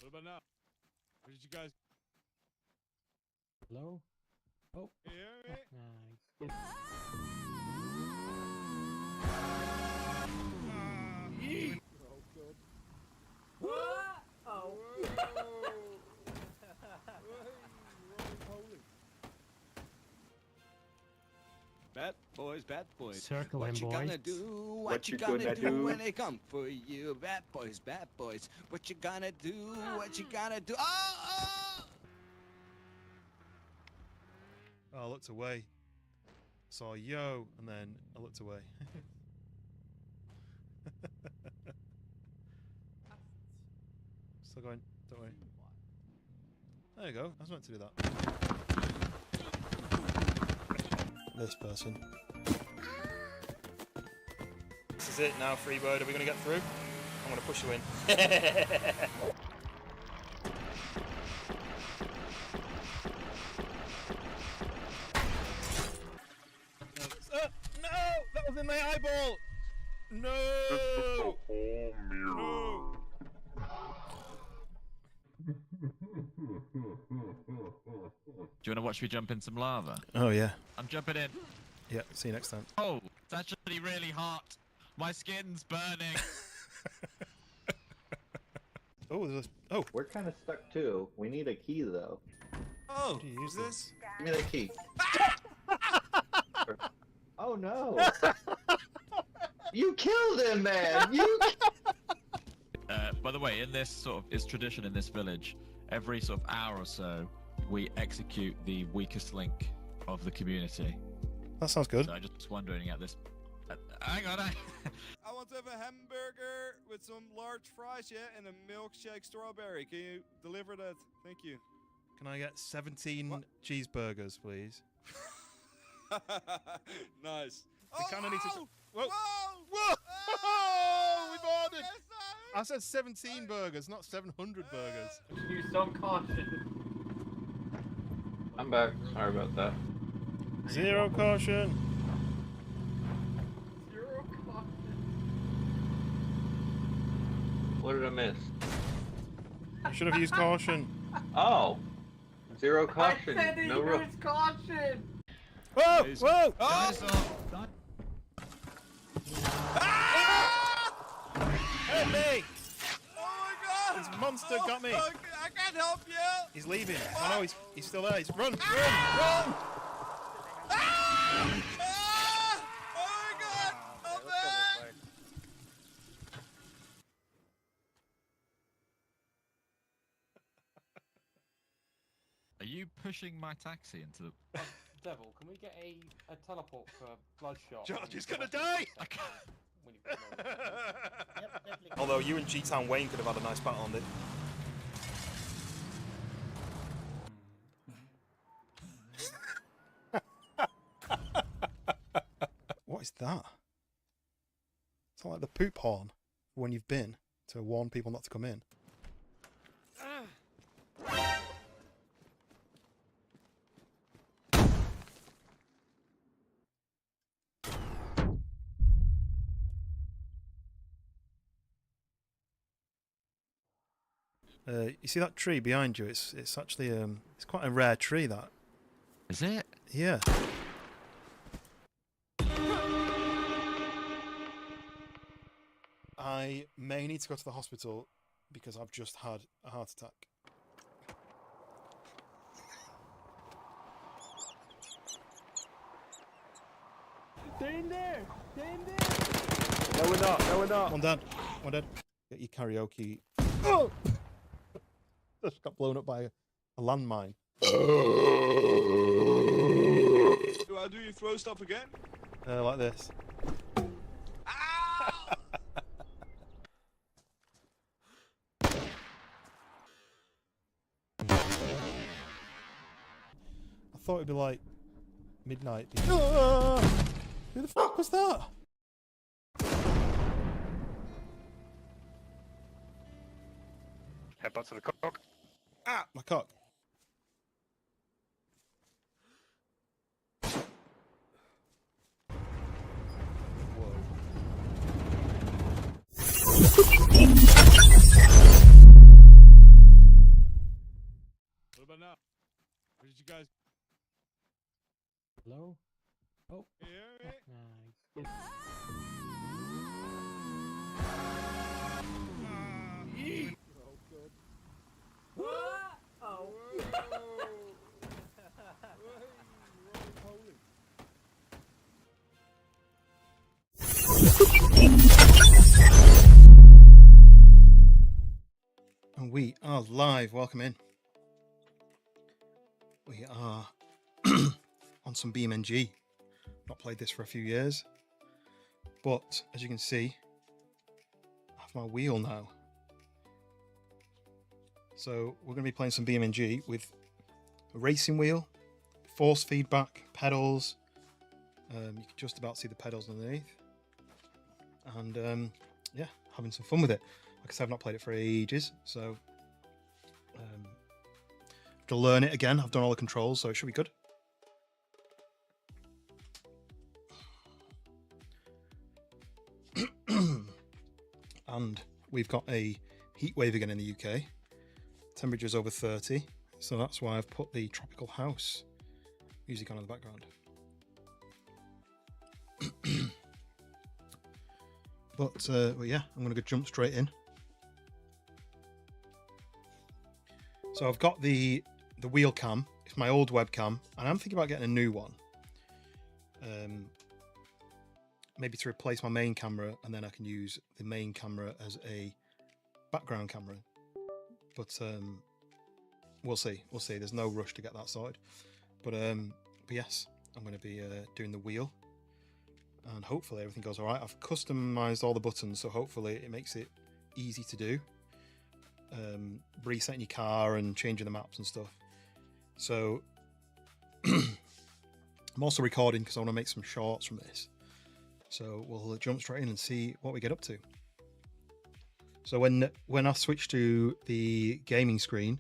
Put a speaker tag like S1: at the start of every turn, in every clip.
S1: What about now? Where did you guys?
S2: Hello? Oh.
S1: You hear me?
S2: Yes.
S1: Oh, good.
S2: What? Oh.
S1: Bad boys.
S2: Circle
S3: What
S2: him,
S3: you
S2: boys.
S3: gonna do? What you gonna do when they come for you? Bad boys, bad boys. What you gonna do? What you gonna do? Oh!
S4: Oh, I looked away. Saw yo, and then I looked away. Still going. Don't worry. There you go. I was meant to do that. This person.
S5: This is it now, Freebird. Are we going to get through? I'm going to push you in. No! That was in my eyeball! No! No!
S6: Do you want to watch me jump in some lava?
S4: Oh yeah.
S6: I'm jumping in.
S4: Yeah. See you next time.
S6: Oh, it's actually really hot. My skin's burning.
S4: Oh, there's a...
S7: We're kind of stuck too. We need a key though.
S1: Oh,
S4: Do you use this?
S7: Give me the key. Oh no! You killed him, man! You.
S6: By the way, in this sort of, it's tradition in this village, every sort of hour or so, we execute the weakest link of the community.
S4: That sounds good.
S6: So I'm just wondering at this. Hang on.
S1: I want to have a hamburger with some large fries, yeah, and a milkshake strawberry. Can you deliver that? Thank you.
S4: Can I get 17 cheeseburgers, please?
S1: Nice.
S4: We kind of need to. Whoa!
S1: Whoa!
S4: Whoa!
S1: Oh,
S4: We've ordered.
S1: yes,
S4: I said 17 burgers, not 700 burgers.
S2: Use some caution.
S7: I'm back. Sorry about that.
S4: Zero caution.
S2: Zero caution.
S7: What did I miss?
S4: I should have used caution.
S7: Oh, zero
S2: I
S7: caution.
S2: said he
S7: No
S2: used caution.
S4: Whoa! Whoa!
S1: Oh!
S4: Help me!
S1: Oh my God!
S4: This monster got me.
S1: I can't help you.
S4: He's leaving. I know he's still there. He's run!
S1: Ah! Oh my God! I'm back!
S6: Are you pushing my taxi into the?
S2: Devil, can we get a teleport for Bloodshot?
S4: George is gonna die!
S5: Although you and G-Town Wayne could have had a nice battle on it.
S4: What is that? It's not like the poop horn when you've been to warn people not to come in. You see that tree behind you? It's actually it's quite a rare tree. That
S6: Is it?
S4: yeah. I may need to go to the hospital because I've just had a heart attack.
S2: Stay in there! Stay in there!
S7: No, we're not. No, we're not.
S4: One dead. One dead. Get your karaoke. Oh! Just got blown up by a landmine.
S1: Do I do you throw stuff again?
S4: Like this.
S1: Ow!
S4: I thought it'd be like midnight. Ah! Who the fuck was that?
S5: Headbutt to the cock.
S4: Ah, my cock. Whoa.
S1: Did you guys
S2: Hello? Oh.
S1: hear me?
S2: Oh.
S4: And we are live. Welcome in. We are on some BeamNG. Not played this for a few years, but as you can see, I have my wheel now. So we're going to be playing some BeamNG with a racing wheel, force feedback, pedals. You can just about see the pedals underneath, and yeah, having some fun with it. Like I said, I've not played it for ages, so have to learn it again. I've done all the controls, so it should be good. And we've got a heat wave again in the UK. Temperature's over 30, so that's why I've put the tropical house music on in the background. But yeah, I'm going to jump straight in. So I've got the wheel cam. It's my old webcam, and I'm thinking about getting a new one. Maybe to replace my main camera, and then I can use the main camera as a background camera. But we'll see. We'll see. There's no rush to get that sorted. But yes, I'm going to be doing the wheel, and hopefully everything goes all right. I've customized all the buttons, so hopefully it makes it easy to do. Resetting your car and changing the maps and stuff. So I'm also recording because I want to make some shorts from this. So we'll jump straight in and see what we get up to. So when I switch to the gaming screen,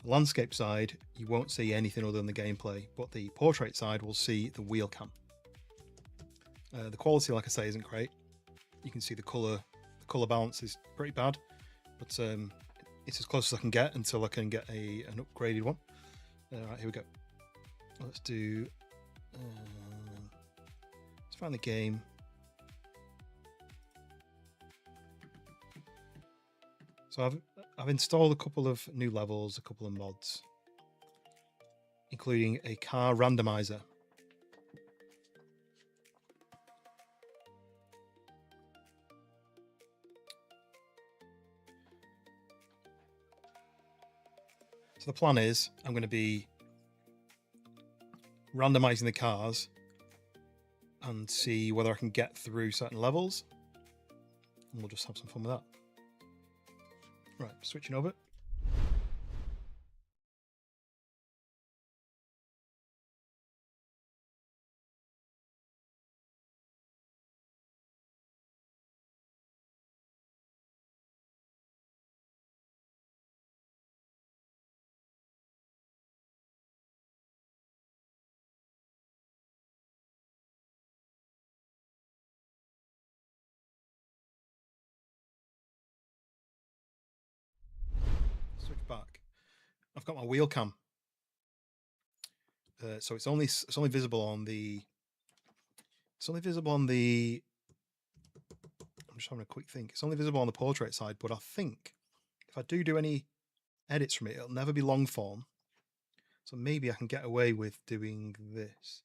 S4: the landscape side, you won't see anything other than the gameplay, but the portrait side will see the wheel cam. The quality, like I say, isn't great. You can see the color balance is pretty bad, but it's as close as I can get until I can get an upgraded one. All right, here we go. Let's do. Let's find the game. So I've installed a couple of new levels, a couple of mods, including a car randomizer. So the plan is I'm going to be randomizing the cars and see whether I can get through certain levels, and we'll just have some fun with that. Right, switching over. Switch back. I've got my wheel cam, so it's only visible on the. It's only visible on the. I'm just having a quick think. It's only visible on the portrait side, but I think if I do any edits from it, it'll never be long form. So maybe I can get away with doing this.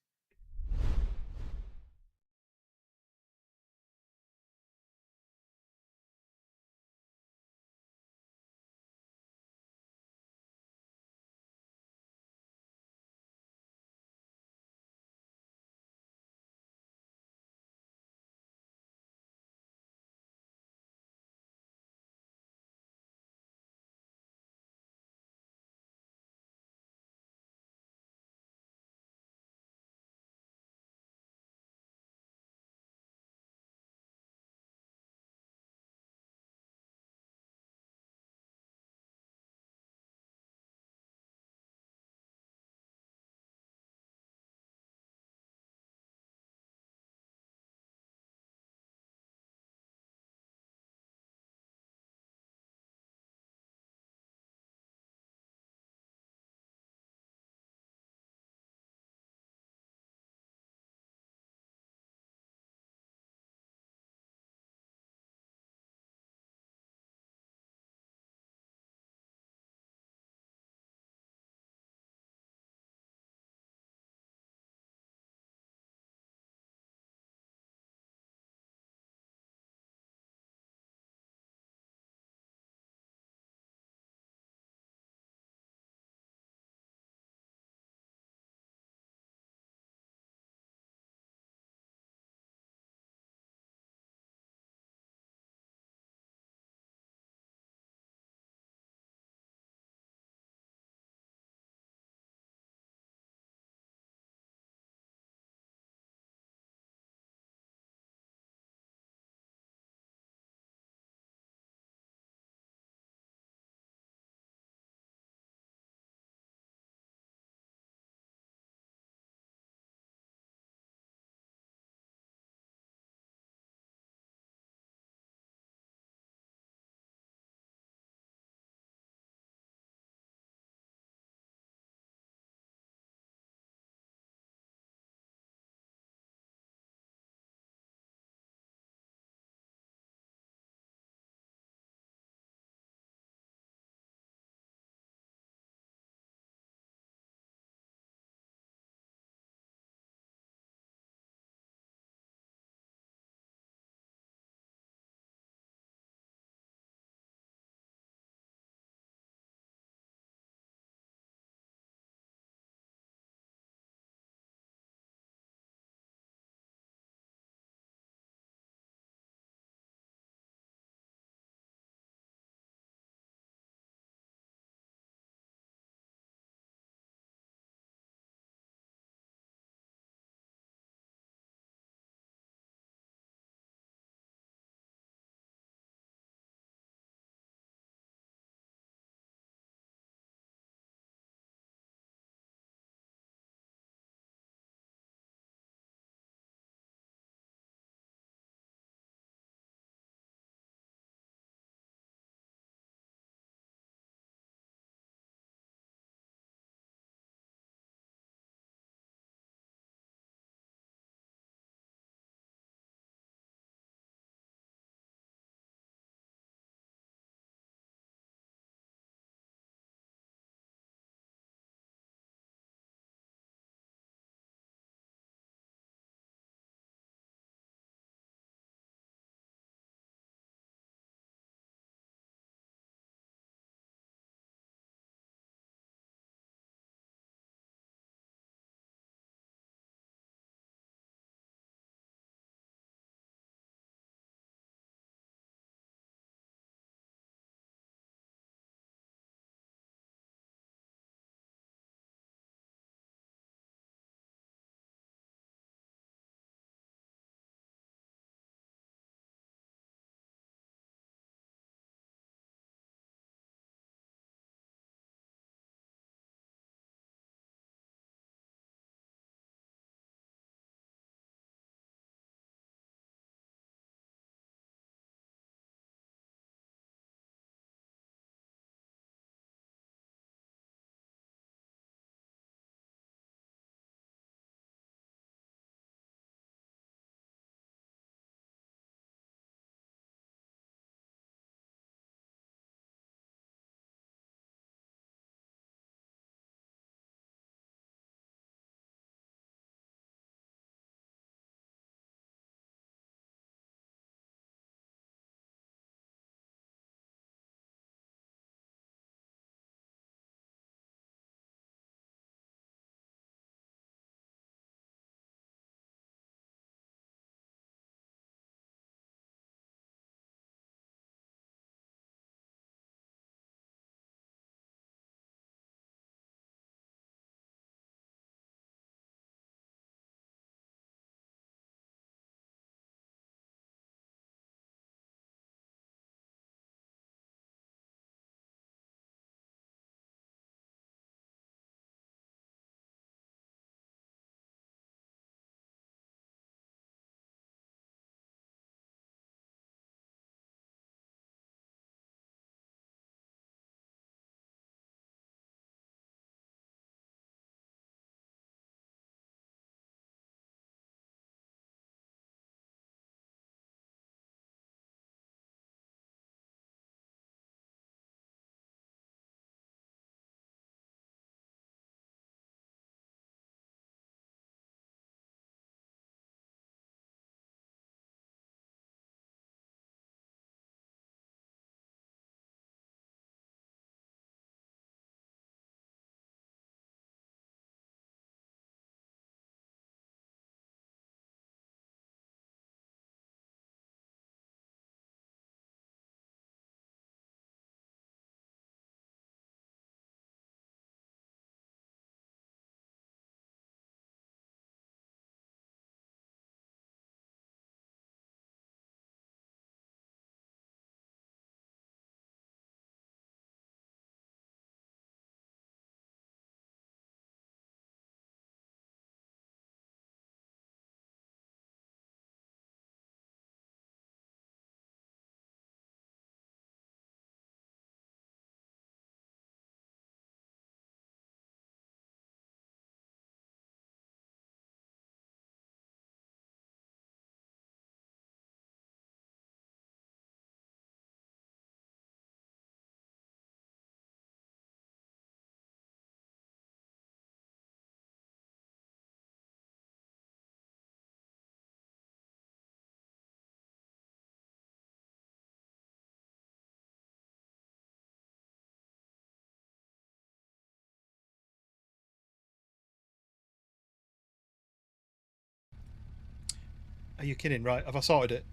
S4: Are you kidding? Right, have I sorted it?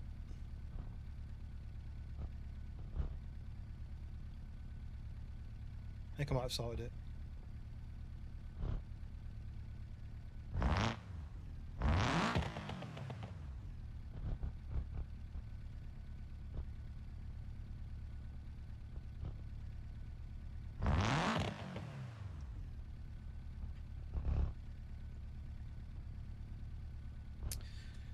S4: I think I might have sorted it.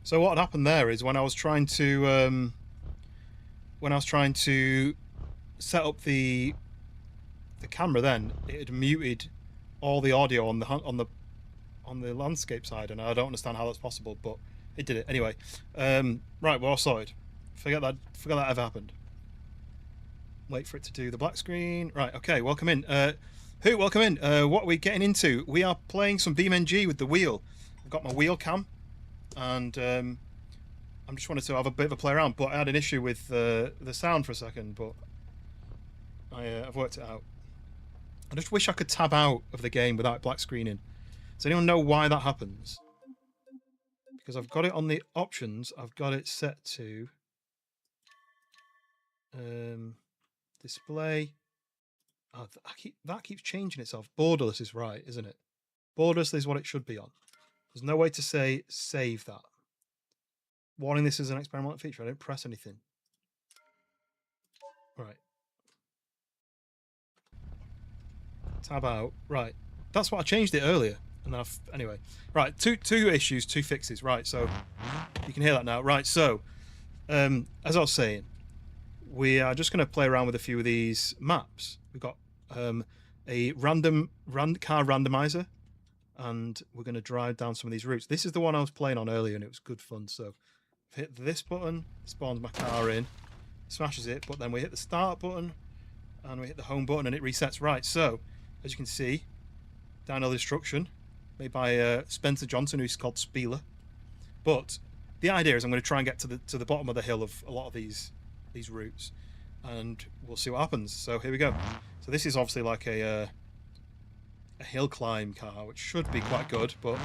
S4: So what happened there is when I was trying to set up the camera, then it had muted all the audio on the landscape side, and I don't understand how that's possible, but it did it anyway. Right, we're all sorted. Forget that ever happened. Wait for it to do the black screen. Right, okay, welcome in. Welcome in. What are we getting into? We are playing some BeamNG with the wheel. I've got my wheel cam, and I just wanted to have a bit of a play around, but I had an issue with the sound for a second, but I've worked it out. I just wish I could tab out of the game without black screening. Does anyone know why that happens? Because I've got it on the options, I've got it set to display. Oh, that keeps changing itself. Borderless is right, isn't it? Borderless is what it should be on. There's no way to say save that. Warning, this is an experimental feature. I don't press anything. Right. Tab out. Right. That's what I changed it earlier. And then anyway. Right, two issues, two fixes. Right, so you can hear that now. Right, so as I was saying, we are just going to play around with a few of these maps. We've got a random car randomizer, and we're going to drive down some of these routes. This is the one I was playing on earlier, and it was good fun. So hit this button, spawns my car in, smashes it, but then we hit the start button and we hit the home button and it resets. Right, so as you can see, downhill destruction made by Spencer Johnson, who's called Spieler. But the idea is I'm going to try and get to the bottom of the hill of a lot of these routes, and we'll see what happens. So here we go. So this is obviously like a hill climb car, which should be quite good, but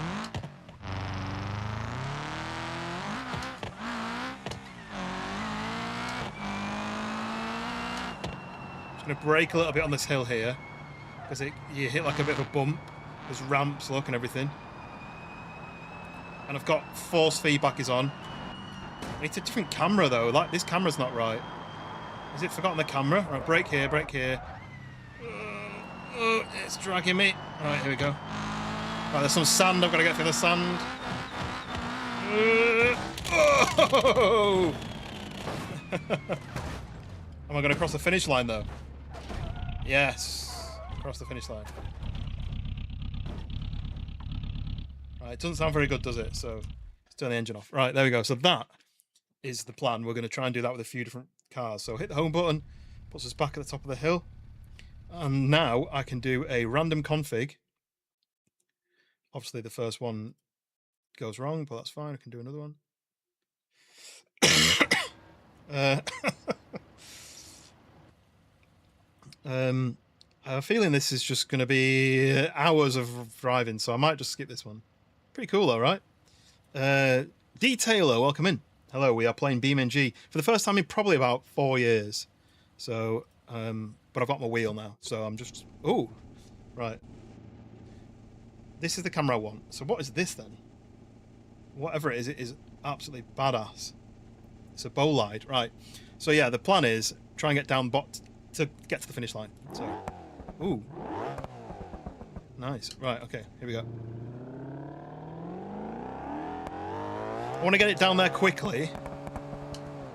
S4: just going to brake a little bit on this hill here, because you hit like a bit of a bump. There's ramps, look, and everything. And I've got force feedback is on. It's a different camera though. Like, this camera's not right. Is it forgotten the camera? Right, brake here, brake here. It's dragging me. Right, here we go. Right, there's some sand. I've got to get through the sand. Oh! Am I going to cross the finish line though? Yes. Cross the finish line. Right, it doesn't sound very good, does it? So let's turn the engine off. Right, there we go. So that is the plan. We're going to try and do that with a few different cars. So hit the home button, puts us back at the top of the hill. And now I can do a random config. Obviously the first one goes wrong, but that's fine. I can do another one. I have a feeling this is just going to be hours of driving, so I might just skip this one. Pretty cool though, right? Detailer, welcome in. Hello, we are playing BeamNG for the first time in probably about 4 years. So, but I've got my wheel now, so I'm just... Oh, right. This is the camera I want. So what is this then? Whatever it is absolutely badass. It's a bolide, right. So yeah, the plan is try and get down to get to the finish line. So, ooh. Nice. Right, okay, here we go. I want to get it down there quickly,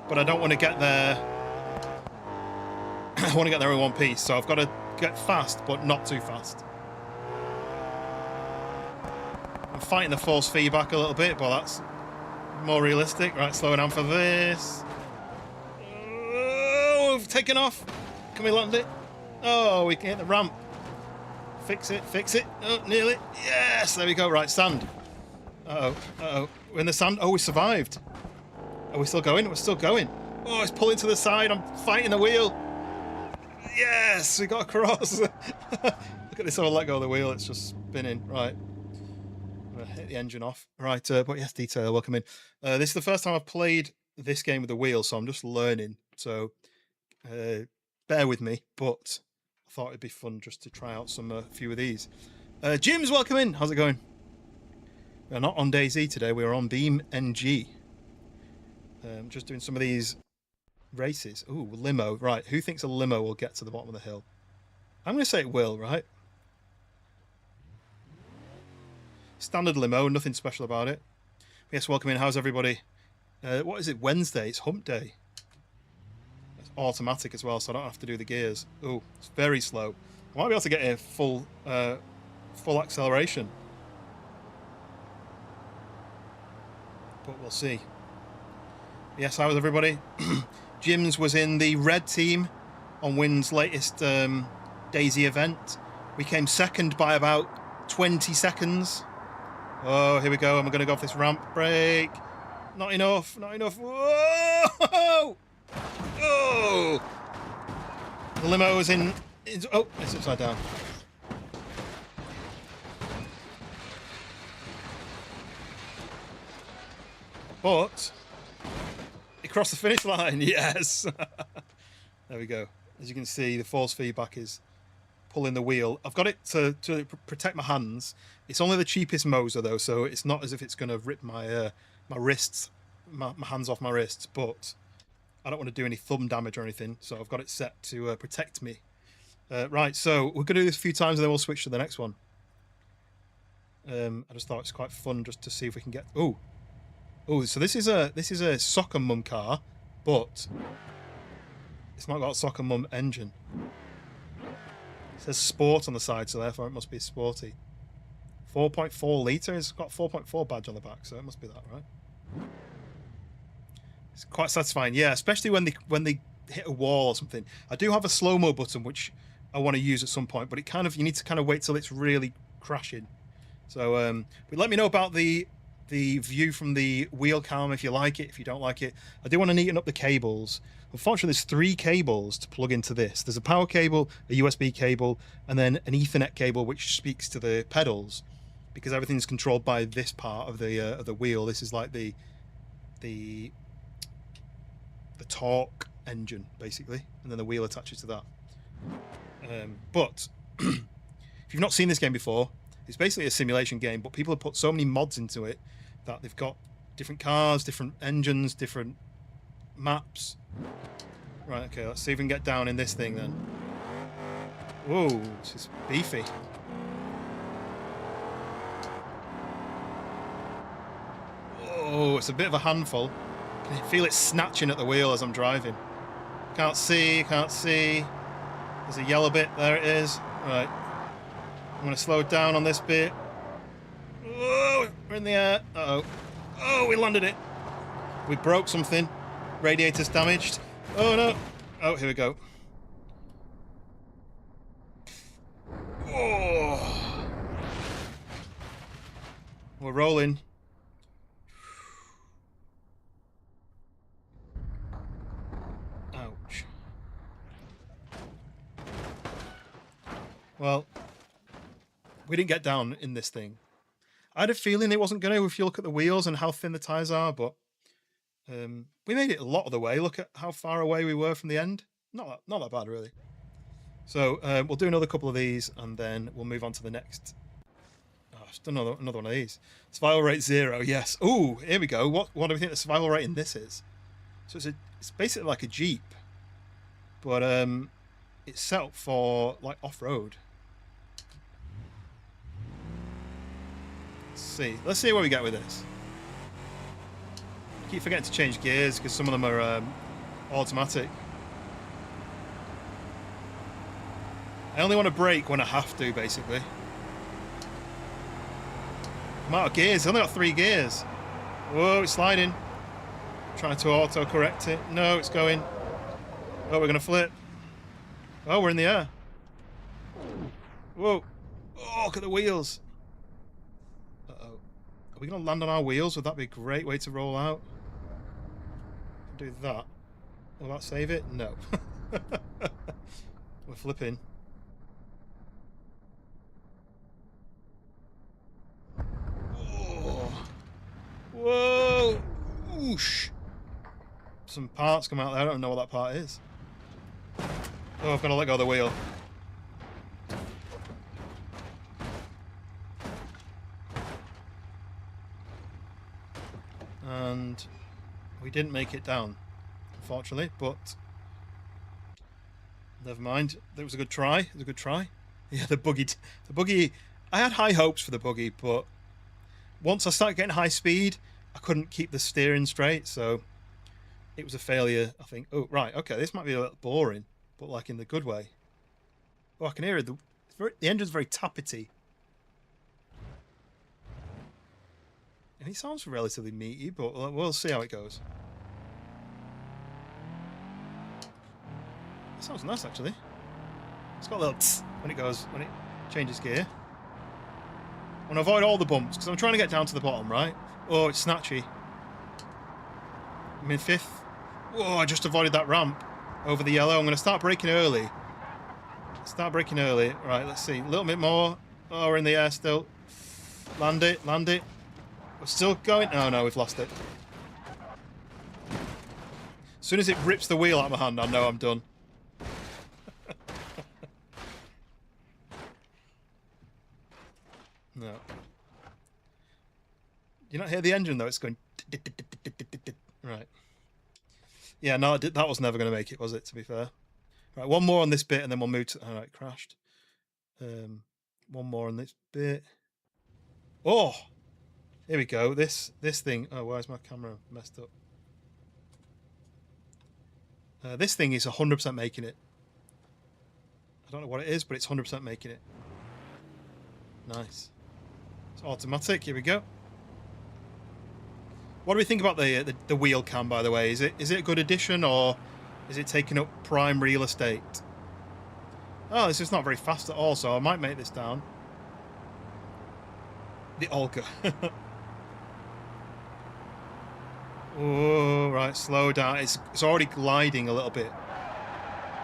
S4: but I don't want to get there... I want to get there in one piece, so I've got to get fast, but not too fast. I'm fighting the force feedback a little bit, but that's more realistic. Right, slowing down for this. Oh, we've taken off. Can we land it? Oh, we can hit the ramp. Fix it, fix it. Oh, nearly. Yes, there we go. Right, sand. Uh-oh, uh-oh. We're in the sand. Oh, we survived. Are we still going? We're still going. Oh, it's pulling to the side. I'm fighting the wheel. Yes, we got across. Look at this. I'll let go of the wheel. It's just spinning. Right. I'm gonna hit the engine off. Right, but yes, Detail, welcome in. This is the first time I've played this game with the wheel, so I'm just learning. So bear with me, but I thought it'd be fun just to try out some few of these. Jim's welcome in. How's it going? We're not on DayZ today. We're on BeamNG. Just doing some of these races. Ooh, limo. Right, who thinks a limo will get to the bottom of the hill? I'm going to say it will, right? Standard limo, nothing special about it. Yes, welcome in. How's everybody? What is it? Wednesday. It's hump day. It's automatic as well, so I don't have to do the gears. Ooh, it's very slow. I might be able to get a full acceleration. But we'll see. Yes, how's everybody? Jim's was in the red team on Wynn's latest DayZ event. We came second by about 20 seconds. Oh, here we go. I'm going to go off this ramp. Brake. Not enough. Not enough. Whoa! Oh! The limo is in... Oh, it's upside down. But it crossed the finish line. Yes. There we go. As you can see, the force feedback is pulling the wheel. I've got it to protect my hands. It's only the cheapest Moser though, so it's not as if it's going to rip my my wrists, my hands off my wrists. But I don't want to do any thumb damage or anything, so I've got it set to protect me. Right, so we're going to do this a few times and then we'll switch to the next one. I just thought it's quite fun just to see if we can get... Oh, so this is a Soccer Mum car, but it's not got a Soccer Mum engine. It says Sport on the side, so therefore it must be sporty. 4.4 litre. It's got 4.4 badge on the back, so it must be that, right? It's quite satisfying, yeah, especially when they hit a wall or something. I do have a slow-mo button which I want to use at some point, but you need to kind of wait till it's really crashing. So but let me know about the view from the wheel cam if you like it. If you don't like it, I do want to neaten up the cables. Unfortunately, there's 3 cables to plug into this. There's a power cable, a USB cable, and then an Ethernet cable which speaks to the pedals, because everything's controlled by this part of the wheel. This is like the torque engine basically, and then the wheel attaches to that. But if you've not seen this game before, it's basically a simulation game, but people have put so many mods into it that they've got different cars, different engines, different maps. Right, okay, let's see if we can get down in this thing then. Whoa, this is beefy. Oh, it's a bit of a handful. Can you feel it snatching at the wheel as I'm driving? Can't see. There's a yellow bit, there it is. Right. I'm going to slow down on this bit. Oh, we're in the air. Uh-oh. Oh, we landed it. We broke something. Radiator's damaged. Oh, no. Oh, here we go. Oh. We're rolling. Ouch. Well, we didn't get down in this thing. I had a feeling it wasn't going to if you look at the wheels and how thin the tyres are, but we made it a lot of the way. Look at how far away we were from the end. Not that bad, really. So we'll do another couple of these, and then we'll move on to the next. Oh, I've done another one of these. Survival rate 0, yes. Ooh, here we go. What do we think the survival rate in this is? So it's basically like a Jeep, but it's set up for like off-road. Let's see what we get with this. I keep forgetting to change gears because some of them are automatic. I only want to brake when I have to, basically. I'm out of gears. I only got 3 gears. Whoa, it's sliding. Trying to auto-correct it. No, it's going. Oh, we're going to flip. Oh, we're in the air. Whoa. Oh, look at the wheels. Uh-oh. Are we going to land on our wheels? Would that be a great way to roll out? Do that. Will that save it? No. We're flipping. Whoosh! Some parts come out there. I don't know what that part is. Oh, I've got to let go of the wheel. And we didn't make it down, unfortunately, but never mind. It was a good try. It was a good try. Yeah, the buggy. I had high hopes for the buggy, but once I started getting high speed, I couldn't keep the steering straight, so it was a failure, I think. Oh, right, okay, this might be a little boring, but like in the good way. Oh, I can hear it. The engine's very tappety. And it sounds relatively meaty, but we'll see how it goes. It sounds nice, actually. It's got a little tss when it changes gear. I want to avoid all the bumps, because I'm trying to get down to the bottom, right? Oh, it's snatchy. I'm in 5th. Oh, I just avoided that ramp over the yellow. I'm going to start braking early. Right, let's see. A little bit more. Oh, we're in the air still. Land it. We're still going. Oh, no, we've lost it. As soon as it rips the wheel out of my hand, I know I'm done. No. You not hear the engine though? It's going. Right. Yeah, no, that was never going to make it, was it? To be fair. Right, one more on this bit, and then we'll move to. All right, crashed. One more on this bit. Oh, here we go. This thing. Oh, why is my camera messed up? This thing is 100% making it. I don't know what it is, but it's 100% making it. Nice. It's automatic. Here we go. What do we think about the wheel cam, by the way? Is it a good addition, or is it taking up prime real estate? Oh, this is not very fast at all, so I might make this down. The Olga. Oh, right, slow down. It's already gliding a little bit.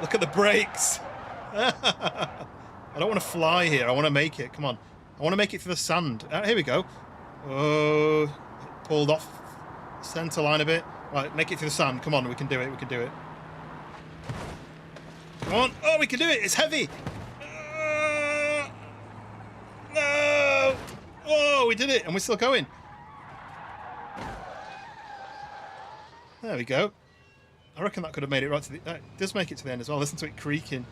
S4: Look at the brakes. I don't want to fly here. I want to make it. Come on. I want to make it through the sand. Here we go. Oh, pulled off centre line a bit. Right, make it through the sand. Come on, we can do it. We can do it. Come on. Oh, we can do it. It's heavy. No. Oh, we did it, and we're still going. There we go. I reckon that could have made it right to the... That does make it to the end as well. Listen to it creaking.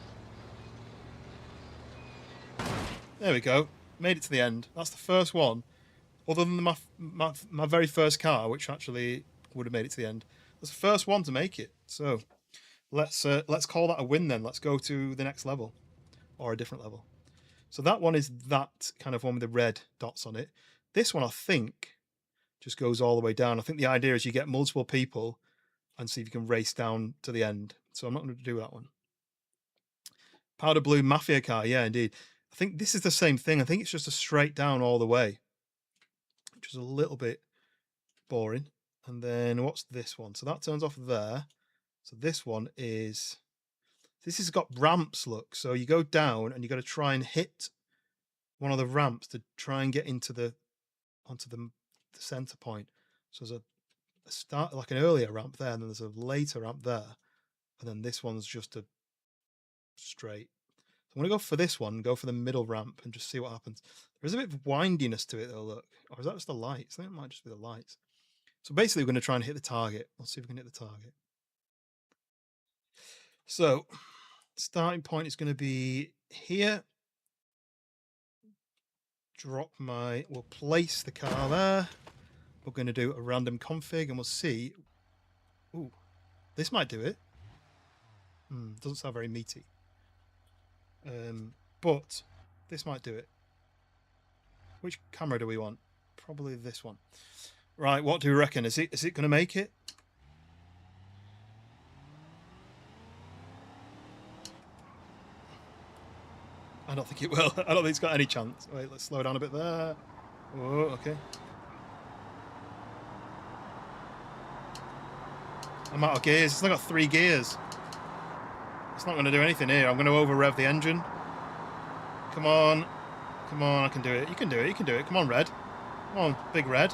S4: There we go. Made it to the end. That's the first one. Other than my very first car, which actually would have made it to the end. That's the first one to make it. So let's call that a win then. Let's go to the next level. Or a different level. So that one is that kind of one with the red dots on it. This one, I think, just goes all the way down. I think the idea is you get multiple people and see if you can race down to the end. So I'm not going to do that one. Powder blue mafia car. Yeah, indeed. I think this is the same thing. I think it's just a straight down all the way, which is a little bit boring. And then what's this one? So that turns off there. So this one is... This has got ramps, look. So you go down and you got to try and hit one of the ramps to try and get onto the center point. So there's a start, like an earlier ramp there, and then there's a later ramp there, and then this one's just a straight. So I'm going to go for this one, go for the middle ramp, and just see what happens. There's a bit of windiness to it, though, look. Or is that just the lights? I think it might just be the lights. So basically, we're going to try and hit the target. Let's see if we can hit the target. So, starting point is going to be here. We'll place the car there. We're going to do a random config, and we'll see. Ooh, this might do it. Doesn't sound very meaty. But this might do it. Which camera do we want? Probably this one. Right, what do you reckon? Is it going to make it? I don't think it will. I don't think it's got any chance. Wait, let's slow down a bit there. Oh, okay. I'm out of gears. It's only got 3 gears. It's not going to do anything here. I'm going to over-rev the engine. Come on. Come on, I can do it. You can do it. You can do it. Come on, Red. Come on, big Red.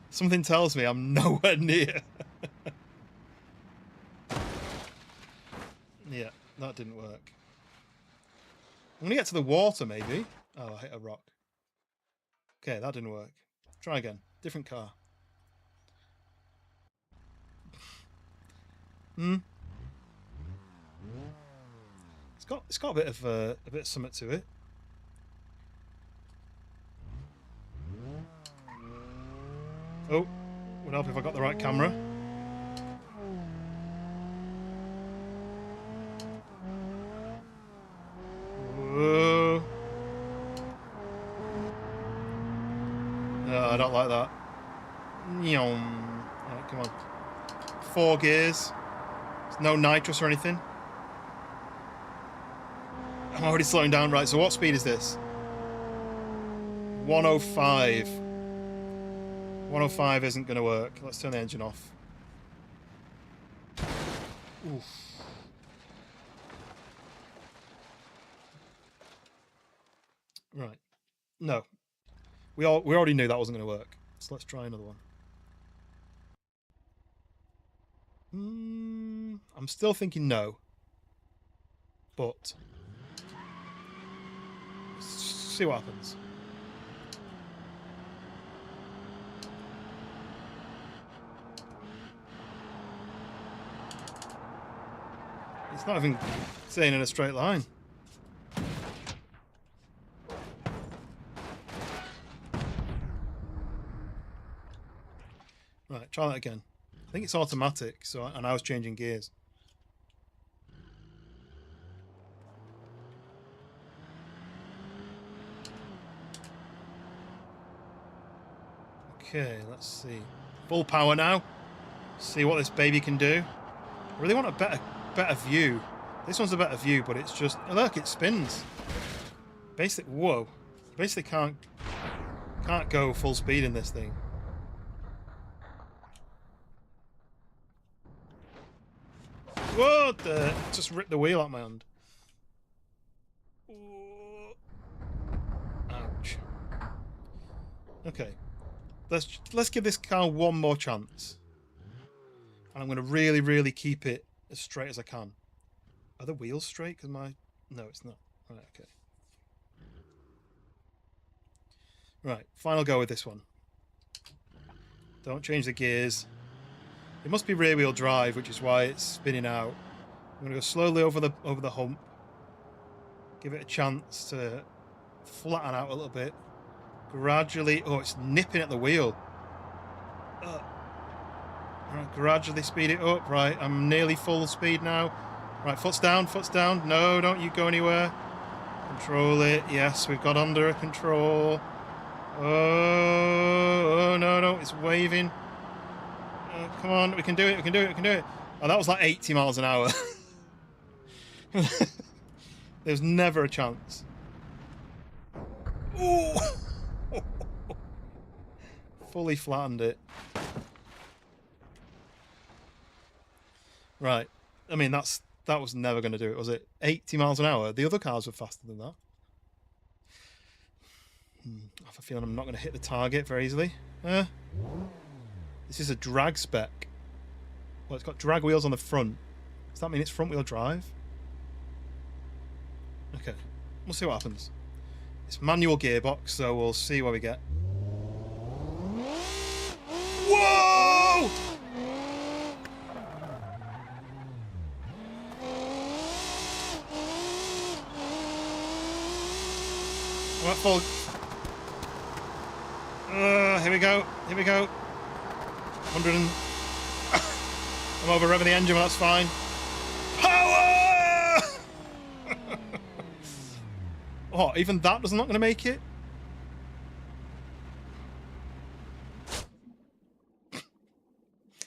S4: Something tells me I'm nowhere near. Yeah, that didn't work. I'm gonna get to the water, maybe. Oh, I hit a rock. Okay, that didn't work. Try again. Different car. It's got a bit of something to it. Oh, would help if I got the right camera. Whoa. No, I don't like that. Right, come on. 4 gears. There's no nitrous or anything. I'm already slowing down. Right, so what speed is this? 105. 105 isn't going to work. Let's turn the engine off. Oof. Right. No. We already knew that wasn't going to work. So let's try another one. I'm still thinking no. But see what happens. It's not even staying in a straight line. Right, try that again. I think it's automatic, and I was changing gears. Okay, let's see. Full power now. See what this baby can do. I really want a better view. This one's a better view, but it's just look, it spins. Basically, whoa. Basically can't go full speed in this thing. Whoa! Just ripped the wheel out my hand. Ouch. Okay. Let's give this car one more chance. And I'm going to really, really keep it as straight as I can. Are the wheels straight? Because no, it's not. Right, okay. Right, final go with this one. Don't change the gears. It must be rear wheel drive, which is why it's spinning out. I'm going to go slowly over the hump. Give it a chance to flatten out a little bit. Gradually, oh, it's nipping at the wheel. Right, gradually speed it up. Right, I'm nearly full speed now. Right, foot's down, foot's down. No, don't you go anywhere. Control it. Yes, we've got under control. Oh, no, it's waving. Come on, we can do it, we can do it, we can do it. Oh, that was like 80 miles an hour. There's never a chance. Ooh. Fully flattened it. Right. I mean, that was never going to do it, was it? 80 miles an hour. The other cars were faster than that. I have a feeling I'm not going to hit the target very easily. This is a drag spec. Well, it's got drag wheels on the front. Does that mean it's front wheel drive? Okay. We'll see what happens. It's manual gearbox, so we'll see what we get. Whoa! I'm at full. Here we go. Here we go. 100 and... I'm over revving the engine, but that's fine. Power! Oh, even that was not going to make it?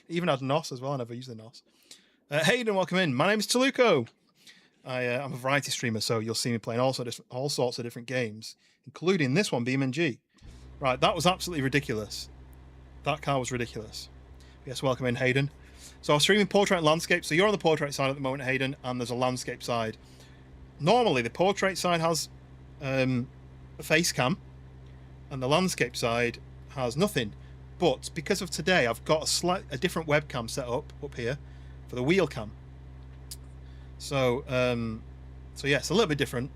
S4: Even had NOS as well. I never used the NOS. Hayden, welcome in. My name's Toluco. I'm a variety streamer, so you'll see me playing all sorts of different games, including this one, BeamNG. Right, that was absolutely ridiculous. That car was ridiculous. Yes, welcome in, Hayden. So I'm streaming portrait and landscape. So you're on the portrait side at the moment, Hayden, and there's a landscape side. Normally, the portrait side has a face cam, and the landscape side has nothing. But because of today, I've got a different webcam set up here for the wheel cam. So so yeah, it's a little bit different,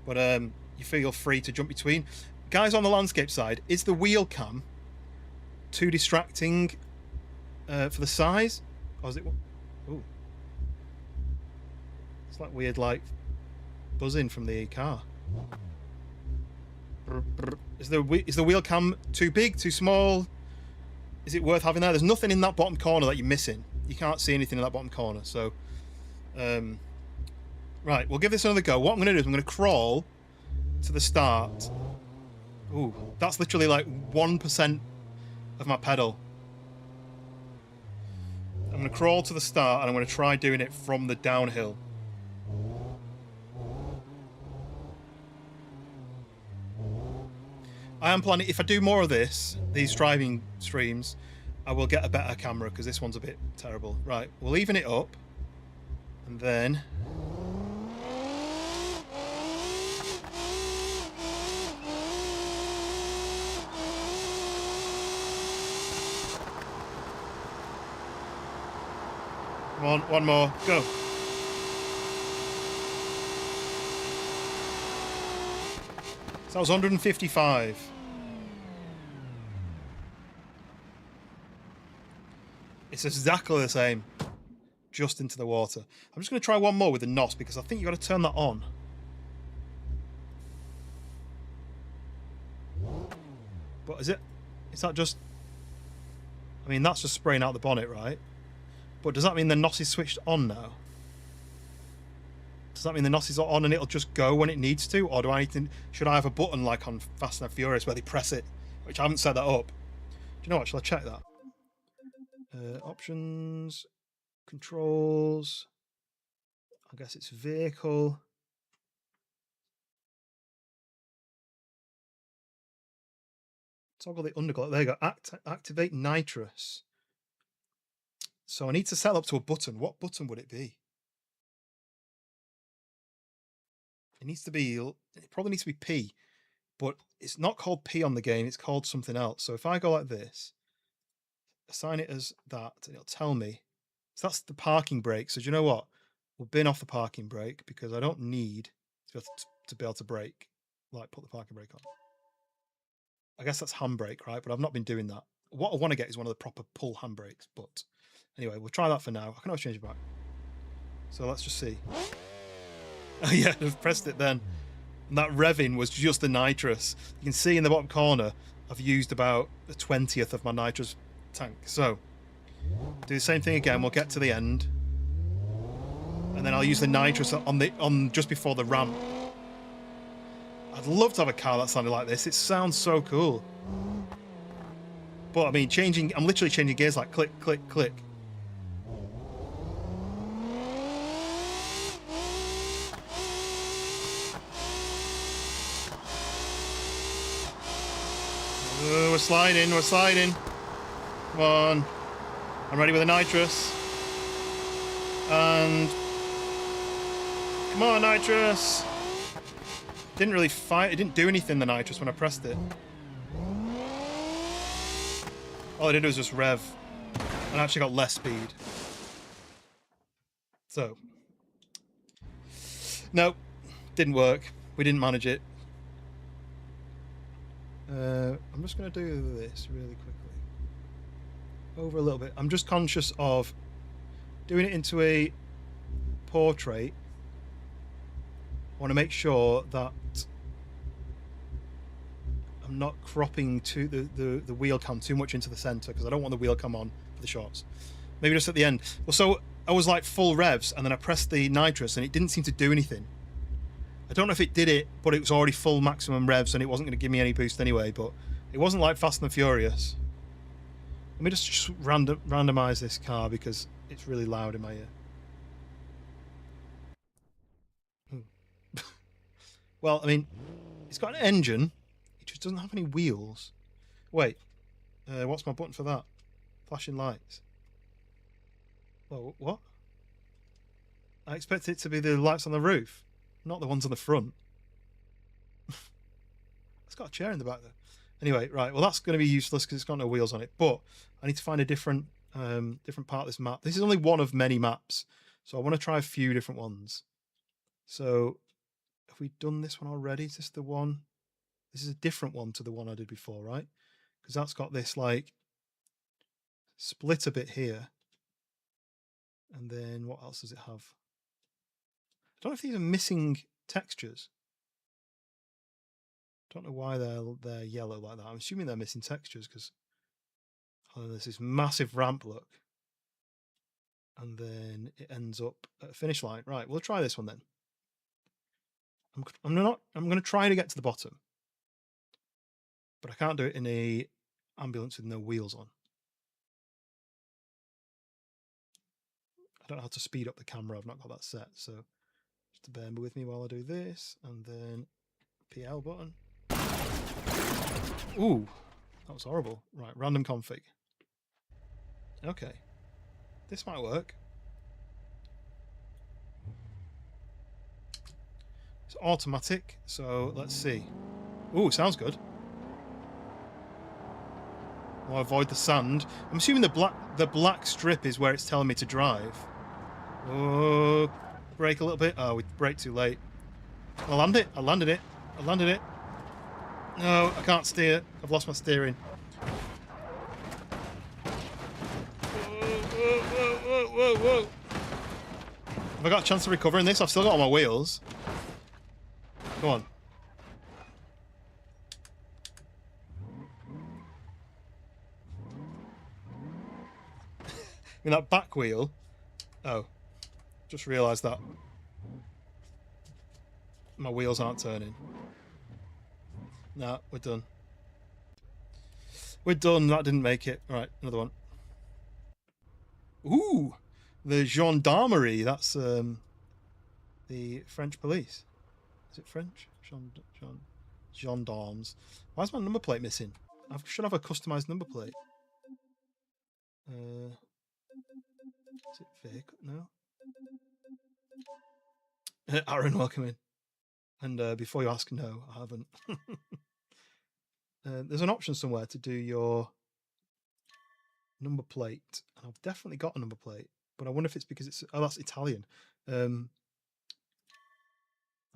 S4: but you feel free to jump between. Guys on the landscape side, is the wheel cam too distracting for the size, or is it? Ooh, it's like weird, like buzzing from the car. Is the wheel cam too big, too small? Is it worth having there? There's nothing in that bottom corner that you're missing. You can't see anything in that bottom corner. So, right, we'll give this another go. What I'm going to do is I'm going to crawl to the start. Ooh, that's literally like 1% of my pedal. I'm going to crawl to the start and I'm going to try doing it from the downhill. I am planning, if I do more of these driving streams, I will get a better camera because this one's a bit terrible. Right, we'll even it up and then come on, one more, go. So that was 155. It's exactly the same, just into the water. I'm just going to try one more with the NOS because I think you've got to turn that on. But is that just, I mean, that's just spraying out the bonnet, right? But does that mean the NOS is switched on now? Does that mean the NOS is on and it'll just go when it needs to? Or should I have a button like on Fast and Furious where they press it? Which I haven't set that up. Do you know what? Shall I check that? Options, controls. I guess it's vehicle. Toggle the underglow. There you go. Activate nitrous. So I need to set up to a button. What button would it be? It probably needs to be P, but it's not called P on the game. It's called something else. So if I go like this, assign it as that, and it'll tell me. So that's the parking brake. So do you know what? We'll bin off the parking brake because I don't need to be able to brake, like put the parking brake on. I guess that's handbrake, right? But I've not been doing that. What I want to get is one of the proper pull handbrakes. But anyway, we'll try that for now. I can always change it back. So let's just see. Oh yeah, I've pressed it then. And that revving was just the nitrous. You can see in the bottom corner, I've used about a 20th of my nitrous tank. So, do the same thing again. We'll get to the end. And then I'll use the nitrous on just before the ramp. I'd love to have a car that sounded like this. It sounds so cool. But I mean, I'm literally changing gears like click, click, click. We're sliding, we're sliding. Come on. I'm ready with the nitrous. And come on, nitrous. Didn't really fight. It didn't do anything, the nitrous, when I pressed it. All I did was just rev. And I actually got less speed. So. No. Didn't work. We didn't manage it. I'm just going to do this really quickly. Over a little bit. I'm just conscious of doing it into a portrait. I want to make sure that I'm not cropping to the wheel cam too much into the center because I don't want the wheel cam on for the shots. Maybe just at the end. Well, so I was like full revs and then I pressed the nitrous and it didn't seem to do anything. I don't know if it did it, but it was already full maximum revs and it wasn't going to give me any boost anyway, but it wasn't like Fast and Furious. Let me just randomize this car because it's really loud in my ear. Well, I mean, it's got an engine. It just doesn't have any wheels. Wait, what's my button for that? Flashing lights. Well, what? I expect it to be the lights on the roof, not the ones on the front. It's got a chair in the back there. Anyway, right. Well, that's going to be useless because it's got no wheels on it. But I need to find a different part of this map. This is only one of many maps, so I want to try a few different ones. So, have we done this one already? Is this the one? This is a different one to the one I did before, right? Because that's got this like split a bit here. And then what else does it have? I don't know if these are missing textures. Don't know why they're yellow like that. I'm assuming they're missing textures because there's this massive ramp, look. And then it ends up at a finish line. Right, we'll try this one then. I'm going to try to get to the bottom. But I can't do it in a ambulance with no wheels on. I don't know how to speed up the camera. I've not got that set. So just bear with me while I do this. And then PL button. Ooh, that was horrible. Right, random config. Okay. This might work. It's automatic, so let's see. Ooh, sounds good. I'll avoid the sand. I'm assuming the black strip is where it's telling me to drive. Oh, brake a little bit. Oh, we braked too late. I landed it. I landed it. I landed it. No, I can't steer. I've lost my steering. Whoa. Have I got a chance to recover in this? I've still got all my wheels. Come on. I mean, that back wheel. Oh, just realised that my wheels aren't turning. Nah, we're done. We're done. That didn't make it. Right, another one. Ooh, the gendarmerie. That's the French police. Is it French? Gendarmes. Why is my number plate missing? I should have a customized number plate. Is it vehicle? No. Aaron, welcome in. And before you ask, no, I haven't. There's an option somewhere to do your number plate. And I've definitely got a number plate, but I wonder if it's because it's... Oh, that's Italian. Let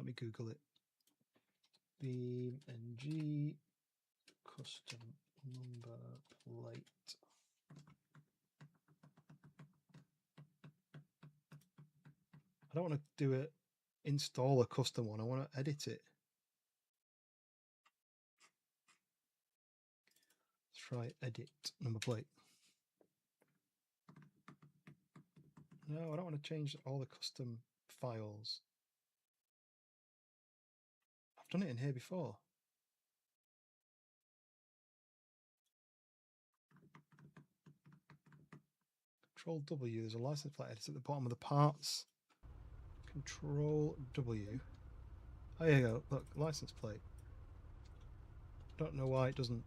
S4: me Google it. BeamNG custom number plate. I don't want to do it, install a custom one. I want to edit it. Let's try edit number plate. No, I don't want to change all the custom files. I've done it in here before. Control W, there's a license plate edit at the bottom of the parts. Control W. Oh, there you go. Look, license plate. Don't know why it doesn't.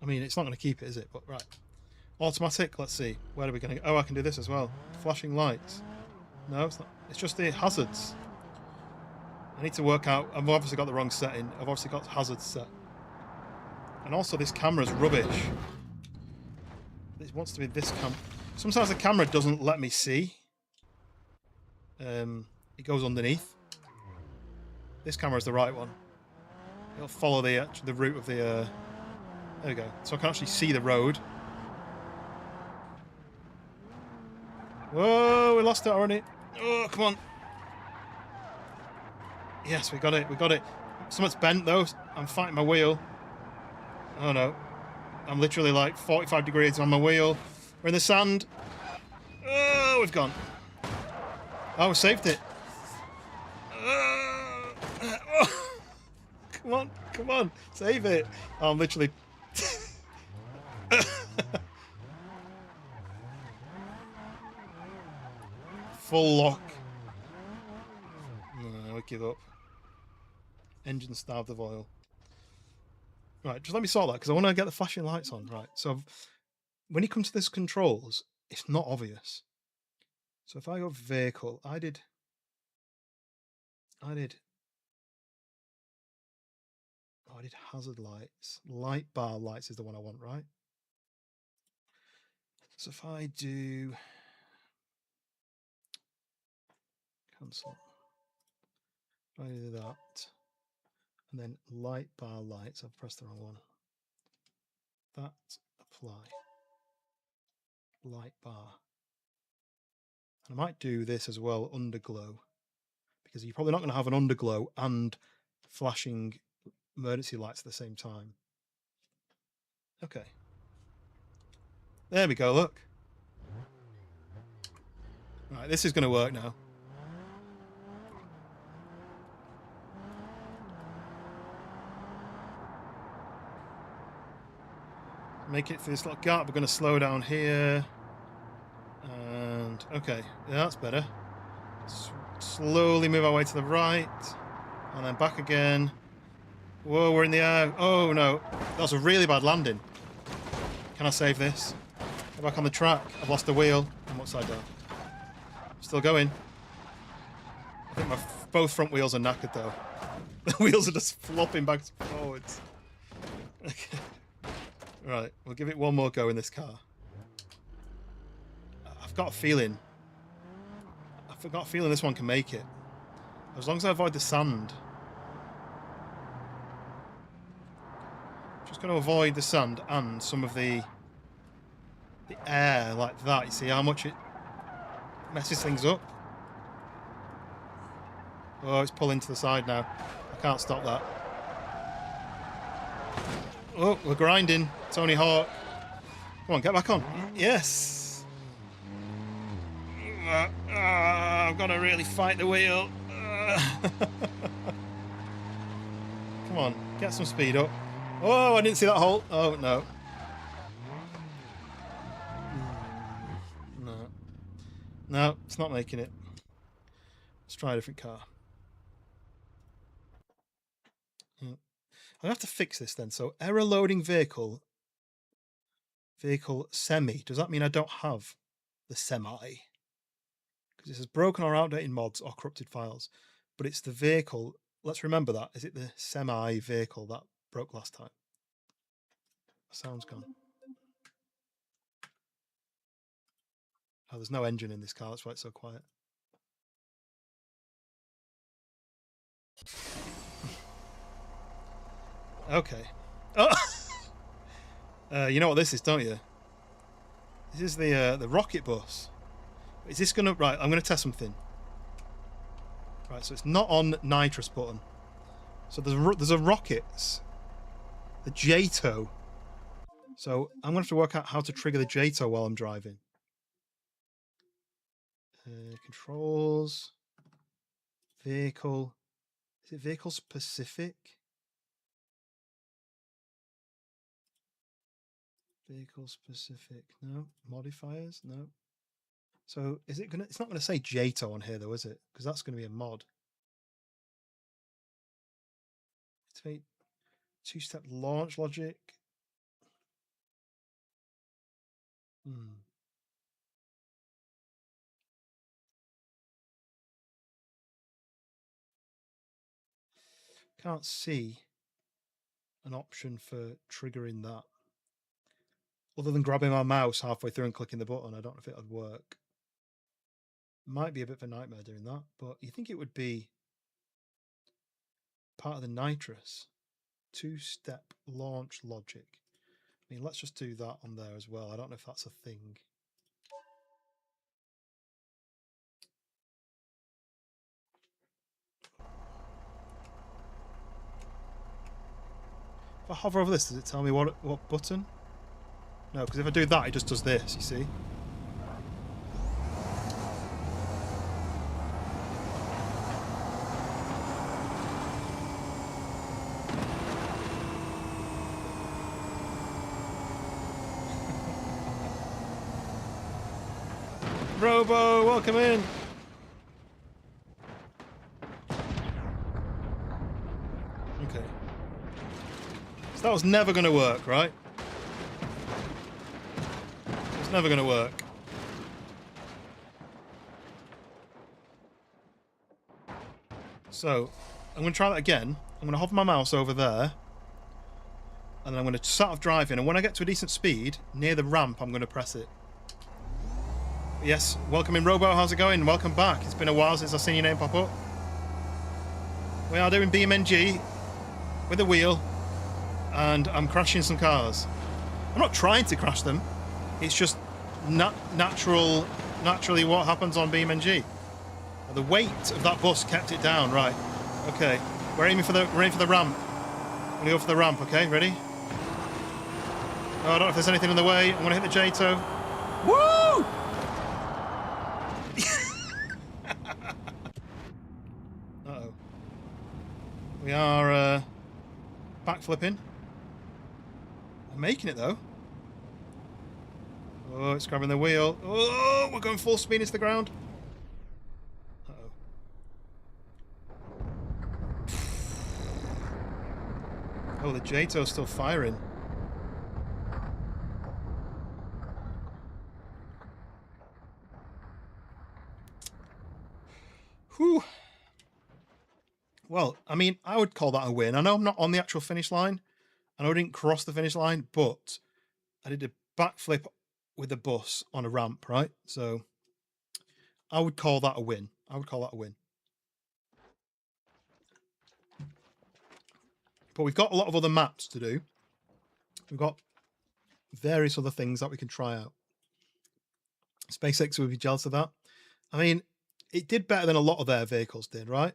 S4: I mean, it's not going to keep it, is it? But right. Automatic, let's see. Where are we going to go? Oh, I can do this as well. Flashing lights. No, it's not. It's just the hazards. I need to work out. I've obviously got the wrong setting. I've obviously got hazards set. And also, this camera's rubbish. It wants to be this cam. Sometimes the camera doesn't let me see. It goes underneath. This camera is the right one. It'll follow the route of the. There we go. So I can actually see the road. Whoa, we lost it already. Oh, come on. Yes, we got it. We got it. Something's bent though. I'm fighting my wheel. Oh no. I'm literally like 45 degrees on my wheel. We're in the sand. Oh, we've gone. Oh, we saved it. Come on, come on, save it. Oh, I'm literally... Full lock. No, I give up. Engine starved of oil. Right, just let me sort that because I want to get the flashing lights on. Right, so when you come to this controls, it's not obvious. So if I go vehicle, I did I did hazard lights. Light bar lights is the one I want, right? So if I do cancel, if I do that, and then light bar lights, I've pressed the wrong one. That, apply. Light bar. And I might do this as well, underglow, because you're probably not going to have an underglow and flashing emergency lights at the same time. Okay. There we go, look. Right, this is going to work now. Make it through this little gap. We're going to slow down here. And, okay, yeah, that's better. Slowly move our way to the right. And then back again. Whoa, we're in the air. Oh, no. That was a really bad landing. Can I save this? Go back on the track. I've lost the wheel. I'm upside down. Still going. I think my both front wheels are knackered, though. The wheels are just flopping back and forwards. Okay. Right, we'll give it one more go in this car. I've got a feeling this one can make it. As long as I avoid the sand. Just going to avoid the sand and some of the air like that. You see how much it messes things up? Oh, it's pulling to the side now. I can't stop that. Oh, we're grinding. Tony Hawk. Come on, get back on. Yes. I've got to really fight the wheel. Come on, get some speed up. Oh, I didn't see that hole. Oh, no. No. No, it's not making it. Let's try a different car. I'll have to fix this then. So error loading vehicle semi. Does that mean I don't have the semi? Because it says broken or outdated mods or corrupted files. But it's the vehicle. Let's remember that. Is it the semi vehicle that broke last time? Sound's gone. Oh, there's no engine in this car. That's why it's so quiet. Okay. Oh! You know what this is, don't you? This is the rocket bus. Is this gonna... Right, I'm gonna test something. Right, so it's not on nitrous button. So there's a rockets. The JATO. So I'm gonna have to work out how to trigger the JATO while I'm driving. Controls. Vehicle. Is it vehicle specific? Vehicle specific. No. Modifiers? No. So is it gonna... It's not gonna say JATO on here though, is it? Because that's gonna be a mod. Activate two-step launch logic. Can't see an option for triggering that. Other than grabbing my mouse halfway through and clicking the button, I don't know if it would work. Might be a bit of a nightmare doing that, but you think it would be part of the nitrous two-step launch logic. I mean, let's just do that on there as well. I don't know if that's a thing. If I hover over this, does it tell me what button? No, because if I do that, it just does this, you see? Robo, welcome in! Okay. So that was never going to work, right? It's never going to work. So I'm going to try that again. I'm going to hover my mouse over there. And then I'm going to start off driving. And when I get to a decent speed, near the ramp, I'm going to press it. Yes, welcome in, Robo. How's it going? Welcome back. It's been a while since I've seen your name pop up. We are doing BeamNG with a wheel. And I'm crashing some cars. I'm not trying to crash them. It's just naturally what happens on BeamNG. The weight of that bus kept it down. Right. Okay. We're aiming for the ramp. I'm gonna go for the ramp. Okay. Ready? Oh, I don't know if there's anything in the way. I'm gonna hit the J-toe. Woo! Uh-oh. We are backflipping. I'm making it though. Oh, it's grabbing the wheel. Oh, we're going full speed into the ground. Uh-oh. Oh, the J-toe's still firing. Whew. Well, I mean, I would call that a win. I know I'm not on the actual finish line. I know I didn't cross the finish line, but I did a backflip with a bus on a ramp, right? So I would call that a win. I would call that a win. But we've got a lot of other maps to do. We've got various other things that we can try out. SpaceX would be jealous of that. I mean, it did better than a lot of their vehicles did, right?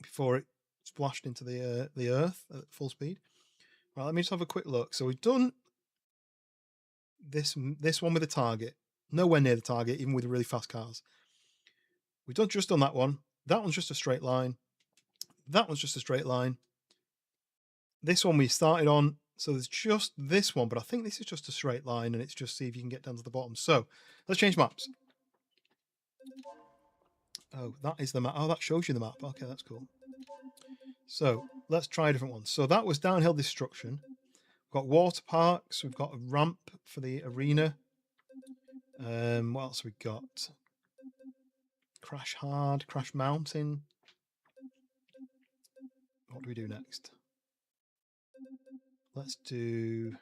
S4: Before it splashed into the Earth at full speed. Right, let me just have a quick look. So we've done this one with a target. Nowhere near the target, even with really fast cars. We've just done that one. That one's just a straight line. That one's just a straight line. This one we started on. So there's just this one, but I think this is just a straight line, and it's just see if you can get down to the bottom. So let's change maps. Oh, that is the map. Oh, that shows you the map. Okay, that's cool. So let's try a different one. So that was downhill destruction. We've got water parks. We've got a ramp for the arena. What else we got? Crash hard, crash mountain. What do we do next? Let's do.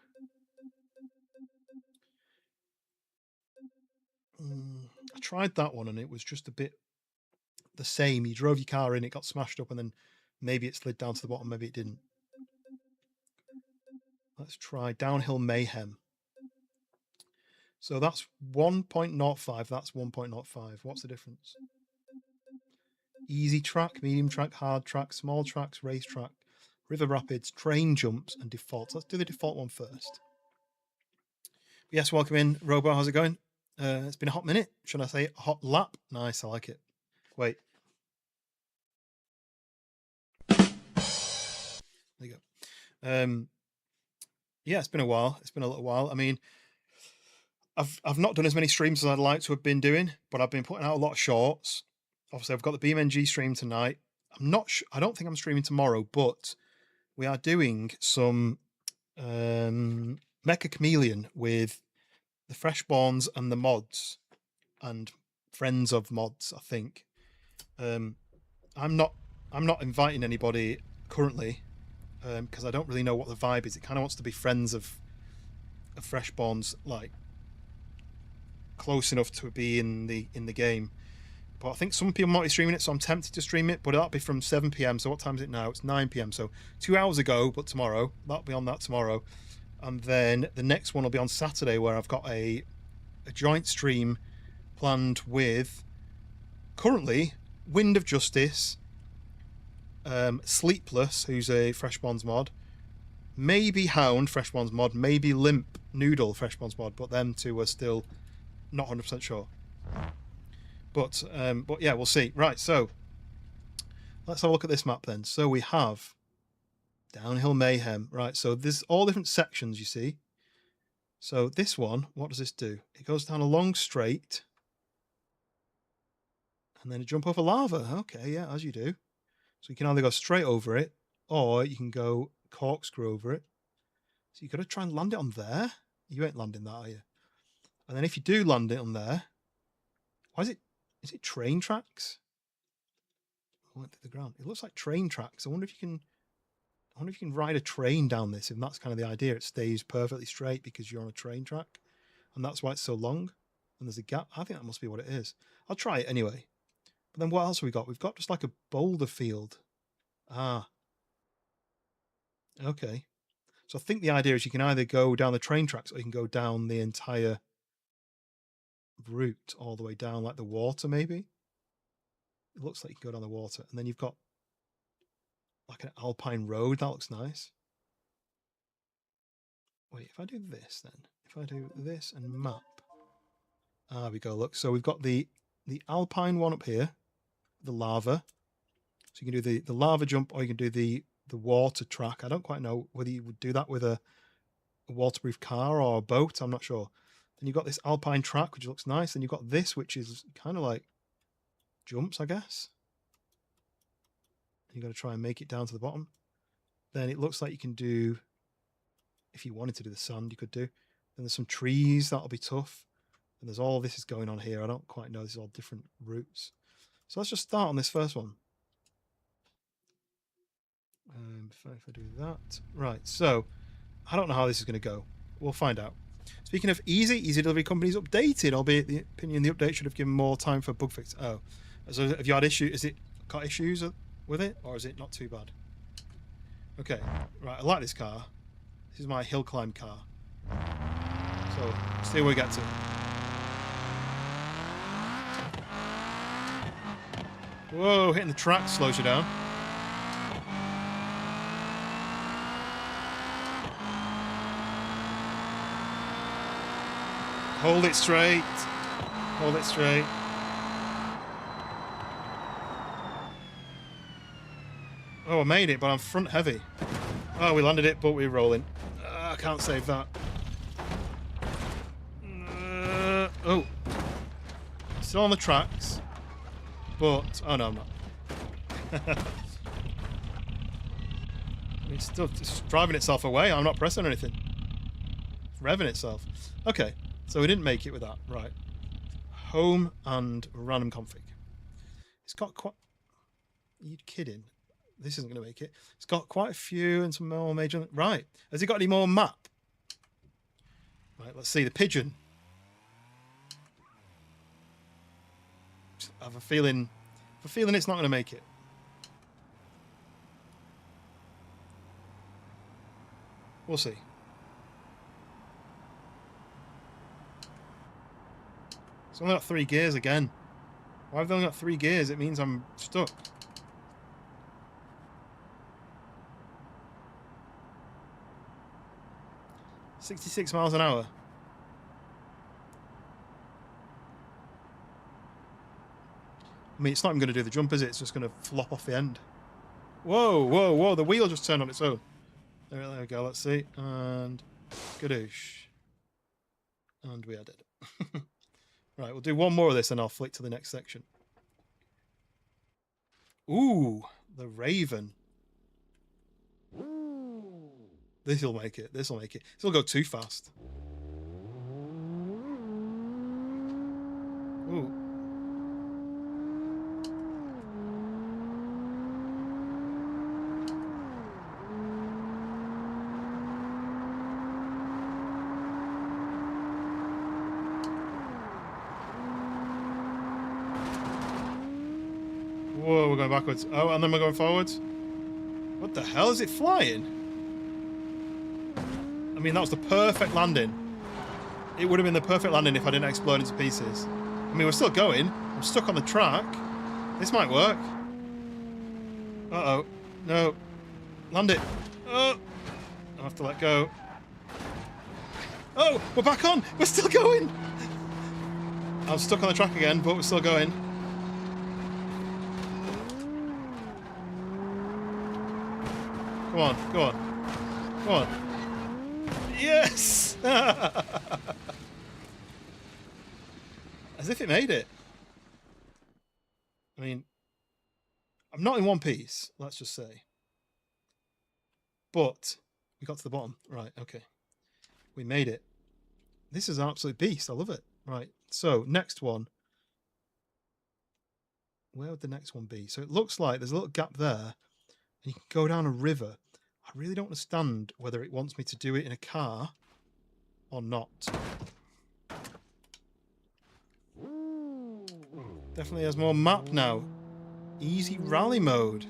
S4: I tried that one and it was just a bit the same. You drove your car in, it got smashed up, and then maybe it slid down to the bottom, maybe it didn't. Let's try Downhill Mayhem. So that's 1.05, that's 1.05. What's the difference? Easy track, medium track, hard track, small tracks, race track, river rapids, train jumps, and defaults. Let's do the default one first. Yes, welcome in, Robo. How's it going? It's been a hot minute. Should I say a hot lap? Nice, I like it. Wait. There you go. Yeah, it's been a while. It's been a little while. I mean, I've not done as many streams as I'd like to have been doing, but I've been putting out a lot of shorts. Obviously, I've got the BeamNG stream tonight. I don't think I'm streaming tomorrow, but we are doing some Mecha Chameleon with the Freshborns and the mods and friends of mods, I think. I'm not inviting anybody currently because I don't really know what the vibe is. It kind of wants to be friends of Freshborns, like close enough to be in the game. But I think some people might be streaming it, so I'm tempted to stream it, but that'll be from 7 p.m. So what time is it now? It's 9 p.m. So 2 hours ago, but tomorrow. That'll be on that tomorrow. And then the next one will be on Saturday, where I've got a joint stream planned with currently Wind of Justice, Sleepless, who's a Freshborns mod, maybe Hound Freshborns mod, maybe Limp Noodle Freshborns mod, but them two are still not 100% sure. But yeah, we'll see. Right, so let's have a look at this map then. So we have Downhill Mayhem. Right, so there's all different sections, you see. So this one, what does this do? It goes down a long straight and then a jump over lava. Okay, yeah, as you do. So you can either go straight over it or you can go corkscrew over it. So you've got to try and land it on there. You ain't landing that, are you? And then if you do land it on there, why is it train tracks? went through the ground. It looks like train tracks. I wonder if you can ride a train down this. If that's kind of the idea, it stays perfectly straight because you're on a train track, and that's why it's so long. And there's a gap. I think that must be what it is. I'll try it anyway. But then what else have we got? We've got just like a boulder field. Ah. Okay. So I think the idea is you can either go down the train tracks or you can go down the entire route all the way down, like the water, maybe. It looks like you can go down the water. And then you've got like an alpine road. That looks nice. Wait, if I do this then, if I do this and map. Ah, we go, look. So we've got the alpine one up here, the lava. So you can do the lava jump, or you can do the water track. I don't quite know whether you would do that with a waterproof car or a boat. I'm not sure. Then you've got this alpine track, which looks nice. Then you've got this, which is kind of like jumps, I guess. You've got to try and make it down to the bottom. Then it looks like you can do, if you wanted to do the sand, you could do. Then there's some trees. That'll be tough. And there's all this is going on here. I don't quite know. This is all different routes. So let's just start on this first one. If I do that. Right, so I don't know how this is going to go. We'll find out. Speaking of easy delivery companies updated, albeit the opinion the update should have given more time for bug fix. Oh, so have you had issues? Is it got issues with it, or is it not too bad? Okay, right, I like this car. This is my hill climb car. So, see where we get to. Whoa, hitting the track slows you down. Hold it straight. Hold it straight. Oh, I made it, but I'm front heavy. Oh, we landed it, but we're rolling. I can't save that. Oh. Still on the tracks. But, oh no, I'm not. It's still just driving itself away. I'm not pressing anything. It's revving itself. Okay. So we didn't make it with that, right? Home and random config. It's got quite. Are you kidding? This isn't going to make it. It's got quite a few and some more major. Right. Has it got any more map? Right. Let's see the pigeon. I have a feeling. It's not going to make it. We'll see. It's only got 3 gears again. Why have they only got 3 gears? It means I'm stuck. $66 miles an hour. I mean, it's not even going to do the jump, is it? It's just going to flop off the end. Whoa, whoa, whoa. The wheel just turned on its own. There we go. Let's see. And gadoosh. And we are dead. Right, we'll do one more of this and I'll flick to the next section. Ooh, the Raven. This'll make it. This'll make it. This'll go too fast. Ooh. Whoa, we're going backwards. Oh, and then we're going forwards. What the hell? Is it flying? I mean, that was the perfect landing. It would have been the perfect landing if I didn't explode into pieces. I mean, we're still going. I'm stuck on the track. This might work. Uh-oh. No. Land it. Oh! I have to let go. Oh! We're back on! We're still going! I'm stuck on the track again, but we're still going. Come on, go on. Come on. Yes! As if it made it. I mean, I'm not in one piece, let's just say. But we got to the bottom. Right, okay. We made it. This is an absolute beast. I love it. Right, so next one. where would the next one be? So it looks like there's a little gap there, and you can go down a river. I really don't understand whether it wants me to do it in a car or not. Definitely has more map now. Easy rally mode.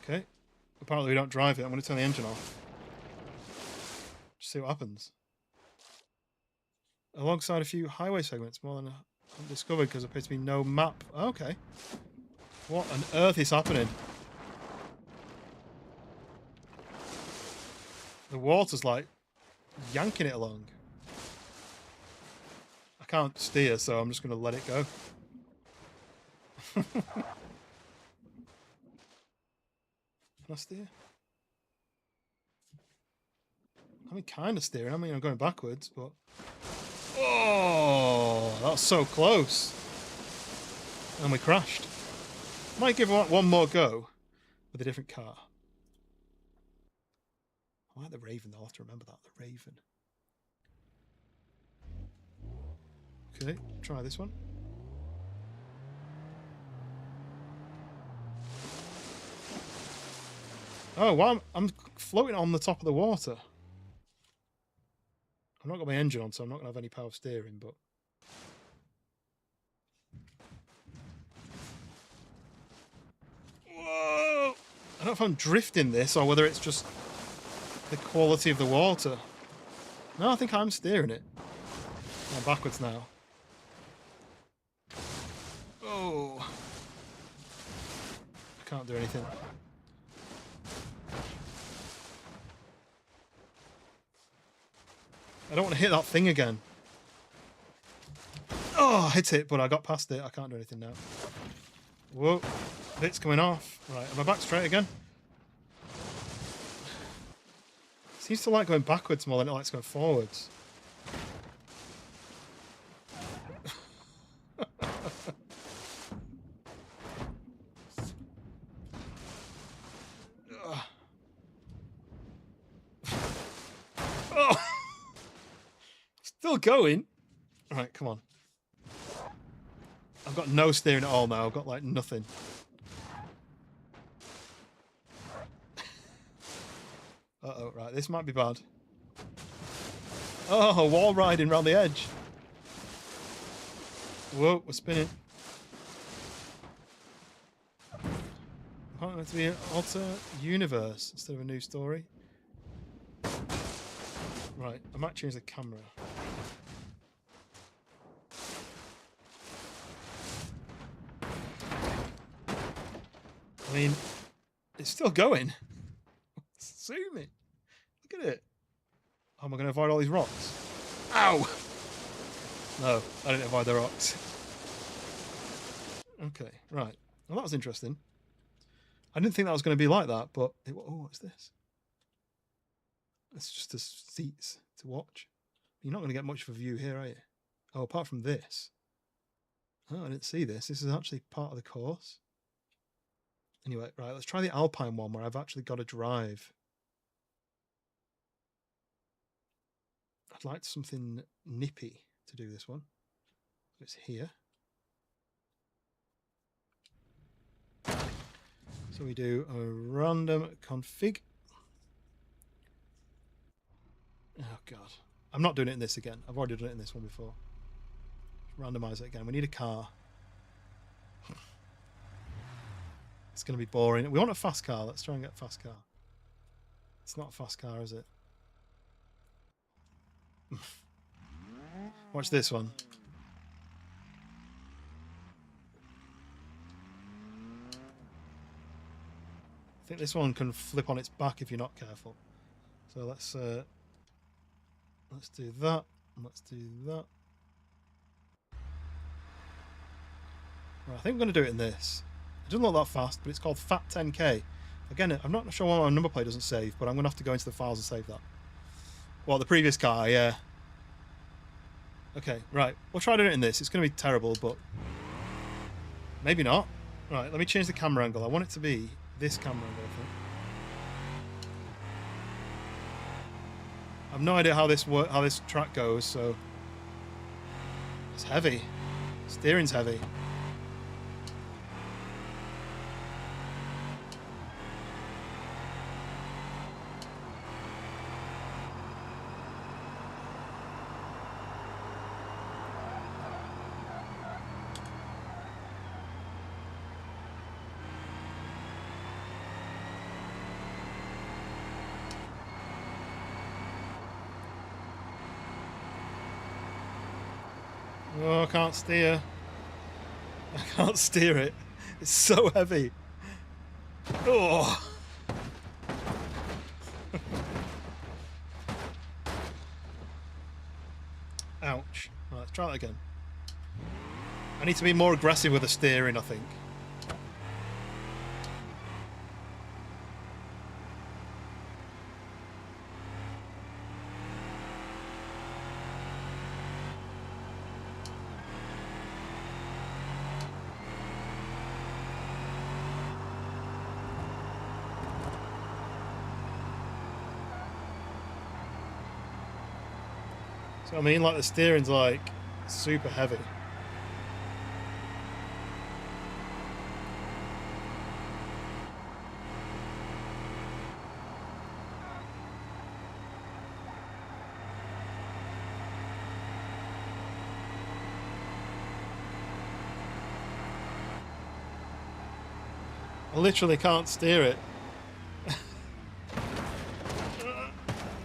S4: Okay. Apparently we don't drive it. I'm going to turn the engine off. Just see what happens. Alongside a few highway segments, more than undiscovered because there appears to be no map. Okay. What on earth is happening? The water's like yanking it along. I can't steer, so I'm just going to let it go. Can I steer? I mean, kind of steering. I mean, I'm going backwards, but... Oh, that's so close. And we crashed. Might give it one more go with a different car. I like the Raven, though. I'll have to remember that. The Raven. Okay, try this one. Oh, wow, I'm floating on the top of the water. I've not got my engine on, so I'm not going to have any power steering, but... Whoa! I don't know if I'm drifting this, or whether it's just the quality of the water. No, I think I'm steering it. I'm backwards now. Oh! I can't do anything. I don't want to hit that thing again. Oh, I hit it, but I got past it. I can't do anything now. Whoa. Bit's coming off. Right, am I back straight again? Seems to like going backwards more than it likes going forwards. Oh! Still going. Right, come on. I've got no steering at all now. I've got like nothing. Uh-oh, right, this might be bad. Oh, wall riding around the edge. Whoa, we're spinning. I want it to be an alter universe instead of a new story. Right, I might change the camera. I mean, it's still going. Zoom it. Look at it. How am I going to avoid all these rocks? Ow! No, I didn't avoid the rocks. Okay, right. Well, that was interesting. I didn't think that was going to be like that, but... oh, what's this? It's just the seats to watch. You're not going to get much of a view here, are you? Oh, apart from this. Oh, I didn't see this. This is actually part of the course. Anyway, right, let's try the Alpine one where I've actually got to drive. I'd like something nippy to do this one. It's here. So we do a random config. Oh, God. I'm not doing it in this again. I've already done it in this one before. Randomize it again. We need a car. It's going to be boring. We want a fast car. Let's try and get a fast car. It's not a fast car, is it? Watch this one. I think this one can flip on its back if you're not careful. So let's do that. Let's do that. Right, I think I'm going to do it in this. It doesn't look that fast, but it's called Fat 10K. Again, I'm not sure why my number plate doesn't save, but I'm going to have to go into the files and save that. Well, the previous car, yeah. Okay, right. We'll try doing it in this. It's going to be terrible, but maybe not. Right, let me change the camera angle. I want it to be this camera angle, I think. I've no idea how this track goes, so it's heavy. Steering's heavy. Oh, I can't steer. I can't steer it. It's so heavy. Oh. Ouch. Right, let's try that again. I need to be more aggressive with the steering, I think. So I mean, like the steering's like super heavy. I literally can't steer it.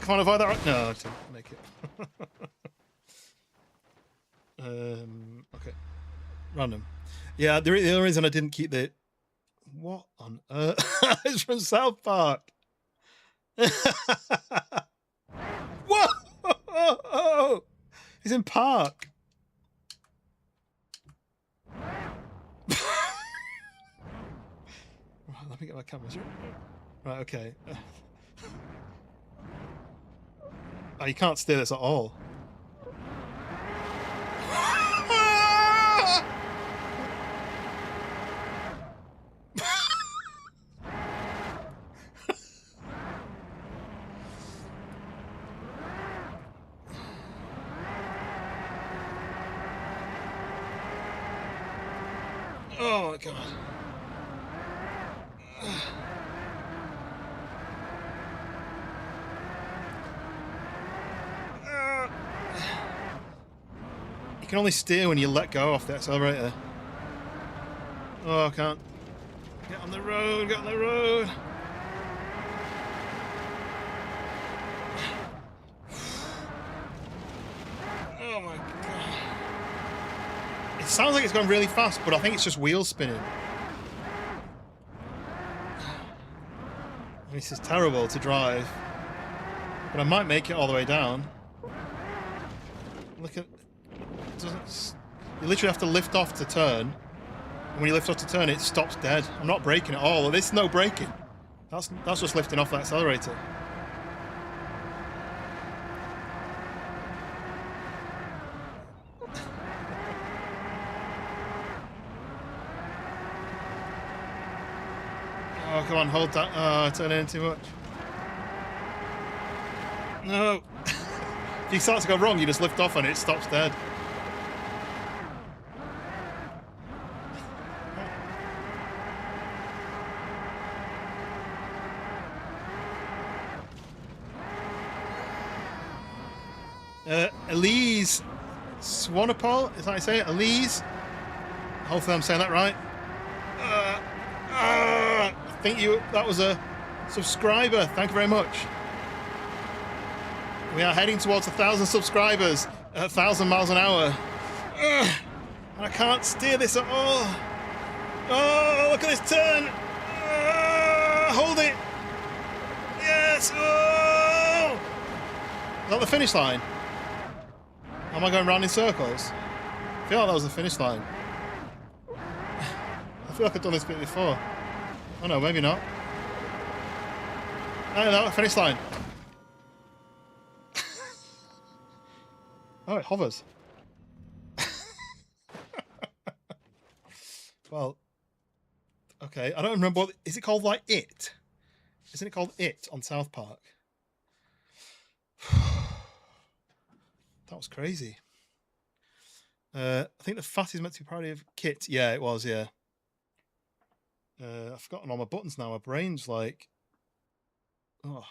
S4: Come on, avoid that. No, I didn't make it. Okay. Random. Yeah, the only reason I didn't keep the... What on earth? It's from South Park. Whoa! He's in Park. Right, let me get my cameras. Right, okay. Oh, you can't steer this at all. Oh my god. You can only steer when you let go off the accelerator. Oh, I can't. Get on the road, get on the road. Oh my god. It sounds like it's going really fast, but I think it's just wheel spinning. This is terrible to drive. But I might make it all the way down. Look at... You literally have to lift off to turn. And when you lift off to turn, it stops dead. I'm not braking at all. There's no braking. That's just lifting off the accelerator. Oh, come on, hold that. Oh, I turned in too much. No. If you start to go wrong, you just lift off and it stops dead. Elise Swanepoel, is that how you say it? Elise? Hopefully I'm saying that right. I think that was a subscriber. Thank you very much. We are heading towards 1,000 subscribers at 1,000 miles an hour. And I can't steer this at all. Oh, look at this turn. Hold it. Yes. Oh. Is that the finish line? Am I going round in circles? I feel like that was the finish line. I feel like I've done this bit before. Oh no, maybe not. No, finish line. Oh, it hovers. Well, okay. I don't remember what... Is it called like It? Isn't it called It on South Park? That was crazy. I think the fat is meant to be priority of kit. Yeah, it was, yeah. I've forgotten all my buttons now. My brain's like... Oh,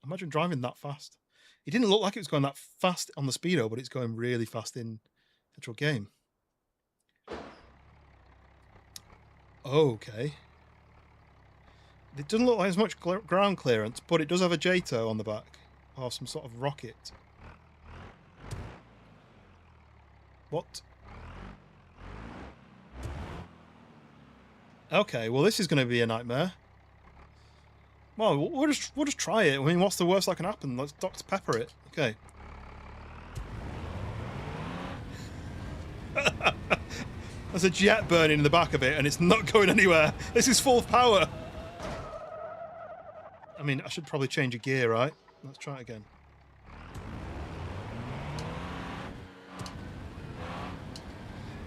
S4: imagine driving that fast. It didn't look like it was going that fast on the speedo, but it's going really fast in the actual game. Okay. It doesn't look like as much ground clearance, but it does have a JTO on the back. Or some sort of rocket. What? Okay, well this is going to be a nightmare. Well, we'll just try it. I mean, what's the worst that can happen? Let's Dr. Pepper it. Okay. There's a jet burning in the back of it, and it's not going anywhere. This is full of power. I mean, I should probably change a gear, right? Let's try it again.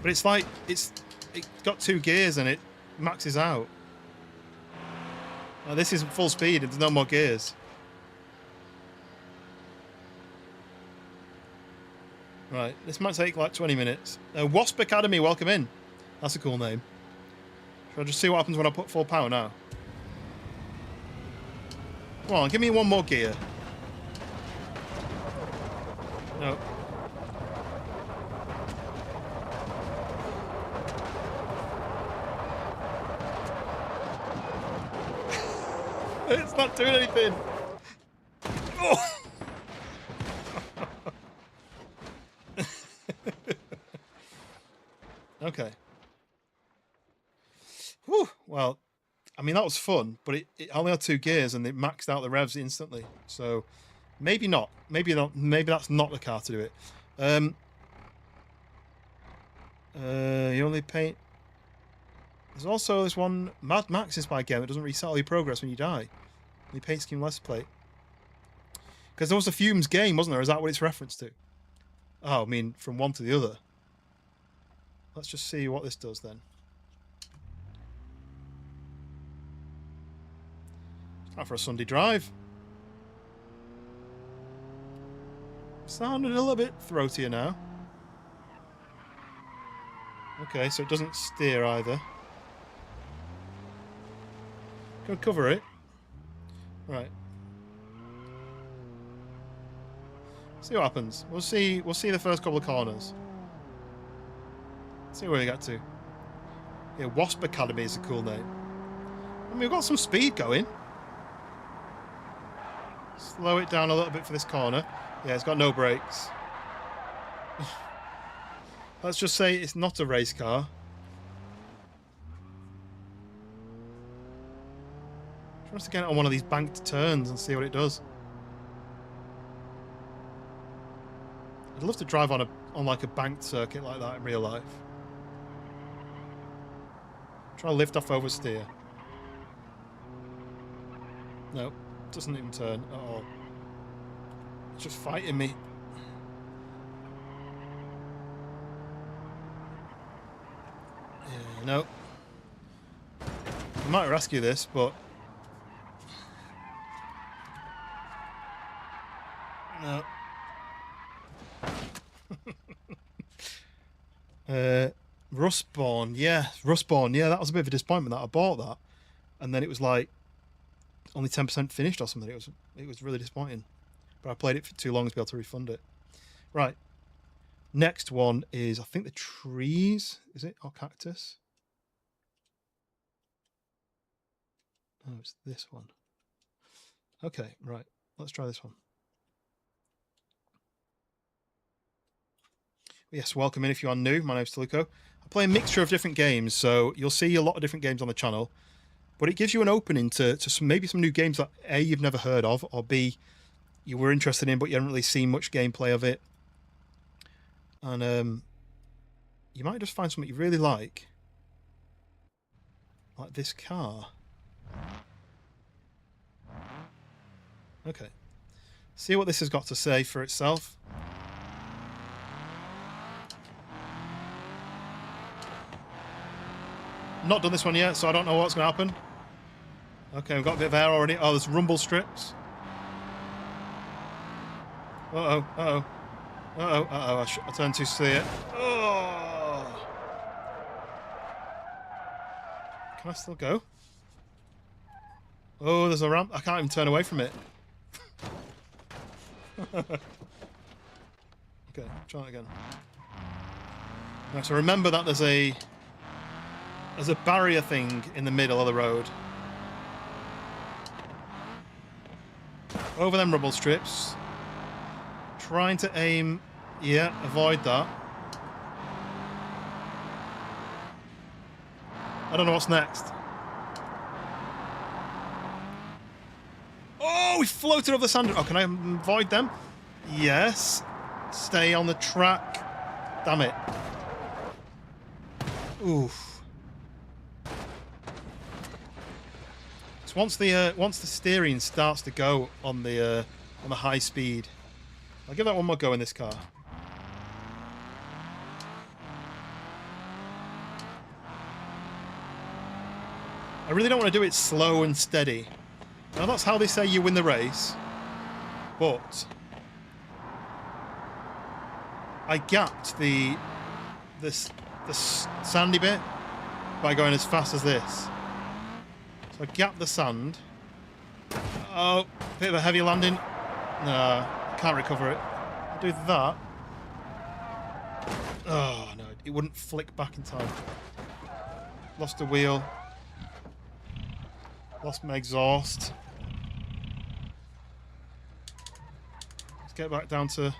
S4: But it's like it got 2 gears and it maxes out. Now, this isn't full speed. There's no more gears. Right, this might take like 20 minutes. Wasp Academy, welcome in. That's a cool name. Should I just see what happens when I put full power now? Come on, give me 1 more gear. No. It's not doing anything. Oh. Okay. Whew. Well, I mean, that was fun, but it only had 2 gears and it maxed out the revs instantly. So maybe not. Maybe not. Maybe that's not the car to do it. You only paint. There's also this one Mad Max inspired game that doesn't reset all your progress when you die. The paint scheme less plate. Because there was a Fumes game, wasn't there? Is that what it's referenced to? Oh, I mean, from one to the other. Let's just see what this does then. Time for a Sunday drive. Sounding a little bit throatier now. Okay, so it doesn't steer either. Go cover it. Right. See what happens. We'll see the first couple of corners. See where we get to. Yeah, Wasp Academy is a cool name. I mean, we've got some speed going. Slow it down a little bit for this corner. Yeah, it's got no brakes. Let's just say it's not a race car. Try to get it on one of these banked turns and see what it does. I'd love to drive on like a banked circuit like that in real life. Try to lift off oversteer. No, doesn't even turn at all. It's just fighting me. Yeah, no. I might rescue this, but no. Rustborn, yeah, that was a bit of a disappointment that I bought that, and then it was like only 10% finished or something. It was really disappointing, but I played it for too long to be able to refund it. Right, next one is I think the trees, is it, or cactus? Oh, it's this one. Okay, right, let's try this one. Yes, welcome in if you are new. My name's Taluko. I play a mixture of different games, so you'll see a lot of different games on the channel. But it gives you an opening to maybe some new games that A, you've never heard of, or B, you were interested in but you haven't really seen much gameplay of it. And you might just find something you really like this car. Okay. See what this has got to say for itself. Not done this one yet, so I don't know what's going to happen. Okay, we've got a bit of air already. Oh, there's rumble strips. Uh-oh, uh-oh. Uh-oh, uh-oh. I turned too see it. Oh! Can I still go? Oh, there's a ramp. I can't even turn away from it. Okay, try it again. Right, so remember that there's a barrier thing in the middle of the road. Over them rubble strips. Trying to aim. Yeah, avoid that. I don't know what's next. Oh, we floated over the sand. Oh, can I avoid them? Yes. Stay on the track. Damn it. Oof. So once the steering starts to go on the high speed, I'll give that one more go in this car. I really don't want to do it slow and steady. Now that's how they say you win the race, but I gapped the sandy bit by going as fast as this. So I gapped the sand. Oh, bit of a heavy landing. No, can't recover it. I'll do that. Oh no, it wouldn't flick back in time. Lost a wheel. Lost my exhaust. Let's get back down to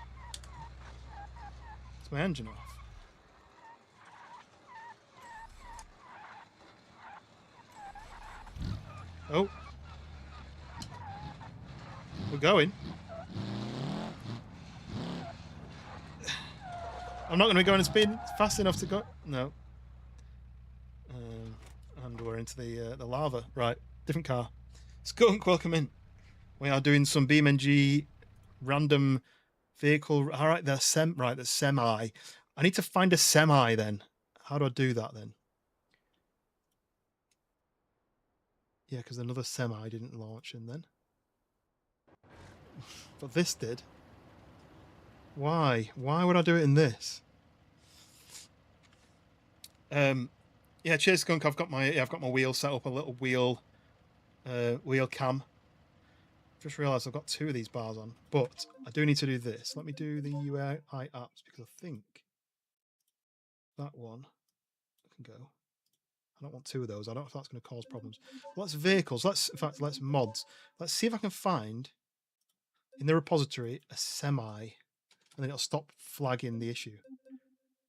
S4: my engine off. Oh. We're going. I'm not going to be going at speed fast enough to go. No. And we're into the lava. Right. Different car. Skunk, welcome in. We are doing some BeamNG random vehicle. All right, there's semi. I need to find a semi then. How do I do that then? Yeah, because another semi didn't launch in then. But this did. Why? Why would I do it in this? Yeah, cheers, Skunk. I've got my wheel set up, a little wheel cam. Just realised I've got 2 of these bars on, but I do need to do this. Let me do the UI apps because I think that one can go. I don't want 2 of those. I don't know if that's going to cause problems. Let's vehicles. Let's mods. Let's see if I can find in the repository a semi, and then it'll stop flagging the issue.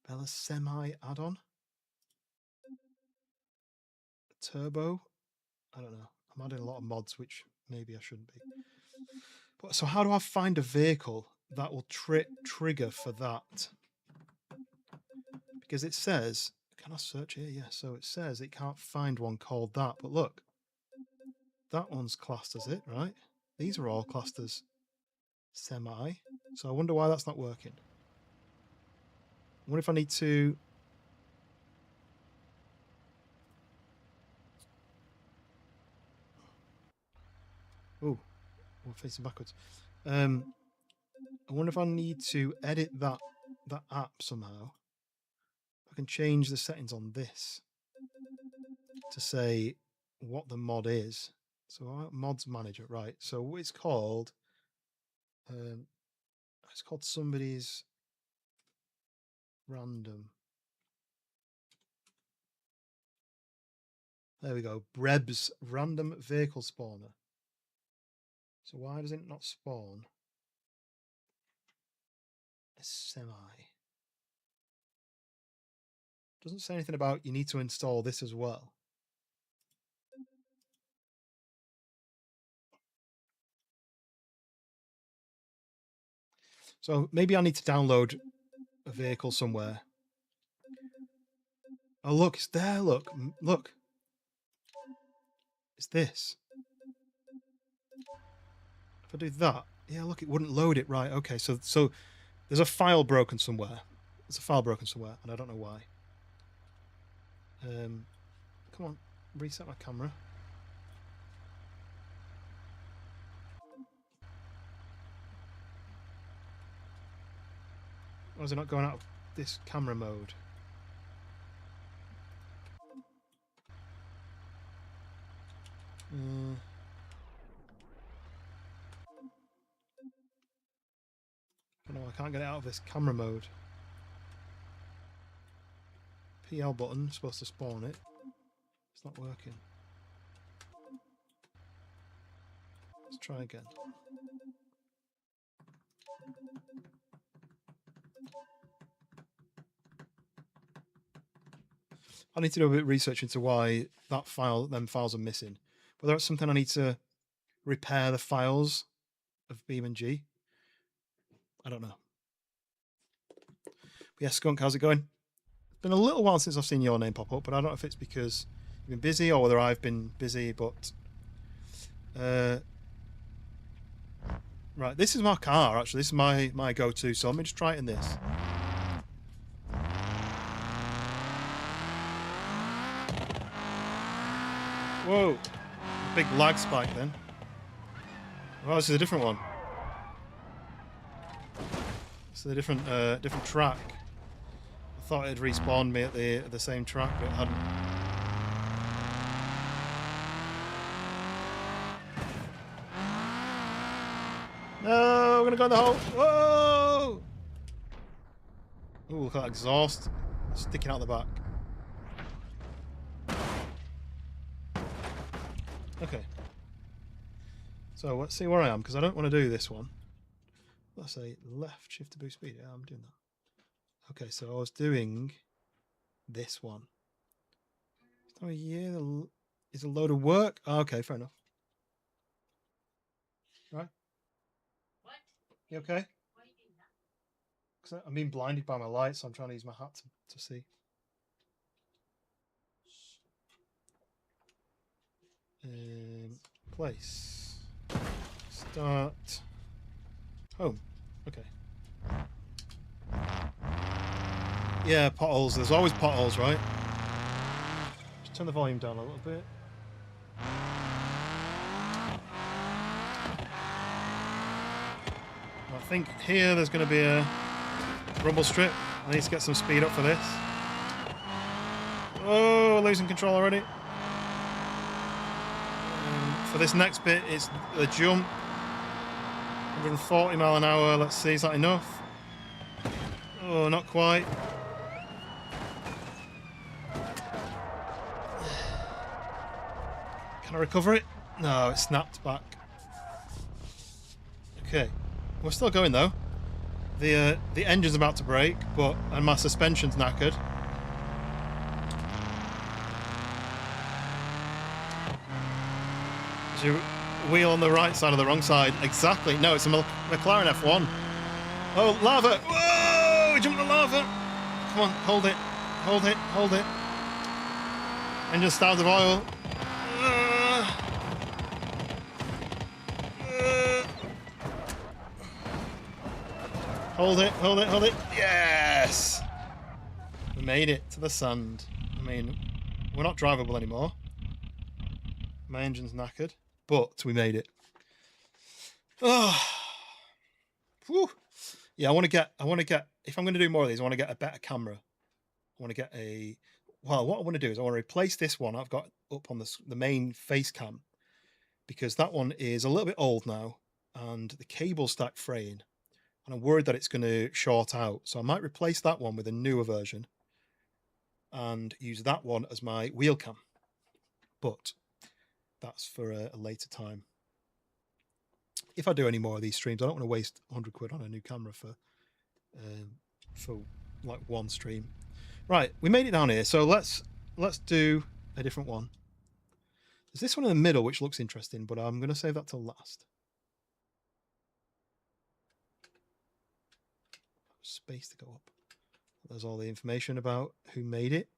S4: Bella semi add-on. Turbo. I don't know. I'm adding a lot of mods, which maybe I shouldn't be. But so how do I find a vehicle that will trigger for that? Because it says, can I search here? Yeah, so it says it can't find one called that. But look, that one's classed as it, right? These are all classed as semi. So I wonder why that's not working. I wonder if I need to... Oh, we're facing backwards. I wonder if I need to edit that app somehow. I can change the settings on this to say what the mod is. So mods manager, right? So it's called somebody's random. There we go. Breb's random vehicle spawner. So why does it not spawn a semi? Doesn't say anything about you need to install this as well. So maybe I need to download a vehicle somewhere. Oh, look, it's there. Look, look. It's this. If I do that, yeah, look, it wouldn't load it. Right, okay, so there's a file broken somewhere. There's a file broken somewhere, and I don't know why. Come on, reset my camera. Why is it not going out of this camera mode? No, I can't get it out of this camera mode. PL button, supposed to spawn it. It's not working. Let's try again. I need to do a bit of research into why them files are missing. Whether it's something I need to repair the files of BeamNG. I don't know. But yeah, Skunk, how's it going? It's been a little while since I've seen your name pop up, but I don't know if it's because you've been busy or whether I've been busy, but right, this is my car actually. This is my go-to, so let me just try it in this. Whoa, big lag spike then. Oh, this is a different one. It's a different track. I thought it'd respawn me at the same track, but it hadn't. No, we're gonna go in the hole. Whoa! Ooh, look at that exhaust sticking out the back. Okay. So let's see where I am, because I don't want to do this one. Let's say left shift to boost speed. Yeah, I'm doing that. Okay, so I was doing this one. Oh yeah, is a load of work. Oh, okay, fair enough. Right.
S8: What?
S4: You okay?
S8: Why are you doing that?
S4: Because I'm being blinded by my lights, so I'm trying to use my hat to see. Place. Start. Home. Okay. Yeah, potholes. There's always potholes, right? Just turn the volume down a little bit. I think here there's going to be a rumble strip. I need to get some speed up for this. Oh, losing control already. For this next bit, it's the jump. 140 mile an hour. Let's see, is that enough? Oh, not quite. Can I recover it? No, it snapped back. Okay, we're still going though. The engine's about to break, and my suspension's knackered. Is your wheel on the right side or the wrong side? Exactly. No, it's a McLaren F1. Oh, lava! Whoa! We jumped in the lava! Come on, hold it. Hold it. Hold it. Engine starved of oil. Hold it, hold it, hold it. Yes! We made it to the sand. I mean, we're not drivable anymore. My engine's knackered, but we made it. Oh. Whew. Yeah, I want to get, if I'm going to do more of these, I want to get a better camera. I want to get well, what I want to do is I want to replace this one I've got up on the main face cam, because that one is a little bit old now and the cable's started fraying. And I'm worried that it's going to short out. So I might replace that one with a newer version and use that one as my wheel cam. But that's for a later time. If I do any more of these streams, I don't want to waste 100 quid on a new camera for like one stream. Right, we made it down here. So let's do a different one. There's this one in the middle, which looks interesting, but I'm going to save that till last. Space to go up. There's all the information about who made it.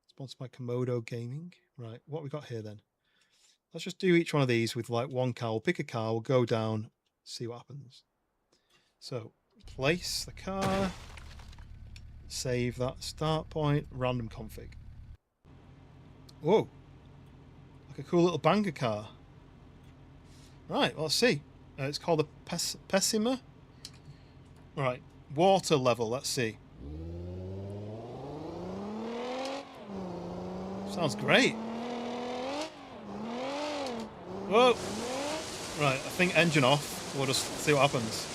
S4: Sponsored by Komodo Gaming. Right, what we got here then? Let's just do each one of these with like one car. We'll pick a car, we'll go down, see what happens. So, place the car, save that start point, random config. Whoa, like a cool little banker car. Right, well, let's see. It's called the Pessima. Right. Water level, let's see. Sounds great. Whoa! Right, I think engine off. We'll just see what happens.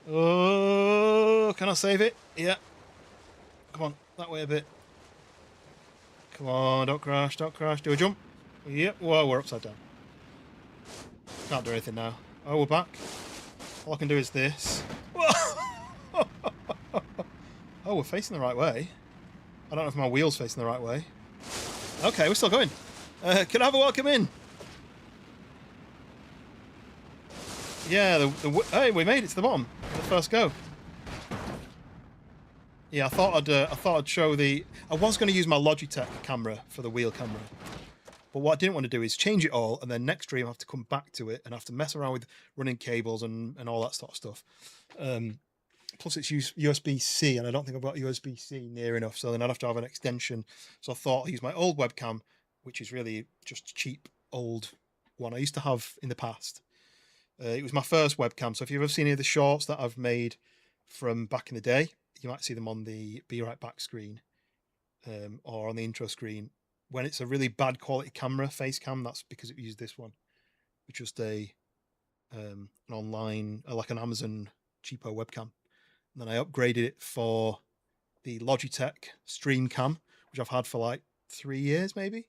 S4: Oh, can I save it? Yeah. Come on, that way a bit. Come on, don't crash, don't crash. Do a jump. Yep, whoa, we're upside down. Can't do anything now. Oh, we're back. All I can do is this. Whoa! Oh, we're facing the right way. I don't know if my wheel's facing the right way. Okay, we're still going. Can I have a welcome in? Yeah, hey, we made it to the bottom. The first go. Yeah, I thought I'd show the. I was going to use my Logitech camera for the wheel camera, but what I didn't want to do is change it all, and then next stream I have to come back to it and have to mess around with running cables and all that sort of stuff. Plus, it's USB-C, and I don't think I've got USB-C near enough, so then I'd have to have an extension. So I thought I'd use my old webcam, which is really just cheap old one I used to have in the past. It was my first webcam, so if you've ever seen any of the shorts that I've made from back in the day, you might see them on the Be Right Back screen or on the intro screen. When it's a really bad quality camera, face cam, that's because it used this one, which was an online, like an Amazon cheapo webcam. And then I upgraded it for the Logitech Stream Cam, which I've had for like 3 years maybe.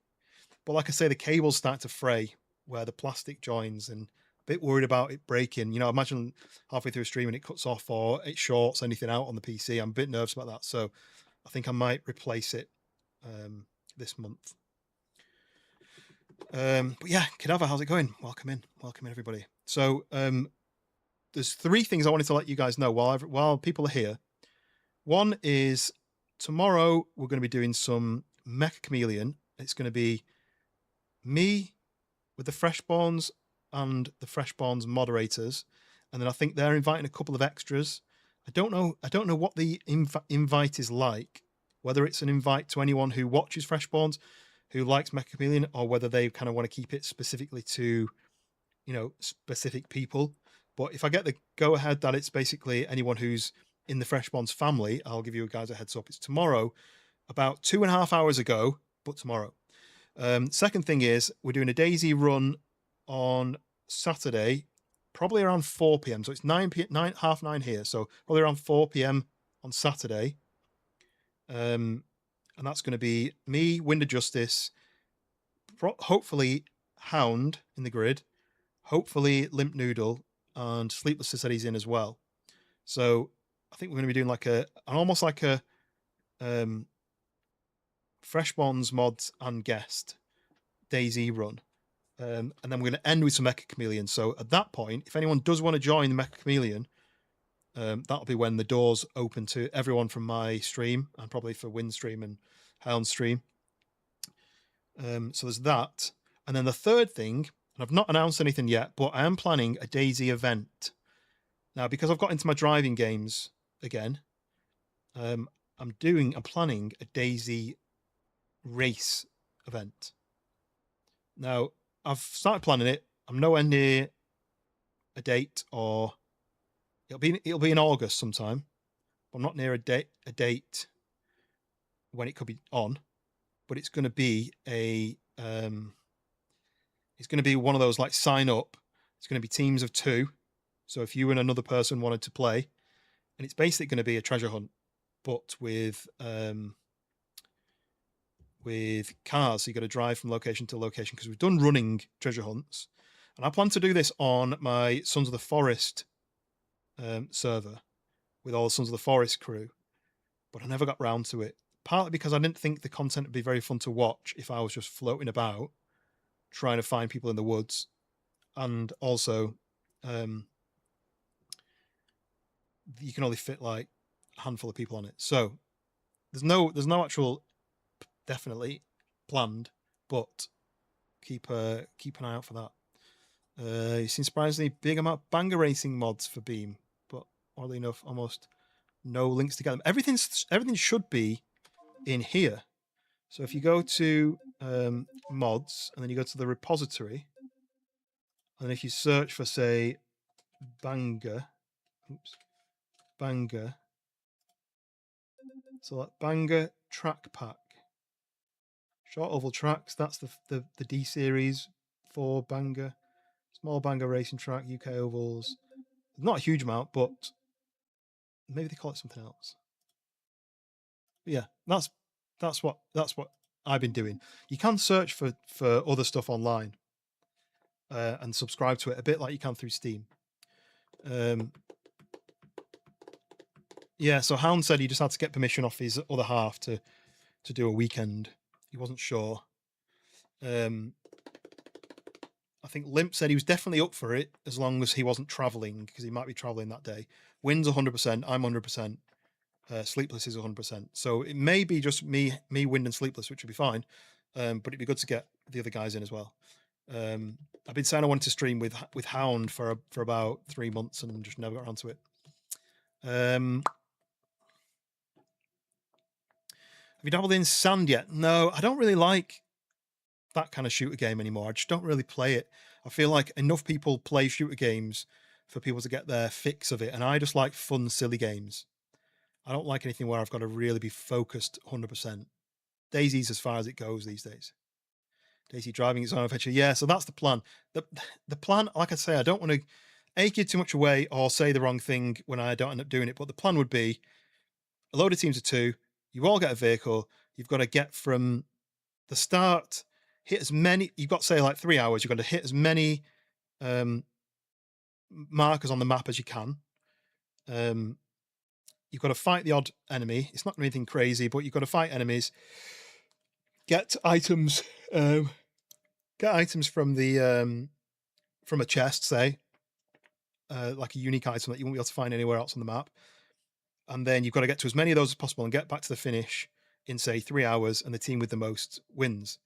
S4: But like I say, the cables start to fray where the plastic joins, and a bit worried about it breaking. You know, imagine halfway through a stream and it cuts off or it shorts anything out on the PC. I'm a bit nervous about that. So I think I might replace it this month. But yeah, Cadaver, how's it going? Welcome in everybody. So there's 3 things I wanted to let you guys know while people are here. One is tomorrow we're going to be doing some Mecha Chameleon. It's going to be me with the Freshborns and the Freshborns moderators, and then I think they're inviting a couple of extras. I don't know what the invite is like, whether it's an invite to anyone who watches Freshborns, who likes Mecha Chameleon, or whether they kind of want to keep it specifically to, you know, specific people. But if I get the go ahead that it's basically anyone who's in the Freshborns family, I'll give you guys a heads up. It's tomorrow, about 2.5 hours ago, but tomorrow. Second thing is we're doing a Daisy run on Saturday, probably around 4 p.m. So it's half 9 here. So probably around 4 p.m. on Saturday. And that's going to be me, Wind of Justice, hopefully Hound in the grid, hopefully Limp Noodle, and Sleepless Society's in as well. So I think we're going to be doing like almost like a Freshborns mods and guest Daisy run. And then we're going to end with some Mecha Chameleon. So at that point, if anyone does want to join the Mecha Chameleon, that'll be when the doors open to everyone from my stream and probably for Win stream and Hound stream. So there's that. And then the third thing, and I've not announced anything yet, but I am planning a Daisy event. Now, because I've got into my driving games again, I'm planning a Daisy race event. Now, I've started planning it. I'm nowhere near a date, or it'll be in August sometime. I'm not near a date when it could be on, but it's going to be it's going to be one of those like sign up. It's going to be teams of 2. So if you and another person wanted to play, and it's basically going to be a treasure hunt, but with cars. So you got to drive from location to location, because we've done running treasure hunts, and I plan to do this on my Sons of the Forest server with all the Sons of the Forest crew, but I never got round to it, partly because I didn't think the content would be very fun to watch if I was just floating about trying to find people in the woods, and also you can only fit like a handful of people on it. So there's no actual definitely planned, but keep an eye out for that. You've seen surprisingly big amount of banger racing mods for Beam, but oddly enough, almost no links to get them. Everything should be in here. So if you go to mods, and then you go to the repository, and if you search for, say, banger, so that banger track pack Short oval tracks. That's the D series for Banger. Small Banger racing track. UK ovals. Not a huge amount, but maybe they call it something else. But yeah, that's what I've been doing. You can search for other stuff online and subscribe to it a bit like you can through Steam. Yeah, so Hound said he just had to get permission off his other half to do a weekend. He wasn't sure. I think Limp said he was definitely up for it as long as he wasn't traveling, because he might be traveling that day. Wins 100%. I'm 100%. Sleepless is 100%. So it may be just me, Wind, and Sleepless, which would be fine. But it'd be good to get the other guys in as well. I've been saying I wanted to stream with Hound for about 3 months and just never got around to it. Have you dabbled in Sand yet? No, I don't really like that kind of shooter game anymore. I just don't really play it. I feel like enough people play shooter games for people to get their fix of it, and I just like fun, silly games. I don't like anything where I've got to really be focused 100%. Daisy's as far as it goes these days. Daisy driving its own adventure. Yeah, so that's the plan. The plan, like I say, I don't want to give too much away or say the wrong thing when I don't end up doing it, but the plan would be a load of teams of 2, you all get a vehicle, you've got to get from the start, hit as many, you've got, say, like 3 hours, you've got to hit as many markers on the map as you can. You've got to fight the odd enemy. It's not anything crazy, but you've got to fight enemies, get items, from the from a chest, say, like a unique item that you won't be able to find anywhere else on the map. And then you've got to get to as many of those as possible and get back to the finish in, say, 3 hours, and the team with the most wins.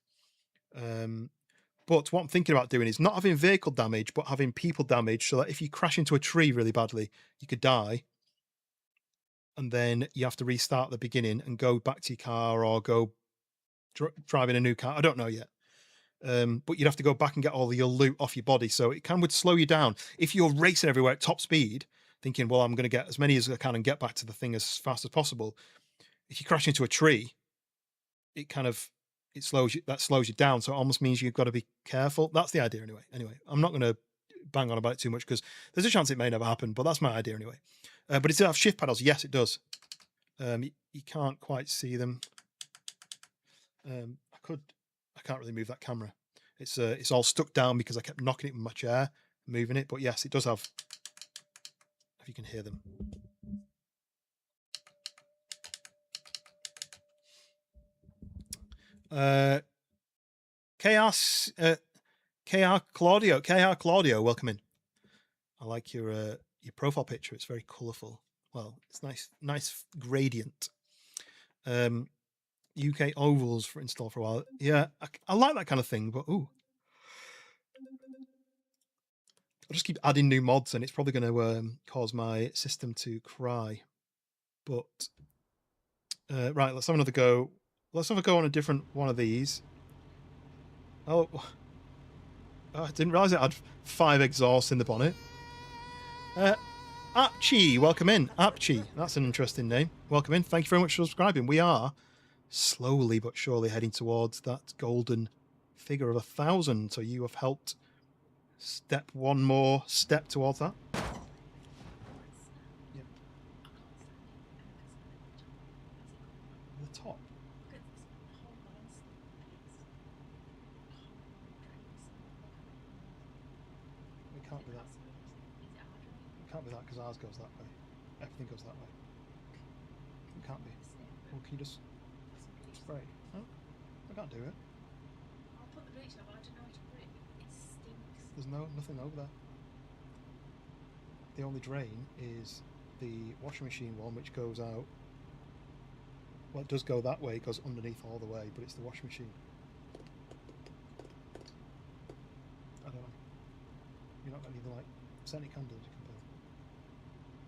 S4: But what I'm thinking about doing is not having vehicle damage, but having people damage, so that if you crash into a tree really badly, you could die. And then you have to restart at the beginning and go back to your car or go driving a new car. I don't know yet. But you'd have to go back and get all your loot off your body. So it would slow you down. If you're racing everywhere at top speed, thinking, well, I'm going to get as many as I can and get back to the thing as fast as possible. If you crash into a tree, it slows you down. So it almost means you've got to be careful. That's the idea anyway. I'm not going to bang on about it too much because there's a chance it may never happen, but that's my idea anyway. But does it have shift paddles? Yes, it does. You can't quite see them. I can't really move that camera. It's all stuck down because I kept knocking it with my chair, moving it. But yes, it does have. If you can hear them. Chaos, KR Claudio, welcome in. I like your profile picture. It's very colourful. Well, it's nice gradient. UK ovals for install for a while. Yeah, I like that kind of thing, but ooh. I'll just keep adding new mods and it's probably going to cause my system to cry. But, right, let's have another go. Let's have a go on a different one of these. Oh, I didn't realise it had 5 exhausts in the bonnet. Apchi, welcome in. Apchi, that's an interesting name. Welcome in. Thank you very much for subscribing. We are slowly but surely heading towards that golden figure of 1,000. So you have helped step one more step towards that. Yep. The top. It can't be that. It can't be that because ours goes that way. Everything goes that way. It can't be. Well, can you just spray? No, I can't do it.
S8: I'll put the bleach on, but I don't know how to put it. It stinks.
S4: There's nothing over there. The only drain is the washing machine one, which goes out. Well, it does go that way. It goes underneath all the way, but it's the washing machine. I don't know. You're not got anything like scented candles you can put.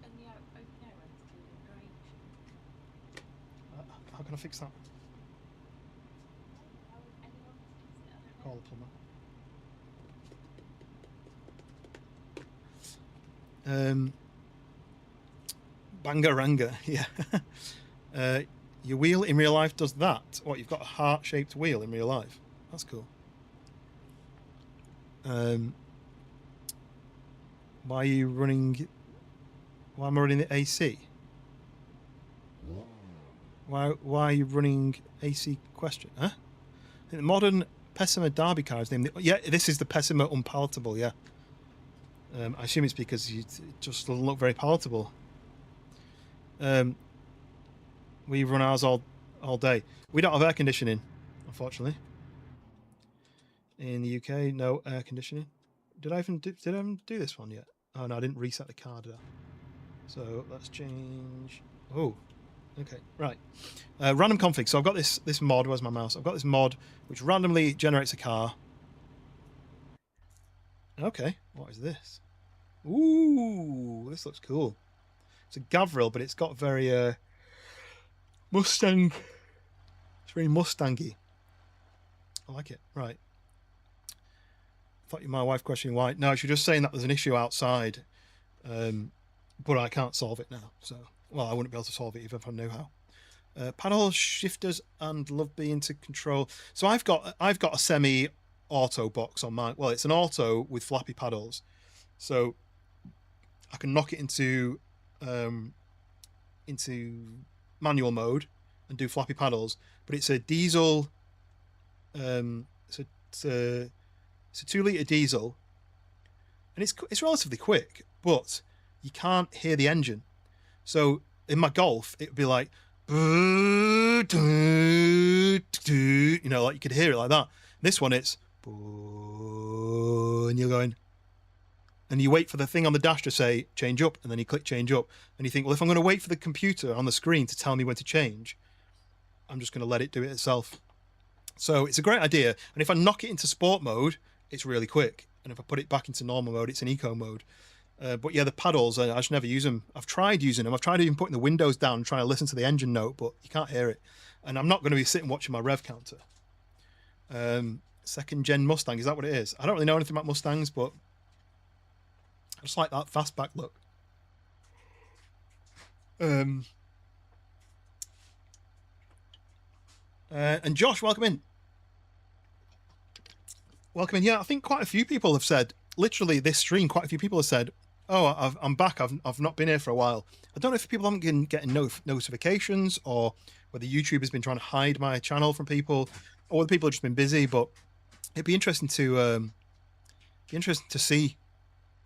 S8: And the open air one's clearly drainage.
S4: How can I fix that?
S8: How would anyone fix it? I don't know.
S4: Call the plumber. Bangaranga, yeah. Your wheel in real life does that. What, you've got a heart-shaped wheel in real life? That's cool. Why are you running... Why am I running the AC? Why are you running AC question? Huh? I think the modern Pessima Derby car is named... Yeah, this is the Pessima Unpalatable, yeah. I assume it's because it just doesn't look very palatable. We run ours all day. We don't have air conditioning, unfortunately. In the UK, no air conditioning. Did I even do this one yet? Oh no, I didn't reset the car, did I? So let's change. Oh, okay, right. Random config. So I've got this mod. Where's my mouse? I've got this mod which randomly generates a car. Okay, what is this? Ooh, this looks cool. It's a Gavril, but it's got very Mustang. It's very Mustangy. I like it. Right. I thought my wife questioning why. No, she's just saying that there's an issue outside, but I can't solve it now. So, well, I wouldn't be able to solve it even if I knew how. Paddle shifters and love being to control. So I've got a semi-auto box on mine. Well, it's an auto with flappy paddles, so I can knock it into manual mode and do flappy paddles. But it's a diesel. It's a 2-litre diesel, and it's relatively quick, but you can't hear the engine. So in my Golf, it would be like, you know, like you could hear it like that. This one, it's, and you're going, and you wait for the thing on the dash to say change up, and then you click change up, and you think, well, if I'm going to wait for the computer on the screen to tell me when to change, I'm just going to let it do it itself. So it's a great idea, and if I knock it into sport mode, it's really quick, and if I put it back into normal mode, it's in eco mode. But yeah, the paddles, I just never use them. I've tried using them. I've tried even putting the windows down and trying to listen to the engine note, but you can't hear it. And I'm not going to be sitting watching my rev counter. Second gen Mustang, is that what it is? I don't really know anything about Mustangs, but I just like that fastback look. And Josh, welcome in. Welcome in. Yeah, I think quite a few people have said, literally this stream, quite a few people have said, oh, I'm back. I've not been here for a while. I don't know if people haven't been getting notifications, or whether YouTube has been trying to hide my channel from people, or whether people have just been busy. But it'd be interesting to see,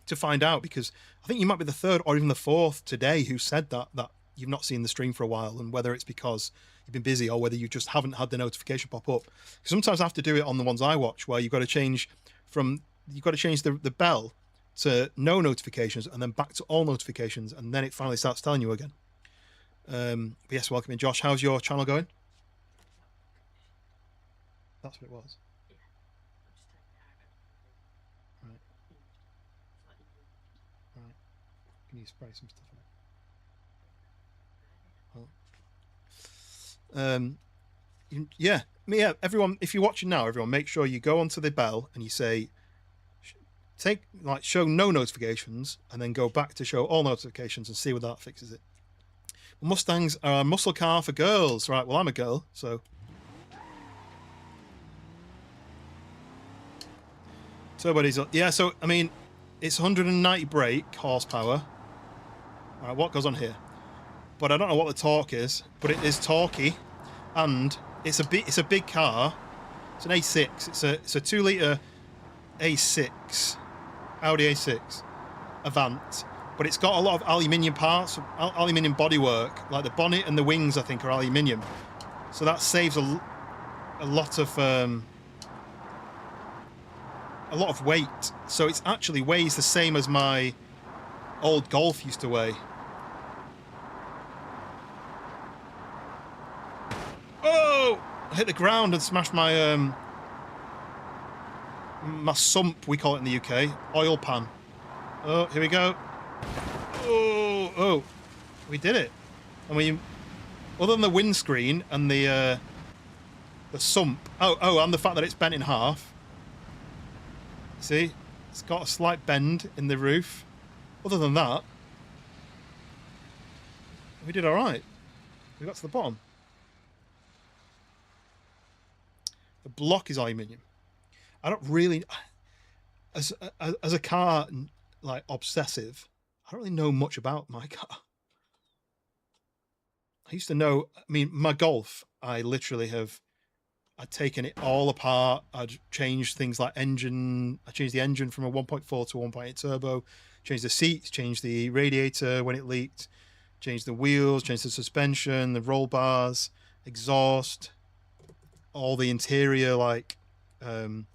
S4: to find out, because I think you might be the third or even the fourth today who said that you've not seen the stream for a while, and whether it's because you've been busy or whether you just haven't had the notification pop up. Sometimes I have to do it on the ones I watch, where you've got to change the bell to no notifications and then back to all notifications, and then it finally starts telling you again. But yes, welcome in, Josh. How's your channel going? That's what it was. Right. Right. Can you spray some stuff on it? Yeah, everyone, if you're watching now, everyone, make sure you go onto the bell and you say show no notifications, and then go back to show all notifications, and see whether that fixes it. Mustangs are a muscle car for girls, right? Well, I'm a girl, so turbo's up. Yeah, so I mean, it's 190 brake horsepower. All right, what goes on here? But I don't know what the torque is, but it is torquey, and it's a big car. It's an A6. It's a 2-litre A6, Audi A6 Avant, but it's got a lot of aluminium parts, aluminium bodywork. Like the bonnet and the wings, I think, are aluminium, so that saves a lot of weight. So it actually weighs the same as my old Golf used to weigh. Oh! I hit the ground and smashed my my sump, we call it in the UK, oil pan. Oh, here we go. Oh, we did it. And we, other than the windscreen and the sump, and the fact that it's bent in half. See, it's got a slight bend in the roof. Other than that, we did all right. We got to the bottom. The block is aluminium. I don't really, as a car like obsessive, I don't really know much about my car. I used to know. I mean, my Golf, I literally have. I'd taken it all apart. I'd changed things like engine. I changed the engine from a 1.4 to 1.8 turbo. Changed the seats. Changed the radiator when it leaked. Changed the wheels. Changed the suspension. The roll bars. Exhaust. All the interior, like in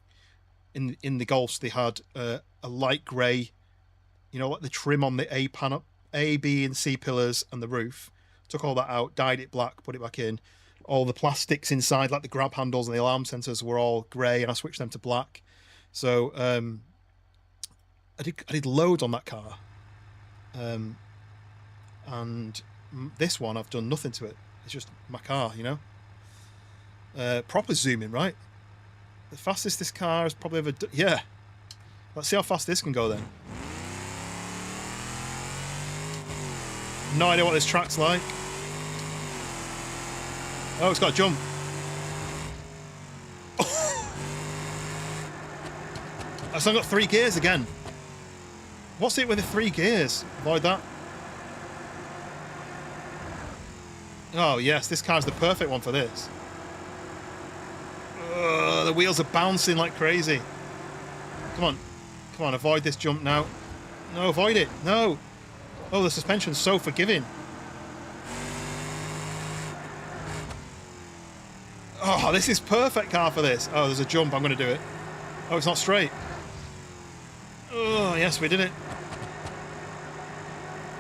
S4: the Golfs, they had a light grey. You know, like the trim on the A panel, A, B, and C pillars and the roof. Took all that out, dyed it black, put it back in. All the plastics inside, like the grab handles and the alarm sensors, were all grey, and I switched them to black. So I did loads on that car, and this one I've done nothing to it. It's just my car, you know. Proper zooming, right? The fastest this car has probably ever done. Yeah. Let's see how fast this can go then. No idea what this track's like. Oh, it's got a jump. It's only got 3 gears again. What's it with the 3 gears? Avoid that. Oh, yes, this car's the perfect one for this. The wheels are bouncing like crazy. Come on. Come on, avoid this jump now. No, avoid it. No. Oh, the suspension's so forgiving. Oh, this is perfect car for this. Oh, there's a jump. I'm going to do it. Oh, it's not straight. Oh, yes, we did it.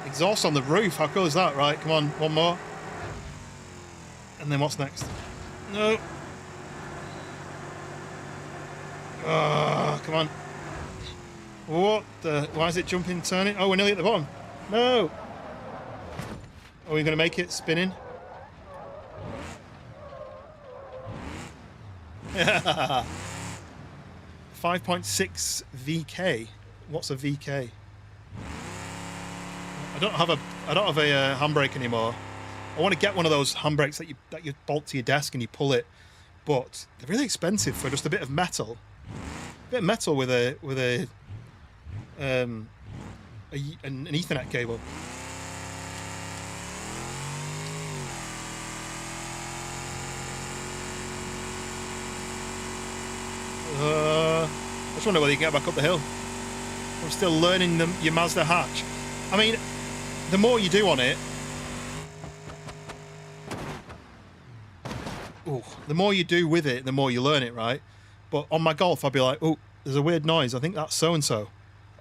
S4: Exhaust on the roof. How cool is that? Right, come on. One more. And then what's next? No. Oh, come on. What the... Why is it jumping, turning? Oh, we're nearly at the bottom. No. Are we going to make it spinning? 5.6 VK. What's a VK? I don't have a handbrake anymore. I want to get one of those handbrakes that you bolt to your desk and you pull it, but they're really expensive for just a bit of metal. A bit of metal with an Ethernet cable. I just wonder whether you can get back up the hill. I'm still learning your Mazda hatch. I mean, the more you do on it, the more you do with it, the more you learn it, right? But on my Golf, I'd be like, oh, there's a weird noise. I think that's so and so.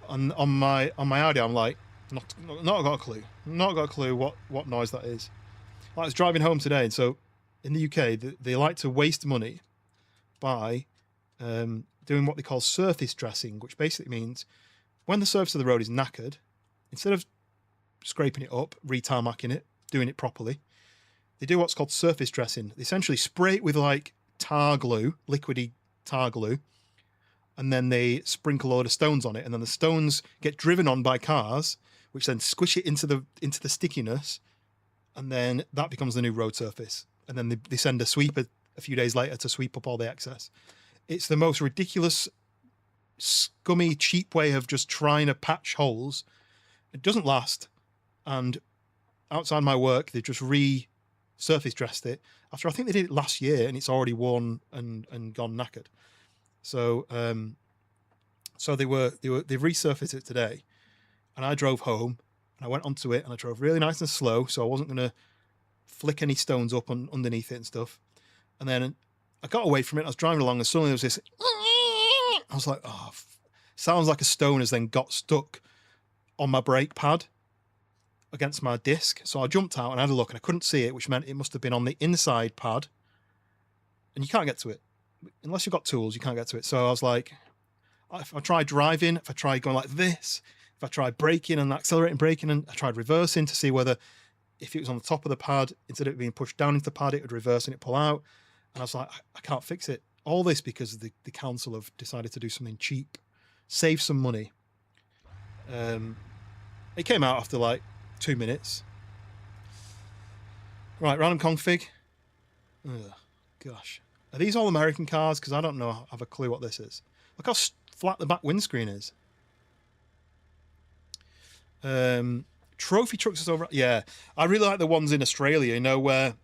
S4: And on my Audi, I'm like, not got a clue. Not got a clue what noise that is. I was driving home today, and so in the UK, they like to waste money by doing what they call surface dressing, which basically means when the surface of the road is knackered, instead of scraping it up, re-tarmacking it, doing it properly, they do what's called surface dressing. They essentially spray it with like tar glue, liquidy tar glue, and then they sprinkle a load of stones on it, and then the stones get driven on by cars, which then squish it into the stickiness, and then that becomes the new road surface. And then they send a sweeper a few days later to sweep up all the excess. It's the most ridiculous, scummy, cheap way of just trying to patch holes. It doesn't last. And outside my work, they just surface dressed it after I think they did it last year, and it's already worn and gone knackered. So they've resurfaced it today, and I drove home and I went onto it and I drove really nice and slow, so I wasn't going to flick any stones up underneath it and stuff. And then I got away from it. I was driving along and suddenly there was this. I was like, oh, sounds like a stone has then got stuck on my brake pad against my disc. So I jumped out and had a look, and I couldn't see it, which meant it must have been on the inside pad. And you can't get to it unless you've got tools. You can't get to it. So I was like, if I tried driving, if I tried going like this, if I tried braking and accelerating braking, and I tried reversing to see whether if it was on the top of the pad, instead of it being pushed down into the pad, it would reverse and it pull out. And I was like, I can't fix it. All this because the council have decided to do something cheap, save some money. It came out after like 2 minutes. Right, random config. Ugh, gosh. Are these all American cars? Because I don't know. I have a clue what this is. Look how flat the back windscreen is. Trophy trucks is over. Yeah, I really like the ones in Australia. You know, where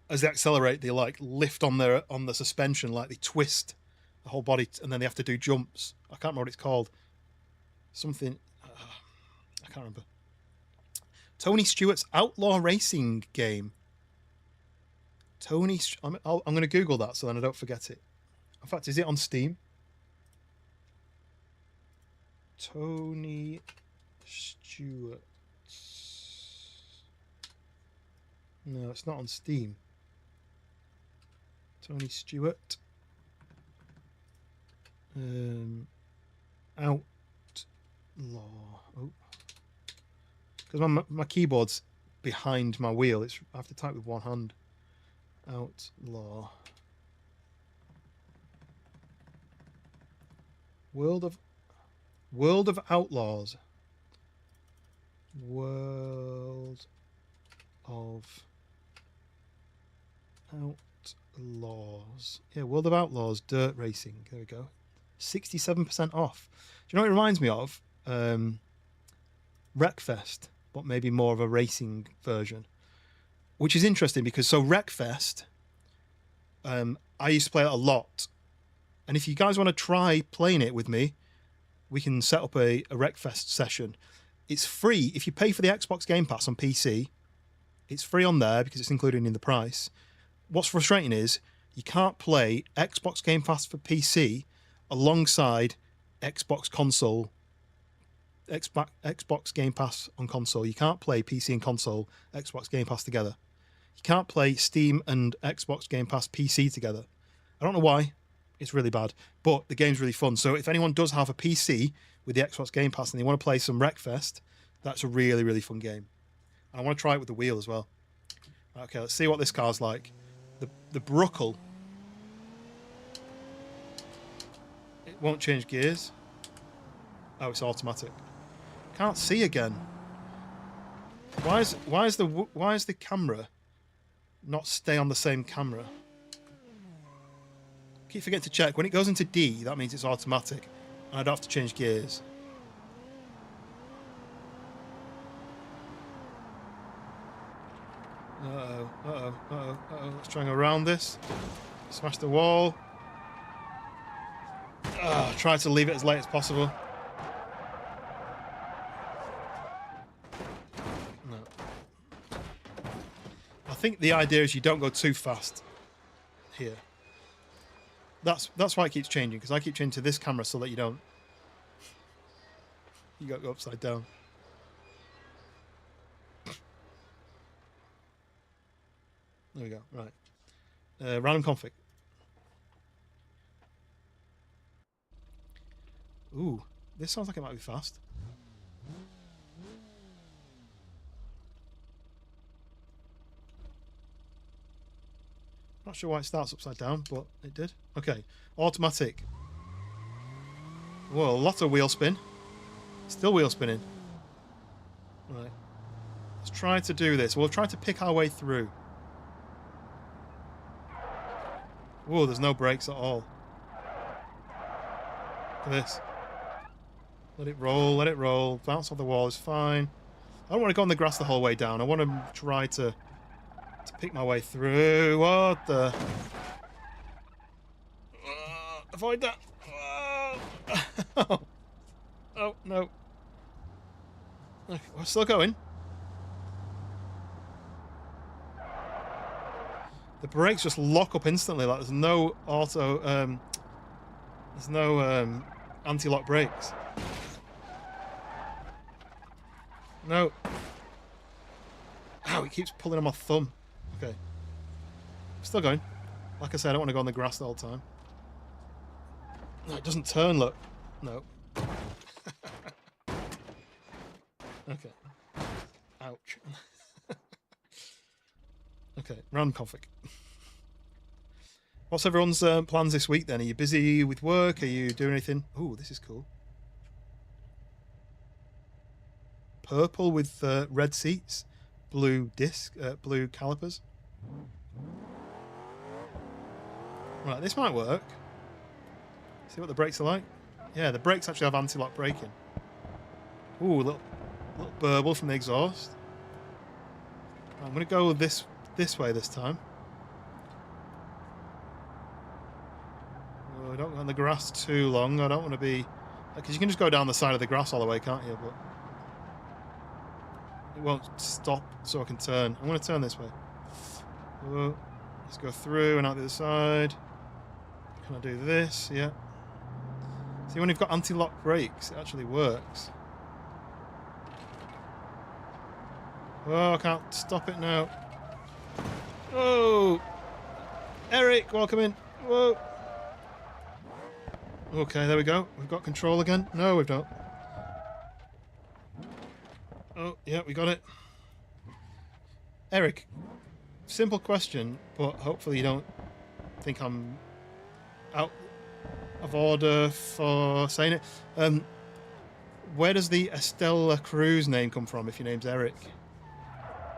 S4: as they accelerate, they like lift on the suspension, like they twist the whole body, and then they have to do jumps. I can't remember what it's called. Something. I can't remember. Tony Stewart's Outlaw Racing game. I'm going to Google that so then I don't forget it. In fact, is it on Steam? Tony Stewart. No, it's not on Steam. Tony Stewart. Outlaw. Oh. Because my keyboard's behind my wheel. I have to type with one hand. Outlaw. World of Outlaws. World of Outlaws. Yeah, World of Outlaws Dirt Racing. There we go. 67% off. Do you know what it reminds me of? Wreckfest, but maybe more of a racing version. Which is interesting because Wreckfest, I used to play it a lot. And if you guys want to try playing it with me, we can set up a Wreckfest session. It's free. If you pay for the Xbox Game Pass on PC, it's free on there because it's included in the price. What's frustrating is you can't play Xbox Game Pass for PC alongside Xbox Game Pass on console. You can't play PC and console Xbox Game Pass together. You can't play Steam and Xbox Game Pass PC together. I don't know why. It's really bad. But the game's really fun. So if anyone does have a PC with the Xbox Game Pass and they want to play some Wreckfest, that's a really, really fun game. And I want to try it with the wheel as well. Okay, let's see what this car's like. The Bruckle. It won't change gears. Oh, it's automatic. Can't see again. Why is the camera not stay on the same camera? Keep forgetting to check. When it goes into D, that means it's automatic, and I don't have to change gears. Let's try and go around this. Smash the wall. Try to leave it as late as possible. No. I think the idea is you don't go too fast here. That's why it keeps changing, because I keep changing to this camera so that you don't. You got to go upside down. There we go. Right. Random config. Ooh, this sounds like it might be fast. Not sure why it starts upside down, but it did. Okay, automatic. Whoa, lots of wheel spin. Still wheel spinning. Right. Let's try to do this. We'll try to pick our way through. Whoa, there's no brakes at all. Look at this. Let it roll, let it roll. Bounce off the wall is fine. I don't want to go on the grass the whole way down. I want to try to pick my way through. What the? Avoid that. Oh, no. Okay, we're still going. The brakes just lock up instantly. Like there's no auto. There's no anti-lock brakes. No. Ow! It keeps pulling on my thumb. Okay. Still going. Like I said, I don't want to go on the grass the whole time. No, it doesn't turn. Look. No. Okay. Ouch. Okay, random config. What's everyone's plans this week then? Are you busy with work? Are you doing anything? Oh, this is cool. Purple with red seats, blue disc, blue calipers. Right, this might work. See what the brakes are like? Yeah, the brakes actually have anti-lock braking. Ooh, little burble from the exhaust. I'm going to go this way this time. Oh, I don't go on the grass too long. I don't want to be... Because you can just go down the side of the grass all the way, can't you? But it won't stop so I can turn. I'm going to turn this way. Oh, let's go through and out the other side. Can I do this? Yeah. See, when you've got anti-lock brakes, it actually works. Oh, I can't stop it now. Oh! Eric, welcome in. Whoa! Okay, there we go. We've got control again. No, we've not. Oh, yeah, we got it. Eric, simple question, but hopefully you don't think I'm out of order for saying it. Where does the Estella Cruz name come from if your name's Eric?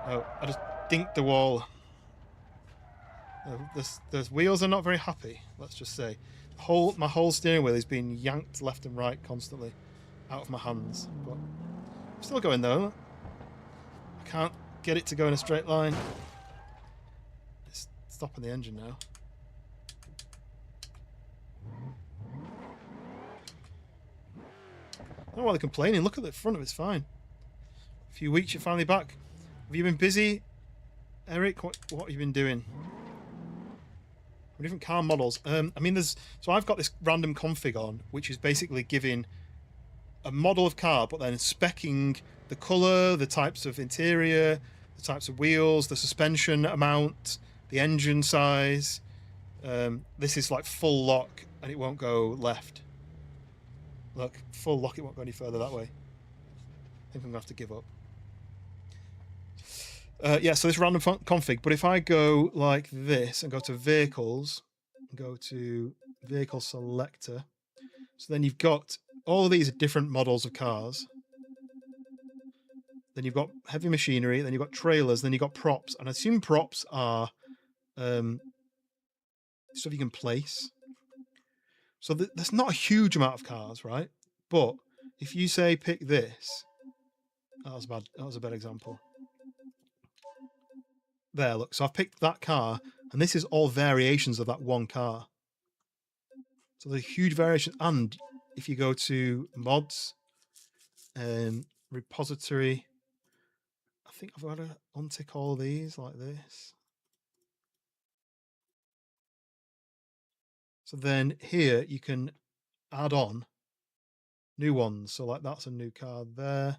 S4: Oh, I just dinked the wall. The wheels are not very happy, let's just say. My whole steering wheel is being yanked left and right constantly out of my hands. But I'm still going though. I can't get it to go in a straight line. It's stopping the engine now. I don't know why they're complaining. Look at the front of it, it's fine. A few weeks, you're finally back. Have you been busy, Eric? What have you been doing? Different car models. I mean, so I've got this random config on, which is basically giving a model of car, but then specking the color, the types of interior, the types of wheels, the suspension amount, the engine size. This is like full lock, and it won't go left. Look, full lock, it won't go any further that way. I think I'm gonna have to give up. Yeah, so this random config, but if I go like this and go to vehicles, go to vehicle selector, so then you've got all of these different models of cars. Then you've got heavy machinery, then you've got trailers, then you've got props, and I assume props are stuff you can place. So there's not a huge amount of cars, right? But if you say pick this, that was bad. That was a bad example. There, look. So I've picked that car, and this is all variations of that one car. So there's a huge variation. And if you go to mods and repository, I think I've got to untick all these like this. So then here you can add on new ones. So like that's a new car there.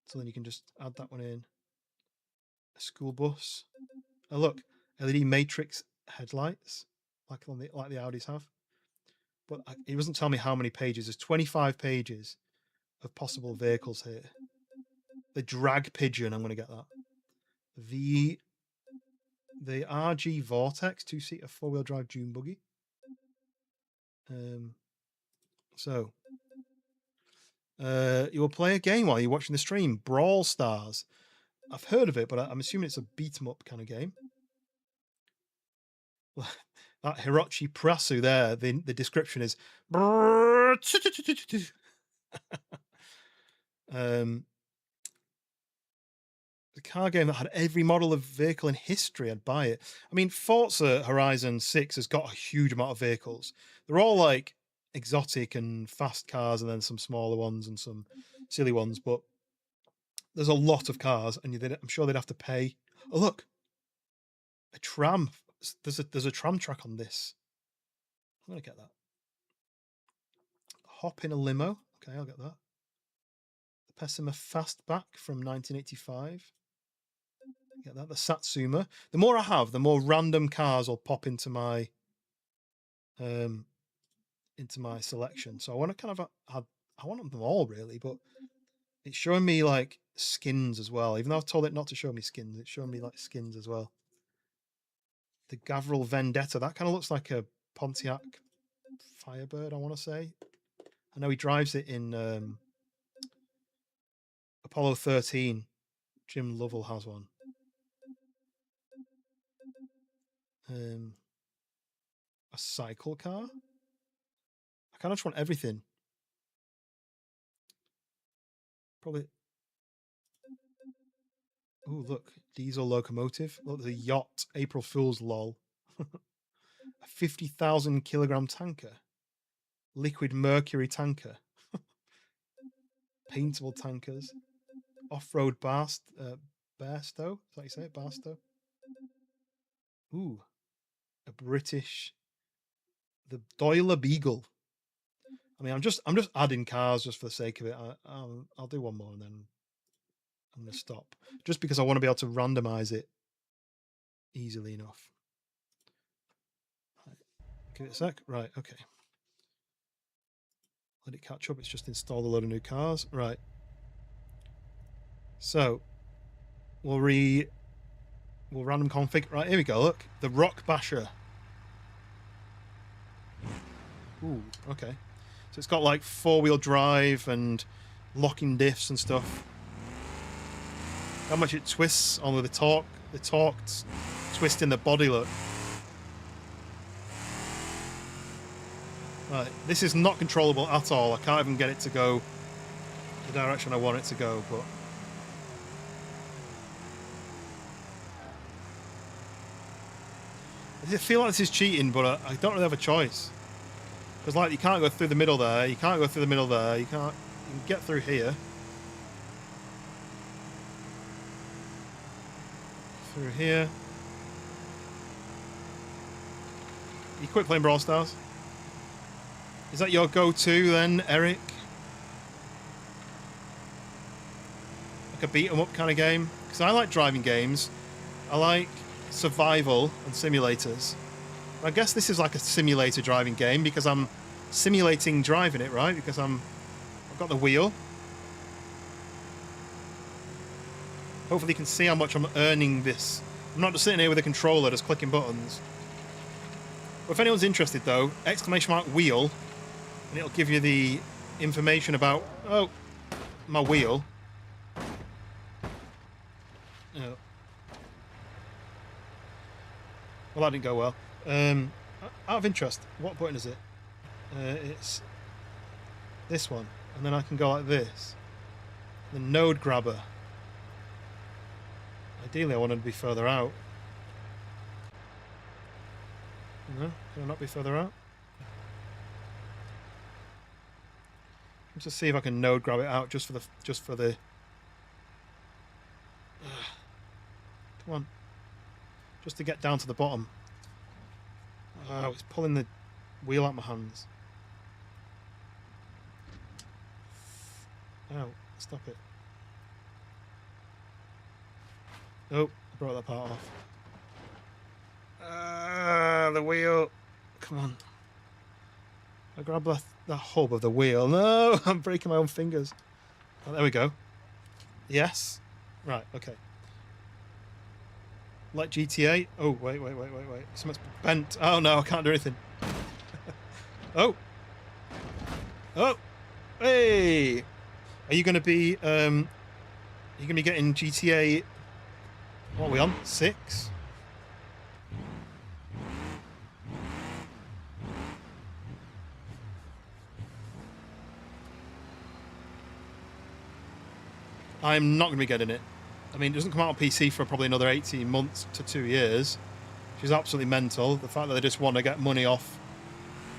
S4: So then you can just add that one in. A school bus. Oh look, LED matrix headlights, like the Audis have. But it doesn't tell me how many pages. There's 25 pages of possible vehicles here. The drag pigeon, I'm going to get that. The RG Vortex 2-seater 4-wheel drive dune buggy. So you will play a game while you're watching the stream. Brawl Stars. I've heard of it, but I'm assuming it's a beat 'em up kind of game. That Hirochi Prasu there, the description is the car game that had every model of vehicle in history, I'd buy it. I mean, Forza Horizon 6 has got a huge amount of vehicles. They're all like exotic and fast cars, and then some smaller ones and some silly ones, but there's a lot of cars, and I'm sure they'd have to pay. Oh, look, a tram. There's a tram track on this. I'm going to get that. Hop in a limo. Okay, I'll get that. The Pessima Fastback from 1985. Get that. The Satsuma. The more I have, the more random cars will pop into my selection. So I want to kind of I want them all really, but it's showing me like skins as well. Even though I've told it not to show me skins, it's showing me like skins as well. The Gavril Vendetta. That kind of looks like a Pontiac Firebird, I want to say. I know he drives it in Apollo 13. Jim Lovell has one. A cycle car? I kind of just want everything. Probably. Oh, look. Diesel locomotive. Look, the yacht. April Fool's lol. A 50,000 kilogram tanker. Liquid mercury tanker. Paintable tankers. Off-road Barstow. Is that how you say it? Barstow? Ooh. A British... The Doyler Beagle. I mean, I'm just adding cars just for the sake of it. I'll do one more and then I'm going to stop. Just because I want to be able to randomize it easily enough. Right. Give it a sec. Right, okay. Let it catch up. It's just installed a load of new cars. Right. So we'll random config. Right, here we go. Look, the Rock Basher. Ooh, okay. So it's got like 4-wheel drive and locking diffs and stuff. How much it twists on with the torque twist in the body, look. Right, this is not controllable at all. I can't even get it to go the direction I want it to go, but I feel like this is cheating, but I don't really have a choice. Because like you can't go through the middle there, you can't go through the middle there, you can get through here. Through here. You quit playing Brawl Stars? Is that your go-to then, Eric? Like a beat-em-up kind of game? Because I like driving games. I like survival and simulators. I guess this is like a simulator driving game because I'm simulating driving it, right? Because I've got the wheel. Hopefully you can see how much I'm earning this. I'm not just sitting here with a controller just clicking buttons. But if anyone's interested though, !wheel, and it'll give you the information about, oh, my wheel. Oh. Well, that didn't go well. Out of interest, what button is it? It's this one. And then I can go like this. The node grabber. Ideally, I wanted to be further out. No? Can I not be further out? Let's just see if I can node grab it out just for the. Come on. Just to get down to the bottom. Oh, it's pulling the wheel out of my hands. Ow, stop it. Oh, I brought that part off. The wheel. Come on. I grab the hub of the wheel. No, I'm breaking my own fingers. Oh, there we go. Yes. Right, okay. Like GTA. Oh, wait. Something's bent. Oh, no, I can't do anything. Oh. Oh. Hey. Are you going to be getting GTA? What are we on? 6? I'm not going to be getting it. I mean, it doesn't come out on PC for probably another 18 months to 2 years, which is absolutely mental. The fact that they just want to get money off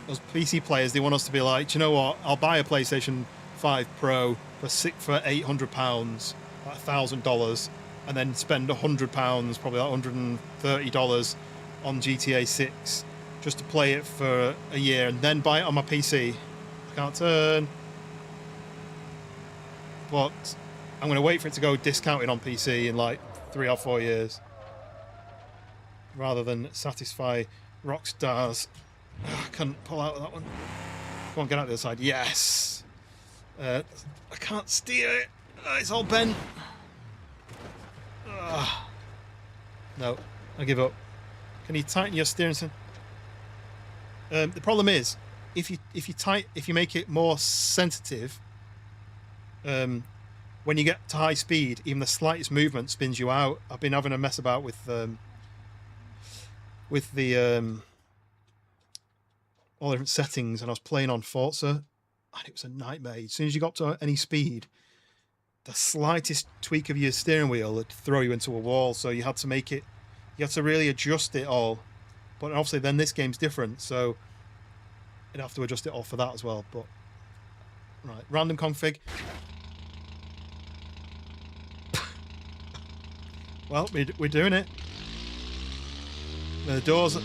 S4: those PC players, they want us to be like, do you know what? I'll buy a PlayStation 5 Pro for £800, like $1,000, and then spend £100, probably like $130 on GTA 6 just to play it for a year, and then buy it on my PC. I can't turn. But I'm going to wait for it to go discounted on PC in like 3 or 4 years, rather than satisfy Rockstar's. I couldn't pull out of that one. Come on, get out the other side. Yes. I can't steer it. It's all bent. No, I give up. Can you tighten your steering? The problem is, if you make it more sensitive, when you get to high speed, even the slightest movement spins you out. I've been having a mess about with the all the different settings, and I was playing on Forza, and it was a nightmare. As soon as you got to any speed, the slightest tweak of your steering wheel would throw you into a wall. So you had to make it, you had to really adjust it all. But obviously then this game's different, so you'd have to adjust it all for that as well. But right, random config. Well, we're doing it. The doors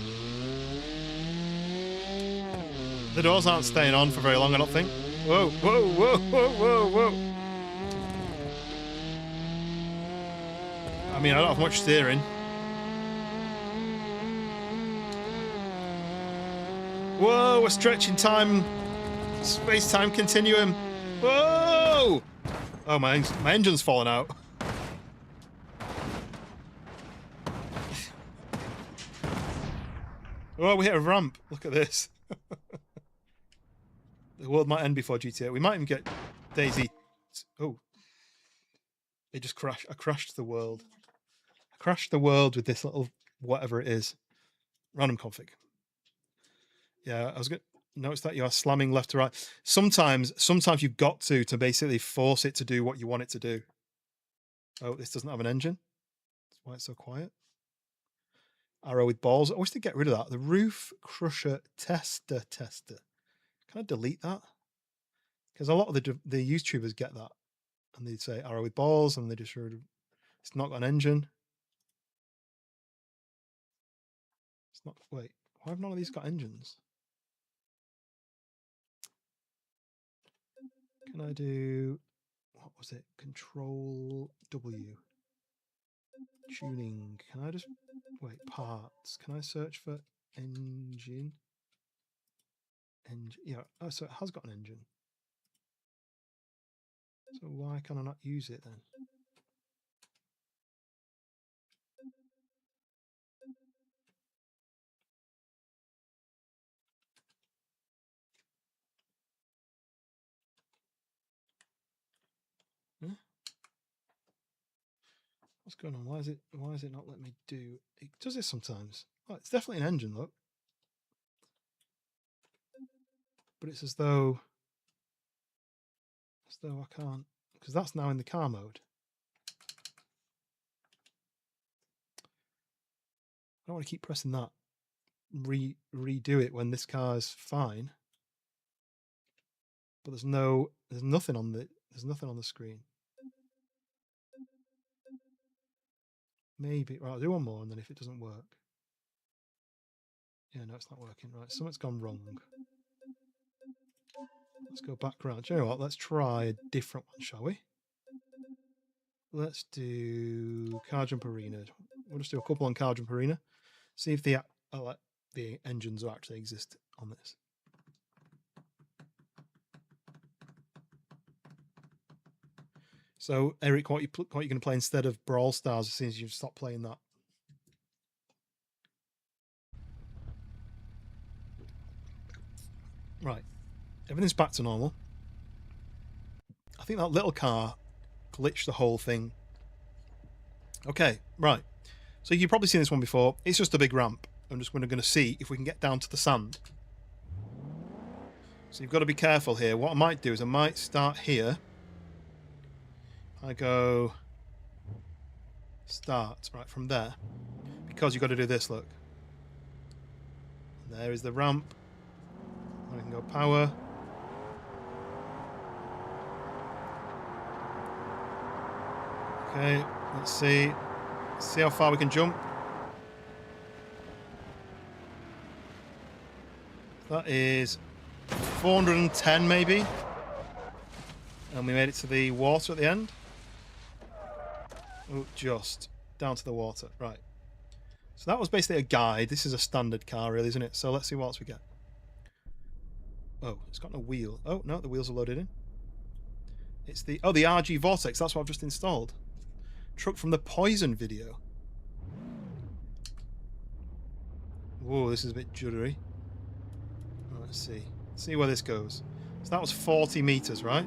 S4: aren't staying on for very long, I don't think. Whoa, whoa, whoa, whoa, whoa, whoa. I mean, I don't have much steering. Whoa, we're stretching time, space-time continuum. Whoa! Oh, my engine's falling out. Oh, we hit a ramp. Look at this. The world might end before GTA. We might even get Daisy. Oh. It just crashed. I crashed the world. I crashed the world with this little whatever it is. Random config. Yeah, I was going to notice that you are slamming left to right. Sometimes you've got to basically force it to do what you want it to do. Oh, this doesn't have an engine. That's why it's so quiet. Arrow with balls. I wish they'd get rid of that. The roof crusher tester. Can I delete that? Because a lot of the YouTubers get that, and they'd say arrow with balls, and they just sort of, it's not got an engine. It's not. Wait, why have none of these got engines? Can I do? What was it? Control W. Tuning. Can I just wait? Parts. Can I search for engine? Yeah. Oh, so it has got an engine. So why can I not use it then? Huh? What's going on? Why is it not letting me do? It does this sometimes. Oh, it's definitely an engine, look. But it's as though I can't, because that's now in the car mode. I don't want to keep pressing that. Redo it when this car is fine. But there's nothing on the screen. Maybe right, I'll do one more, and then if it doesn't work. Yeah, no, it's not working. Right, something's gone wrong. Let's go back around. Do you know what? Let's try a different one, shall we? Let's do Car Jump Arena. We'll just do a couple on Car Jump Arena. See if the engines actually exist on this. So, Eric, what are you going to play instead of Brawl Stars as soon as you've stopped playing that? Right. Everything's back to normal. I think that little car glitched the whole thing. Okay, right. So you've probably seen this one before. It's just a big ramp. I'm just going to see if we can get down to the sand. So you've got to be careful here. What I might do is I might start here. I go start right from there, because you've got to do this, look. There is the ramp. I can go power. Okay, let's see how far we can jump. That is 410 maybe. And we made it to the water at the end. Oh, just down to the water. Right. So that was basically a guide. This is a standard car, really, isn't it? So let's see what else we get. Oh, it's got no wheel. Oh, no, the wheels are loaded in. It's the RG Vortex. That's what I've just installed. Truck from the Poison video. Whoa, this is a bit juddery. Right, let's see. Let's see where this goes. So that was 40 meters, right?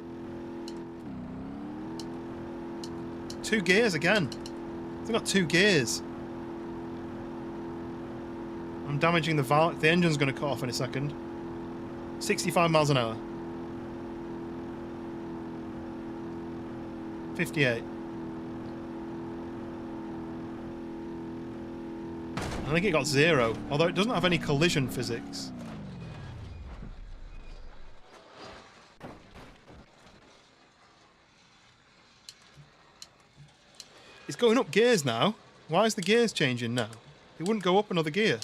S4: 2 gears again. It's got 2 gears. I'm damaging the valve. The engine's going to cut off in a second. 65 miles an hour. 58. I think it got 0, although it doesn't have any collision physics. It's going up gears now. Why is the gears changing now? It wouldn't go up another gear.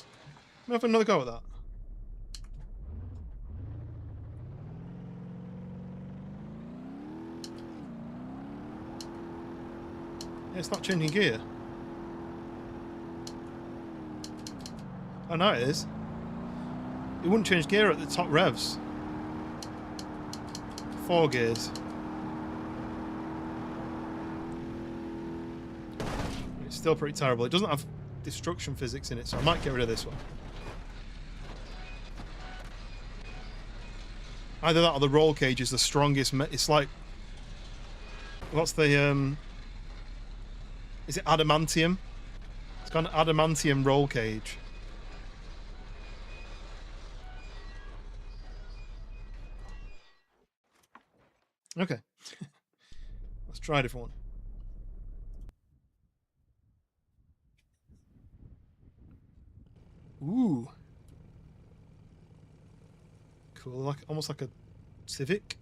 S4: Let me have another go at that. Yeah, it's not changing gear. Oh, no, it is. It wouldn't change gear at the top revs. 4 gears. It's still pretty terrible. It doesn't have destruction physics in it, so I might get rid of this one. Either that or the roll cage is the strongest. It's like... What's the... Is it adamantium? It's got an adamantium roll cage. Okay. Let's try a different one. Ooh. Cool, like almost like a Civic.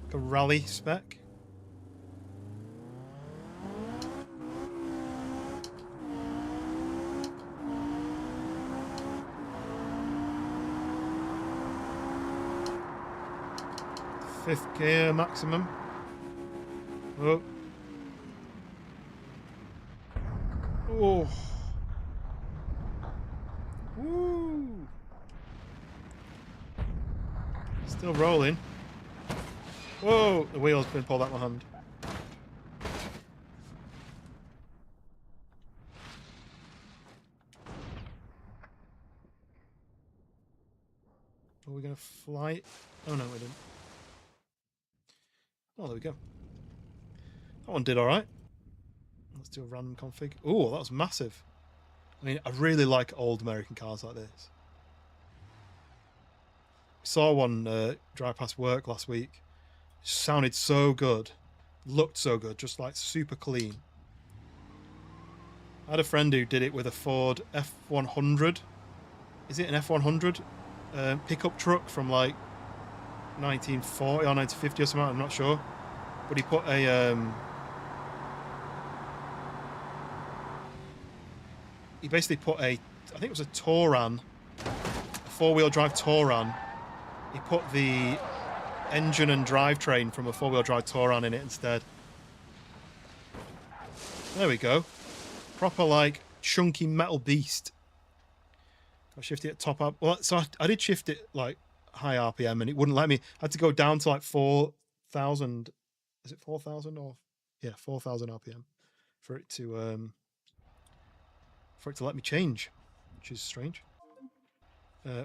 S4: Like a rally spec. Fifth gear maximum. Oh. Oh. Woo. Still rolling. Whoa, the wheel's been pulled out my hand. Are we gonna fly it? Oh no, we didn't. Oh, there we go. That one did alright. Let's do a random config. Oh, that was massive. I mean, I really like old American cars like this. Saw one drive past work last week. Sounded so good. Looked so good. Just like super clean. I had a friend who did it with a Ford F100. Is it an F100? Pickup truck from like 1940 or 1950 or something, I'm not sure. But he put a... he basically put a... I think it was a Touran. A four-wheel drive Touran. He put the engine and drivetrain from a four-wheel drive Touran in it instead. There we go. Proper, like, chunky metal beast. I shifted it top up. Well, so I did shift it, like, high RPM, and it wouldn't let me. I had to go down to, like, 4,000. Is it 4,000 or... Yeah, 4,000 RPM for it to let me change, which is strange.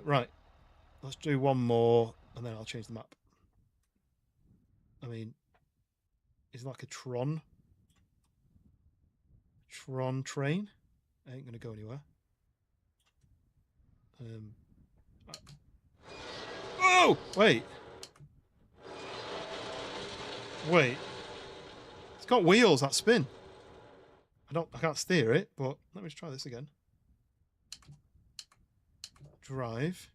S4: Right. Let's do one more, and then I'll change the map. I mean, is it like a Tron train? I ain't gonna go anywhere. Oh, wait. It's got wheels that spin. I can't steer it, but let me just try this again. Drive.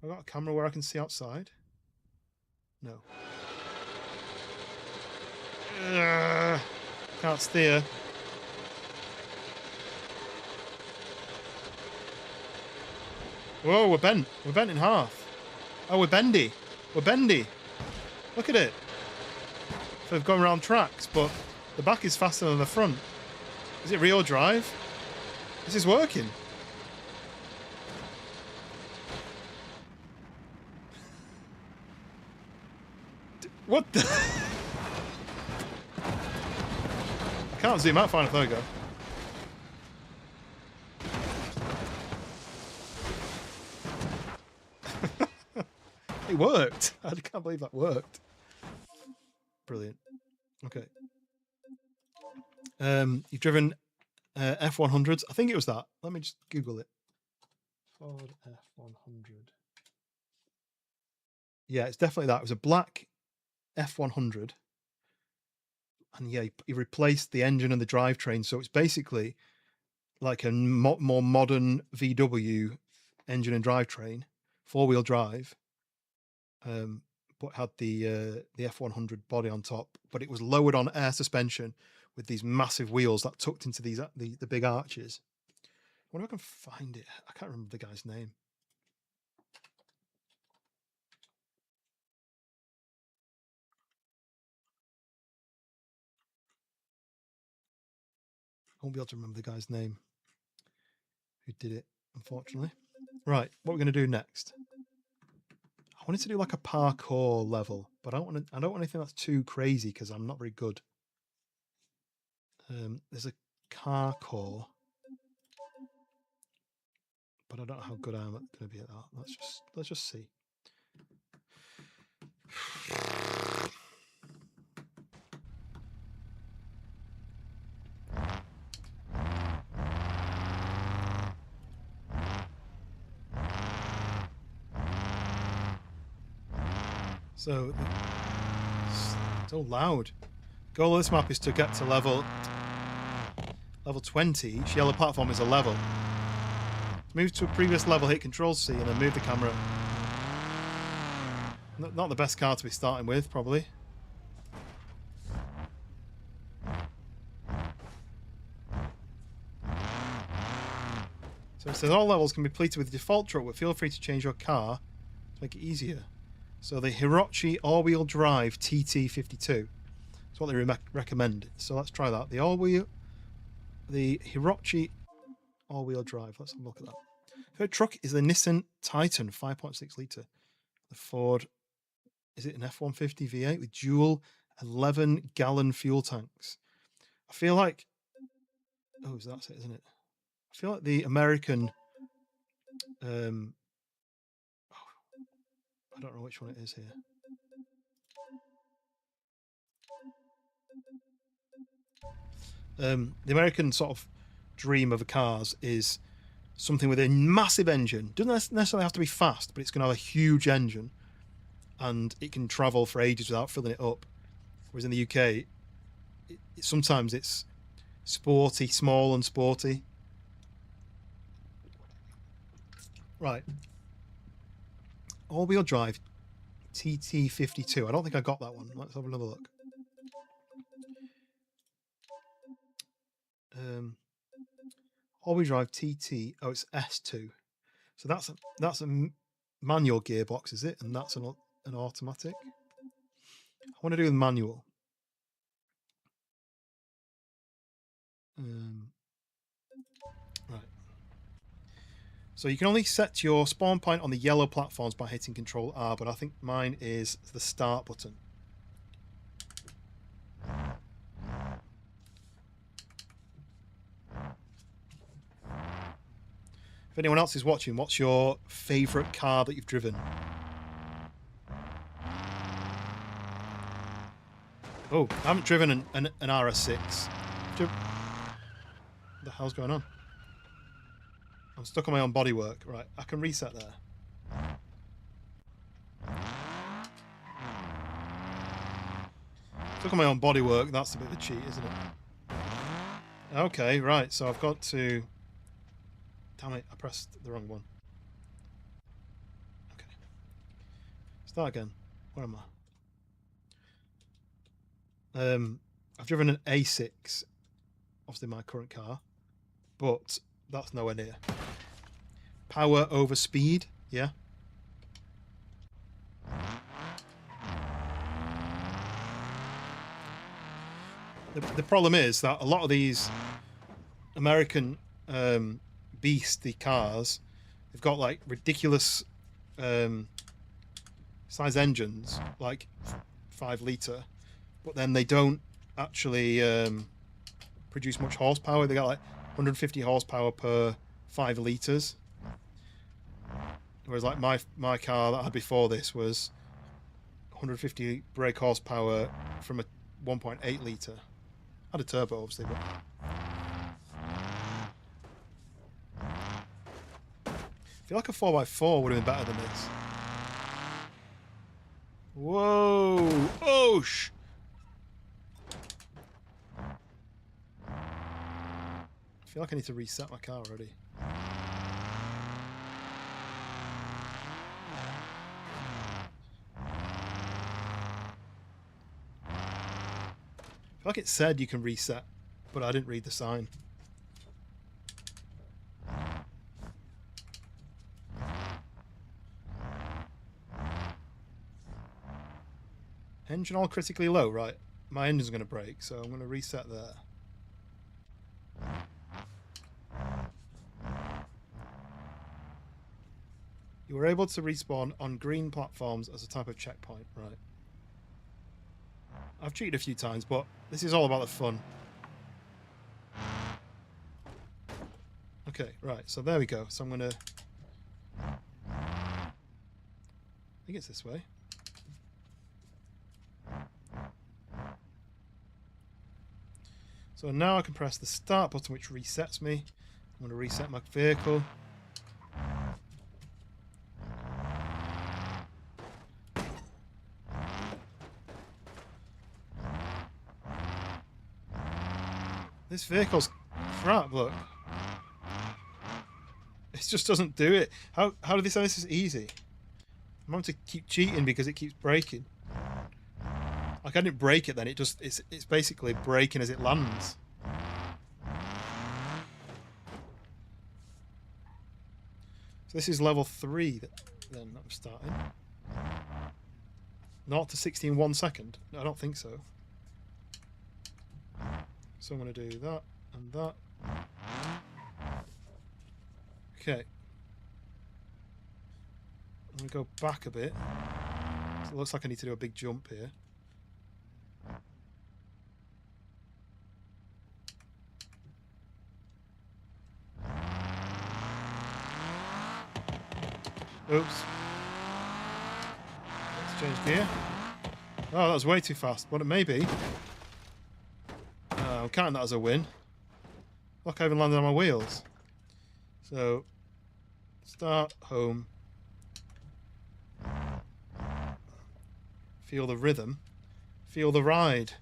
S4: I've got a camera where I can see outside. No. Can't steer. Whoa, we're bent. We're bent in half. Oh, we're bendy. We're bendy. Look at it. So we've gone around tracks, but the back is faster than the front. Is it real drive? This is working. What the? I can't zoom out fine enough. There we go. It worked. I can't believe that worked. Brilliant. Okay. You've driven F100s. I think it was that. Let me just Google it. Ford F100. Yeah, it's definitely that. It was a black F100. And yeah, he replaced the engine and the drivetrain. So it's basically like a more modern VW engine and drivetrain, 4-wheel drive. But had the F100 body on top, but it was lowered on air suspension with these massive wheels that tucked into these the big arches. I wonder if I can find it. I can't remember the guy's name. I won't be able to remember the guy's name who did it, unfortunately. Right, what we're going to do next. I wanted to do like a parkour level, but I don't want anything that's too crazy because I'm not very good. There's a car core, but I don't know how good I'm going to be at that. Let's just see. So loud. Goal of this map is to get to level 20. Each yellow platform is a level. Move to a previous level, hit Control C, and then move the camera. Not the best car to be starting with, probably. So it says all levels can be completed with the default truck, but feel free to change your car to make it easier. So the Hirochi all-wheel drive TT52. That's what they recommend. So let's try that. The Hirochi all-wheel drive. Let's have a look at that. Third truck is the Nissan Titan 5.6 litre. The Ford, is it an F-150 V8 with dual 11-gallon fuel tanks? I feel like, that's it, isn't it? I feel like the American, I don't know which one it is here. The American sort of dream of cars is something with a massive engine. Doesn't necessarily have to be fast, but it's going to have a huge engine and it can travel for ages without filling it up. Whereas in the UK, sometimes it's sporty, small and sporty. Right. All-wheel drive TT52. I don't think I got that one. Let's have another look. All-wheel drive TT. Oh, it's S2. So that's a manual gearbox, is it? And that's an automatic. I want to do the manual. Right. So you can only set your spawn point on the yellow platforms by hitting Control R, but I think mine is the start button. If anyone else is watching, what's your favourite car that you've driven? Oh, I haven't driven an RS6. What the hell's going on? I'm stuck on my own bodywork. Right, I can reset there. Stuck on my own bodywork. That's a bit of a cheat, isn't it? Okay, right. So I've got to... Damn it, I pressed the wrong one. Okay. Start again. Where am I? I've driven an A6. Obviously my current car. But that's nowhere near. Power over speed, yeah. The problem is that a lot of these American beastie cars, they've got like ridiculous size engines, like 5 litre, but then they don't actually produce much horsepower. They got like 150 horsepower per 5 litres. Whereas like my car that I had before this was 150 brake horsepower from a 1.8 litre. Had a turbo obviously, but feel like a 4x4 would have been better than this. Whoa! Oh, I feel like I need to reset my car already. I feel like it said you can reset, but I didn't read the sign. Engine all critically low, right? My engine's going to break, so I'm going to reset there. You were able to respawn on green platforms as a type of checkpoint, right? I've cheated a few times, but this is all about the fun. Okay, right, so there we go. So I'm going to... I think it's this way. So now I can press the start button, which resets me. I'm going to reset my vehicle. This vehicle's crap, look. It just doesn't do it. How do they say this is easy? I'm having to keep cheating because it keeps breaking. Like, I didn't break it then, it's basically breaking as it lands. So this is level 3 then I'm starting. 0 to 60 in 1 second? No, I don't think so. So I'm going to do that and that. Okay. I'm going to go back a bit. So it looks like I need to do a big jump here. Oops. Let's change gear. Oh, that was way too fast. But it may be. I'm counting that as a win. Look, I even landed on my wheels. So, start, home. Feel the rhythm. Feel the ride.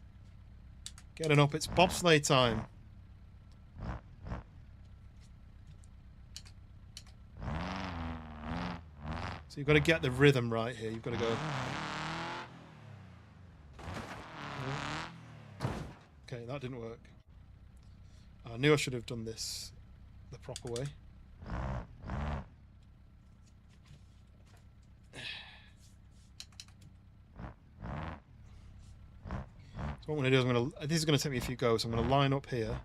S4: Getting up, it's bobsleigh time. So you've got to get the rhythm right here. You've got to go. Okay, that didn't work. I knew I should have done this the proper way. So what I'm going to do is this is going to take me a few goes. So I'm going to line up here.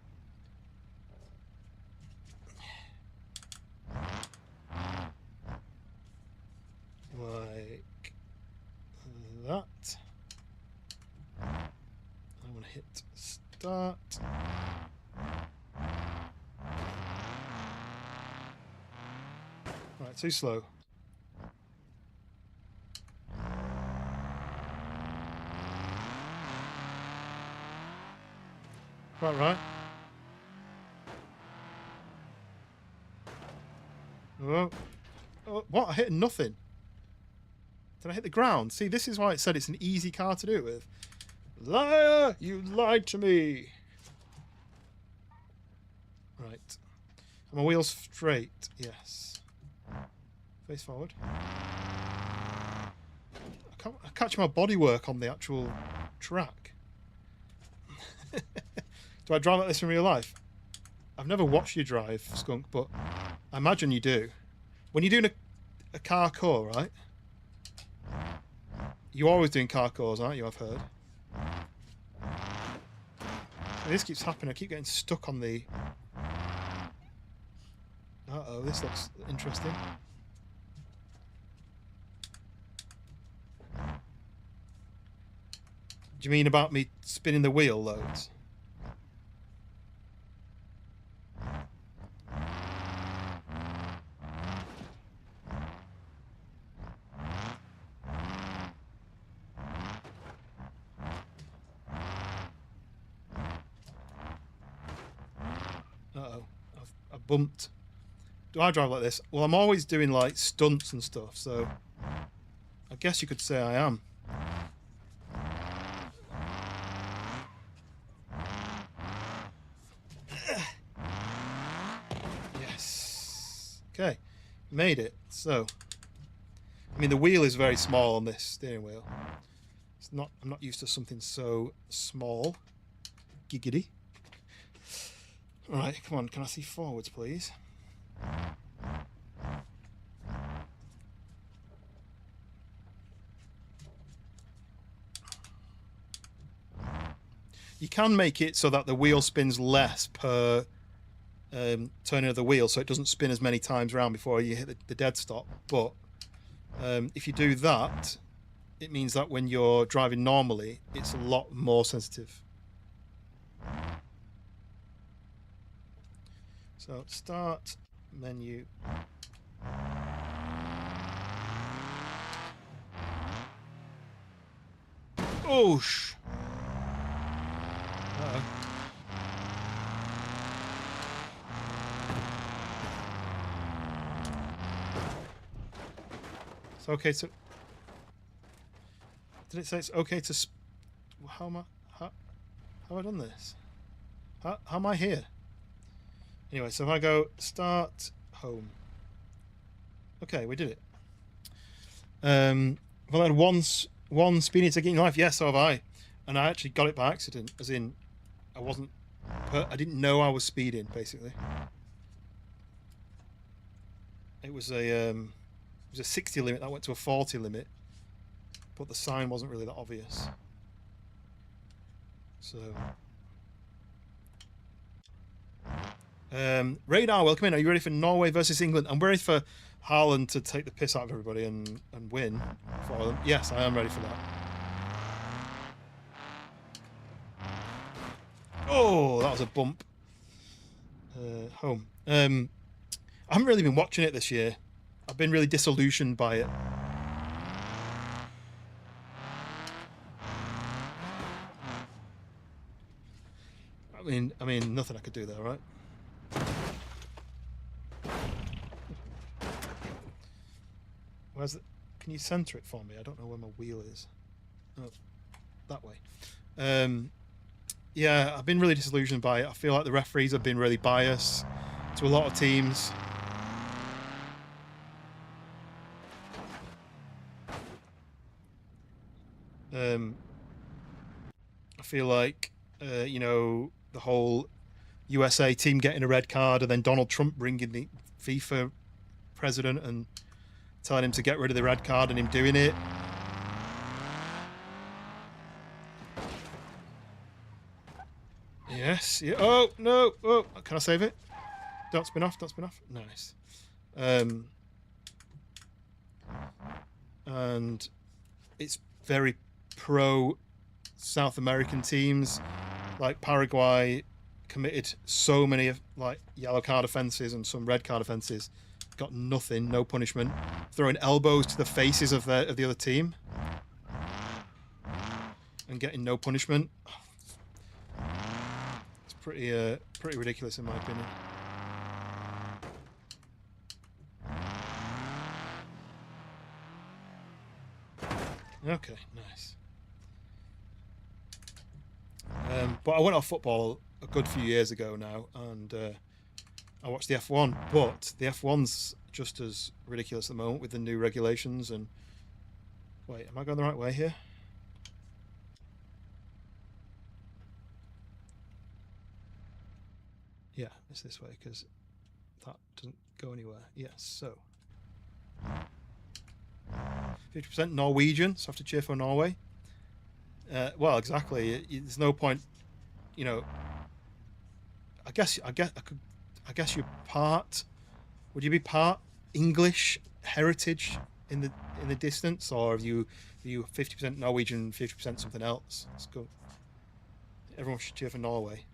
S4: Like that. I want to hit start. Right, too slow. Right. Oh, what? I hit nothing. Did I hit the ground? See, this is why it said it's an easy car to do it with. Liar! You lied to me! Right. Are my wheels straight? Yes. Face forward. I catch my bodywork on the actual track. Do I drive like this in real life? I've never watched you drive, Skunk, but I imagine you do. When you're doing a car core, right? You're always doing car cores, aren't you? I've heard. And this keeps happening. I keep getting stuck on the... Uh-oh, this looks interesting. Do you mean about me spinning the wheel loads? Uh-oh, I bumped. do I drive like this? Well, I'm always doing like stunts and stuff, so I guess you could say I am. Yes. Okay, made it. So, I mean, the wheel is very small on this steering wheel. It's not. I'm not used to something so small. Giggity. All right, come on. Can I see forwards, please? You can make it so that the wheel spins less per turning of the wheel, so it doesn't spin as many times around before you hit the dead stop. But if you do that, it means that when you're driving normally, it's a lot more sensitive. So start menu. Oosh. Uh-oh. It's okay to. Did it say it's okay to? How am I? How have I done this? How am I here? Anyway, so if I go start home. Okay, we did it. I've had one speeding ticket in life. Yes, so have I, and I actually got it by accident. As in, I didn't know I was speeding. Basically, it was a 60 limit that went to a 40 limit, but the sign wasn't really that obvious. So, Radar, welcome in. Are you ready for Norway versus England? I'm ready for Haaland to take the piss out of everybody and win for them. Yes, I am ready for that. Oh, that was a bump. Home. I haven't really been watching it this year. I've been really disillusioned by it. I mean, nothing I could do there, right? Where's it? Can you center it for me? I don't know where my wheel is. Oh, that way. Yeah, I've been really disillusioned by it. I feel like the referees have been really biased to a lot of teams. I feel like, you know, the whole USA team getting a red card and then Donald Trump bringing the FIFA president and telling him to get rid of the red card and him doing it. Yes. Yeah. Oh, no. Oh, can I save it? Don't spin off. Don't spin off. Nice. And it's very pro South American teams. Like Paraguay committed so many like yellow card offences and some red card offences. Got nothing, no punishment. Throwing elbows to the faces of the other team and getting no punishment. It's pretty ridiculous in my opinion. Okay, nice. But I went off football a good few years ago now, and I watched the F1. But the F1's just as ridiculous at the moment with the new regulations. And wait, am I going the right way here? Yeah, it's this way because that doesn't go anywhere. Yes, so 50% Norwegian, so I have to cheer for Norway. Well, exactly. There's no point, you know. I guess you're part. Would you be part English heritage in the distance, or are you 50% Norwegian, 50% something else? Let's go. Everyone should cheer for Norway.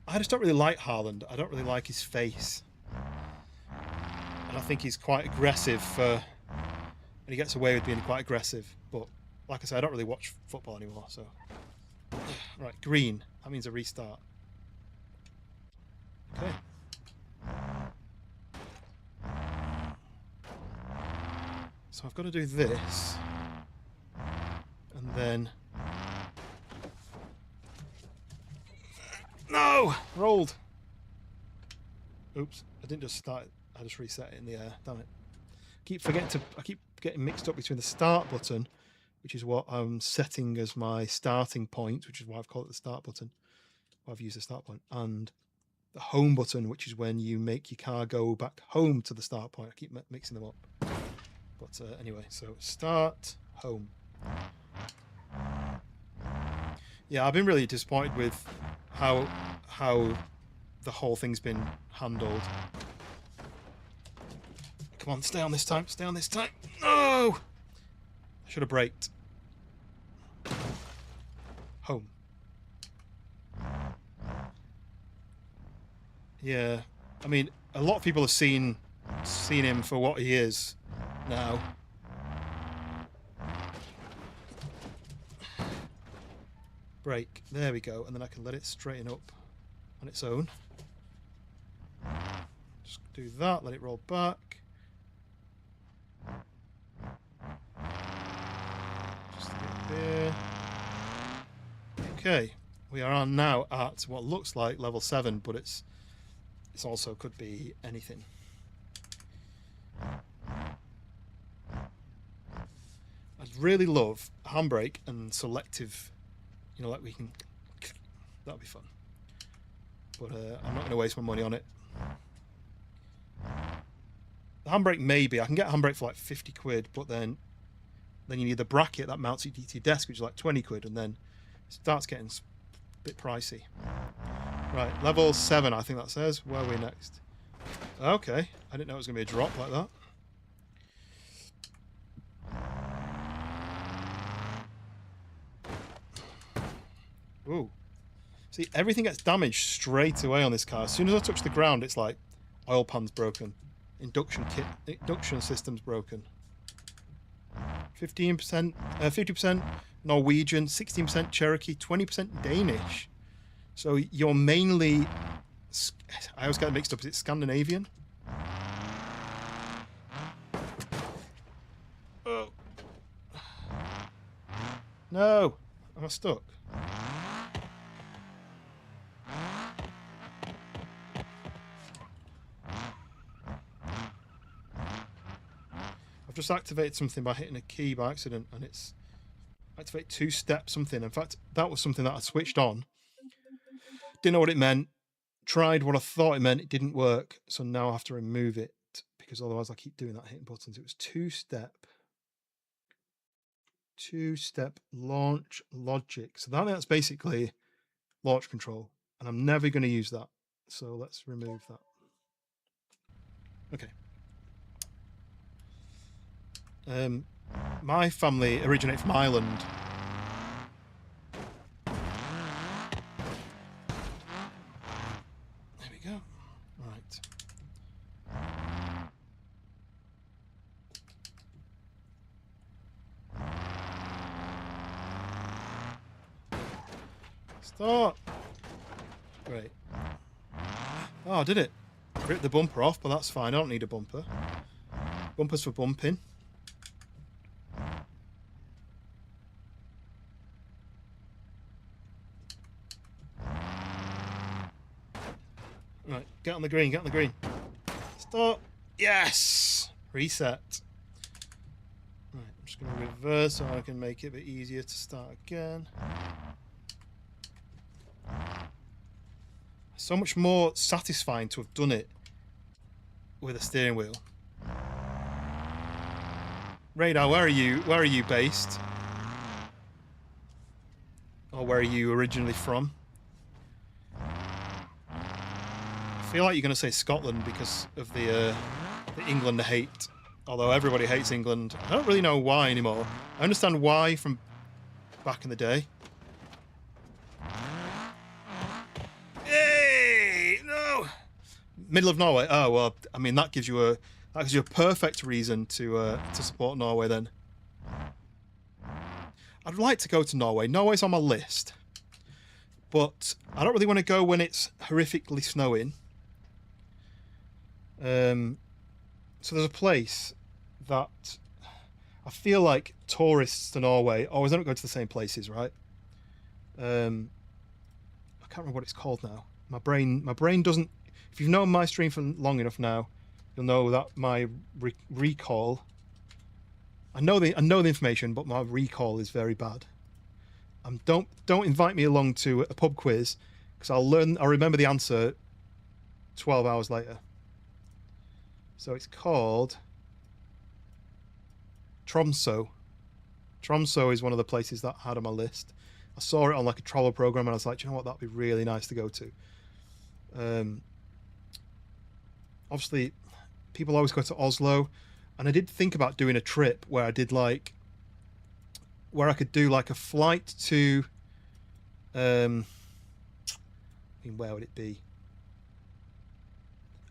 S4: I just don't really like Haaland. I don't really like his face, and I think he's quite aggressive. And he gets away with being quite aggressive. But like I said, I don't really watch football anymore. So, right, green. That means a restart. Okay. So I've got to do this. And then... No! Rolled! Oops, I didn't just start it. I just reset it in the air. Damn it. I keep getting mixed up between the start button, which is what I'm setting as my starting point, which is why I've called it the start button. I've used the start point, and the home button, which is when you make your car go back home to the start point. I keep mixing them up. But anyway, so start, home. Yeah, I've been really disappointed with how the whole thing's been handled. Come on, stay on this time. Stay on this time. No! I should have braked. Home. Yeah, I mean, a lot of people have seen him for what he is now. Brake. There we go, and then I can let it straighten up on its own. Just do that. Let it roll back. Just there. Okay, we are on now at what looks like level 7, but it's also could be anything. I'd really love handbrake and selective, you know, like we can, that'd be fun. But I'm not going to waste my money on it. The handbrake, maybe I can get a handbrake for like 50 quid, but then you need the bracket that mounts it to your desk, which is like 20 quid, and then it starts getting a bit pricey. Right, level 7, I think that says. Where are we next? Okay, I didn't know it was going to be a drop like that. Ooh. See, everything gets damaged straight away on this car. As soon as I touch the ground, it's like oil pan's broken. Induction system's broken. 15%, 50% Norwegian, 16% Cherokee, 20% Danish. So you're mainly, I always get it mixed up, is it Scandinavian? Oh. No, am I stuck? I've just activated something by hitting a key by accident, and it's activate 2-step something. In fact, that was something that I switched on. Didn't know what it meant. Tried what I thought it meant. It didn't work. So now I have to remove it because otherwise I keep doing that, hitting buttons. It was 2-step launch logic. So that's basically launch control, and I'm never going to use that. So let's remove that. Okay. My family originate from Ireland. There we go. Right. Start. Great. Oh, I did it. Ripped the bumper off, but that's fine. I don't need a bumper. Bumpers for bumping. Right, get on the green, get on the green. Start. Yes! Reset. Right, I'm just going to reverse so I can make it a bit easier to start again. So much more satisfying to have done it with a steering wheel. Radar, where are you based? Or where are you originally from? I feel like you're going to say Scotland because of the England hate. Although everybody hates England. I don't really know why anymore. I understand why from back in the day. Hey! No! Middle of Norway. Oh, well, I mean, that gives you a perfect reason to support Norway then. I'd like to go to Norway. Norway's on my list. But I don't really want to go when it's horrifically snowing. So there's a place that I feel like tourists to Norway always don't go to the same places, right? I can't remember what it's called now. My brain doesn't. If you've known my stream for long enough now, you'll know that my recall. I know the information, but my recall is very bad. Don't invite me along to a pub quiz, because I'll remember the answer 12 hours later. So it's called Tromsø. Tromsø is one of the places that I had on my list. I saw it on like a travel program, and I was like, do you know what, that'd be really nice to go to. Obviously, people always go to Oslo, and I did think about doing a trip where I did like, where I could do like a flight to, I mean, where would it be?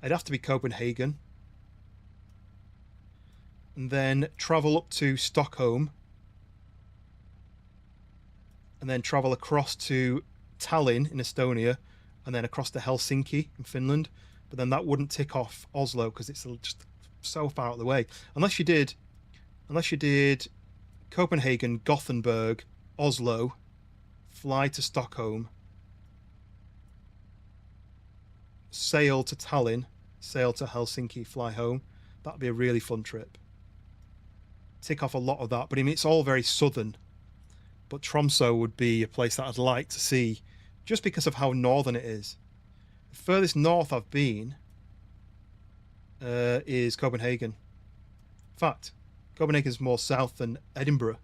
S4: It'd have to be Copenhagen, and then travel up to Stockholm, and then travel across to Tallinn in Estonia, and then across to Helsinki in Finland. But then that wouldn't tick off Oslo because it's just so far out of the way. Unless you did Copenhagen, Gothenburg, Oslo, fly to Stockholm, sail to Tallinn, sail to Helsinki, fly home. That'd be a really fun trip. Tick off a lot of that, but I mean, it's all very southern. But Tromsø would be a place that I'd like to see just because of how northern it is. The furthest north I've been is Copenhagen. In fact, Copenhagen is more south than Edinburgh,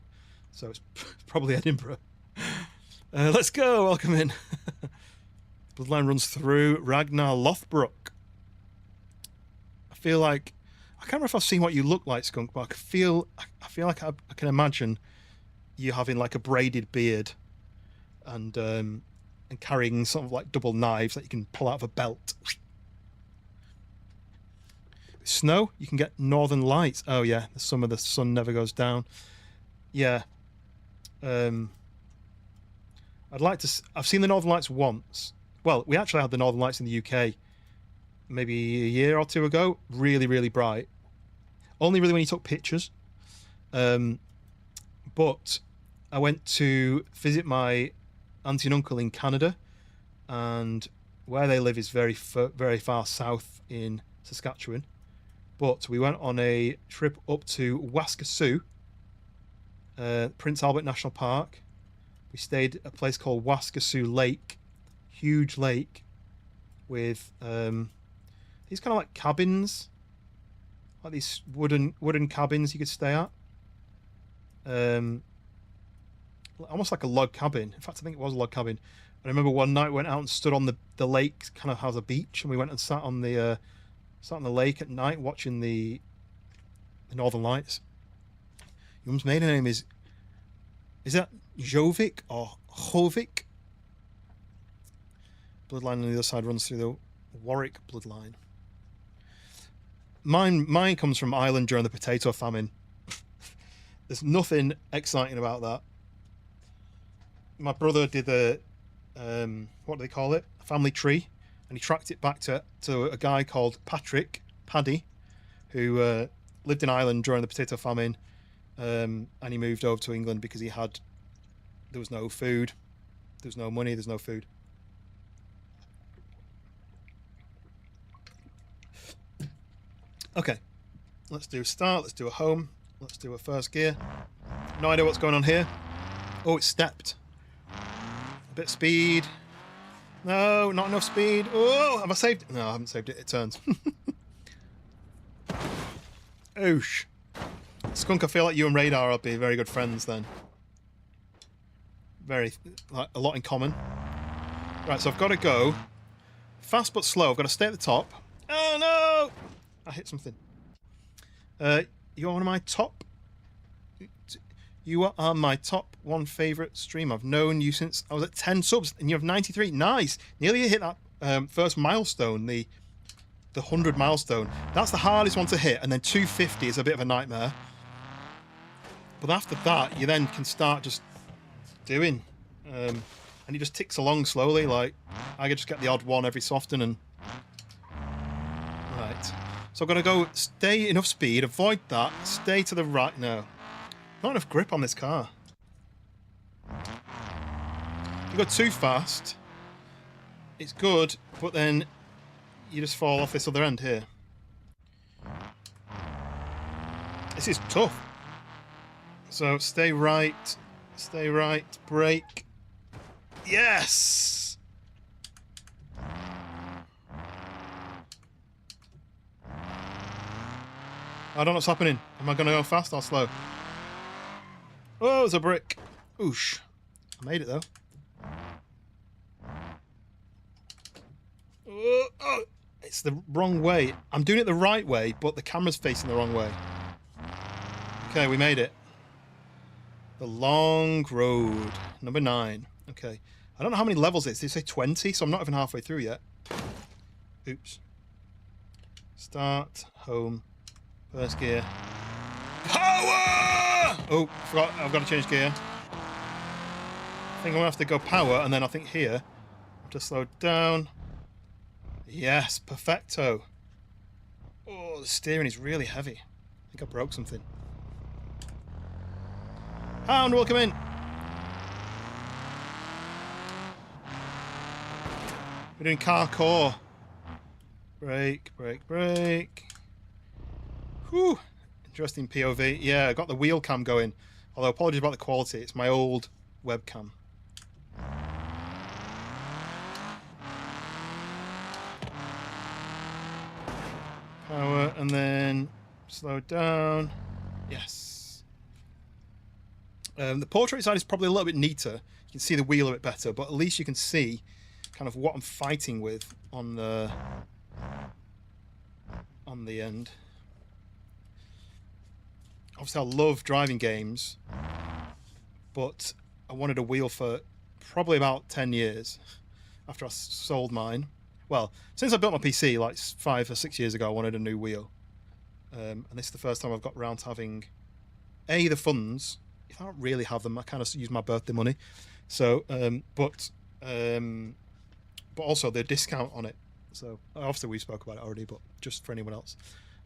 S4: so it's probably Edinburgh. Let's go, welcome in. Bloodline runs through Ragnar Lothbrok. I feel like, I can't remember if I've seen what you look like, Skunk, but I feel like I can imagine you having like a braided beard and carrying sort of like double knives that you can pull out of a belt. Snow, you can get northern lights. Oh yeah, the summer the sun never goes down. Yeah. I'd like to. I've seen the northern lights once. Well, we actually had the northern lights in the UK maybe a year or two ago. Really, really bright. Only really when you took pictures. But I went to visit my auntie and uncle in Canada, and where they live is very far south in Saskatchewan. But we went on a trip up to Waskesiu, Prince Albert National Park. We stayed at a place called Waskesiu Lake, huge lake with these kind of like cabins, like these wooden cabins you could stay at. Almost like a log cabin. In fact, I think it was a log cabin. I remember one night we went out and stood on the lake, kind of has a beach, and we went and sat on the lake at night watching the Northern Lights. Your mum's maiden name is that Jovic or Hovik? Bloodline on the other side runs through the Warwick bloodline. Mine comes from Ireland during the potato famine. There's nothing exciting about that. My brother did a what do they call it? A family tree, and he tracked it back to a guy called Paddy, who lived in Ireland during the potato famine, and he moved over to England because there was no food, there was no money, there's no food. Okay, let's do a start, let's do a home, let's do a first gear. No idea what's going on here. Oh, it's stepped. A bit of speed. No, not enough speed. Oh, have I saved it? No, I haven't saved it. It turns. Oosh. Skunk, I feel like you and Radar will be very good friends then. Like, a lot in common. Right, so I've got to go fast but slow. I've got to stay at the top. Oh no! I hit something. You're one of my top. You are my top one favourite stream. I've known you since I was at 10 subs, and you have 93. Nice. Nearly hit that first milestone, the 100 milestone. That's the hardest one to hit, and then 250 is a bit of a nightmare. But after that, you then can start just doing, and it just ticks along slowly. Like I could just get the odd one every so often, and right. So I'm gonna go stay enough speed, avoid that, stay to the right. No, Not enough grip on this car. If you go too fast, it's good, but then you just fall off this other end here. This is tough. So stay right, brake. Yes! I don't know what's happening. Am I going to go fast or slow? Oh, there's a brick. Oosh. I made it though. Oh, it's the wrong way. I'm doing it the right way, but the camera's facing the wrong way. Okay, we made it. The long road. Number 9. Okay. I don't know how many levels it is. They say 20, so I'm not even halfway through yet. Oops. Start. Home. First gear. Power! Oh, forgot. I've got to change gear. I think I'm going to have to go power, and then I think here. I have to slow down. Yes, perfecto. Oh, the steering is really heavy. I think I broke something. Hound, welcome in. We're doing car core. Brake, brake, brake. Whew. Interesting POV. Yeah, I got the wheel cam going. Although, apologies about the quality. It's my old webcam. Power, and then slow down. Yes. The portrait side is probably a little bit neater. You can see the wheel a bit better, but at least you can see kind of what I'm fighting with on the end. Obviously, I love driving games, but I wanted a wheel for probably about 10 years after I sold mine. Well, since I built my PC like 5 or 6 years ago, I wanted a new wheel. And this is the first time I've got round to having, A, the funds. If I don't really have them, I kind of use my birthday money. So, but also the discount on it. So, obviously we spoke about it already, but just for anyone else.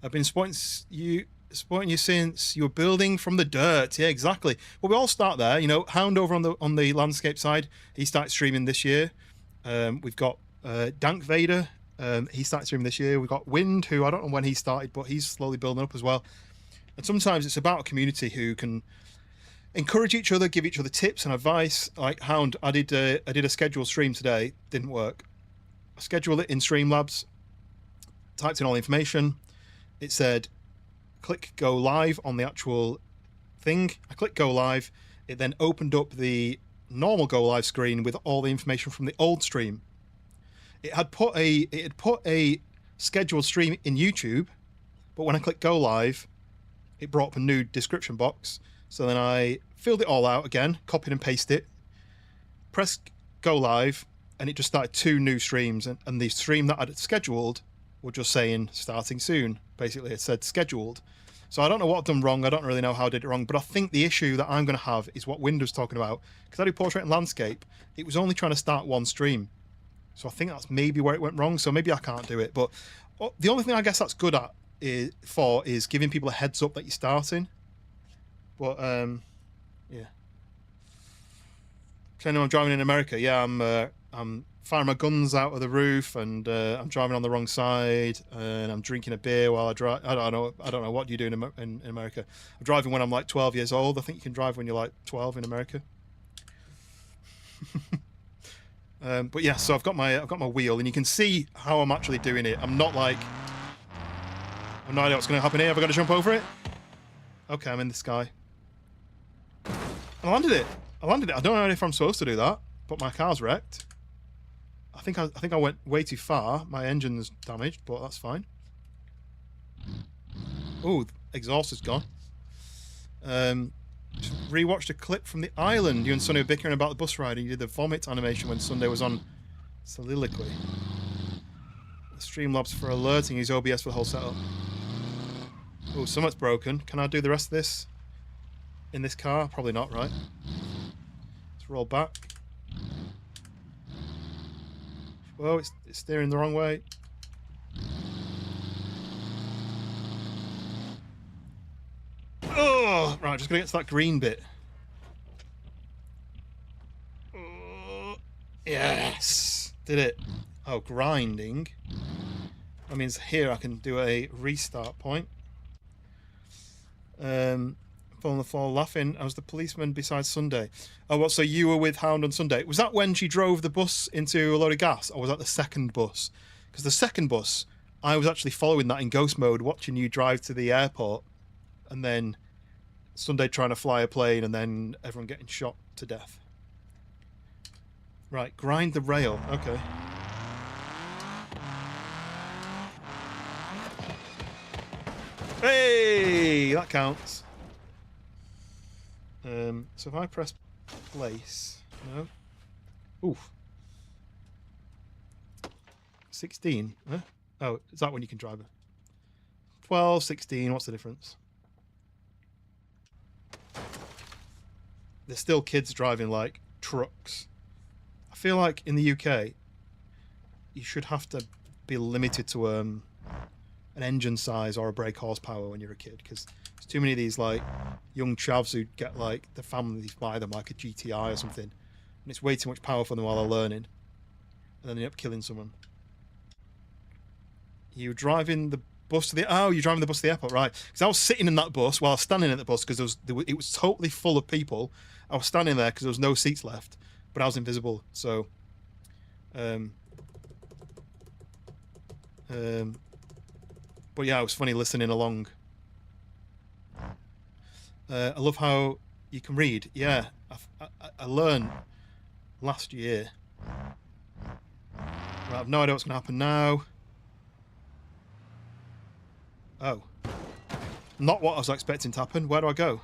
S4: I've been supporting you since you were building from the dirt. Yeah, exactly. Well, we all start there. You know, Hound over on the landscape side, he started streaming this year. We've got Dank Vader, he started streaming this year. We've got Wind, who I don't know when he started, but he's slowly building up as well. And sometimes it's about a community who can encourage each other, give each other tips and advice. Like Hound, I did a scheduled stream today, didn't work. I scheduled it in Streamlabs, typed in all the information. It said, click go live on the actual thing. I clicked go live. It then opened up the normal go live screen with all the information from the old stream. It had put a scheduled stream in YouTube, but when I clicked go live, it brought up a new description box. So then I filled it all out again, copied and pasted it, pressed go live, and it just started 2 new streams. And the stream that I'd scheduled were just saying starting soon. Basically, it said scheduled. So I don't know what I've done wrong. I don't really know how I did it wrong, but I think the issue that I'm going to have is what Wind was talking about. Because I do portrait and landscape, it was only trying to start 1 stream. So I think that's maybe where it went wrong. So maybe I can't do it. But the only thing I guess that's good at is giving people a heads up that you're starting. But yeah. So I know I'm driving in America. Yeah, I'm firing my guns out of the roof, and I'm driving on the wrong side, and I'm drinking a beer while I drive. I don't know what you do in America. I'm driving when I'm like 12 years old. I think you can drive when you're like 12 in America. But yeah, so I've got my wheel, and you can see how I'm actually doing it. I'm not like, I've no idea what's going to happen here. Have I got to jump over it? Okay, I'm in the sky. I landed it. I don't know if I'm supposed to do that, but my car's wrecked. I think I went way too far. My engine's damaged, but that's fine. Oh, exhaust is gone. Just rewatched a clip from the island. You and Sunday were bickering about the bus ride, and you did the vomit animation when Sunday was on soliloquy. Streamlabs for alerting. Use OBS for the whole setup. Oh, something's broken. Can I do the rest of this in this car? Probably not, right? Let's roll back. Whoa, it's steering the wrong way. Oh! Oh, right, just gonna get to that green bit. Yes, did it. Oh, grinding. That means here I can do a restart point. Fall on the floor laughing. I was the policeman beside Sunday. Oh, what? So you were with Hound on Sunday? Was that when she drove the bus into a load of gas, or was that the second bus? Because the second bus, I was actually following that in ghost mode, watching you drive to the airport, and then Sunday trying to fly a plane, and then everyone getting shot to death. Right, grind the rail. Okay. Hey, that counts. So if I press place, no. Oof. 16. Huh? Oh, is that when you can drive it? 12, 16. What's the difference? There's still kids driving like trucks. I feel like in the UK, you should have to be limited to an engine size or a brake horsepower when you're a kid, because there's too many of these like young chavs who get like the families buy them like a GTI or something, and it's way too much power for them while they're learning, and then they end up killing someone. You driving the bus to the you're driving the bus to the airport, right? Because I was sitting in that bus while I was standing at the bus because it was totally full of people. I was standing there because there was no seats left, but I was invisible, so but yeah, it was funny listening along. I love how you can read. Yeah, I learned last year. Right, I've no idea what's going to happen now. Oh. Not what I was expecting to happen. Where do I go?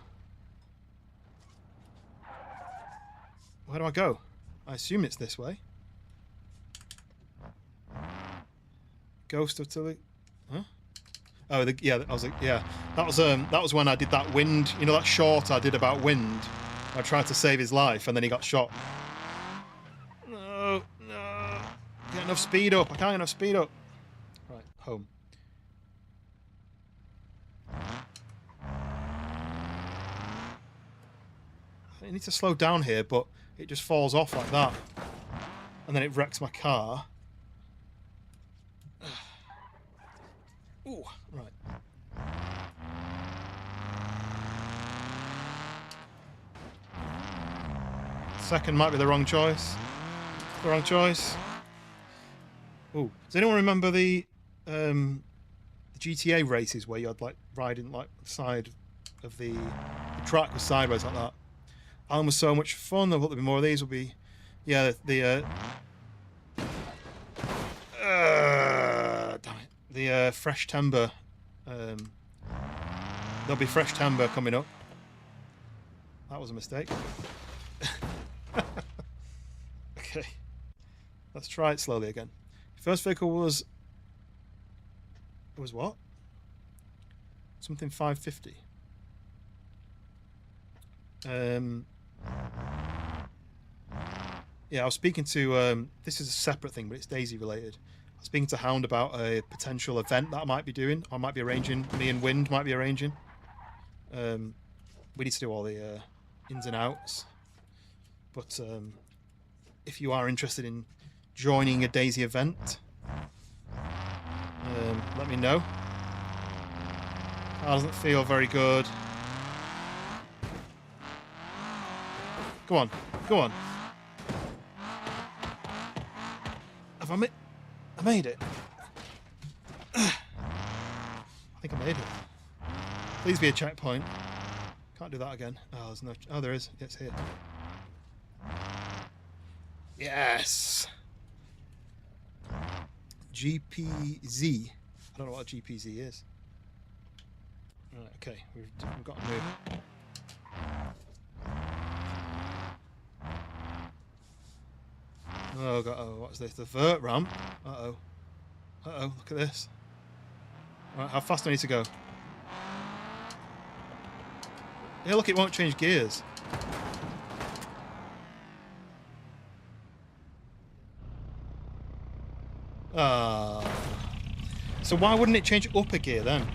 S4: Where do I go? I assume it's this way. Ghost of Tilly. Huh? Oh, yeah. I was like, yeah. That was when I did that wind. You know that short I did about wind. I tried to save his life, and then he got shot. No, no. Get enough speed up. I can't get enough speed up. Right, home. I need to slow down here, but it just falls off like that, and then it wrecks my car. Ooh, right. Second might be the wrong choice. The wrong choice. Ooh, does anyone remember the GTA races where you had like riding like the side of the track was sideways like that? Alan was so much fun. I thought there'd be more of these. Will be, yeah, damn it, the fresh timber. There'll be fresh timber coming up. That was a mistake. Okay, let's try it slowly again. First vehicle was what? Something 550. Yeah, I was speaking to this is a separate thing, but it's Daisy related. I was speaking to Hound about a potential event that I might be doing. I might be arranging. Me and Wind might be arranging. We need to do all the ins and outs. But if you are interested in joining a Daisy event, let me know. Car doesn't feel very good. Go on, go on. Have I made it? I think I made it. Please be a checkpoint. Can't do that again. Oh, there's no. Oh, there is. It's here. Yes. GPZ. I don't know what a GPZ is. Right, okay, we've got to move. Oh god, oh, what's this? The vert ramp? Uh-oh. Uh-oh, look at this. Right, how fast do I need to go? Yeah, look, it won't change gears. Ah. So why wouldn't it change up a gear then?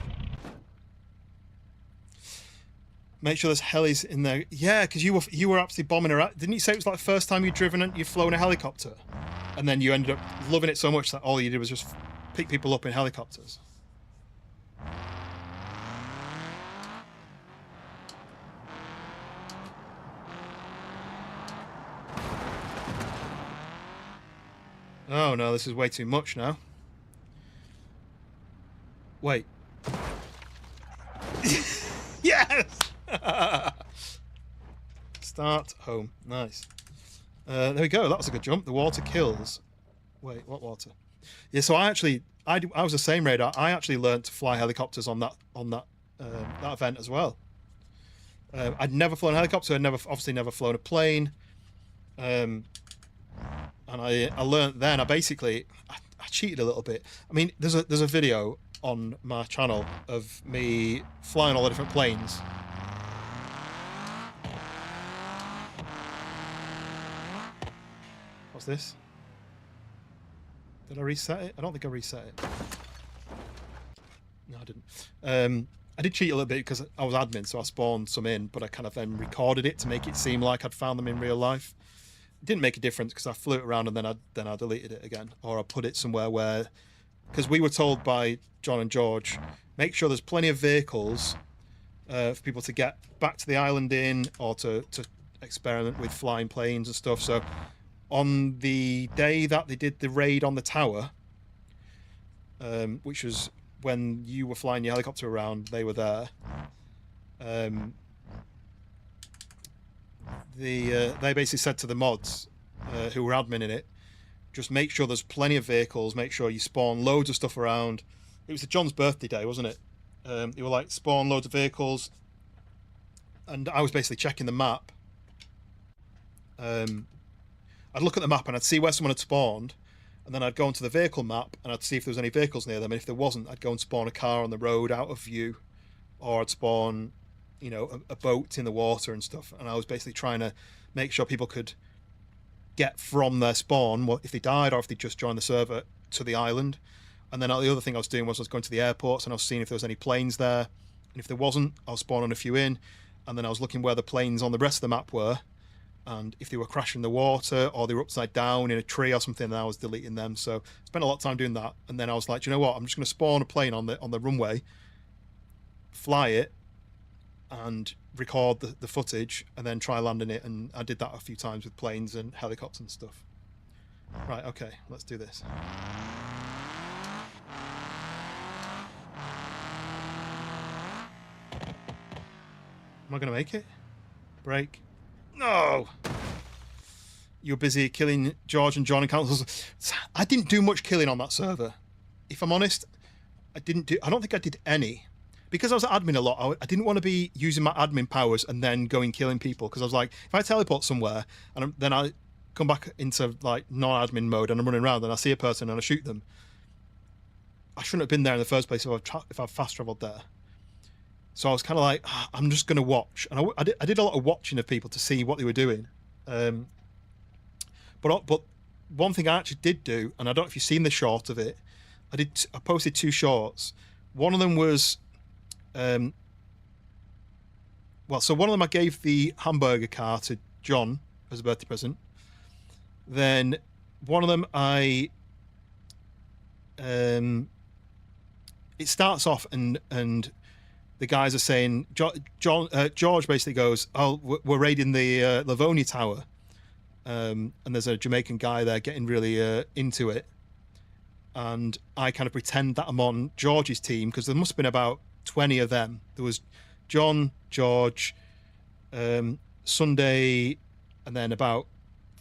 S4: Make sure there's helis in there. Yeah, because you were absolutely bombing around. Didn't you say it was like the first time you'd flown a helicopter, and then you ended up loving it so much that all you did was just pick people up in helicopters? Oh no, this is way too much now. Wait. Yes! Start home. Nice. There we go. That was a good jump. The water kills. Wait, what water? Yeah, so I was the same radar. I actually learned to fly helicopters on that event as well. I'd never flown a helicopter. I'd obviously never flown a plane. And I learned then. I cheated a little bit. I mean, there's a video on my channel of me flying all the different planes. What's this? Did I reset it? I don't think I reset it. No, I didn't. I did cheat a little bit because I was admin, so I spawned some in, but I kind of then recorded it to make it seem like I'd found them in real life. It didn't make a difference because I flew it around and then I deleted it again, or I put it somewhere where, because we were told by John and George, make sure there's plenty of vehicles for people to get back to the island in, or to experiment with flying planes and stuff. So on the day that they did the raid on the tower, which was when you were flying your helicopter around, they were there. They basically said to the mods who were admin in it, just make sure there's plenty of vehicles, make sure you spawn loads of stuff around. It was John's birthday day, wasn't it? They were like, spawn loads of vehicles. And I was basically checking the map. I'd look at the map and I'd see where someone had spawned, and then I'd go onto the vehicle map and I'd see if there was any vehicles near them. And if there wasn't, I'd go and spawn a car on the road out of view, or I'd spawn, a boat in the water and stuff. And I was basically trying to make sure people could get from their spawn, if they died or if they just joined the server, to the island. And then the other thing I was doing was I was going to the airports and I was seeing if there was any planes there. And if there wasn't, I was spawning a few in. And then I was looking where the planes on the rest of the map were. And if they were crashing in the water or they were upside down in a tree or something, then I was deleting them. So I spent a lot of time doing that. And then I was like, you know what? I'm just going to spawn a plane on the runway, fly it, and record the footage, and then try landing it. And I did that a few times with planes and helicopters and stuff. Right, okay, let's do this. Am I going to make it? Break. No! You're busy killing George and John and councils. I didn't do much killing on that server. If I'm honest, I don't think I did any. Because I was admin a lot, I didn't want to be using my admin powers and then going killing people. Because I was like, if I teleport somewhere and then I come back into like non-admin mode and I'm running around and I see a person and I shoot them, I shouldn't have been there in the first place if I've fast traveled there. So I was kind of like, I'm just going to watch. And I did a lot of watching of people to see what they were doing. But one thing I actually did do, and I don't know if you've seen the short of it, I posted 2 shorts. One of them was, so one of them I gave the hamburger car to John as a birthday present. Then one of them it starts off and the guys are saying, George basically goes, oh, we're raiding the Livonia Tower. And there's a Jamaican guy there getting really into it. And I kind of pretend that I'm on George's team, because there must have been about 20 of them. There was John, George, Sunday, and then about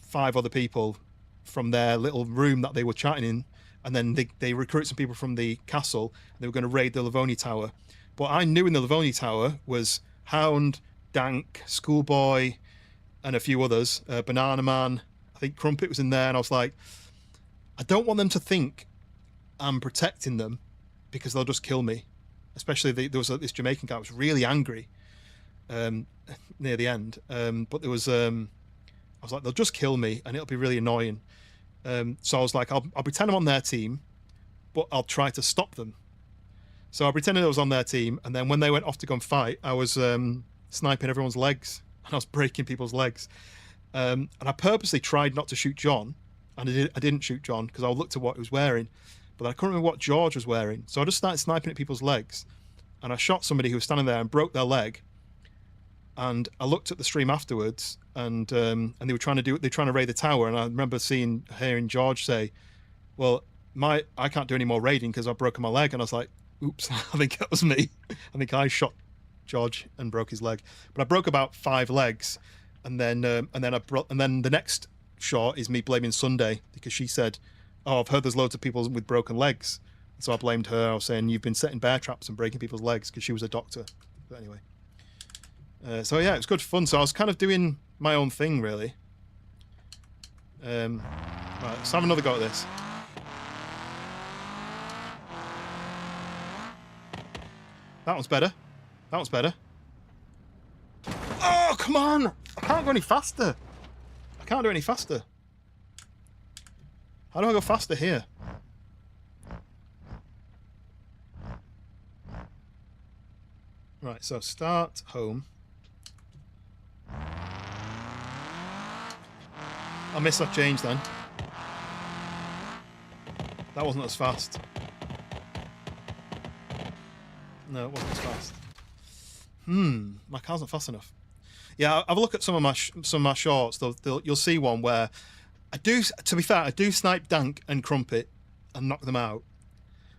S4: 5 other people from their little room that they were chatting in. And then they recruit some people from the castle, and they were going to raid the Livonia Tower. But I knew in the Livonia Tower was Hound, Dank, Schoolboy, and a few others. Banana Man, I think Crumpet was in there, and I was like, I don't want them to think I'm protecting them, because they'll just kill me. Especially there was this Jamaican guy who was really angry near the end. But there was, I was like, they'll just kill me, and it'll be really annoying. So I was like, I'll pretend I'm on their team, but I'll try to stop them. So I pretended I was on their team, and then when they went off to go and fight, I was sniping everyone's legs, and I was breaking people's legs. And I purposely tried not to shoot John, and I didn't shoot John because I looked at what he was wearing, but I couldn't remember what George was wearing. So I just started sniping at people's legs, and I shot somebody who was standing there and broke their leg. And I looked at the stream afterwards, and they were trying to raid the tower, and I remember hearing George say, "Well, I can't do any more raiding because I've broken my leg," and I was like, "Oops, I think that was me. I think I shot George and broke his leg." But I broke about 5 legs, and then the next shot is me blaming Sunday because she said, "Oh, I've heard there's loads of people with broken legs," so I blamed her. I was saying, "You've been setting bear traps and breaking people's legs," because she was a doctor. But anyway. So yeah, it was good fun. So I was kind of doing my own thing, really. Right, let's have another go at this. That was better. That was better. Oh, come on! I can't go any faster. I can't do any faster. How do I go faster here? Right, so start home. I missed that change then. That wasn't as fast. No, it wasn't as fast. My car's not fast enough. Yeah, have a look at some of my shorts. You'll see one where I do. To be fair, I do snipe Dank and Crumpet and knock them out,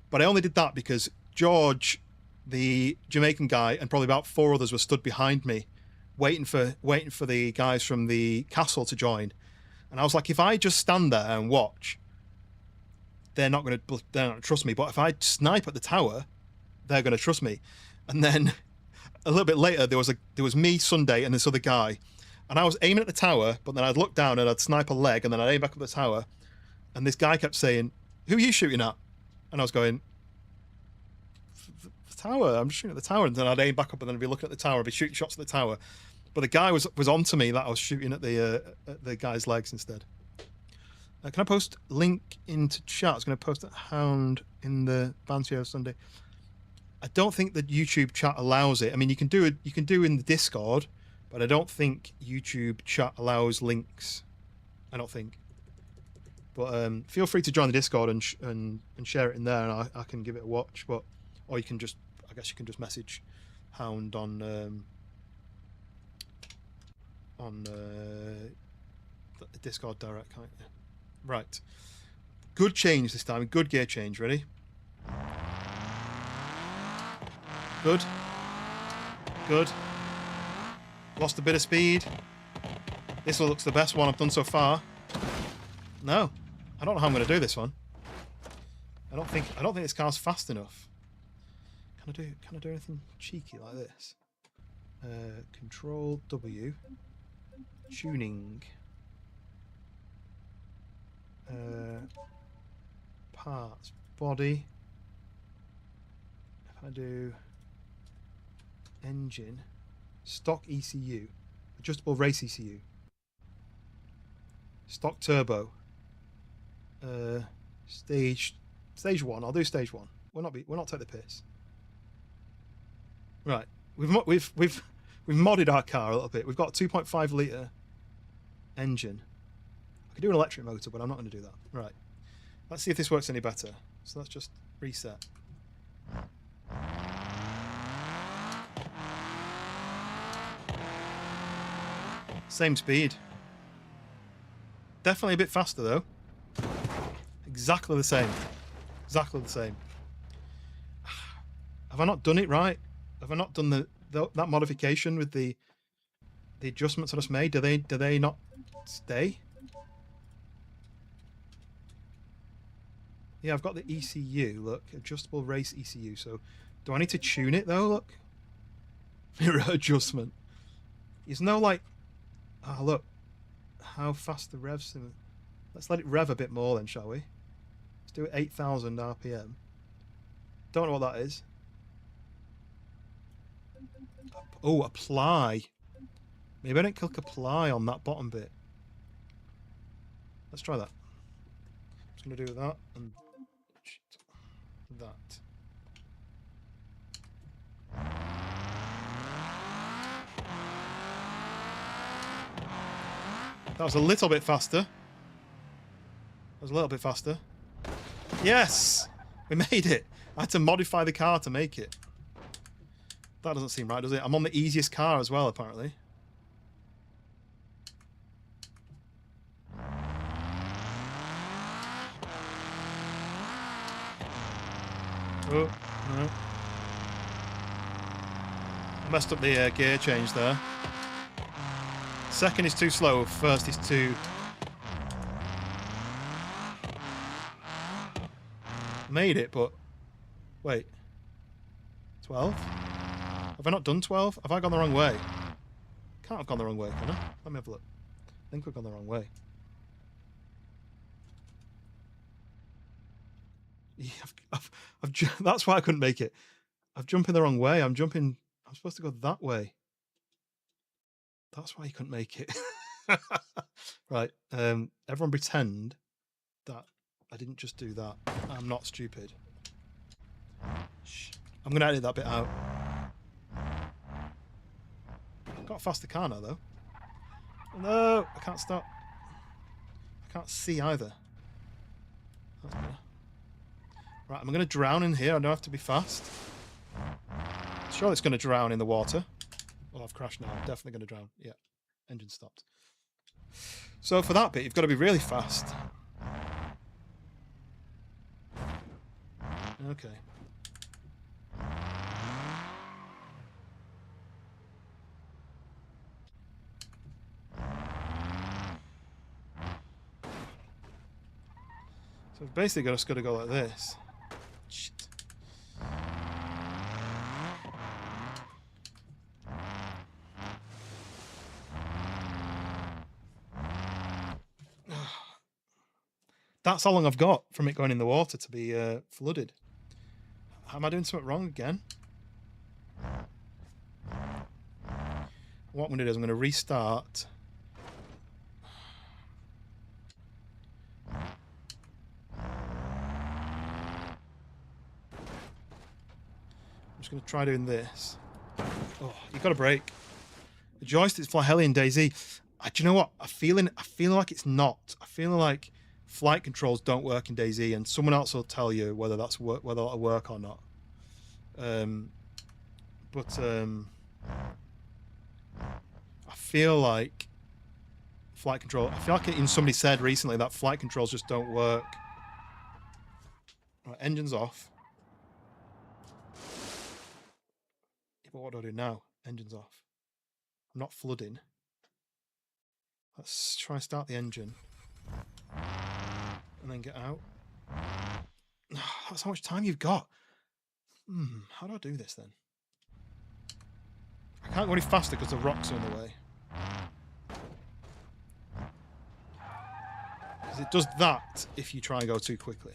S4: but I only did that because George, the Jamaican guy, and probably about 4 others were stood behind me, waiting for the guys from the castle to join. And I was like, if I just stand there and watch, they're not going to trust me. But if I snipe at the tower, they're going to trust me. And then a little bit later, there was me, Sunday, and this other guy, and I was aiming at the tower, but then I'd look down and I'd snipe a leg, and then I'd aim back at the tower, and this guy kept saying, "Who are you shooting at?" And I was going, "The tower. I'm just shooting at the tower." And then I'd aim back up, and then I'd be looking at the tower, I'd be shooting shots at the tower. But the guy was on to me that I was shooting at the guy's legs instead. Can I post link into chat? I was going to post at Hound in the Bancio Sunday. I don't think that YouTube chat allows it. I mean, you can do it. You can do in the Discord, but I don't think YouTube chat allows links. I don't think. But feel free to join the Discord and share it in there, and I can give it a watch. But or you can just, I guess you can just message Hound on the Discord direct, can't you? Right. Good change this time. Good gear change. Ready? Good. Good. Lost a bit of speed. This one looks the best one I've done so far. No. I don't know how I'm going to do this one. I don't think this car's fast enough. Can I do anything cheeky like this? Control W. Tuning. Parts. Body. If I do engine, stock ECU, adjustable race ECU, stock turbo, stage 1. I'll do stage 1. We'll not take the piss. Right, we've modded our car a little bit. We've got a 2.5 litre engine. I could do an electric motor, but I'm not going to do that. Right, let's see if this works any better. So let's just reset. Same speed. Definitely a bit faster though. Exactly the same. Exactly the same. Have I not done it right? Have I not done that modification with the adjustments I just made? Do they not stay? Yeah, I've got the ECU. Look, adjustable race ECU. So, do I need to tune it though? Look, mirror adjustment. There's no like. Ah, oh, look how fast the revs. Let's let it rev a bit more then, shall we? Let's do it 8,000 RPM. Don't know what that is. Oh, apply. Maybe I didn't click apply on that bottom bit. Let's try that. I'm just going to do that and that. That was a little bit faster. That was a little bit faster. Yes! We made it. I had to modify the car to make it. That doesn't seem right, does it? I'm on the easiest car as well, apparently. Oh, no. I messed up the gear change there. Second is too slow, first is too... Made it, but... Wait. 12? Have I not done 12? Have I gone the wrong way? Can't have gone the wrong way, can I? Let me have a look. I think we've gone the wrong way. Yeah, that's why I couldn't make it. I'm jumping the wrong way. I'm supposed to go that way. That's why you couldn't make it. Right. Everyone pretend that I didn't just do that. I'm not stupid. Shh. I'm going to edit that bit out. I've got a faster car now, though. No, I can't stop. I can't see either. That's better. Right, I'm going to drown in here. I don't have to be fast. Sure, it's going to drown in the water. Well, I've crashed now. I'm definitely going to drown. Yeah, engine stopped. So for that bit, you've got to be really fast. Okay. So basically, just got to go like this. Shit. That's how long I've got from it going in the water to be flooded. Am I doing something wrong again? What I'm going to do is I'm going to restart. I'm just going to try doing this. Oh, you've got to brake. The joystick's fly heli in DayZ. Do you know what? I feel like it's not. I feel like flight controls don't work in DayZ, and someone else will tell you whether that'll work or not. I feel like flight control. I feel like somebody said recently that flight controls just don't work. Right, engine's off. Yeah, but what do I do now? Engine's off. I'm not flooding. Let's try and start the engine. And then get out. That's how much time you've got. How do I do this then? I can't go any faster because the rocks are in the way. Because it does that if you try and go too quickly.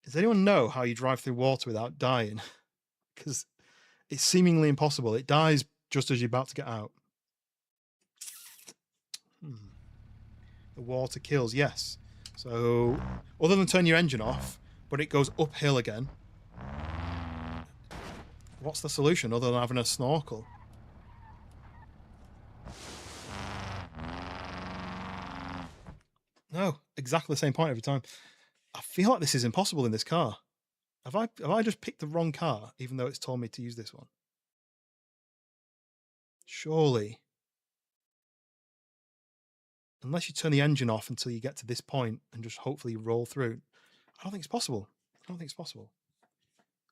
S4: Does anyone know how you drive through water without dying? Because it's seemingly impossible. It dies just as you're about to get out. The water kills, yes. So, other than turn your engine off, but it goes uphill again. What's the solution other than having a snorkel? No, exactly the same point every time. I feel like this is impossible in this car. Have I just picked the wrong car, even though it's told me to use this one? Surely. Unless you turn the engine off until you get to this point and just hopefully roll through. I don't think it's possible. I don't think it's possible.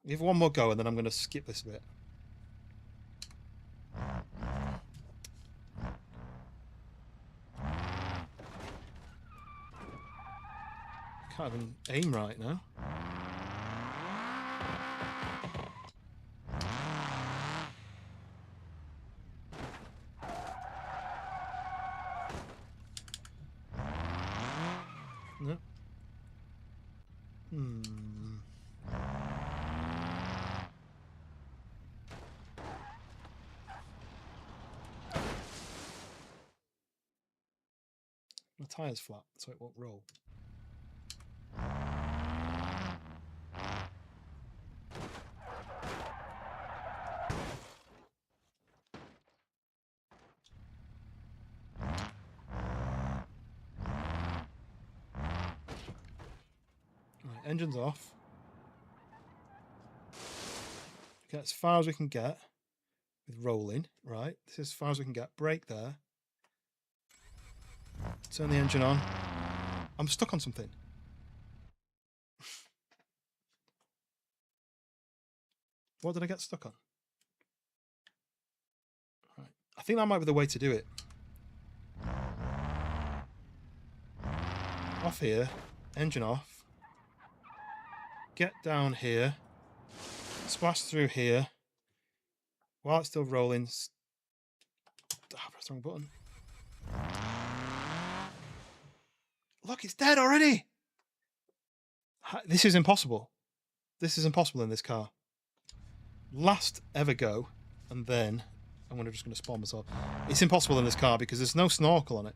S4: Give one more go and then I'm going to skip this bit. Can't even aim right now. No. The tire's flat, so it won't roll. Right, engine's off. Get as far as we can get with rolling. Right, this is as far as we can get. Brake there. Turn the engine on. I'm stuck on something. What did I get stuck on? Right. I think that might be the way to do it. Off here. Engine off. Get down here. Splash through here. While it's still rolling. Press the wrong button. Look, it's dead already. This is impossible. This is impossible in this car. Last ever go, and then I'm just going to spawn myself. It's impossible in this car because there's no snorkel on it.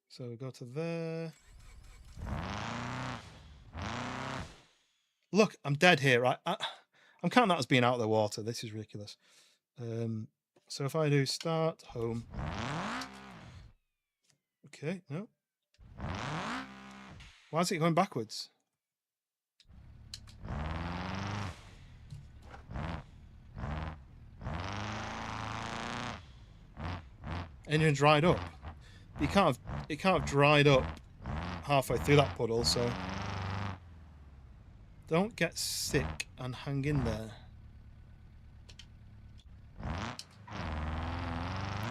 S4: So we go to there. Look, I'm dead here. Right? I'm counting that as being out of the water. This is ridiculous. So if I do start home. Okay, no. Why is it going backwards? Engine dried up. It can't have dried up halfway through that puddle, so don't get sick and hang in there.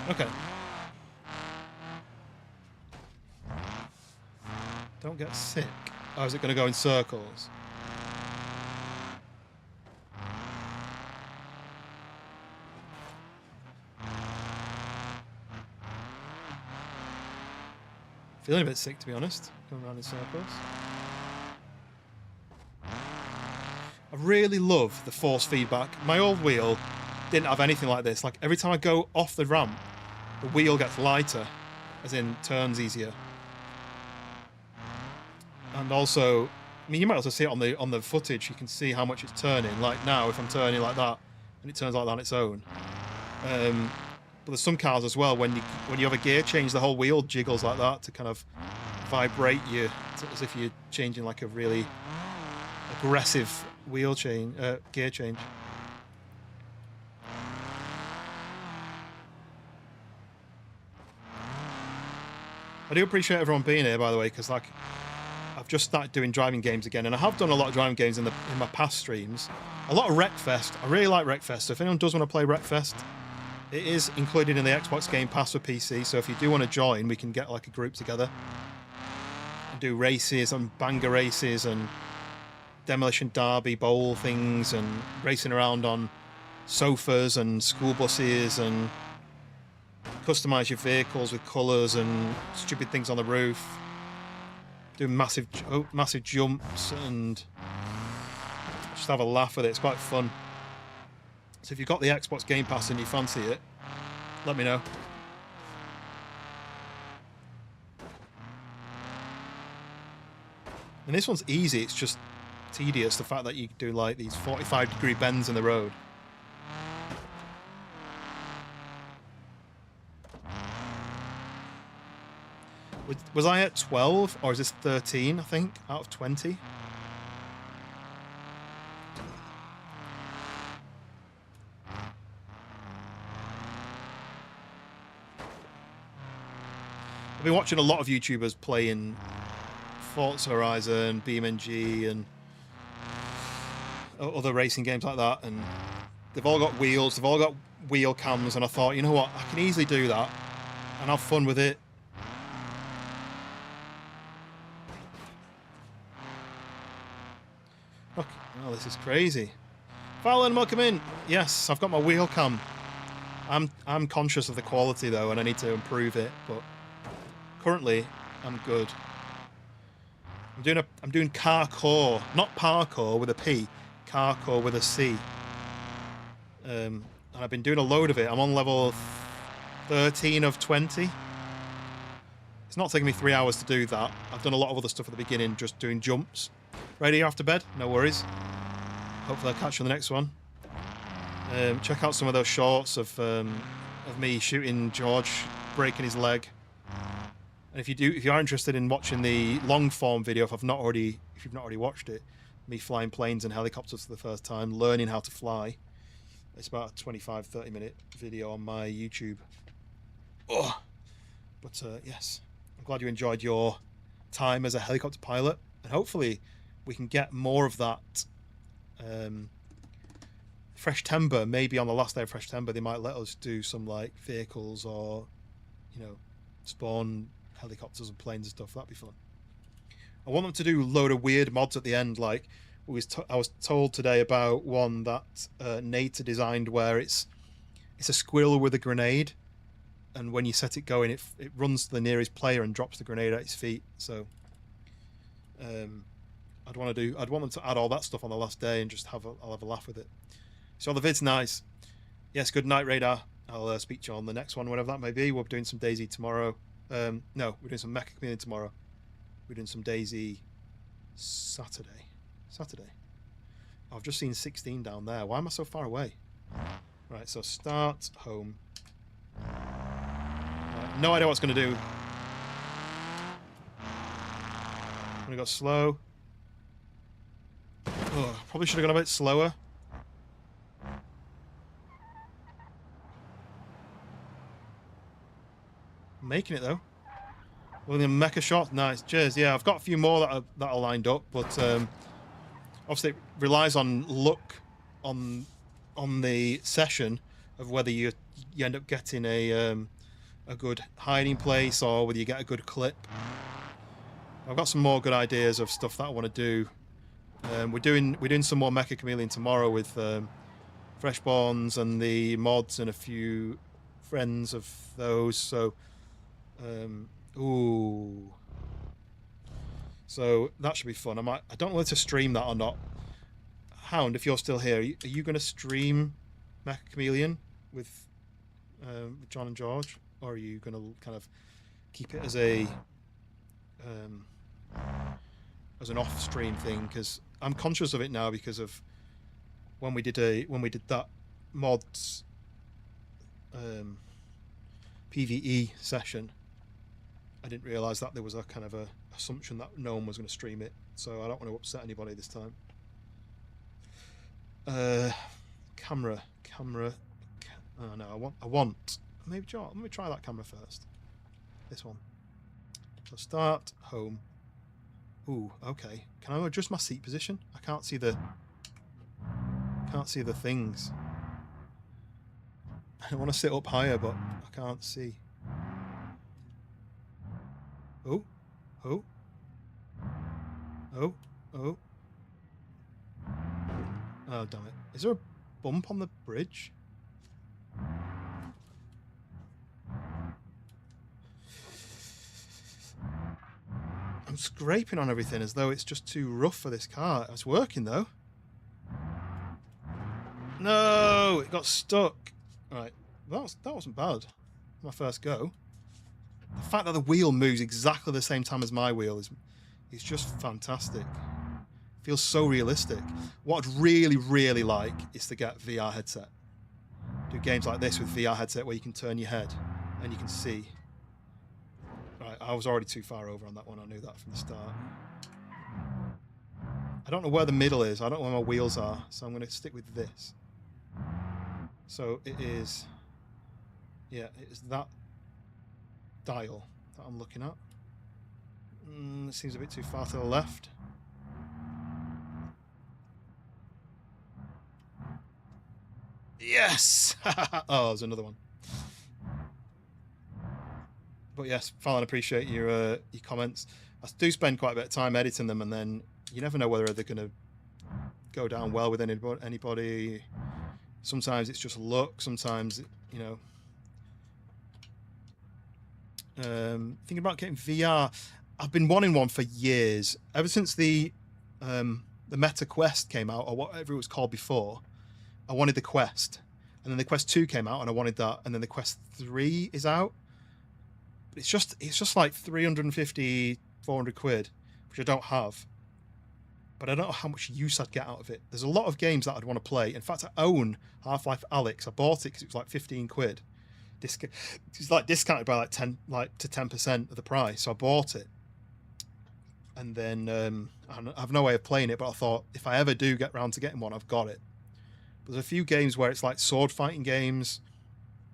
S4: Okay. Don't get sick. Oh, is it going to go in circles? Feeling a bit sick, to be honest. Going around in circles. I really love the force feedback. My old wheel didn't have anything like this. Like every time I go off the ramp, the wheel gets lighter, as in turns easier. And also, I mean, you might also see it on the footage. You can see how much it's turning. Like now, if I'm turning like that, and it turns like that on its own. But there's some cars as well when you have a gear change, the whole wheel jiggles like that to kind of vibrate you, as if you're changing like a really aggressive wheel change, gear change. I do appreciate everyone being here, by the way, because like I've just started doing driving games again, and I have done a lot of driving games in my past streams. A lot of Wreckfest. I really like Wreckfest. So if anyone does want to play Wreckfest, it is included in the Xbox Game Pass for PC. So if you do want to join, we can get like a group together and do races and banger races and demolition derby bowl things and racing around on sofas and school buses and customize your vehicles with colours and stupid things on the roof. Do massive jumps and just have a laugh with it. It's quite fun. So if you've got the Xbox Game Pass and you fancy it, let me know. And this one's easy. It's just tedious, the fact that you do like these 45-degree bends in the road. Was I at 12 or is this 13, I think, out of 20? I've been watching a lot of YouTubers playing Forza Horizon, BeamNG, and other racing games like that, and they've all got wheels, they've all got wheel cams, and I thought, you know what, I can easily do that and have fun with it. Look, oh, this is crazy. Fallon, welcome in. Yes, I've got my wheel cam. I'm conscious of the quality though, and I need to improve it, but currently I'm good. I'm doing carcore, not parkour with a P, carcore with a C. and I've been doing a load of it. I'm on level 13 of 20. It's not taking me 3 hours to do that. I've done a lot of other stuff at the beginning, just doing jumps. Ready after bed? No worries. Hopefully I'll catch you on the next one. Check out some of those shorts of me shooting George, breaking his leg. And if you are interested in watching the long form video, if you've not already watched it, me flying planes and helicopters for the first time, learning how to fly. It's about a 25-30 minute video on my YouTube. Oh. But yes, I'm glad you enjoyed your time as a helicopter pilot, and hopefully we can get more of that. Fresh Timber, maybe on the last day of Fresh Timber, they might let us do some like vehicles or, you know, spawn helicopters and planes and stuff. That'd be fun. I want them to do a load of weird mods at the end. Like I was told today about one that Nate designed where it's a squirrel with a grenade, and when you set it going, it runs to the nearest player and drops the grenade at his feet. So I'd want them to add all that stuff on the last day and just I'll have a laugh with it. So the vid's nice. Yes, good night, Radar. I'll speak to you on the next one, whatever that may be. We're doing some Daisy tomorrow. No, we're doing some Mecha Chameleon tomorrow. We're doing some Daisy Saturday. I've just seen 16 down there. Why am I so far away? Right, so start home. Right, no idea what it's going to do. I'm going to go slow. Oh, probably should have gone a bit slower. Making it though. William Mecha shot, nice. Cheers. Yeah, I've got a few more that are lined up, but obviously it relies on luck on the session of whether you end up getting a good hiding place or whether you get a good clip. I've got some more good ideas of stuff that I want to do. We're doing some more Mecha Chameleon tomorrow with Freshborns and the mods and a few friends of those. So. Ooh. So that should be fun. I don't know whether to stream that or not. Hound, if you're still here, are you going to stream Mecha Chameleon with John and George, or are you going to kind of keep it as an off-stream thing? Because I'm conscious of it now because of when we did that mods PvE session. I didn't realise that there was a kind of a assumption that no one was going to stream it, so I don't want to upset anybody this time. Camera. Oh no, I want. Maybe let me try that camera first. This one. So start home. Ooh, okay. Can I adjust my seat position? I can't see the things. I want to sit up higher, but I can't see. Oh. Oh, damn it. Is there a bump on the bridge? I'm scraping on everything as though it's just too rough for this car. It's working, though. No! It got stuck. Right. That wasn't bad. My first go. The fact that the wheel moves exactly the same time as my wheel is just fantastic. Feels so realistic. What I'd really, really like is to get VR headset. Do games like this with VR headset where you can turn your head and you can see. Right, I was already too far over on that one. I knew that from the start. I don't know where the middle is. I don't know where my wheels are, so I'm going to stick with this. So it is... Yeah, it is that dial that I'm looking at. It seems a bit too far to the left. Yes! Oh, there's another one. But yes, Fallon, appreciate your comments. I do spend quite a bit of time editing them, and then you never know whether they're going to go down well with anybody. Sometimes it's just luck. Sometimes, you know. Thinking about getting VR. I've been wanting one for years. Ever since the Meta Quest came out, or whatever it was called before, I wanted the Quest. And then the Quest 2 came out, and I wanted that. And then the Quest 3 is out. But it's just like 350, 400 quid, which I don't have. But I don't know how much use I'd get out of it. There's a lot of games that I'd want to play. In fact, I own Half-Life Alyx. I bought it because it was like 15 quid. It's like discounted by like 10% of the price. So I bought it. And then I have no way of playing it, but I thought if I ever do get round to getting one, I've got it. But there's a few games where it's like sword fighting games,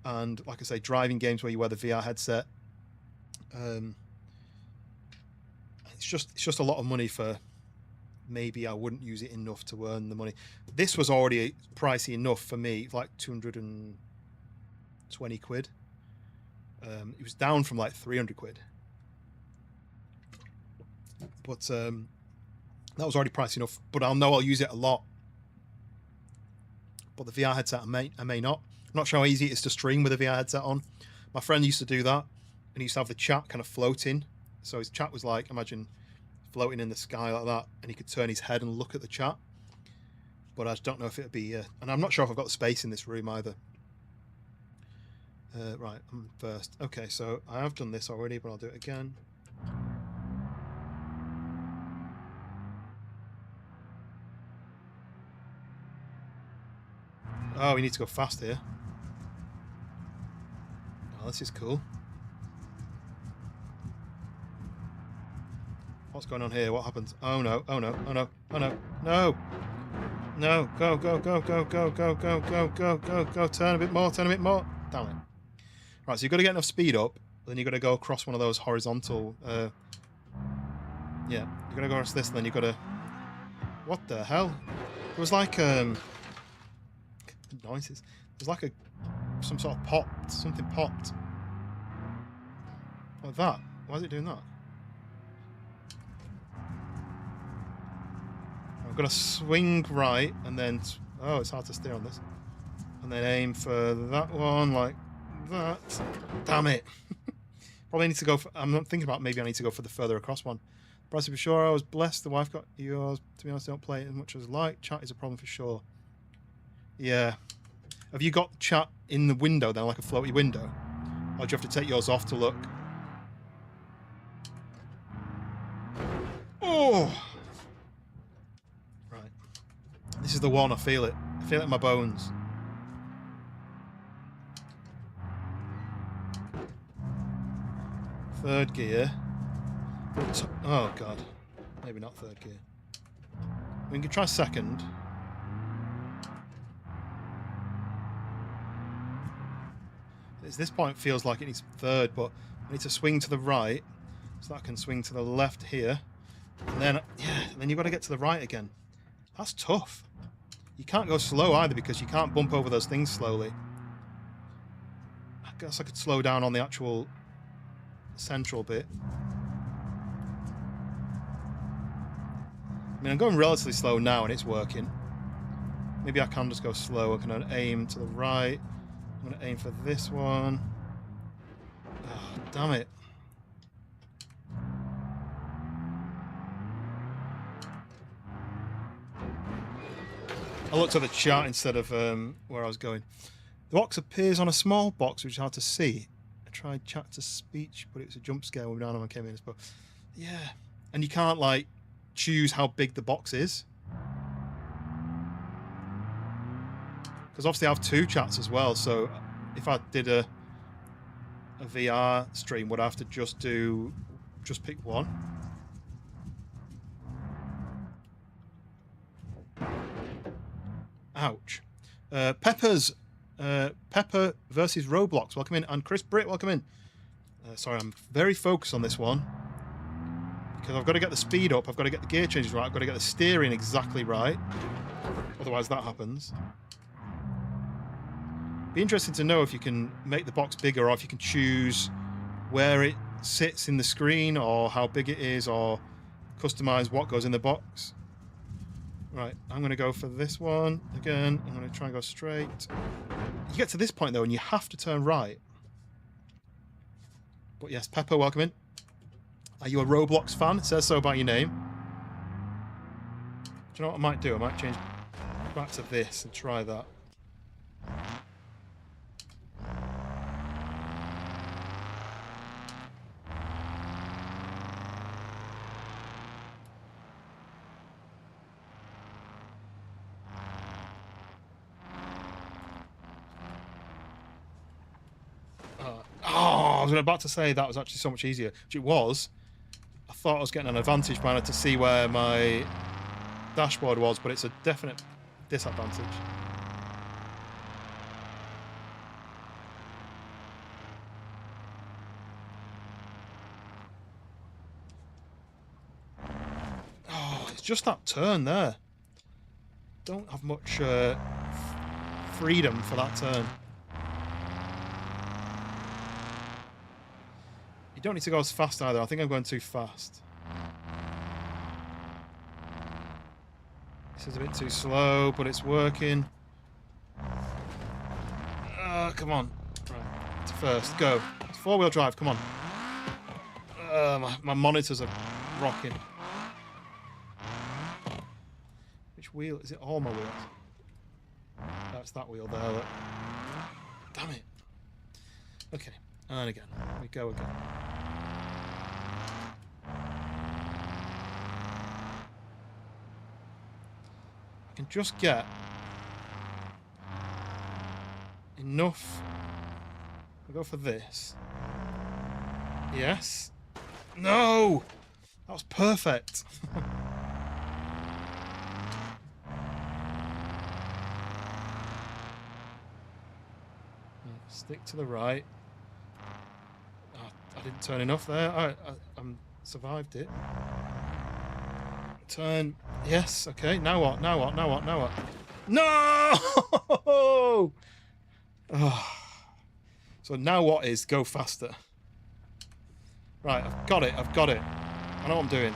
S4: and like I say, driving games where you wear the VR headset. It's just a lot of money for maybe I wouldn't use it enough to earn the money. This was already pricey enough for me, like 220 quid. It was down from like 300 quid. But that was already pricey enough. But I'll use it a lot. But the VR headset, I may not. I'm not sure how easy it is to stream with a VR headset on. My friend used to do that, and he used to have the chat kind of floating. So his chat was like, imagine floating in the sky like that, and he could turn his head and look at the chat. But I just don't know if it'd be... and I'm not sure if I've got the space in this room either. Right, I'm first. Okay, so I have done this already, but I'll do it again. Oh, we need to go fast here. Oh, this is cool. What's going on here? What happens? Oh no, oh no, oh no, oh no, no! No, go, go, go, go, go, go, go, go, go, go, go, turn a bit more, turn a bit more. Damn it. Right, so you've got to get enough speed up, then you've got to go across one of those horizontal... yeah, you've got to go across this, and then you've got to... What the hell? It was like... noises. There's like some sort of popped. Something popped. Like that. Why is it doing that? I've got to swing right and then... Oh, it's hard to steer on this. And then aim for that one like that. Damn it. Probably need to go for... I'm not thinking about maybe I need to go for the further across one. But to be sure, I was blessed. The wife got yours. To be honest, I don't play it as much as I like. Chat is a problem for sure. Yeah. Have you got chat in the window then, like a floaty window? Or do you have to take yours off to look? Oh! Right. This is the one, I feel it. I feel it in my bones. Third gear. Oh, God. Maybe not third gear. We can try second. At this point, it feels like it needs third, but I need to swing to the right, so that I can swing to the left here. And then, yeah, and then you've got to get to the right again. That's tough. You can't go slow either because you can't bump over those things slowly. I guess I could slow down on the actual central bit. I mean, I'm going relatively slow now and it's working. Maybe I can just go slow. I can aim to the right. I'm going to aim for this one. Oh, damn it. I looked at the chart instead of where I was going. The box appears on a small box, which is hard to see. I tried chat to speech, but it was a jump scare when I came in. But yeah, and you can't like choose how big the box is. Because obviously I have two chats as well, so if I did a VR stream, would I have to just pick one? Ouch. Pepper versus Roblox, welcome in, and Chris Britt, welcome in. Sorry, I'm very focused on this one because I've got to get the speed up, I've got to get the gear changes right, I've got to get the steering exactly right, otherwise that happens. Be interesting to know if you can make the box bigger, or if you can choose where it sits in the screen, or how big it is, or customize what goes in the box. Right, I'm going to go for this one again. I'm going to try and go straight. You get to this point though and you have to turn right. But yes, Pepper, welcome in. Are you a Roblox fan? It says so about your name. Do you know what I might do? I might change back to this and try that. was about to say that was actually so much easier, which it was. I thought I was getting an advantage by to see where my dashboard was, but it's a definite disadvantage. Oh, it's just that turn there. Don't have much freedom for that turn. You don't need to go as fast either. I think I'm going too fast. This is a bit too slow, but it's working. Come on. Right, to first. Go. It's four-wheel drive. Come on. My monitors are rocking. Which wheel? Is it all my wheels? That's that wheel there. Look. Damn it. Okay. And again. We go again. I can just get enough. I'll go for this. Yes. No! That was perfect. Stick to the right. Oh, I didn't turn enough there. I survived it. Turn. Yes. Okay. Now what? Now what? Now what? Now what? No! Oh. So now what is go faster? Right. I've got it. I've got it. I know what I'm doing.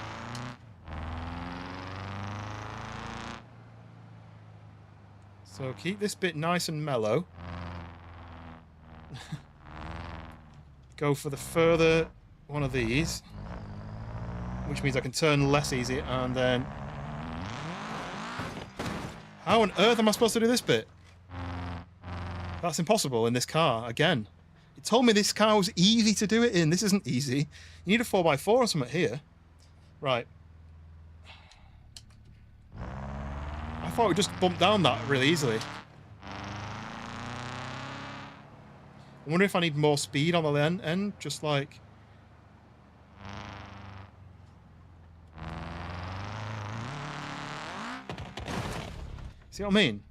S4: So keep this bit nice and mellow. Go for the further one of these, which means I can turn less easy, and then... How on earth am I supposed to do this bit? That's impossible in this car, again. It told me this car was easy to do it in. This isn't easy. You need a 4x4 or something here. Right. I thought we'd just bump down that really easily. I wonder if I need more speed on the end, just like... See what I mean?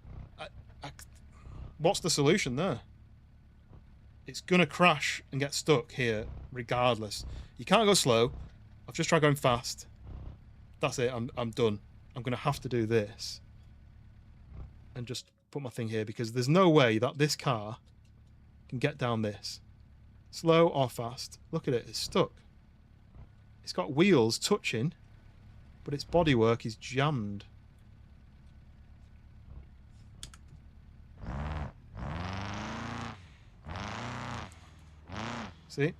S4: What's the solution there? It's going to crash and get stuck here, regardless. You can't go slow. I've just tried going fast. That's it, I'm done. I'm going to have to do this. And just put my thing here, because there's no way that this car can get down this. Slow or fast. Look at it, it's stuck. It's got wheels touching, but its bodywork is jammed. See?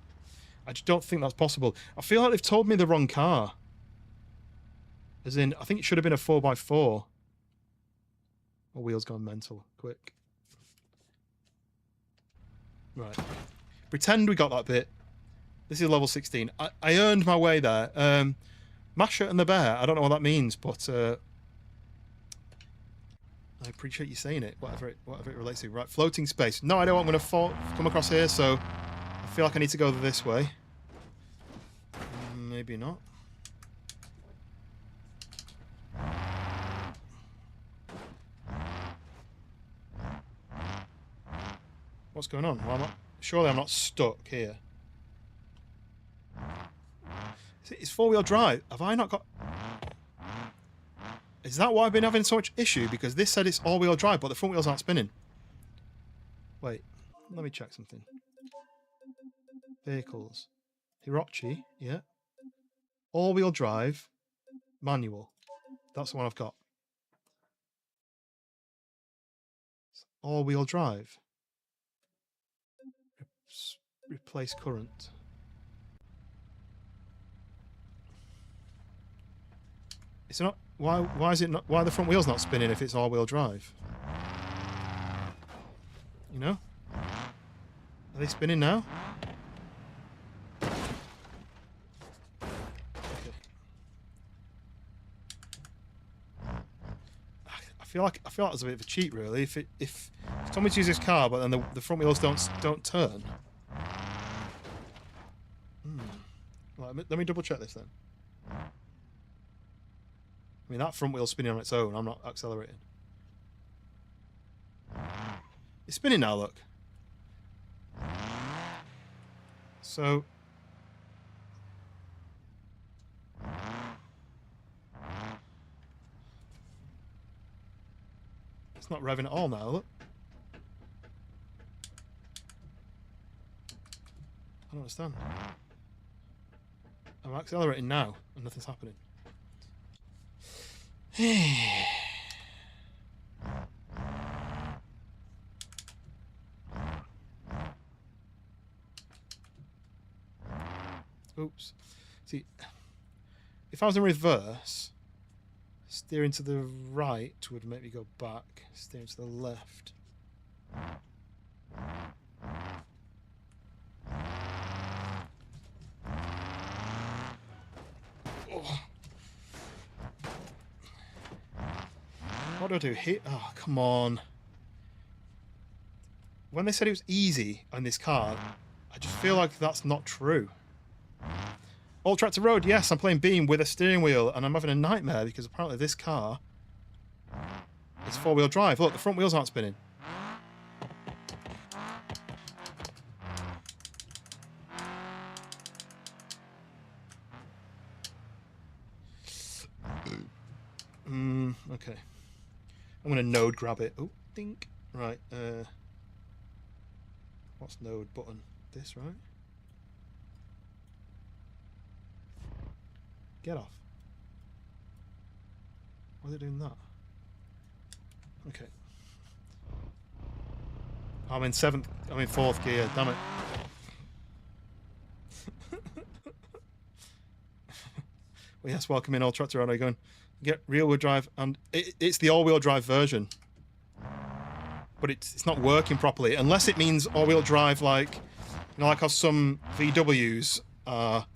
S4: I just don't think that's possible. I feel like they've told me the wrong car. As in, I think it should have been a 4x4. My wheel's gone mental. Quick. Right. Pretend we got that bit. This is level 16. I earned my way there. Masher and the Bear. I don't know what that means, but I appreciate you saying it, whatever it relates to. Right, floating space. No idea what I'm going to come across here, so I feel like I need to go this way. Maybe not. What's going on? Well, surely I'm not stuck here. It's four-wheel drive. Have I not got... Is that why I've been having so much issue? Because this said it's all-wheel drive, but the front wheels aren't spinning. Wait, let me check something. Vehicles. Hirochi, yeah. All-wheel drive, manual. That's the one I've got. All-wheel drive. Replace current. It's not. Why is it not? Why are the front wheels not spinning if it's all-wheel drive? You know? Are they spinning now? Okay. I feel like it's a bit of a cheat, really. If told me to use this car, but then the front wheels don't turn. Right, let me double check this then. I mean, that front wheel's spinning on its own. I'm not accelerating. It's spinning now, look. So... it's not revving at all now, look. I don't understand. I'm accelerating now, and nothing's happening. Oops. See, if I was in reverse, steering to the right would make me go back. Steering to the left. Oh. What do I do here? Oh, come on. When they said it was easy on this car, I just feel like that's not true. All Tractor Road, yes, I'm playing Beam with a steering wheel, and I'm having a nightmare because apparently this car is four-wheel drive. Look, the front wheels aren't spinning. Okay. I'm gonna node grab it. Oh, dink. Right. What's node button? This, right? Get off. Why are they doing that? Okay. I'm in fourth gear, damn it. Well, yes, welcome in, All Tractor. Are you going? Get rear-wheel drive, and it's the all-wheel drive version. But it's not working properly, unless it means all-wheel drive like, you know, like how some VWs are,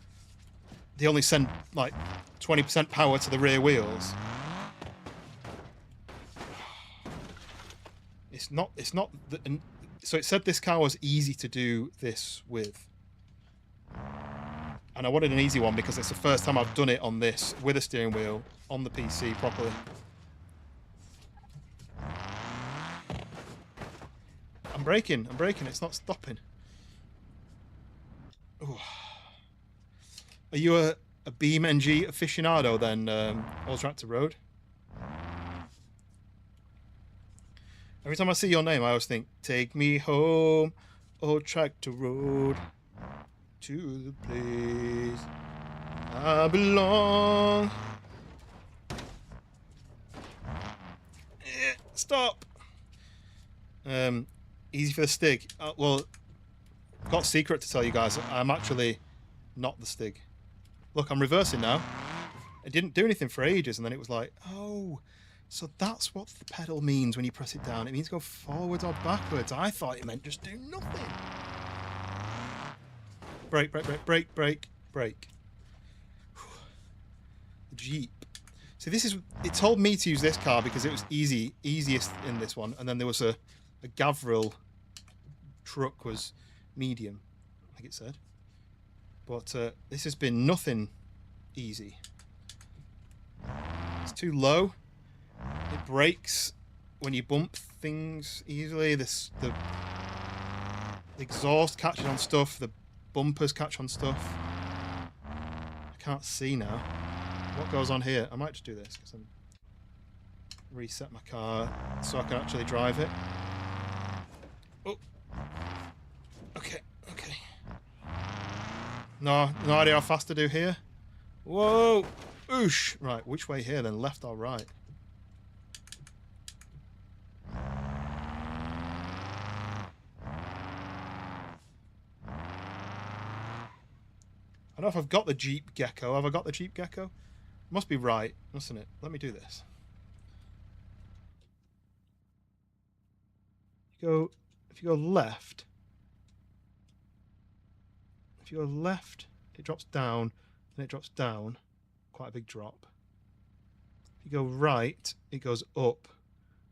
S4: they only send like 20% power to the rear wheels. It's not, so it said this car was easy to do this with. And I wanted an easy one because it's the first time I've done it on this with a steering wheel on the PC properly. I'm braking, it's not stopping. Ooh. Are you a BeamNG aficionado then, All Tractor Road? Every time I see your name, I always think, take me home, Old Tractor Road, to the place I belong. Stop. Easy for the Stig. Well, I've got a secret to tell you guys. I'm actually not the Stig. Look, I'm reversing now. It didn't do anything for ages, and then it was like, oh, so that's what the pedal means when you press it down. It means go forwards or backwards. I thought it meant just do nothing. Brake, brake, brake, brake, brake, brake. Jeep. So this is, it told me to use this car because it was easiest in this one, and then there was a Gavril truck was medium, I think it said. But this has been nothing easy. It's too low. It brakes when you bump things easily. The exhaust catches on stuff. The bumpers catch on stuff. I can't see now. What goes on here? I might just do this because I'm reset my car so I can actually drive it. Oh. Okay. Okay. No idea how fast to do here. Whoa! Oosh! Right, which way here then? Left or right? I don't know if I've got the Jeep Gecko. Have I got the Jeep Gecko? Must be right, mustn't it? Let me do this. If you go left, it drops down, and it drops down, quite a big drop. If you go right, it goes up.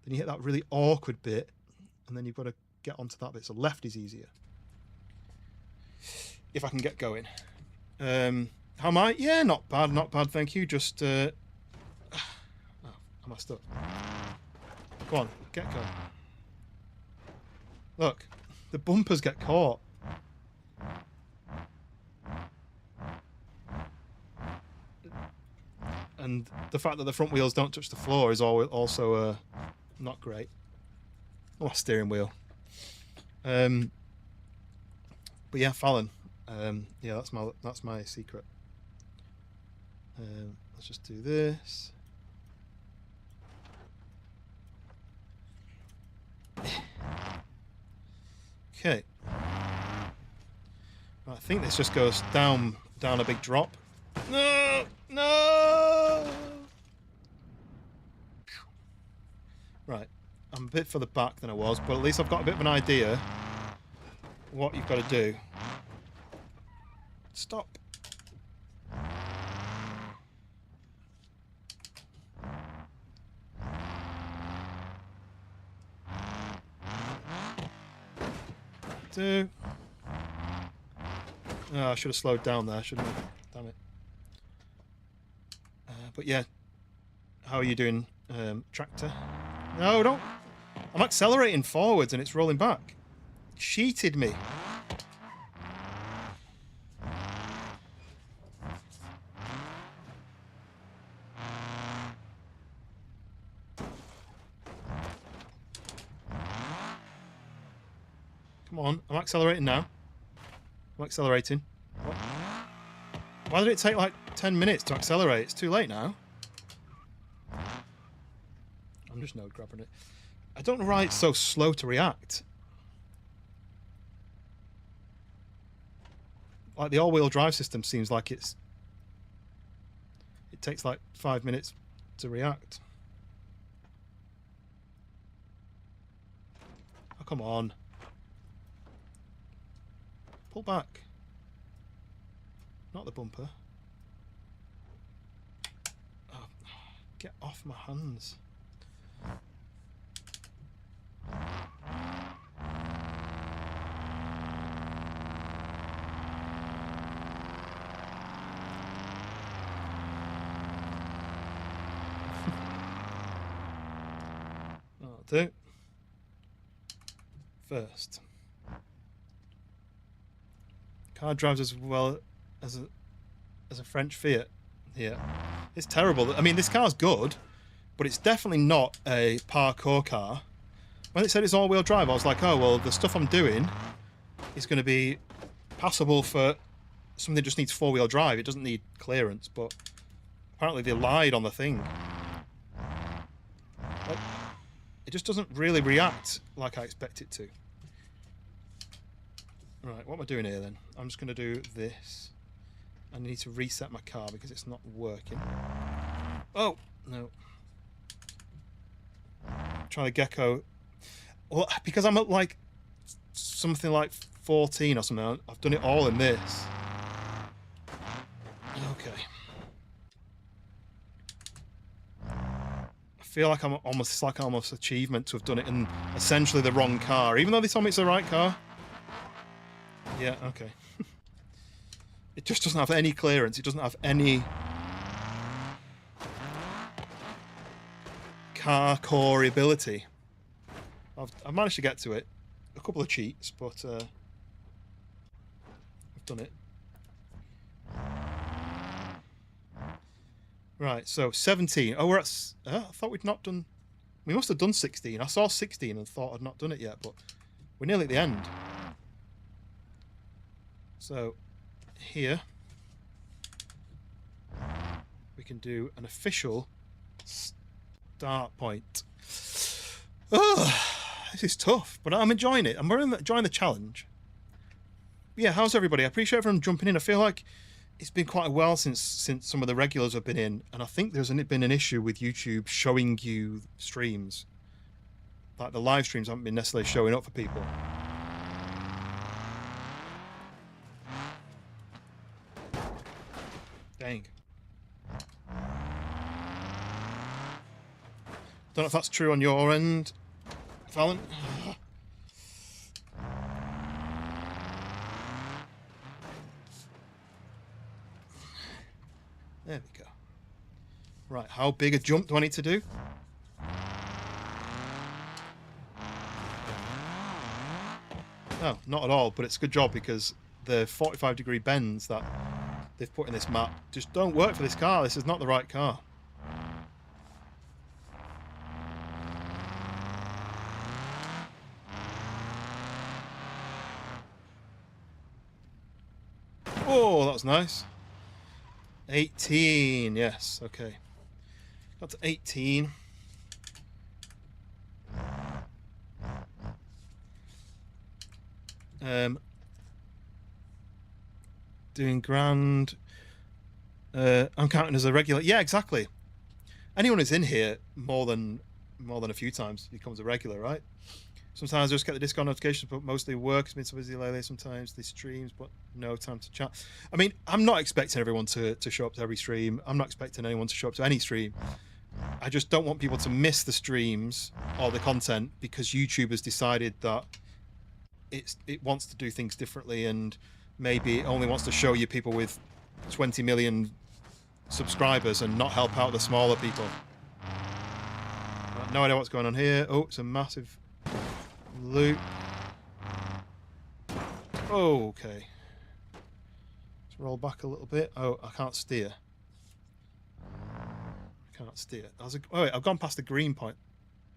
S4: Then you hit that really awkward bit, and then you've got to get onto that bit. So left is easier. If I can get going. How am I? Yeah, not bad, not bad, thank you. Just, oh, am I stuck? Go on, get going. Look, the bumpers get caught. And the fact that the front wheels don't touch the floor is also not great. Oh, steering wheel. But yeah, Fallon. Yeah, that's my secret. Let's just do this. Okay. I think this just goes down a big drop. No! No! Right. I'm a bit further back than I was, but at least I've got a bit of an idea what you've got to do. Stop. Oh, I should have slowed down there, shouldn't I? Damn it. But yeah, how are you doing, tractor? No, don't. I'm accelerating forwards and it's rolling back. Cheated me. Come on, I'm accelerating now. I'm accelerating. What? Why did it take like 10 minutes to accelerate? It's too late now. I'm just node grabbing it. I don't know why it's so slow to react. Like the all-wheel drive system seems like it takes like 5 minutes to react. Oh, come on. Pull back. Not the bumper. Oh, get off my hands. That'll do. First. Car drives as well as a French Fiat here. It's terrible. I mean, this car's good, but it's definitely not a parkour car. When it said it's all-wheel drive, I was like, oh, well, the stuff I'm doing is going to be passable for something that just needs four-wheel drive. It doesn't need clearance, but apparently they lied on the thing. Like, it just doesn't really react like I expect it to. Right, what am I doing here then? I'm just going to do this. I need to reset my car because it's not working. Oh, no. Try the gecko. Well, because I'm at like something like 14 or something, I've done it all in this. Okay. I feel like it's like almost achievement to have done it in essentially the wrong car, even though they told me it's the right car. Yeah, okay. It just doesn't have any clearance. It doesn't have any car core ability. I've managed to get to it. A couple of cheats, but I've done it. Right, so 17. Oh, we're at... I thought we'd not done... We must have done 16. I saw 16 and thought I'd not done it yet, but we're nearly at the end. So, here, we can do an official start point. Oh, this is tough, but I'm enjoying it. I'm really enjoying the challenge. Yeah, how's everybody? I appreciate everyone jumping in. I feel like it's been quite a while since some of the regulars have been in, and I think there's been an issue with YouTube showing you streams. Like the live streams haven't been necessarily showing up for people. Dang. Don't know if that's true on your end, Fallon. There we go. Right, how big a jump do I need to do? No, not at all, but it's a good job because the 45-degree bends that they've put in this map just don't work for this car. This is not the right car. Oh, that was nice. 18, yes, okay. Got to 18. Doing grand. I'm counting as a regular. Yeah, exactly. Anyone who's in here more than a few times becomes a regular, right? Sometimes I just get the Discord notifications, but mostly work has been so busy lately. Sometimes the streams, but no time to chat. I mean, I'm not expecting everyone to show up to every stream. I'm not expecting anyone to show up to any stream. I just don't want people to miss the streams or the content because YouTube has decided that it wants to do things differently and maybe it only wants to show you people with 20 million subscribers and not help out the smaller people. No idea what's going on here. Oh, it's a massive loop. Okay. Let's roll back a little bit. Oh, I can't steer. I can't steer. Oh wait, I've gone past the green point.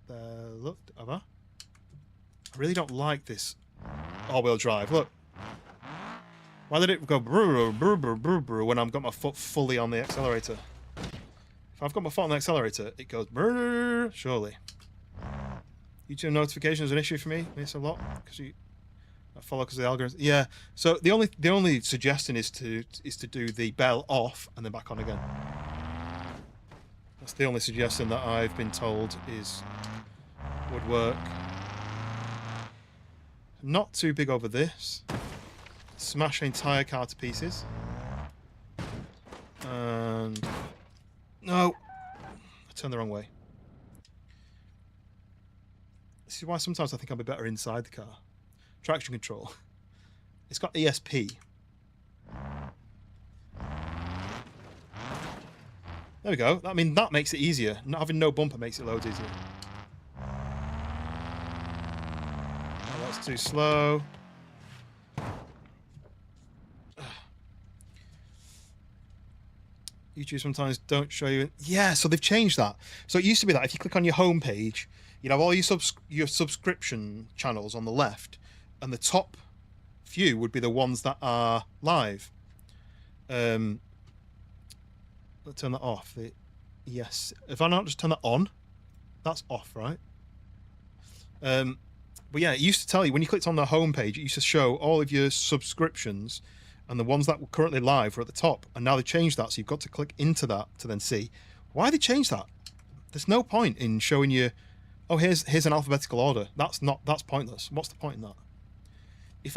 S4: Look, have I? I really don't like this all-wheel drive. Look. Why did it go brr, brr, brr, brr, brr when I've got my foot fully on the accelerator? If I've got my foot on the accelerator, it goes brr, surely. YouTube notifications is an issue for me. It's a lot because I follow because of the algorithm. Yeah. So the only suggestion is to do the bell off and then back on again. That's the only suggestion that I've been told would work. Not too big over this. Smash the entire car to pieces. And no, I turned the wrong way. This is why sometimes I think I'll be better inside the car. Traction control. It's got ESP. There we go. I mean, that makes it easier. Not having no bumper makes it loads easier. Oh, that's too slow. YouTube sometimes don't show you. Yeah, so they've changed that. So it used to be that if you click on your home page, you'd have all your subscription channels on the left, and the top few would be the ones that are live. Let's turn that off. Yes. If I not just turn that on, that's off, right? But yeah, it used to tell you when you clicked on the home page, it used to show all of your subscriptions. And the ones that were currently live were at the top. And now they've changed that, so you've got to click into that to then see. Why they changed that? There's no point in showing you, oh, here's an alphabetical order. That's pointless. What's the point in that? If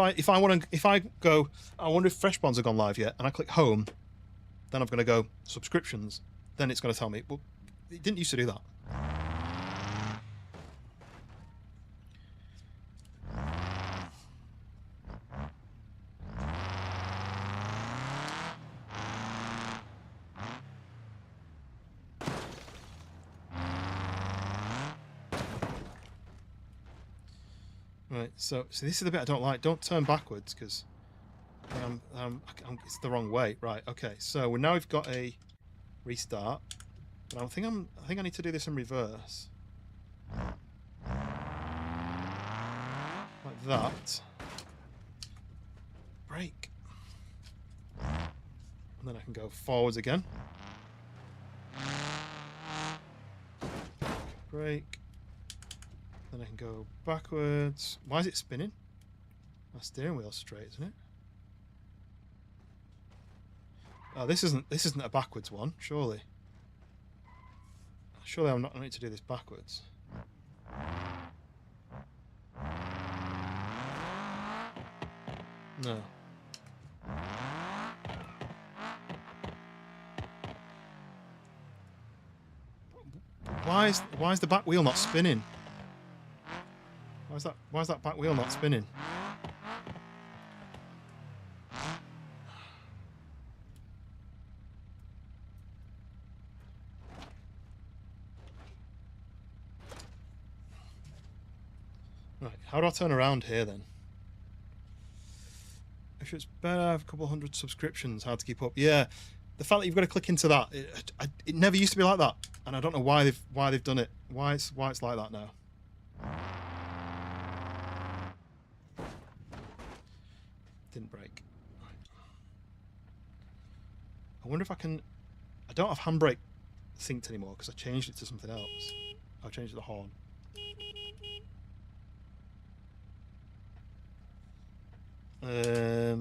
S4: I go, I wonder if Fresh Bonds have gone live yet, and I click home, then I'm going to go subscriptions. Then it's going to tell me, well, it didn't used to do that. Right, so this is the bit I don't like. Don't turn backwards because it's the wrong way. Right, okay. So now we've got a restart, but I think I need to do this in reverse, like that. Brake, and then I can go forwards again. Brake. Then I can go backwards. Why is it spinning? My steering wheel's straight, isn't it? Oh, this isn't a backwards one, surely. Surely I'm not need to do this backwards. No. Why is the back wheel not spinning? Why is that back wheel not spinning? Right, how do I turn around here then? If it's better, I have a couple hundred subscriptions. Hard to keep up. Yeah, the fact that you've got to click into that, it never used to be like that, and I don't know why they've done it. Why it's like that now. Didn't break. Right. I wonder if I can. I don't have handbrake synced anymore because I changed it to something else. I've changed the horn. I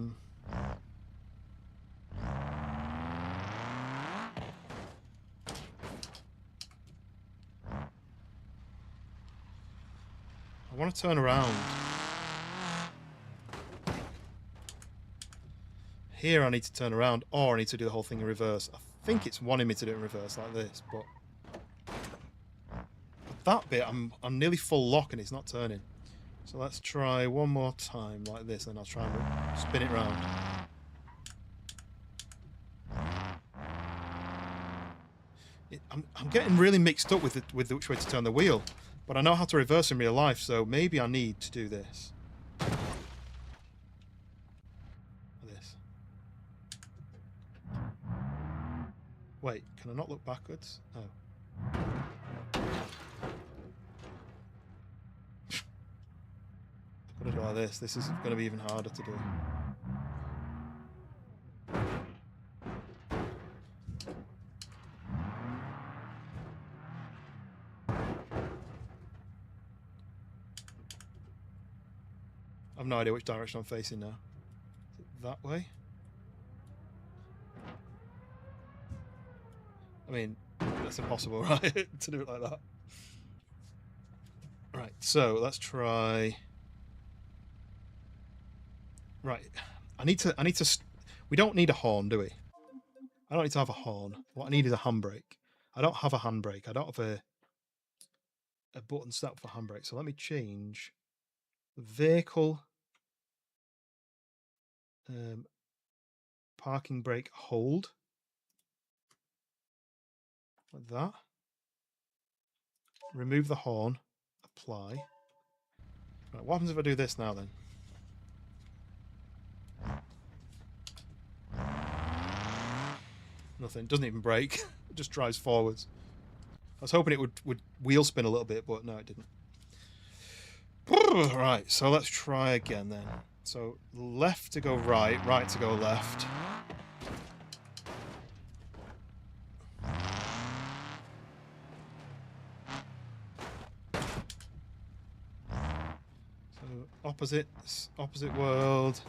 S4: want to turn around. Here I need to turn around, or I need to do the whole thing in reverse. I think it's wanting me to do it in reverse like this, but that bit I'm nearly full lock and it's not turning. So let's try one more time like this, and I'll try and spin it round. I'm getting really mixed up with which way to turn the wheel, but I know how to reverse in real life, so maybe I need to do this. This. Wait, can I not look backwards? No. I've got to do it like this. This is going to be even harder to do. I've no idea which direction I'm facing now. Is it that way? I mean, that's impossible, right? To do it like that. Right, so let's try. Right, I need to. We don't need a horn, do we? I don't need to have a horn. What I need is a handbrake. I don't have a handbrake. I don't have a button set up for handbrake. So let me change vehicle. Parking brake hold. Like that. Remove the horn. Apply. Right, what happens if I do this now then? Nothing. Doesn't even brake. It just drives forwards. I was hoping it would wheel spin a little bit, but no, it didn't. Right, so let's try again then. So left to go right, right to go left. So opposite world.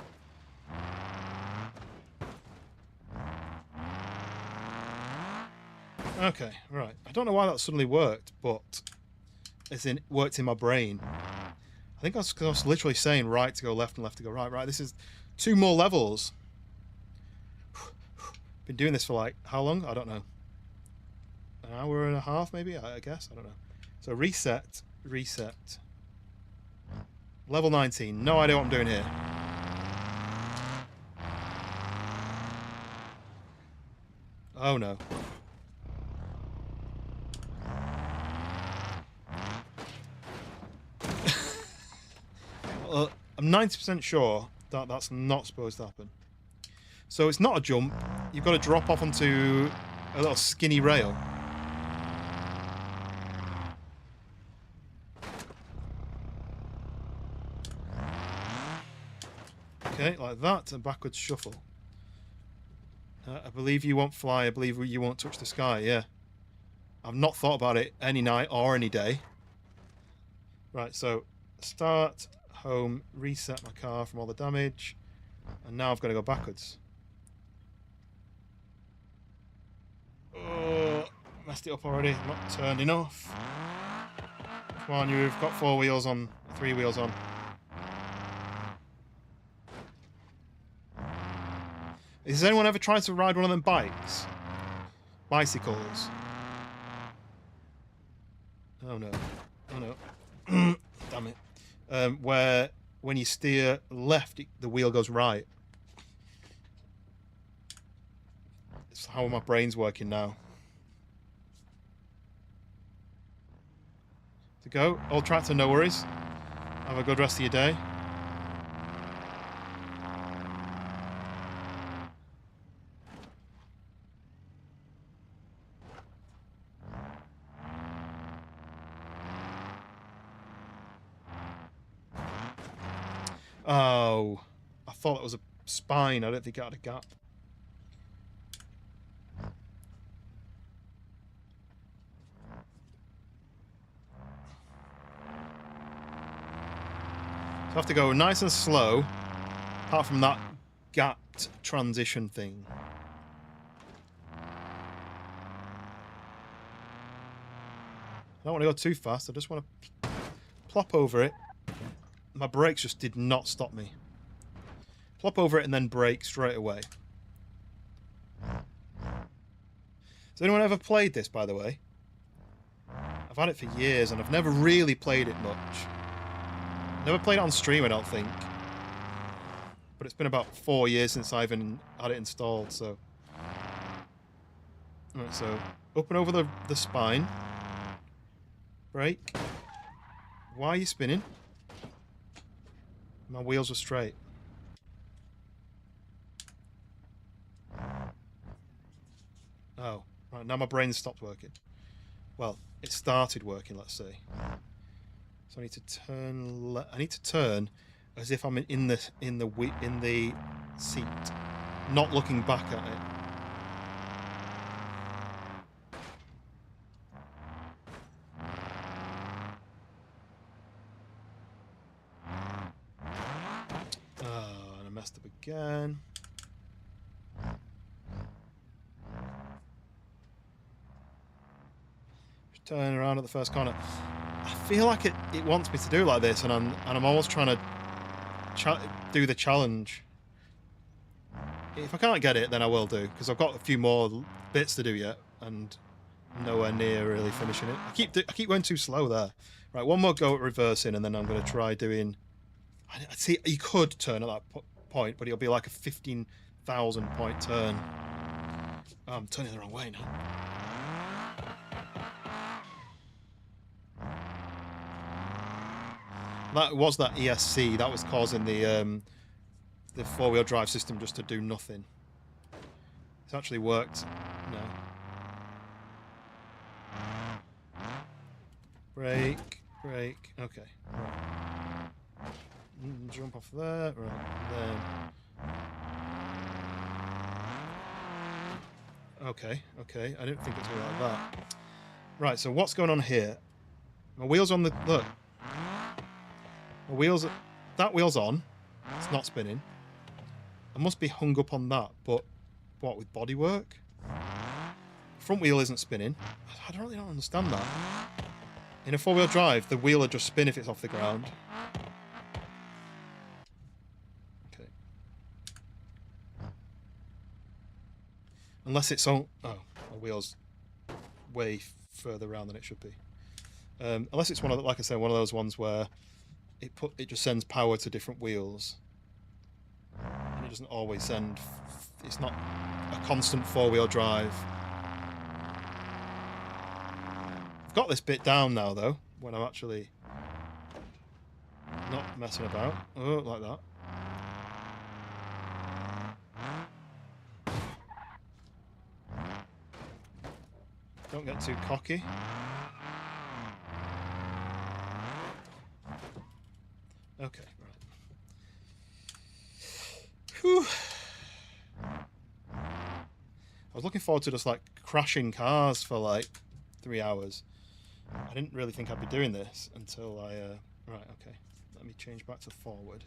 S4: Okay, right. I don't know why that suddenly worked, but it worked in my brain. I think that's because I was literally saying right to go left and left to go right. Right, this is 2 more levels. Been doing this for like, how long? I don't know. An hour and a half, maybe? I guess. I don't know. So reset. Level 19. No idea what I'm doing here. Oh no. Well, I'm 90% sure that that's not supposed to happen. So it's not a jump. You've got to drop off onto a little skinny rail. Okay, like that, and backwards shuffle. I believe you won't fly. I believe you won't touch the sky. Yeah. I've not thought about it any night or any day. Right, so start, home, reset my car from all the damage, and now I've got to go backwards. Oh, messed it up already. Not turned enough. Come on, you've got 4 wheels on, 3 wheels on. Has anyone ever tried to ride one of them bikes? Bicycles? Oh no. Oh no. Damn it. Where when you steer left, the wheel goes right. It's how my brain's working now. To go. All tractor, no worries. Have a good rest of your day. Oh, I thought it was a spine. I don't think it had a gap. So I have to go nice and slow, apart from that gapped transition thing. I don't want to go too fast. I just want to plop over it. My brakes just did not stop me. Plop over it and then brake straight away. Has anyone ever played this, by the way? I've had it for years and I've never really played it much. Never played it on stream, I don't think. But it's been about 4 years since I even had it installed, so... Alright, so up and over the spine. Brake. Why are you spinning? My wheels are straight. Oh, right, now my brain stopped working. Well, it started working, let's say. So I need to turn. I need to turn as if I'm in the seat, not looking back at it. Oh, and I messed up again. Turn around at the first corner. I feel like it wants me to do like this, and I'm almost trying to do the challenge. If I can't get it, then I will do, because I've got a few more bits to do yet, and I'm nowhere near really finishing it. I keep going too slow there. Right, one more go at reversing, and then I'm going to try doing. I see you could turn at that point, but it'll be like a 15,000 point turn. Oh, I'm turning the wrong way now. That was that ESC that was causing the four-wheel drive system just to do nothing. It's actually worked now. Brake, brake. Okay. Right. Jump off there. Right. Then. Okay. Okay. I didn't think it was going to be like that. Right. So what's going on here? My wheels on the look. My wheels, that wheel's on. It's not spinning. I must be hung up on that, but what, with bodywork? Front wheel isn't spinning. I don't really understand that. In a four-wheel drive, the wheel will just spin if it's off the ground. Okay. Unless it's on... Oh, my wheel's way further around than it should be. Unless it's one of, like I said, one of those ones where it just sends power to different wheels, and it doesn't always send. It's not a constant four-wheel drive. I've got this bit down now, though, when I'm actually not messing about. Oh, like that. Don't get too cocky. Okay, right. Whew. I was looking forward to just like crashing cars for like 3 hours. I didn't really think I'd be doing this until I... Right, okay. Let me change back to forward.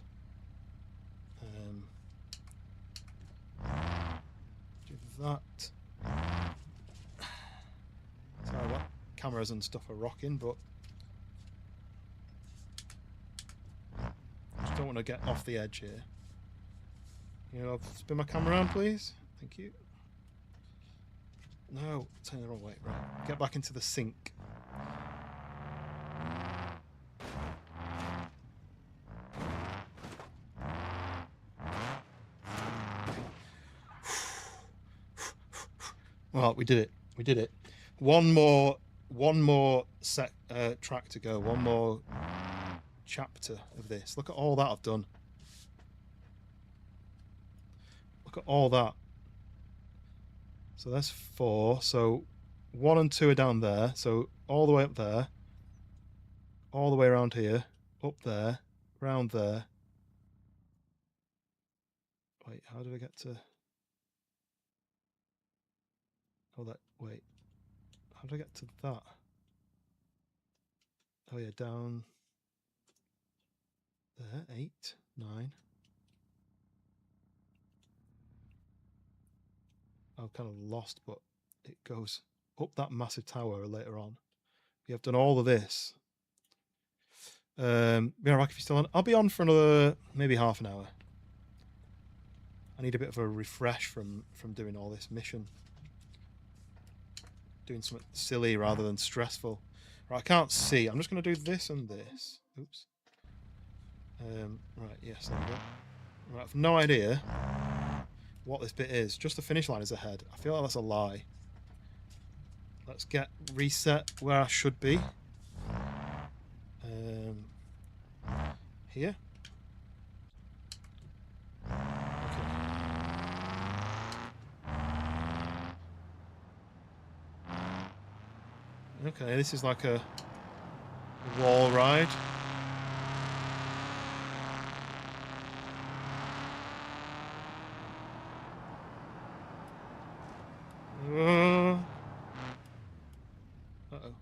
S4: Do that. Sorry, what cameras and stuff are rocking, but... I just don't want to get off the edge here. You know, spin my camera around, please. Thank you. No, turn the wrong way. Right, get back into the sink. Well, we did it. We did it. One more track to go. One more chapter of this. Look at all that I've done. Look at all that. So that's 4. So 1 and 2 are down there. So all the way up there. All the way around here. Up there. Round there. Wait, how did I get to... Oh, that... Wait. How did I get to that? Oh, yeah, down... There. 8, 9. I'm kind of lost, but it goes up that massive tower later on. We have done all of this. Be alright if you're still on. I'll be on for another maybe half an hour. I need a bit of a refresh from doing all this mission. Doing something silly rather than stressful. Right, I can't see. I'm just going to do this and this. Oops. Right, yes, there we go. Right, I've no idea what this bit is. Just the finish line is ahead. I feel like that's a lie. Let's get reset where I should be. Here. Okay, this is like a wall ride. Uh-oh.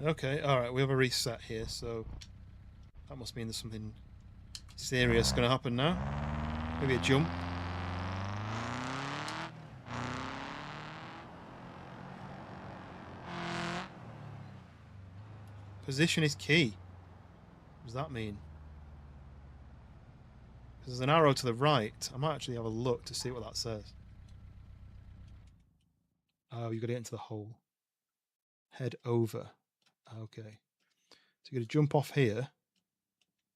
S4: Okay, alright, we have a reset here, so that must mean there's something serious going to happen now. Maybe a jump. Position is key. What does that mean? Because there's an arrow to the right. I might actually have a look to see what that says. Oh, you've got to get into the hole. Head over. Okay. So you're going to jump off here,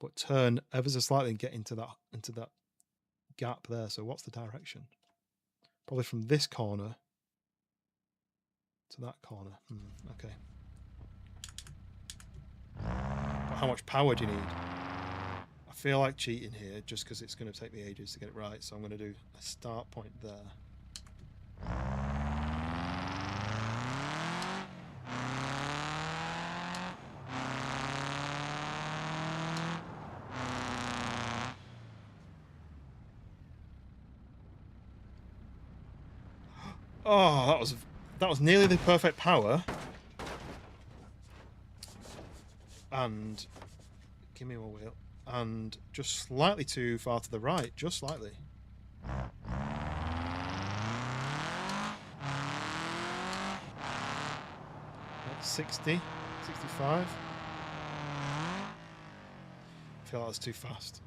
S4: but turn ever so slightly and get into that gap there. So what's the direction? Probably from this corner to that corner. Okay. But how much power do you need? I feel like cheating here just because it's going to take me ages to get it right. So I'm going to do a start point there. Oh, that was nearly the perfect power. And give me one wheel. And just slightly too far to the right, just slightly. 60, 65. I feel like that's too fast.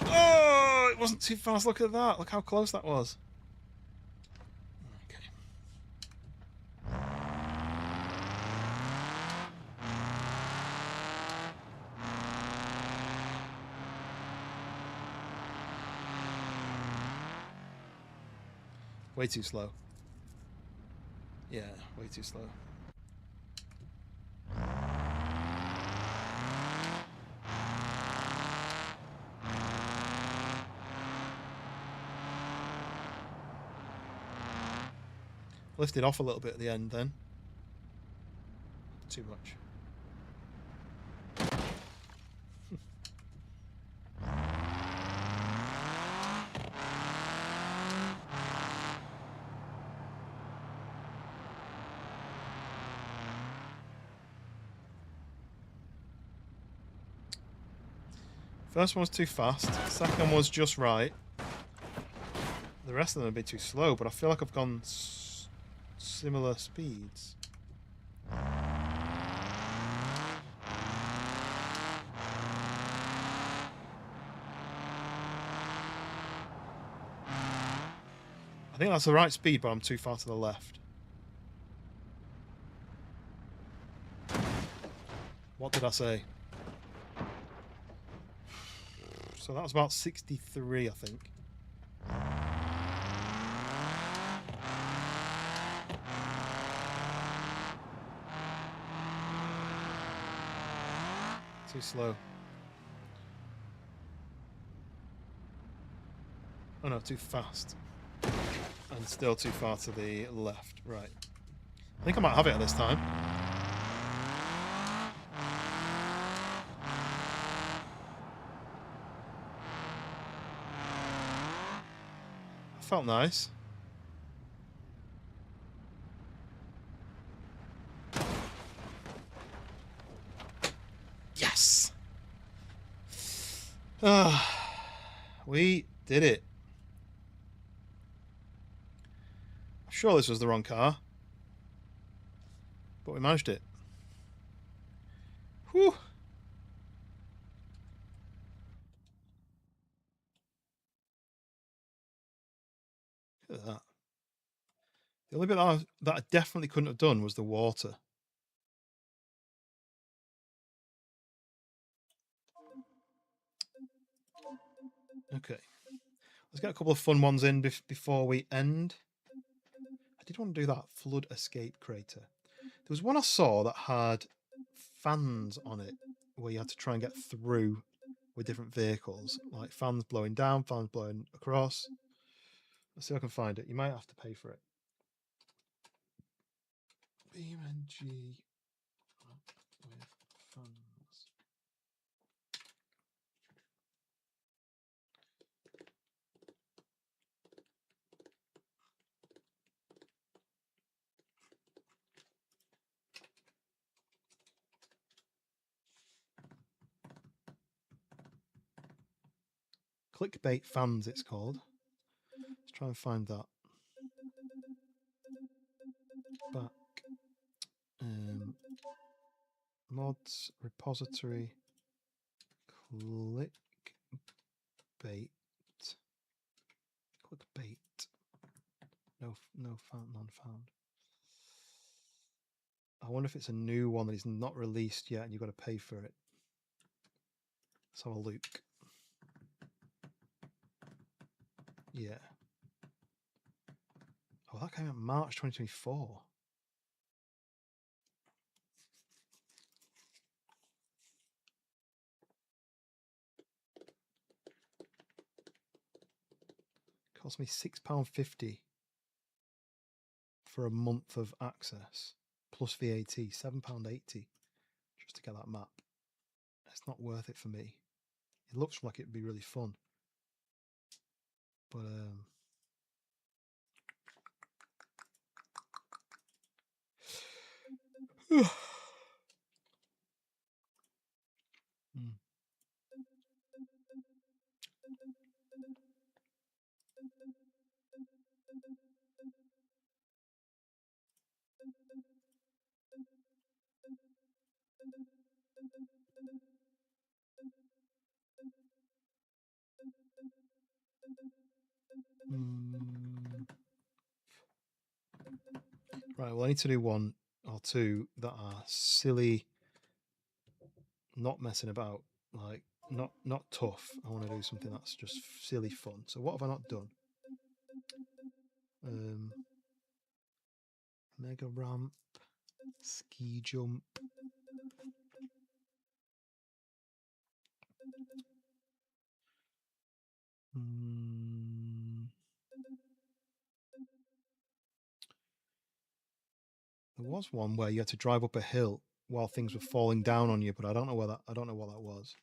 S4: Oh, it wasn't too fast. Look at that. Look how close that was. Okay. Way too slow. Yeah, way too slow. Lift it off a little bit at the end then. Too much. First one was too fast. Second one was just right. The rest of them are a bit too slow, but I feel like I've gone similar speeds. I think that's the right speed, but I'm too far to the left. What did I say? So that was about 63, I think. Too slow. Oh no, too fast. And still too far to the left. Right. I think I might have it this time. Felt nice. Yes! We did it. I'm sure this was the wrong car. But we managed it. Whew! Look at that. The only bit that I definitely couldn't have done was the water. Okay. Let's get a couple of fun ones in before we end. I did want to do that flood escape crater. There was one I saw that had fans on it where you had to try and get through with different vehicles, like fans blowing down, fans blowing across. Let's see if I can find it. You might have to pay for it. BeamNG with fans. Clickbait fans, it's called. Let's try and find that. Back. Mods, repository, clickbait. Clickbait. No, non-found. I wonder if it's a new one that is not released yet and you've got to pay for it. Let's have a look. Yeah. Oh, that came out March 2024. Cost me £6.50 for a month of access plus VAT, £7.80 just to get that map. It's not worth it for me. It looks like it'd be really fun, but Right, well, I need to do one or two that are silly, not messing about, like not tough. I want to do something that's just silly fun. So what have I not done? Mega ramp, ski jump. There was one where you had to drive up a hill while things were falling down on you, but I don't know what that was.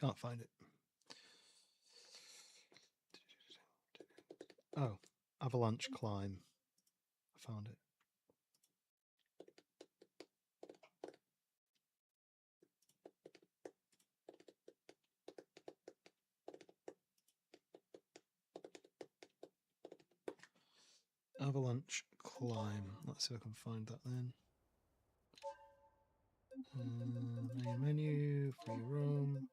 S4: Can't find it. Oh, avalanche climb. I found it. Avalanche climb. Let's see if I can find that then. Main menu, free roam.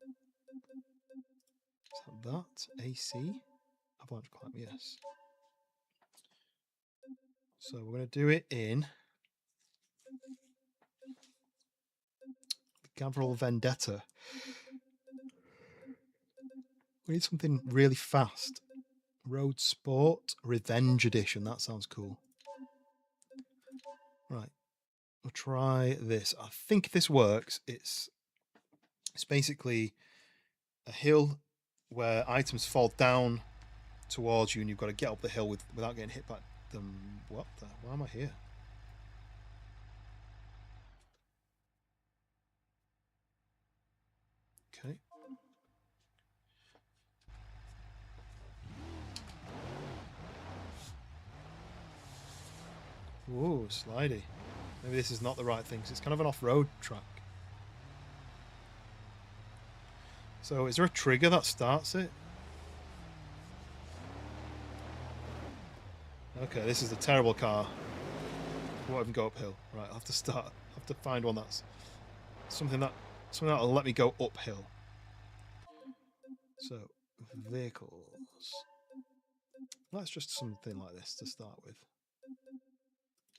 S4: Is that AC? Avalanche climb, yes. So we're going to do it in the Gavril Vendetta. We need something really fast. Road Sport Revenge Edition. That sounds cool. Right. We'll try this. I think if this works, it's basically a hill where items fall down towards you and you've got to get up the hill without getting hit by them. What the? Why am I here? Okay. Ooh, slidey. Maybe this is not the right thing because it's kind of an off-road track. So is there a trigger that starts it? Okay, this is a terrible car. Won't even go uphill. Right, I'll have to start. I'll have to find one that's something that'll let me go uphill. So vehicles. That's just something like this to start with.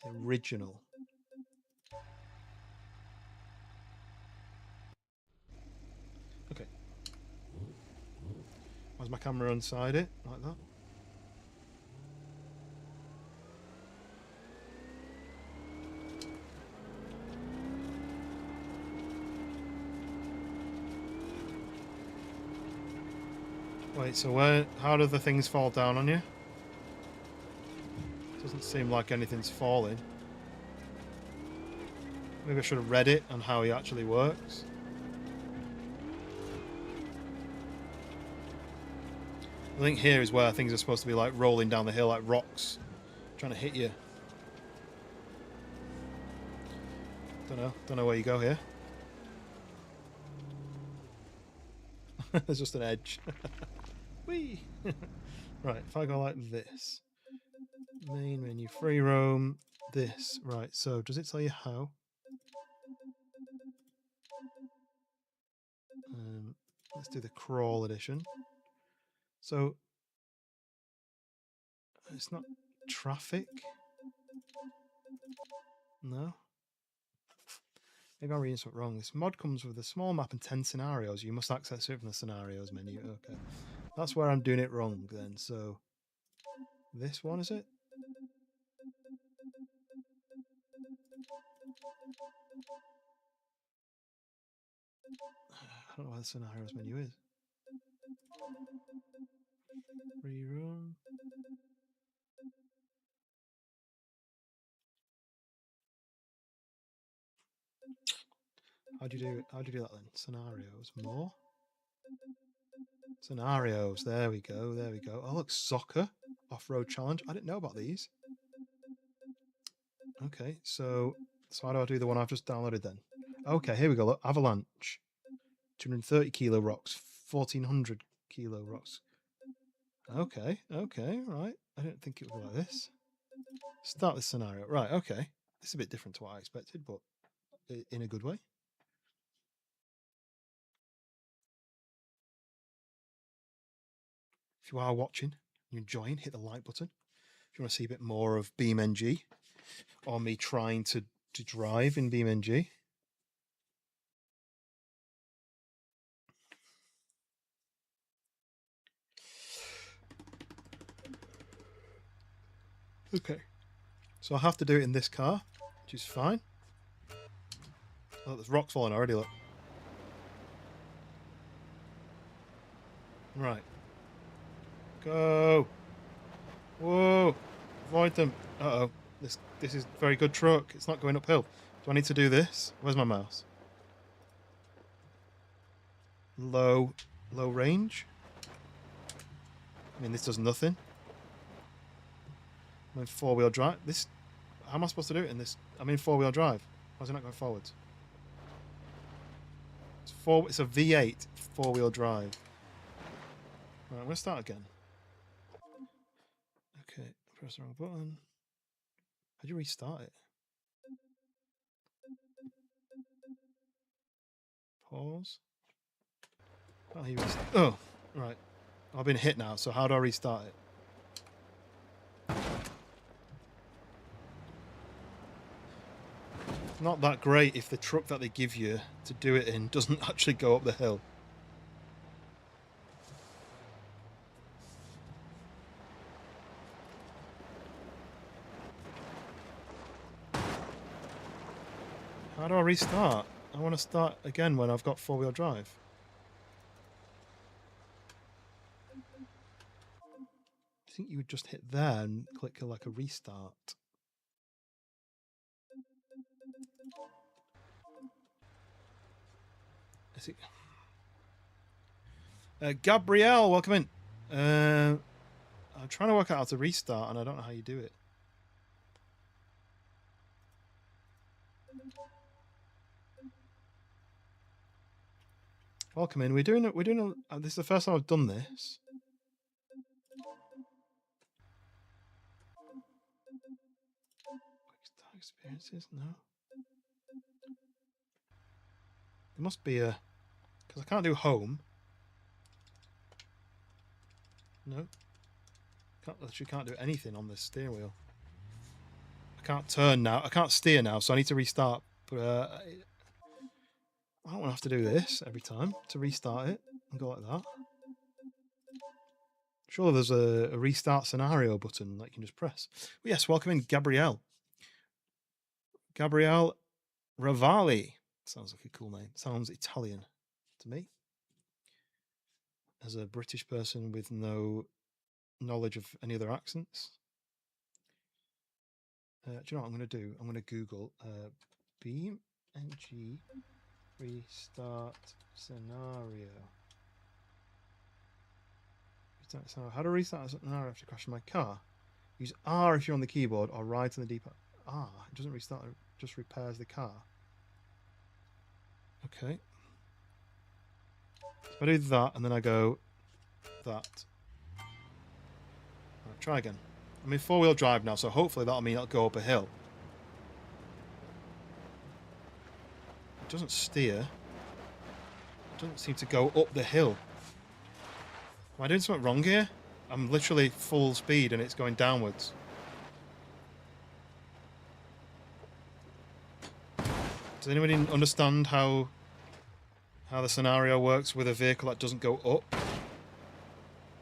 S4: Original. Okay. Why's my camera inside it? Like that. Wait, so how do the things fall down on you? Doesn't seem like anything's falling. Maybe I should have read it on how he actually works. I think here is where things are supposed to be like rolling down the hill like rocks, trying to hit you. Don't know where you go here. There's just an edge. Whee! Right, if I go like this. Main menu, free roam, this. Right, so does it tell you how? Let's do the crawl edition. So, it's not traffic? No? Maybe I'm reading something wrong. This mod comes with a small map and 10 scenarios. You must access it from the scenarios menu. Okay. That's where I'm doing it wrong then. So, this one, is it? I don't know where the scenarios menu is. Free roam. How do you do that then? Scenarios. More? Scenarios. There we go. There we go. Oh, look, soccer. Off-road challenge. I didn't know about these. Okay, so how do I do the one I've just downloaded then? Okay, here we go. Look, avalanche. 230 kilo rocks. 1400 kilo rocks. Okay, right. I didn't think it would be like this. Start the scenario. Right, okay. This is a bit different to what I expected, but in a good way. If you are watching, you're enjoying, hit the like button. If you want to see a bit more of BeamNG or me trying to drive in BeamNG. Okay, so I have to do it in this car, which is fine. Oh, there's rocks falling already, look. Right. Go. Whoa. Avoid them. Uh-oh. This is a very good truck. It's not going uphill. Do I need to do this? Where's my mouse? low range. I mean, this does nothing. I'm in 4-wheel drive. This, how am I supposed to do it in this? I'm in 4-wheel drive. Why is it not going forwards? It's a V8 4-wheel drive. Right, I'm going to start again. Okay, press the wrong button. How do you restart it? Pause. Oh, he restart. Oh, right. I've been hit now, so how do I restart it? Not that great if the truck that they give you to do it in doesn't actually go up the hill. How do I restart? I want to start again when I've got 4-wheel drive. I think you would just hit there and click like a restart. Is it? Gabrielle, welcome in. I'm trying to work out how to restart and I don't know how you do it. Welcome in. We're doing this is the first time I've done this. Quick start experiences? No. There must be a, because I can't do home. No. Literally can't do anything on this steering wheel. I can't turn now. I can't steer now, so I need to restart. But I don't want to have to do this every time to restart it and go like that. Surely there's a restart scenario button that you can just press. But yes, welcome in, Gabrielle. Gabrielle Ravali. Sounds like a cool name. Sounds Italian to me. As a British person with no knowledge of any other accents. Do you know what I'm going to do? I'm going to Google BeamNG restart scenario. How to restart a scenario after crashing my car? Use R if you're on the keyboard or right on the D-pad. Ah, it doesn't restart, it just repairs the car. Okay. So I do that and then I go that. Right, try again. I'm in 4-wheel drive now, so hopefully that'll mean I'll go up a hill. It doesn't steer. It doesn't seem to go up the hill. Am I doing something wrong here? I'm literally full speed and it's going downwards. Does anybody understand how the scenario works with a vehicle that doesn't go up?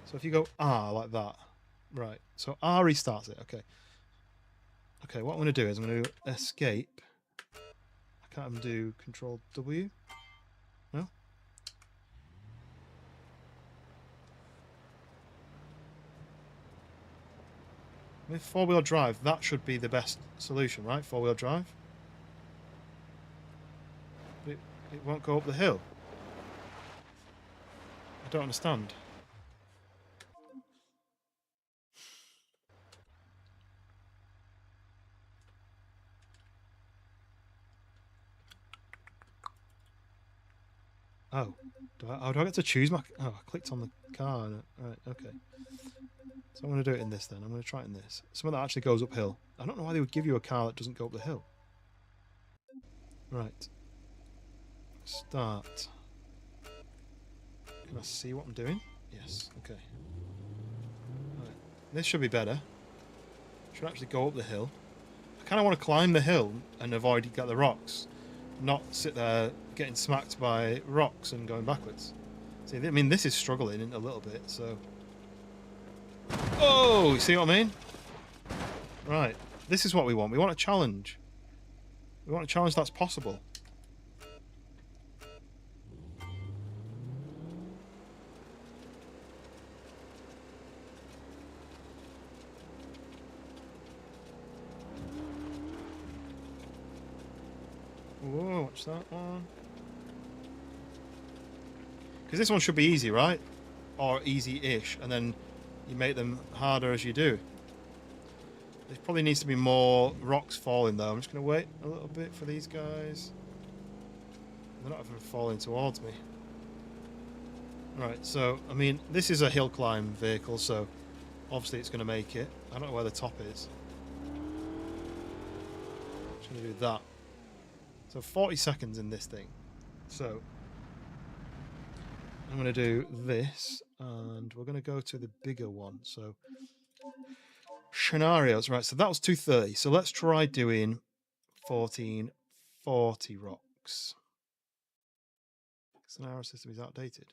S4: So if you go R like that, right, so R restarts it, okay. Okay, what I'm going to do is I'm going to escape. I can't even do Control W. No? With 4-wheel drive, that should be the best solution, right? 4-wheel drive. But it won't go up the hill. I don't understand. Oh, how do I get to choose my... Oh, I clicked on the car. Right, okay. So I'm going to do it in this then. I'm going to try it in this. Something that actually goes uphill. I don't know why they would give you a car that doesn't go up the hill. Right. Start. Can I see what I'm doing? Yes, okay. Right. This should be better. Should actually go up the hill. I kind of want to climb the hill and avoid the rocks. Not sit there getting smacked by rocks and going backwards. See, I mean, this is struggling a little bit, so... Oh, you see what I mean? Right, this is what we want. We want a challenge. We want a challenge that's possible. Whoa, watch that one. Because this one should be easy, right? Or easy-ish, and then you make them harder as you do. There probably needs to be more rocks falling, though. I'm just going to wait a little bit for these guys. They're not even falling towards me. Right, so, I mean, this is a hill climb vehicle, so obviously it's going to make it. I don't know where the top is. I'm just going to do that. So 40 seconds in this thing. So I'm going to do this, and we're going to go to the bigger one. So scenarios, right? So that was 230. So let's try doing 1440 rocks. Scenario system is outdated.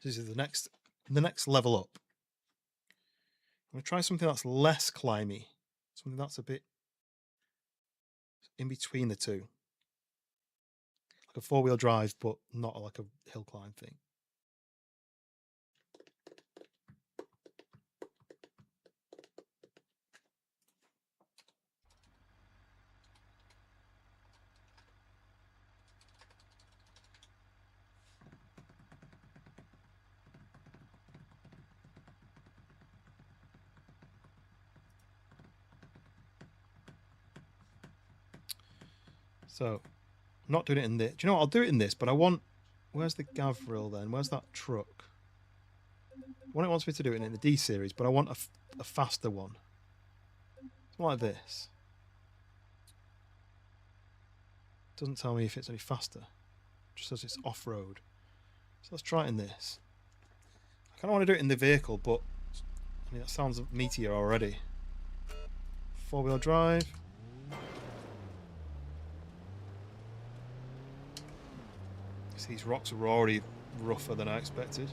S4: This is the next level up. I'm going to try something that's less climby, something that's a bit in between the two. Like a four-wheel drive, but not like a hill climb thing. So, I'm not doing it in this. Do you know what? I'll do it in this, but I want... Where's the Gavril then? Where's that truck? One it wants me to do it in the D series, but I want a faster one. Something like this. Doesn't tell me if it's any faster. Just says it's off-road. So let's try it in this. I kind of want to do it in the vehicle, but... I mean, that sounds meatier already. Four-wheel drive. These rocks are already rougher than I expected.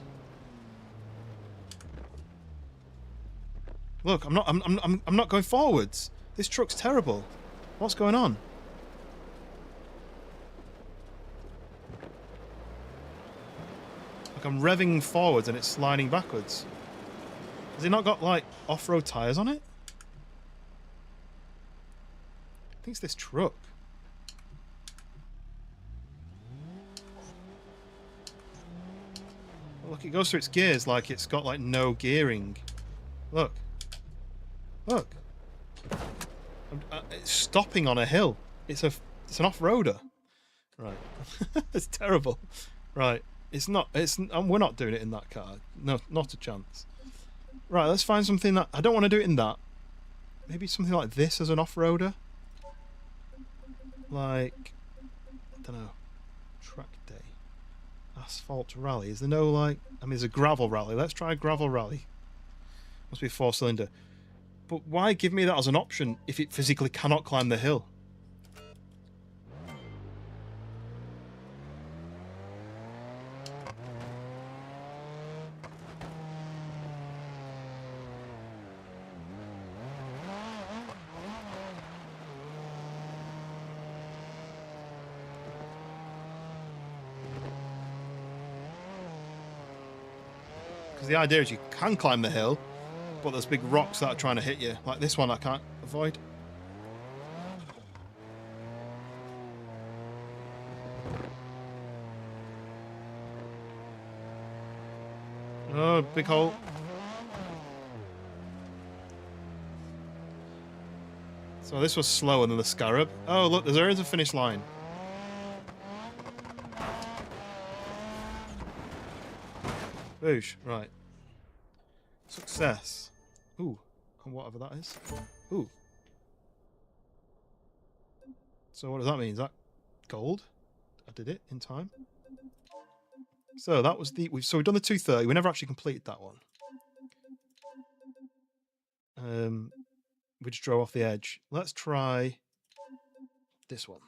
S4: Look, I'm not going forwards. This truck's terrible. What's going on? Like I'm revving forwards and it's sliding backwards. Has it not got like off-road tires on it? I think it's this truck. Look, it goes through its gears like it's got like no gearing. Look. Look. It's stopping on a hill. It's an off-roader. Right. It's terrible. Right. We're not doing it in that car. No, not a chance. Right, let's find something that... I don't want to do it in that. Maybe something like this as an off-roader. Like... I don't know. Track day. Asphalt rally. Is there no like... I mean, there's a gravel rally. Let's try a gravel rally. Must be a four-cylinder. But why give me that as an option if it physically cannot climb the hill? Because the idea is you can climb the hill, but there's big rocks that are trying to hit you. Like this one I can't avoid. Oh, big hole. So this was slower than the Scarab. Oh, look, there is a finish line. Boosh, right. Success. Ooh, and whatever that is. Ooh. So what does that mean? Is that gold? I did it in time. So that was we've done the 230. We never actually completed that one. We just drove off the edge. Let's try this one.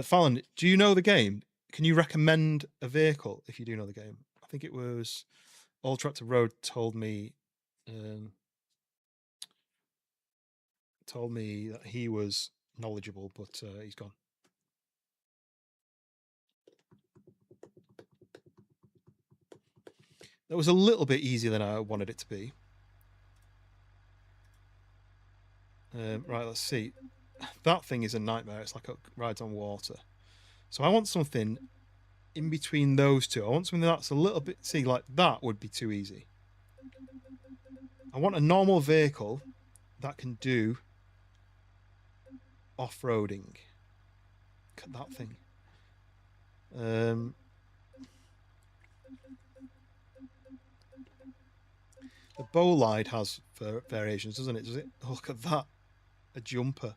S4: Fallon, do you know the game? Can you recommend a vehicle if you do know the game? I think it was All Tractor Road told me that he was knowledgeable, but he's gone. That was a little bit easier than I wanted it to be. Right, let's see. That thing is a nightmare. It's like it rides on water. So I want something in between those two. I want something that's a little bit... See, like that would be too easy. I want a normal vehicle that can do off-roading. Look at that thing. The Bolide has variations, doesn't it? Does it? Oh, look at that. A jumper.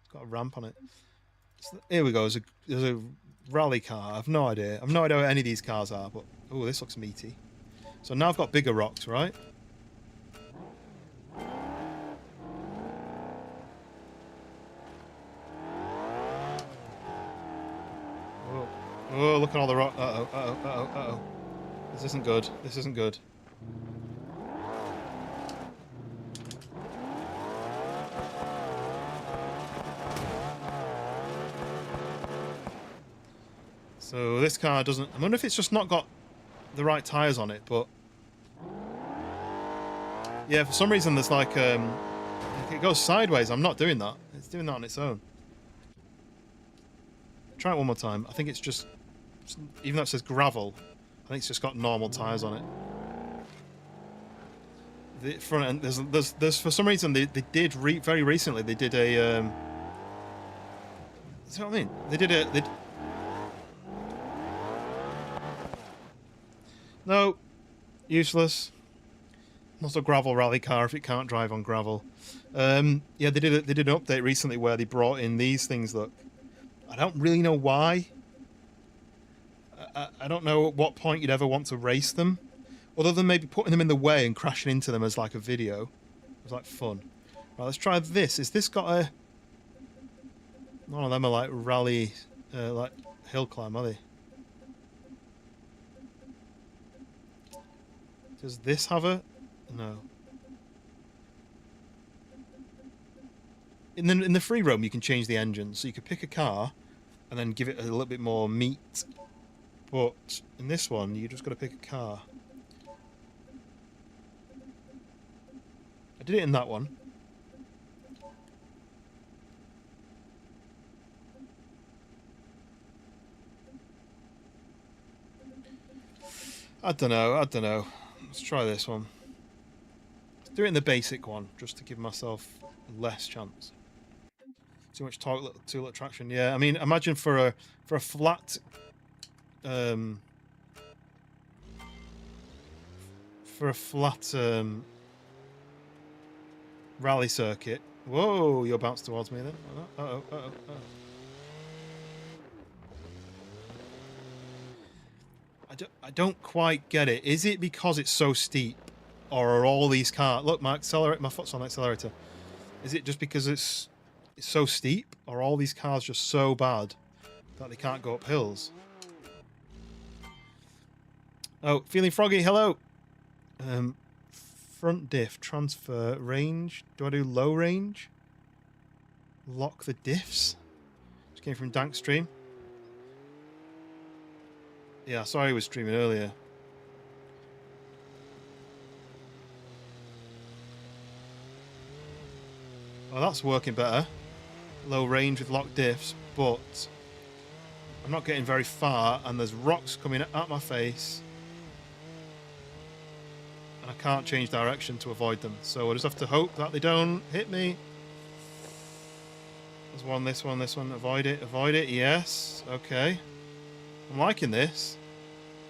S4: It's got a ramp on it. Here we go. There's a rally car. I've no idea. I've no idea what any of these cars are, but... Oh, this looks meaty. So now I've got bigger rocks, right? Oh, oh, look at all the rock. Uh-oh, uh-oh, uh-oh, uh-oh. This isn't good. This isn't good. So this car doesn't... I wonder if it's just not got the right tyres on it, but... Yeah, for some reason there's like... it goes sideways. I'm not doing that. It's doing that on its own. Try it one more time. I think it's just... Even though it says gravel, I think it's just got normal tyres on it. The front end... There's for some reason, they did... very recently, they did a... See what I mean? They did a... No, useless. Not a gravel rally car if it can't drive on gravel. Yeah, they did an update recently where they brought in these things. Look, I don't really know why. I don't know at what point you'd ever want to race them, other than maybe putting them in the way and crashing into them as like a video. It was like fun. Right, let's try this. Is this got a? None of them are like rally, like hill climb, are they? Does this have a... No. In the free roam, you can change the engine. So you could pick a car and then give it a little bit more meat. But in this one, you just got to pick a car. I did it in that one. I don't know. Let's try this one. Let's do it in the basic one, just to give myself less chance. Too much torque, too little traction. Yeah, I mean, imagine for a flat, rally circuit. Whoa, you're bounced towards me then. Uh-oh, uh-oh, uh-oh. I don't quite get it. Is it because it's so steep, or are all these cars? Look, my foot's on the accelerator. Is it just because it's so steep, or are all these cars just so bad that they can't go up hills? Oh, feeling froggy. Hello. Front diff transfer range. Do I do low range? Lock the diffs. Just came from Dank Stream. Yeah, sorry I was streaming earlier. Oh, that's working better. Low range with locked diffs, but I'm not getting very far, and there's rocks coming at my face. And I can't change direction to avoid them, so I just have to hope that they don't hit me. There's one, this one. Avoid it, yes. Okay. I'm liking this.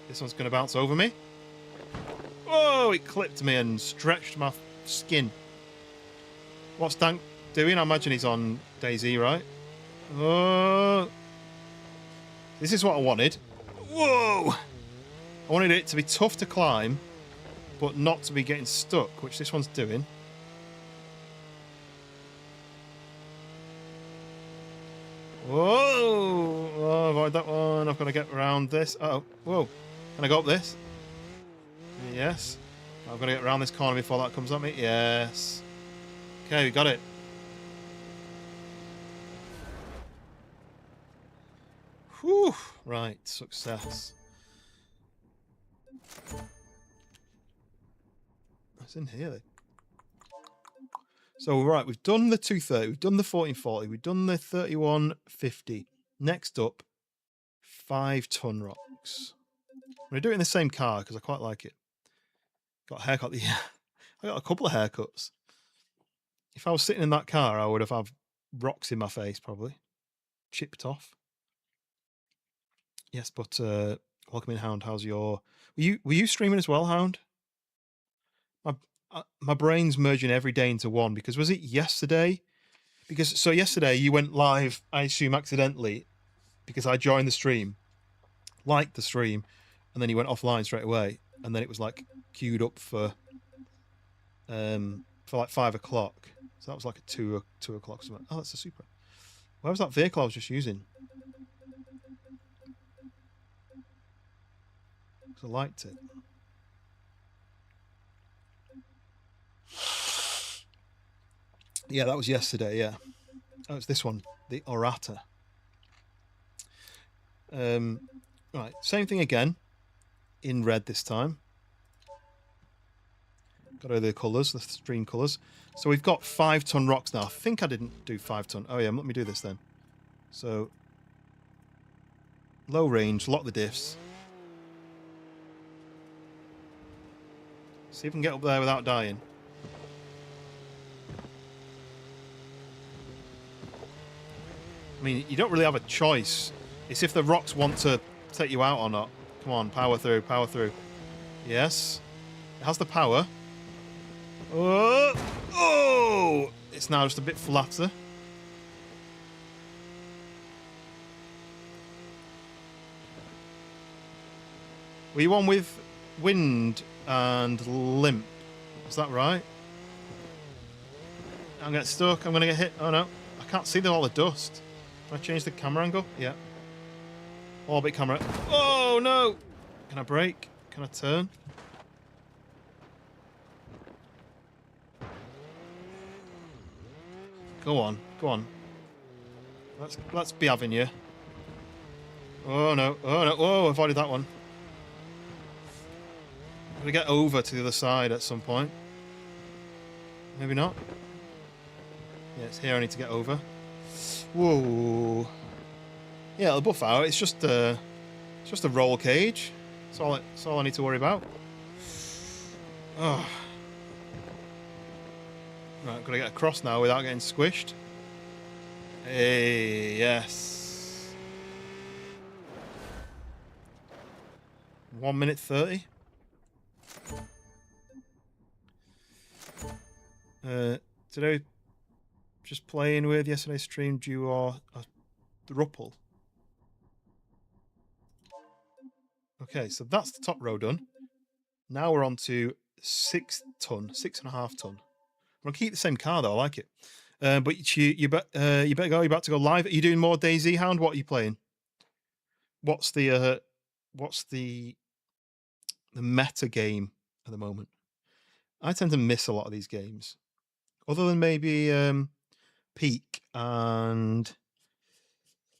S4: This one's going to bounce over me. Oh, it clipped me and stretched my skin. What's Dank doing? I imagine he's on DayZ, right? Oh. This is what I wanted. Whoa! I wanted it to be tough to climb, but not to be getting stuck, which this one's doing. Whoa! Oh, avoid that one. I've got to get around this. Uh-oh. Whoa. Can I go up this? Yes. I've got to get around this corner before that comes at me. Yes. Okay, we got it. Whew. Right, success. What's in here then? So, right, we've done the 230, we've done the 1440, we've done the 3150. Next up 5-ton rocks. I'm going to do it in the same car because I quite like it. Got a haircut. Yeah, I got a couple of haircuts. If I was sitting in that car, I would have had rocks in my face, probably. Chipped off. Yes, but welcome in, Hound. How's your... Were you streaming as well, Hound? My brain's merging every day into one because was it yesterday? Because so yesterday you went live, I assume accidentally, because I joined the stream, liked the stream, and then you went offline straight away, and then it was like queued up for like 5 o'clock. So that was like a 2 o'clock. Something. Oh, that's a Supra. Where was that vehicle I was just using? Because I liked it. Yeah, that was yesterday, yeah. Oh, it's this one, the Orata. Right, same thing again, in red this time. Got over the colours, the stream colours. So we've got 5-ton rocks now. I think I didn't do 5-ton. Oh yeah, let me do this then. So, low range, lock the diffs. See if we can get up there without dying. I mean, you don't really have a choice. It's if the rocks want to take you out or not. Come on, power through, power through. Yes. It has the power. Oh! Oh! It's now just a bit flatter. Were you on with wind and limp? Is that right? I'm getting stuck. I'm going to get hit. Oh no. I can't see all the dust. Can I change the camera angle? Yeah. Orbit camera. Oh no! Can I brake? Can I turn? Go on, go on. Let's be having you. Oh no! Oh no! Oh, avoided that one. I'm gonna get over to the other side at some point. Maybe not. Yeah, it's here. I need to get over. Whoa. Yeah, it'll buff out. It's just a roll cage. That's all I need to worry about. Oh. Right, gotta get across now without getting squished. Hey, yes. 1 minute 30. Today, just playing with yesterday's stream. You are a thruple. Okay, so that's the top row done. Now we're on to 6-ton, 6.5 ton. I'm gonna keep the same car though. I like it. But you better go. You're about to go live. Are you doing more DayZ, Hound? What are you playing? What's the meta game at the moment? I tend to miss a lot of these games, other than maybe Peak and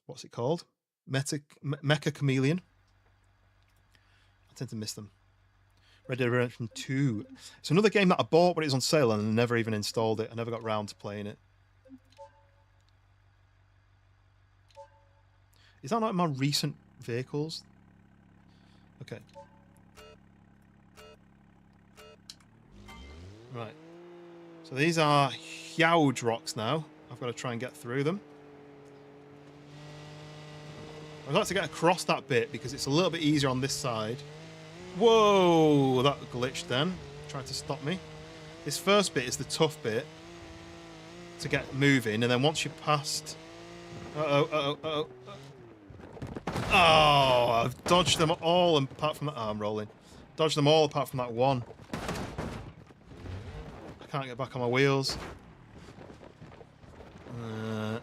S4: what's it called? Mecha Chameleon. I tend to miss them. Red Dead Redemption 2. It's another game that I bought, but it was on sale and I never even installed it. I never got round to playing it. Is that like my recent vehicles? Okay. Right. So these are huge rocks now. I've got to try and get through them. I'd like to get across that bit because it's a little bit easier on this side. Whoa, that glitched then. Tried to stop me. This first bit is the tough bit to get moving, and then once you're past... Oh, I've dodged them all apart from that... Oh, I'm rolling. Dodged them all apart from that one. I can't get back on my wheels.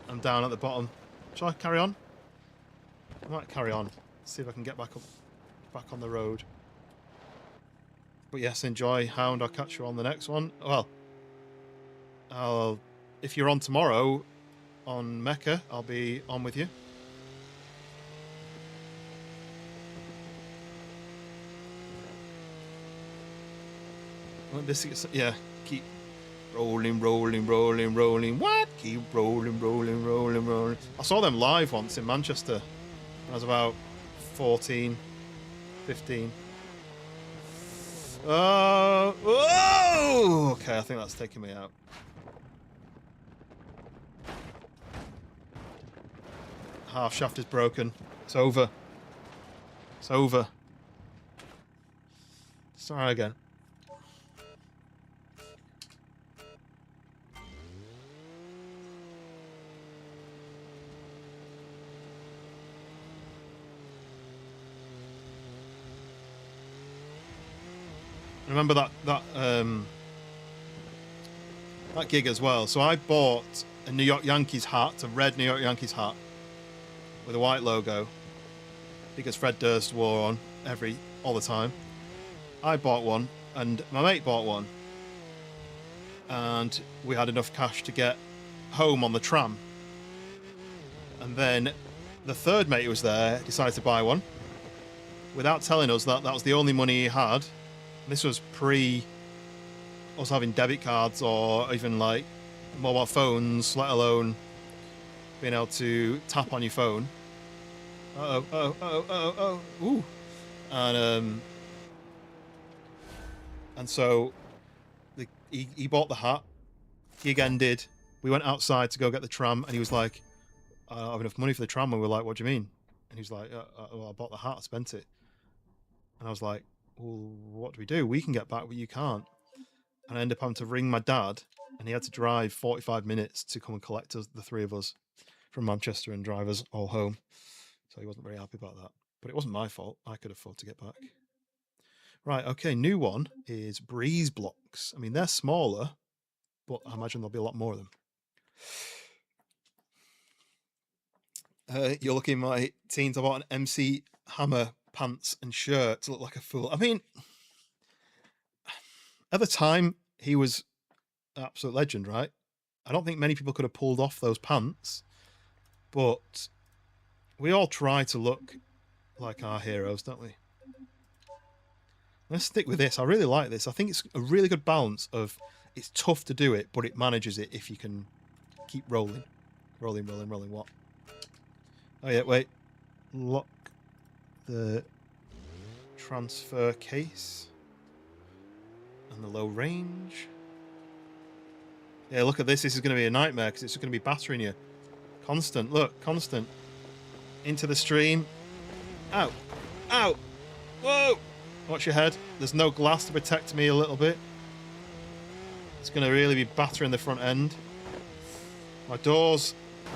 S4: I'm down at the bottom. Shall I carry on? I might carry on. See if I can get back on the road. But yes, enjoy, Hound. I'll catch you on the next one. Well, if you're on tomorrow on Mecha, I'll be on with you. Yeah, keep rolling. What? Keep rolling. I saw them live once in Manchester. I was about 14, 15. Oh! Okay, I think that's taking me out. Half shaft is broken. It's over. It's over. Sorry again. Remember that gig as well. So I bought a New York Yankees hat, a red New York Yankees hat with a white logo, because Fred Durst wore on all the time. I bought one, and my mate bought one, and we had enough cash to get home on the tram. And then the third mate who was there decided to buy one without telling us that that was the only money he had. This was pre us having debit cards or even like mobile phones, let alone being able to tap on your phone. Ooh. And so he bought the hat. Gig ended. We went outside to go get the tram, and he was like, "I don't have enough money for the tram." And we were like, "What do you mean?" And he was like, well, "I bought the hat, I spent it." And I was like, "Well, what do we do? We can get back, but you can't." And I ended up having to ring my dad, and he had to drive 45 minutes to come and collect us, the three of us, from Manchester and drive us all home. So he wasn't very happy about that. But it wasn't my fault. I could afford to get back. Right, okay, new one is breeze blocks. I mean, they're smaller, but I imagine there'll be a lot more of them. You're looking, my teens, I bought an MC Hammer pants and shirt to look like a fool. I mean, at the time, he was an absolute legend, right? I don't think many people could have pulled off those pants, but we all try to look like our heroes, don't we? Let's stick with this. I really like this. I think it's a really good balance of it's tough to do it, but it manages it if you can keep rolling. Rolling, what? Oh yeah, wait. Lock the transfer case and the low range. Yeah, look at this. This is going to be a nightmare because it's going to be battering you. Constant, look, constant. Into the stream. Ow. Ow. Whoa. Watch your head. There's no glass to protect me a little bit. It's going to really be battering the front end. My doors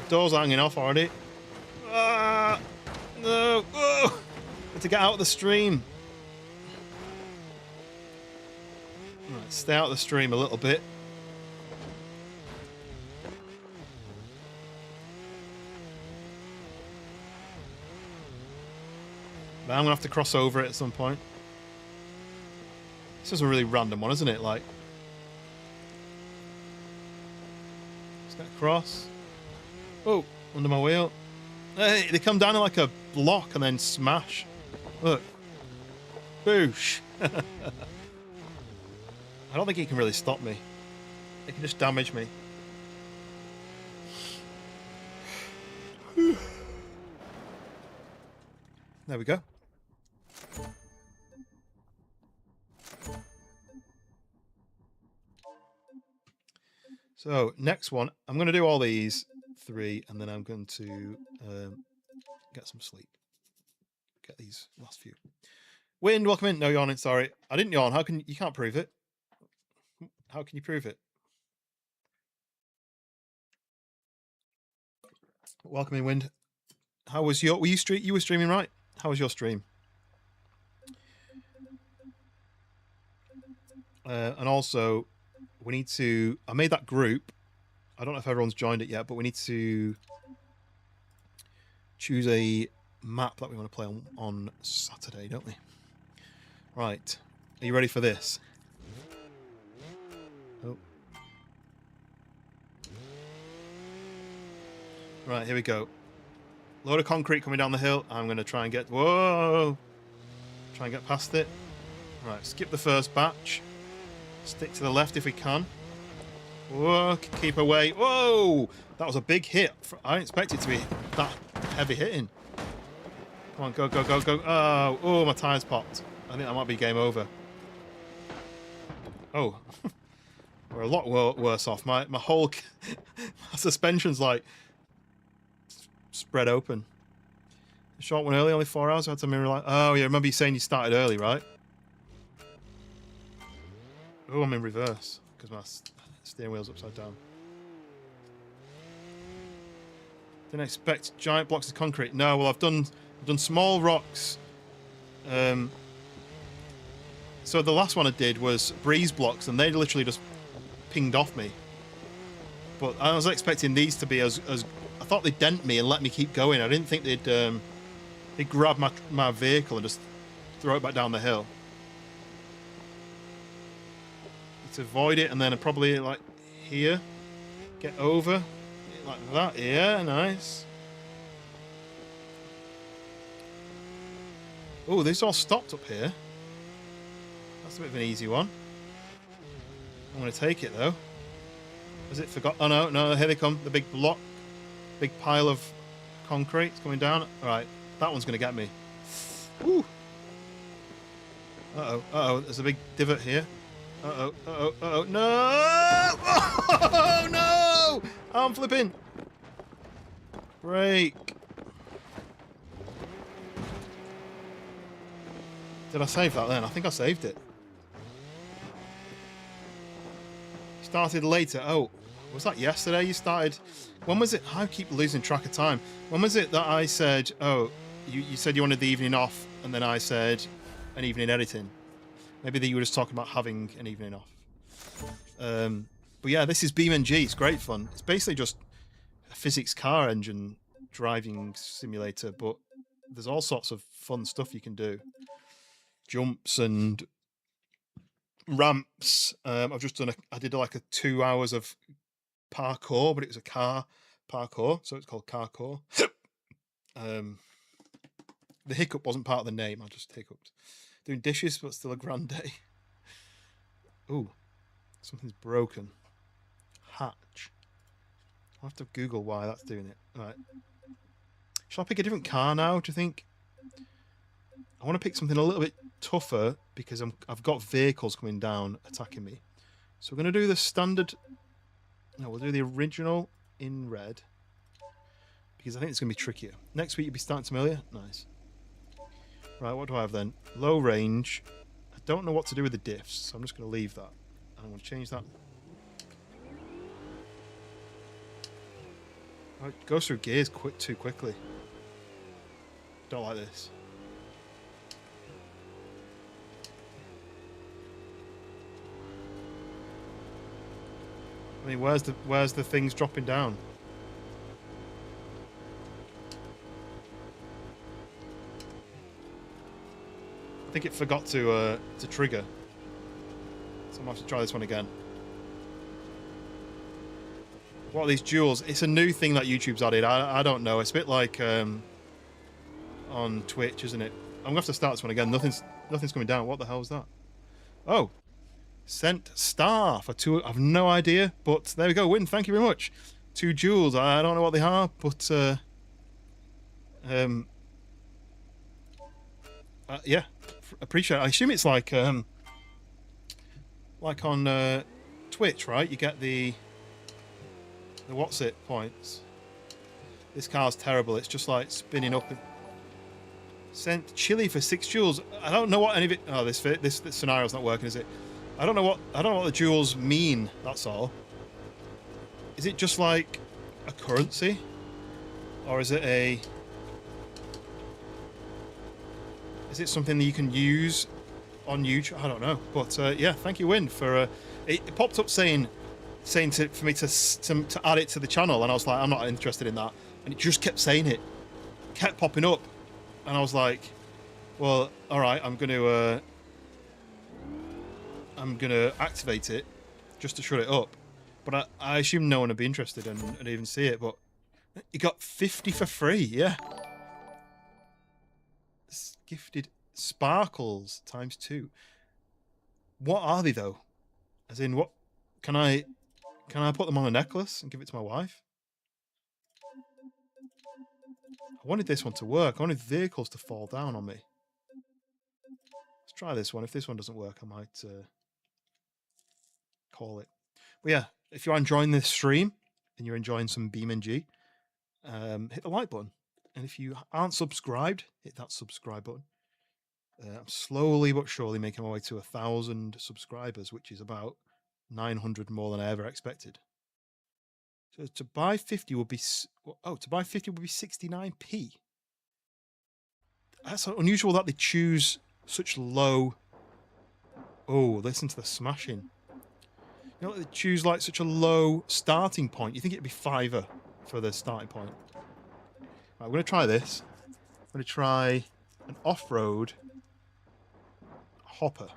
S4: are hanging off already. Ah, no. Whoa. Got to get out of the stream. Right, stay out of the stream a little bit. But I'm going to have to cross over it at some point. This is a really random one, isn't it? Like, let's get across. Oh, under my wheel. Hey, they come down in like a block and then smash. Look. Boosh. I don't think he can really stop me. It can just damage me. There we go. So, next one. I'm going to do all these three, and then I'm going to get some sleep. Get these last few. Wind, welcome in. No yawning, sorry. I didn't yawn. You can't prove it. How can you prove it? Welcome in, Wind. How was you were streaming, right? How was your stream? And also, we need to... I made that group. I don't know if everyone's joined it yet, but we need to choose a map that we want to play on Saturday, don't we? Right. Are you ready for this? Oh. Right, here we go. Load of concrete coming down the hill. I'm going to try and get... Whoa! Try and get past it. Right, skip the first batch. Stick to the left if we can. Whoa, keep away. Whoa! That was a big hit. I didn't expect it to be that heavy hitting. Come on, go, go, go, go. Oh, my tyres popped. I think that might be game over. Oh, we're a lot worse off. My whole my suspension's like spread open. Short one early, only 4 hours. I had to mirror like. Oh yeah, remember you saying you started early, right? Oh, I'm in reverse because my steering wheel's upside down. Didn't expect giant blocks of concrete. No, well I've done small rocks. So the last one I did was breeze blocks, and they literally just pinged off me. But I was expecting these to be as I thought they'd dent me and let me keep going. I didn't think they'd grab my vehicle and just throw it back down the hill. To avoid it, and then probably like here, get over like that. Yeah, nice. Oh, this all stopped up here. That's a bit of an easy one. I'm going to take it though. Has it forgot? Oh no, here they come. The big block, big pile of concrete is coming down. All right, that one's going to get me. Woo. Uh-oh, there's a big divot here. Uh-oh, no! Oh, no! I'm flipping. Brake. Did I save that then? I think I saved it. Started later. Oh, was that yesterday you started? When was it? I keep losing track of time. When was it that I said, oh, you said you wanted the evening off, and then I said an evening editing? Maybe that you were just talking about having an evening off. But yeah, this is BeamNG. It's great fun. It's basically just a physics car engine driving simulator, but there's all sorts of fun stuff you can do. Jumps and ramps. I've just done I did like 2 hours of parkour, but it was a car parkour, so it's called carkour. The hiccup wasn't part of the name. I just hiccuped. Doing dishes, but still a grand day. Ooh, something's broken. Hatch. I'll have to Google why that's doing it. Right. Shall I pick a different car now, do you think? I want to pick something a little bit tougher because I've got vehicles coming down attacking me. So we're going to do the standard... No, we'll do the original in red. Because I think it's going to be trickier. Next week you'll be starting familiar. Nice. Right, what do I have then? Low range. I don't know what to do with the diffs, so I'm just going to leave that. And I'm going to change that. Oh, it goes through gears too quickly. Don't like this. I mean, where's the things dropping down? I think it forgot to trigger. So I'm gonna have to try this one again. What are these jewels? It's a new thing that YouTube's added. I don't know. It's a bit like on Twitch, isn't it? I'm gonna have to start this one again. Nothing's coming down. What the hell is that? Oh, sent star for 2. I've no idea, but there we go. Win. Thank you very much. 2 jewels. I don't know what they are, but yeah, appreciate it. I assume it's like on Twitch, right? You get the what's it points. This car's terrible. It's just like spinning up. Sent chili for 6 jewels. I don't know what any of it. Oh, this scenario's not working, is it? I don't know what the jewels mean. That's all. Is it just like a currency, or is it something that you can use on YouTube? I don't know. But yeah, thank you, Win, for it popped up saying for me to add it to the channel, and I was like, I'm not interested in that, and it just kept saying it, kept popping up, and I was like, well, all right, I'm gonna activate it just to shut it up. But I assume no one would be interested and even see it. But you got 50 for free, yeah. Gifted sparkles ×2. What are they though? As in, what can I put them on a necklace and give it to my wife? I I wanted this one to work. I wanted vehicles to fall down on me. Let's try this one. If this one doesn't work, I might call it. But yeah, if you're enjoying this stream and you're enjoying some BeamNG, hit the like button. And if you aren't subscribed, hit that subscribe button. I'm slowly but surely making my way to 1,000 subscribers, which is about 900 more than I ever expected. So to buy 50 would be 69p. That's unusual that they choose such low. Oh, listen to the smashing. You know, they choose like such a low starting point. You think it'd be $5 for the starting point. Right, I'm going to try this. I'm going to try an off-road hopper.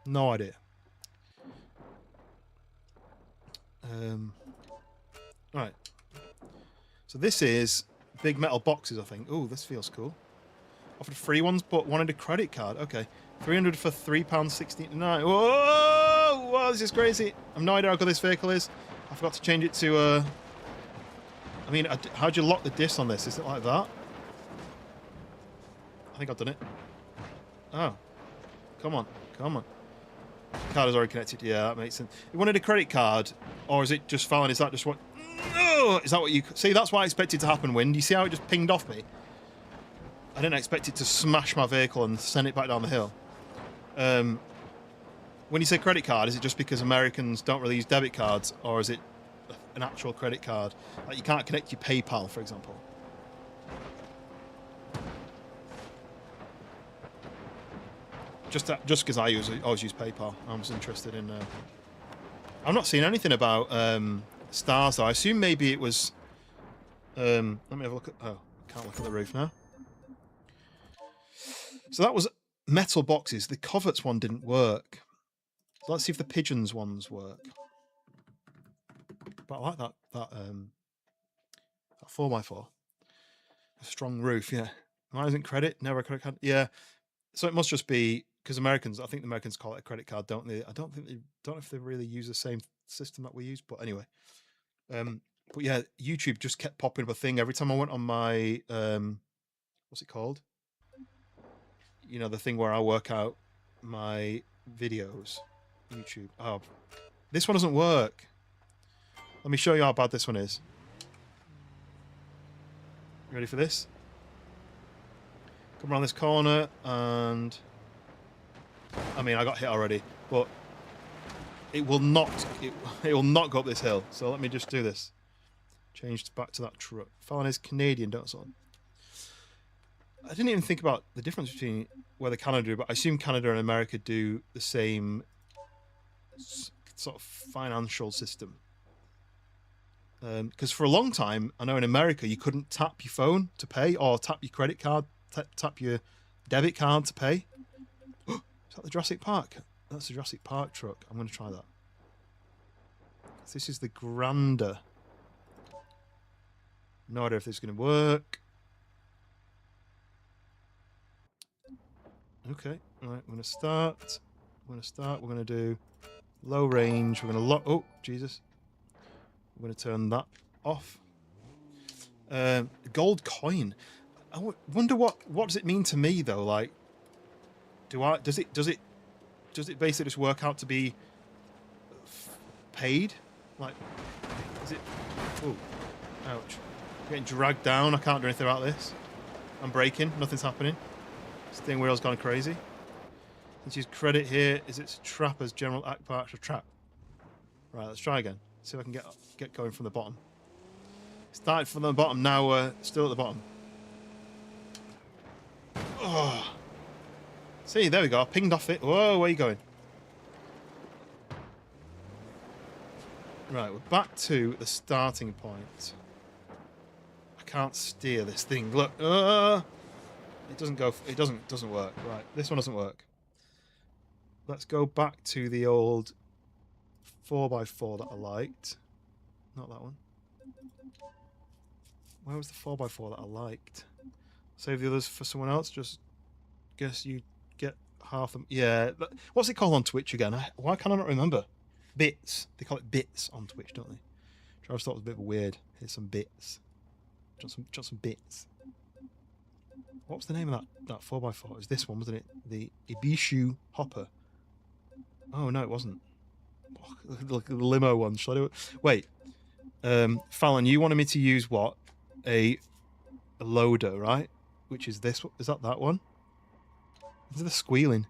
S4: No idea. Right. So this is big metal boxes, I think. Oh, this feels cool. Offered free ones, but wanted a credit card. Okay. 300 for £3.69. Whoa! Whoa, this is crazy. I have no idea how good this vehicle is. I forgot to change it to... I mean, how'd you lock the disc on this? Is it like that? I think I've done it. Oh. Come on. Come on. Card is already connected. Yeah, that makes sense. You wanted a credit card, or is it just fine? Is that just what... No! Is that what you... See, that's what I expected to happen, Wind. You see how it just pinged off me? I didn't expect it to smash my vehicle and send it back down the hill. When you say credit card, is it just because Americans don't really use debit cards, or is it an actual credit card? Like you can't connect your PayPal, for example. Just because I always use PayPal, I was interested in... I'm not seeing anything about stars, though. I assume maybe it was... let me have a look at... Oh, I can't look at the roof now. So that was metal boxes. The coverts one didn't work. So let's see if the pigeons ones work. But I like that 4x4. A strong roof, yeah. Mine isn't credit, never a credit card. Yeah. So it must just be because Americans, I think the Americans call it a credit card, don't they? I don't know if they really use the same system that we use, but anyway. But yeah, YouTube just kept popping up a thing every time I went on my what's it called? You know, the thing where I work out my videos. YouTube. Oh, this one doesn't work. Let me show you how bad this one is. You ready for this? Come around this corner and... I mean, I got hit already, but it will not go up this hill. So let me just do this. Changed back to that truck. Fallon is Canadian, don't so. I didn't even think about the difference between whether Canada do, but I assume Canada and America do the same sort of financial system. Because for a long time, I know in America you couldn't tap your phone to pay or tap your credit card, tap your debit card to pay. Is that the Jurassic Park? That's the Jurassic Park truck. I'm going to try that. This is the Grander. No idea if this is going to work. Okay, all right, we're going to start. We're going to do low range. We're going to lock. Oh, Jesus. We're going to turn that off. Gold coin. I wonder what does it mean to me though? Like, does it basically just work out to be paid? Like, is it? Oh, ouch! I'm getting dragged down. I can't do anything about this. I'm braking. Nothing's happening. Steering wheel's gone crazy. Let's use credit here. Is it Trapper's General Act Park or Trap? Right, let's try again. See if I can get going from the bottom. Started from the bottom, now we're still at the bottom. Oh. See, there we go. I pinged off it. Whoa, where are you going? Right, we're back to the starting point. I can't steer this thing. Look. It doesn't go. It doesn't work. Right, this one doesn't work. Let's go back to the old 4x4 that I liked. Not that one. Where was the 4x4 that I liked? Save the others for someone else. Just guess you get half them. Yeah. What's it called on Twitch again? Why can I not remember? Bits. They call it bits on Twitch, don't they? Travis thought it was a bit weird. Here's some bits. Got some bits. What was the name of that 4x4? It was this one, wasn't it? The Ibishu Hopper. Oh no, it wasn't. Look at the limo one. Shall I do it? Wait. Fallon, you wanted me to use what? A loader, right? Which is this? Is that one? Is it the squealing?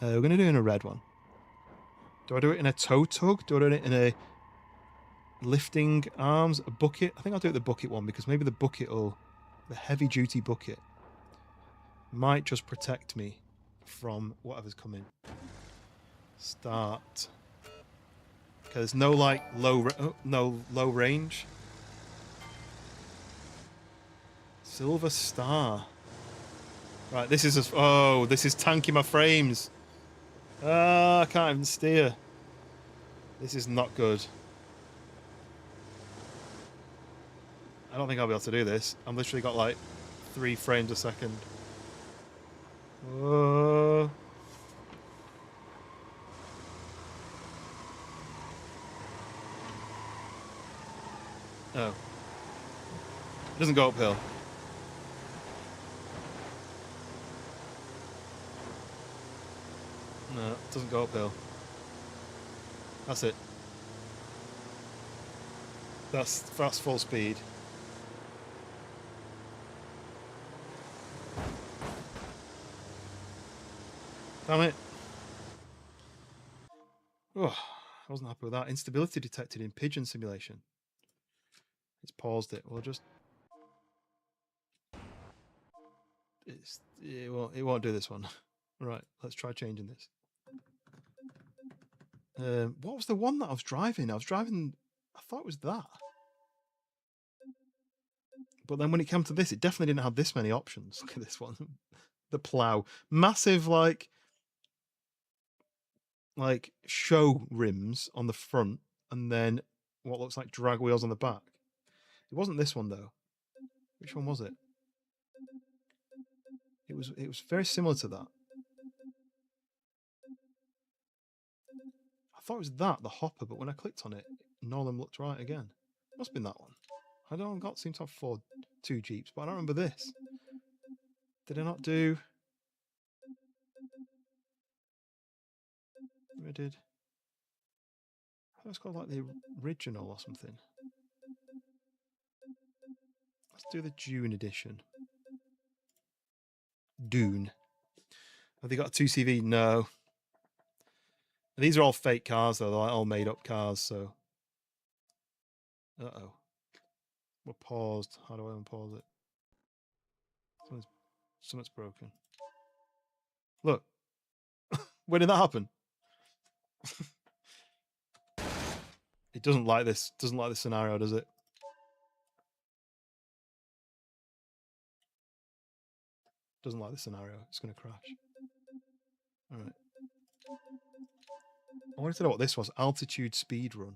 S4: We're going to do it in a red one. Do I do it in a tow tug? Do I do it in a lifting arms? A bucket? I think I'll do it the bucket one because maybe the bucket will... The heavy duty bucket might just protect me from whatever's coming. Start. Okay, there's no like no low range. Silver Star. Right, this is this is tanking my frames. Ah, I can't even steer. This is not good. I don't think I'll be able to do this. I've literally got like 3 frames a second. Whoa. Oh. It doesn't go uphill. No, it doesn't go uphill. That's it. That's full speed. Damn it. Oh, I wasn't happy with that. Instability detected in pigeon simulation. It's paused it. We'll just... It won't do this one. Right, let's try changing this. What was the one that I was driving? I thought it was that. But then when it came to this, it definitely didn't have this many options. Look at this one. The plow. Massive, like show rims on the front, and then what looks like drag wheels on the back. It wasn't this one, though. Which one was it? It was very similar to that. I thought it was that, the hopper, but when I clicked on it, none of them looked right again. Must have been that one. I don't seem to have two Jeeps, but I don't remember this. Did I not do... I did. I thought it was called like the original or something. Let's do the June edition. Dune. Have they got a 2CV? No. These are all fake cars, though. They're like all made up cars, so... Uh-oh. We're paused. How do I unpause it? Something's broken. Look. When did that happen? It doesn't like this. Doesn't like this scenario, does it? Doesn't like this scenario. It's going to crash. All right. I wanted to know what this was. Altitude speed run.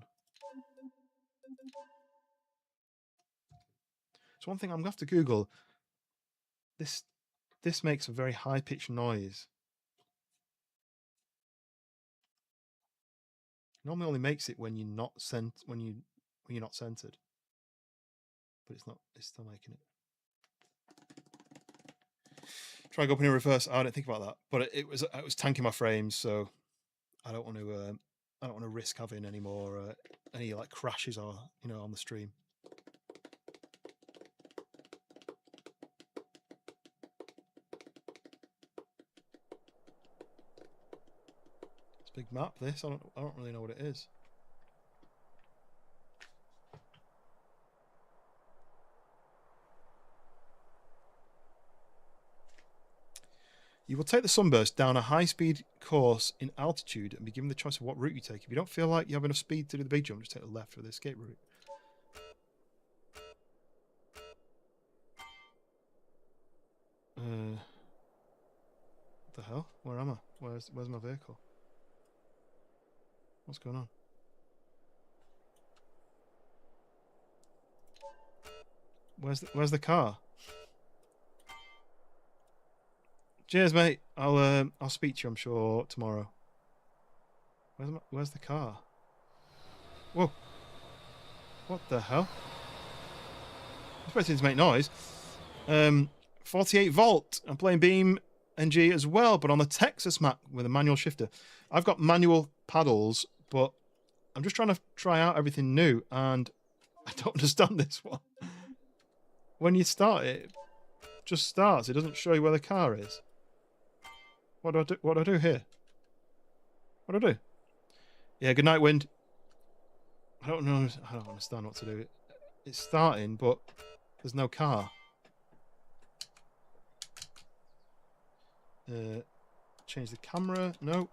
S4: So one thing I'm going to have to Google. This makes a very high pitched noise. It normally only makes it when you're not when you're not centered. But it's not. It's still making it. Try go up in reverse. I didn't think about that, but it was tanking my frames, so I don't want to risk having any more any like crashes or on the stream. It's a big map. This I don't really know what it is. You will take the Sunburst down a high-speed course in altitude and be given the choice of what route you take. If you don't feel like you have enough speed to do the big jump, just take the left for the escape route. What the hell? Where am I? Where's my vehicle? What's going on? Where's the car? Cheers, mate. I'll speak to you, I'm sure, tomorrow. Where's the car? Whoa! What the hell? I'm expecting it to make noise. 48 volt. I'm playing BeamNG as well, but on the Texas map with a manual shifter. I've got manual paddles, but I'm just trying to try out everything new, and I don't understand this one. When you start it, just starts. It doesn't show you where the car is. What do I do? What do I do here? What do I do? Yeah, good night, wind. I don't know. I don't understand what to do. It's starting, but there's no car. Change the camera. Nope.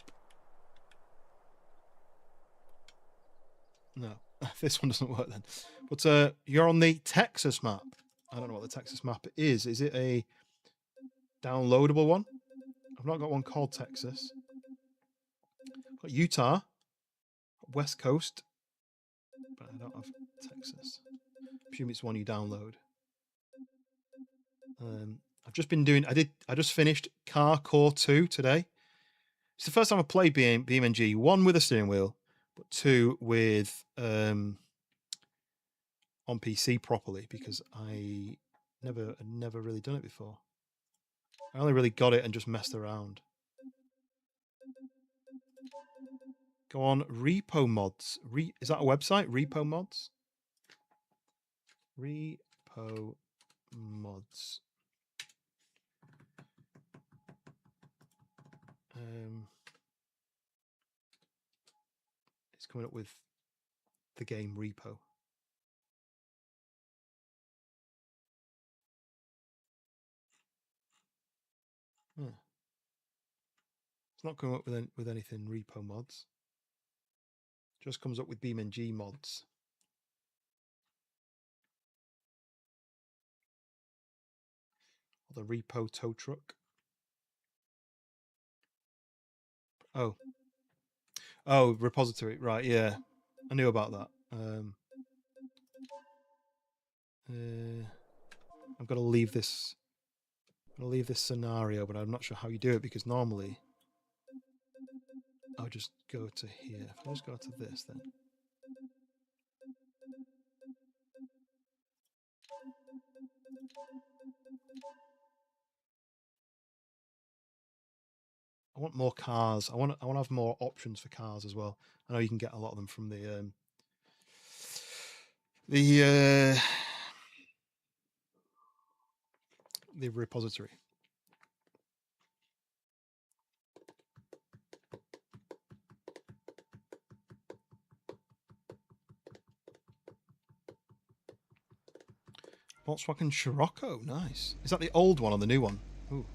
S4: No, this one doesn't work then. But you're on the Texas map. I don't know what the Texas map is. Is it a downloadable one? I've not got one called Texas. I've got Utah, West Coast, but I don't have Texas. I presume it's one you download. I've just been doing. I just finished Car Core 2 today. It's the first time I've played BeamNG. One with a steering wheel, but two with on PC properly, because I never really done it before. I only really got it and just messed around. Go on, Repo Mods. Is that a website? Repo Mods? Repo Mods. It's coming up with the game Repo. Yeah. It's not coming up with anything Repo Mods. Just comes up with BeamNG mods. Or the Repo tow truck. Oh, repository. Right, yeah. I knew about that. I've got to leave this. I'm going to leave this scenario, but I'm not sure how you do it, because normally I'll just go to here. If I just go to this, then. I want more cars. I want to have more options for cars as well. I know you can get a lot of them from the repository. Volkswagen Scirocco, nice. Is that the old one or the new one? Ooh.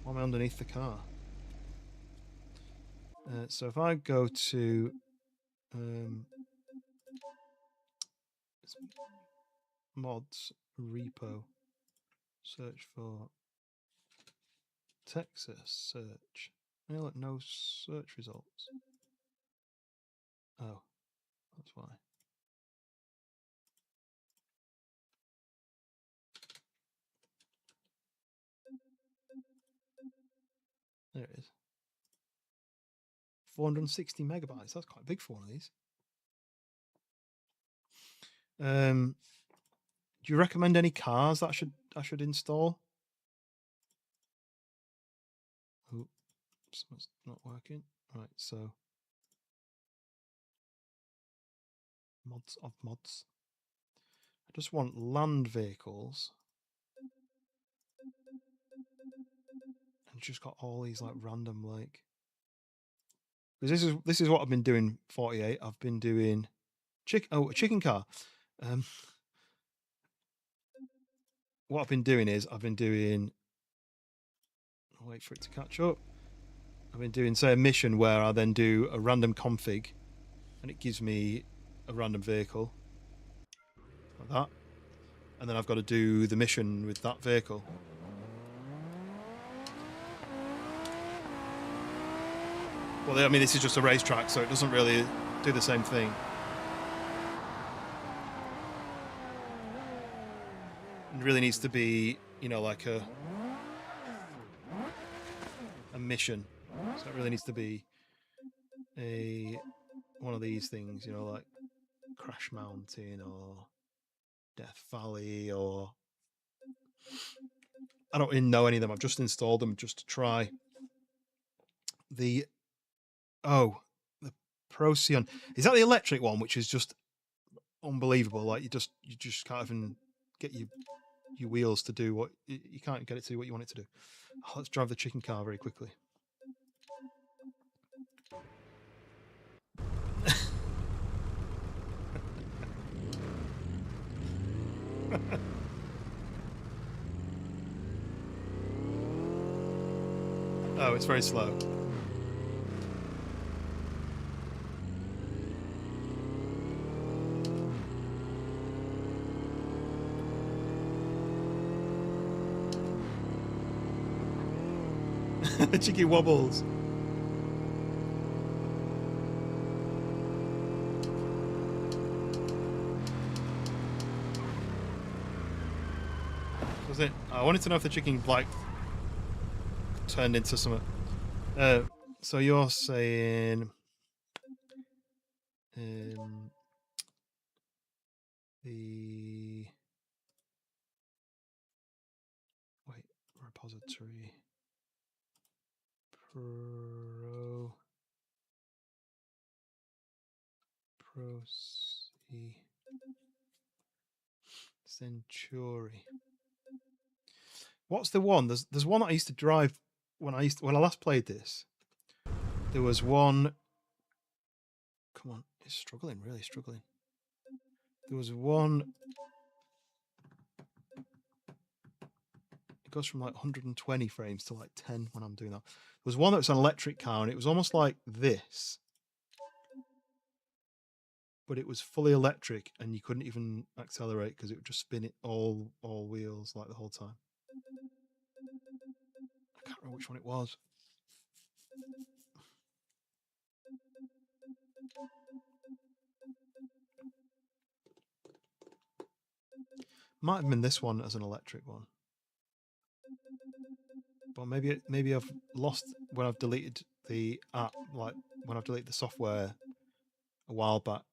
S4: Why am I underneath the car? So if I go to mods repo, search for Texas, search. Look, no search results. Oh, that's why. There it is. 460 megabytes. That's quite big for one of these. Do you recommend any cars that I should install? Oops, it's not working. Right, so mods of mods. I just want land vehicles. And just got all these like random like, because this is what I've been doing 48. I've been doing a chicken car. What I've been doing is I've been doing, I'll wait for it to catch up. I've been doing, say, a mission where I then do a random config and it gives me a random vehicle like that, and then I've got to do the mission with that vehicle. Well, I mean, this is just a racetrack, so it doesn't really do the same thing. It really needs to be, you know, like a mission. So it really needs to be one of these things, you know, like Crash Mountain or Death Valley or I don't even know any of them. I've just installed them just to try. The Procyon. Is that the electric one, which is just unbelievable? Like you just can't even get your wheels to do what you can't get it to do what you want it to do. Oh, let's drive the chicken car very quickly. Oh, it's very slow. The chicken wobbles. Was it? I wanted to know if the chicken like turned into something. So you're saying the repository Centuri. What's the one? There's one that I used to drive when I last played this. There was one. Come on, it's struggling, really struggling. There was one. It goes from like 120 frames to like 10 when I'm doing that. There was one that was an electric car, and it was almost like this, but it was fully electric, and you couldn't even accelerate because it would just spin it all wheels like the whole time. I can't remember which one it was. Might have been this one as an electric one. But maybe I've lost when I've deleted the app, like when I've deleted the software a while back.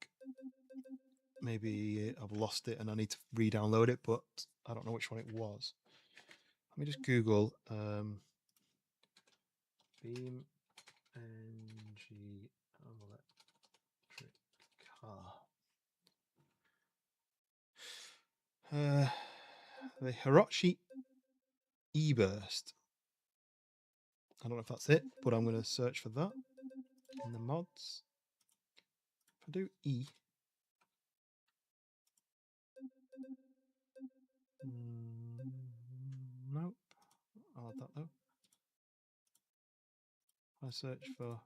S4: Maybe I've lost it and I need to re-download it, but I don't know which one it was. Let me just Google BeamNG electric car. The Hiroshi E-Burst. I don't know if that's it, but I'm going to search for that in the mods. If I do E. Nope. I'll add that though. I search for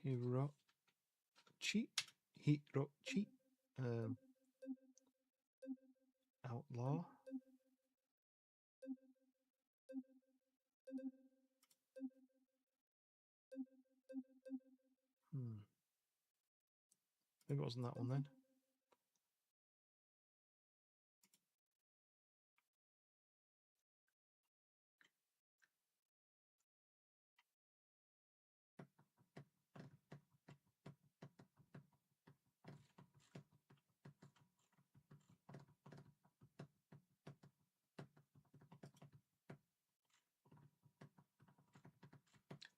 S4: Hirochi Outlaw. Maybe it wasn't that one then.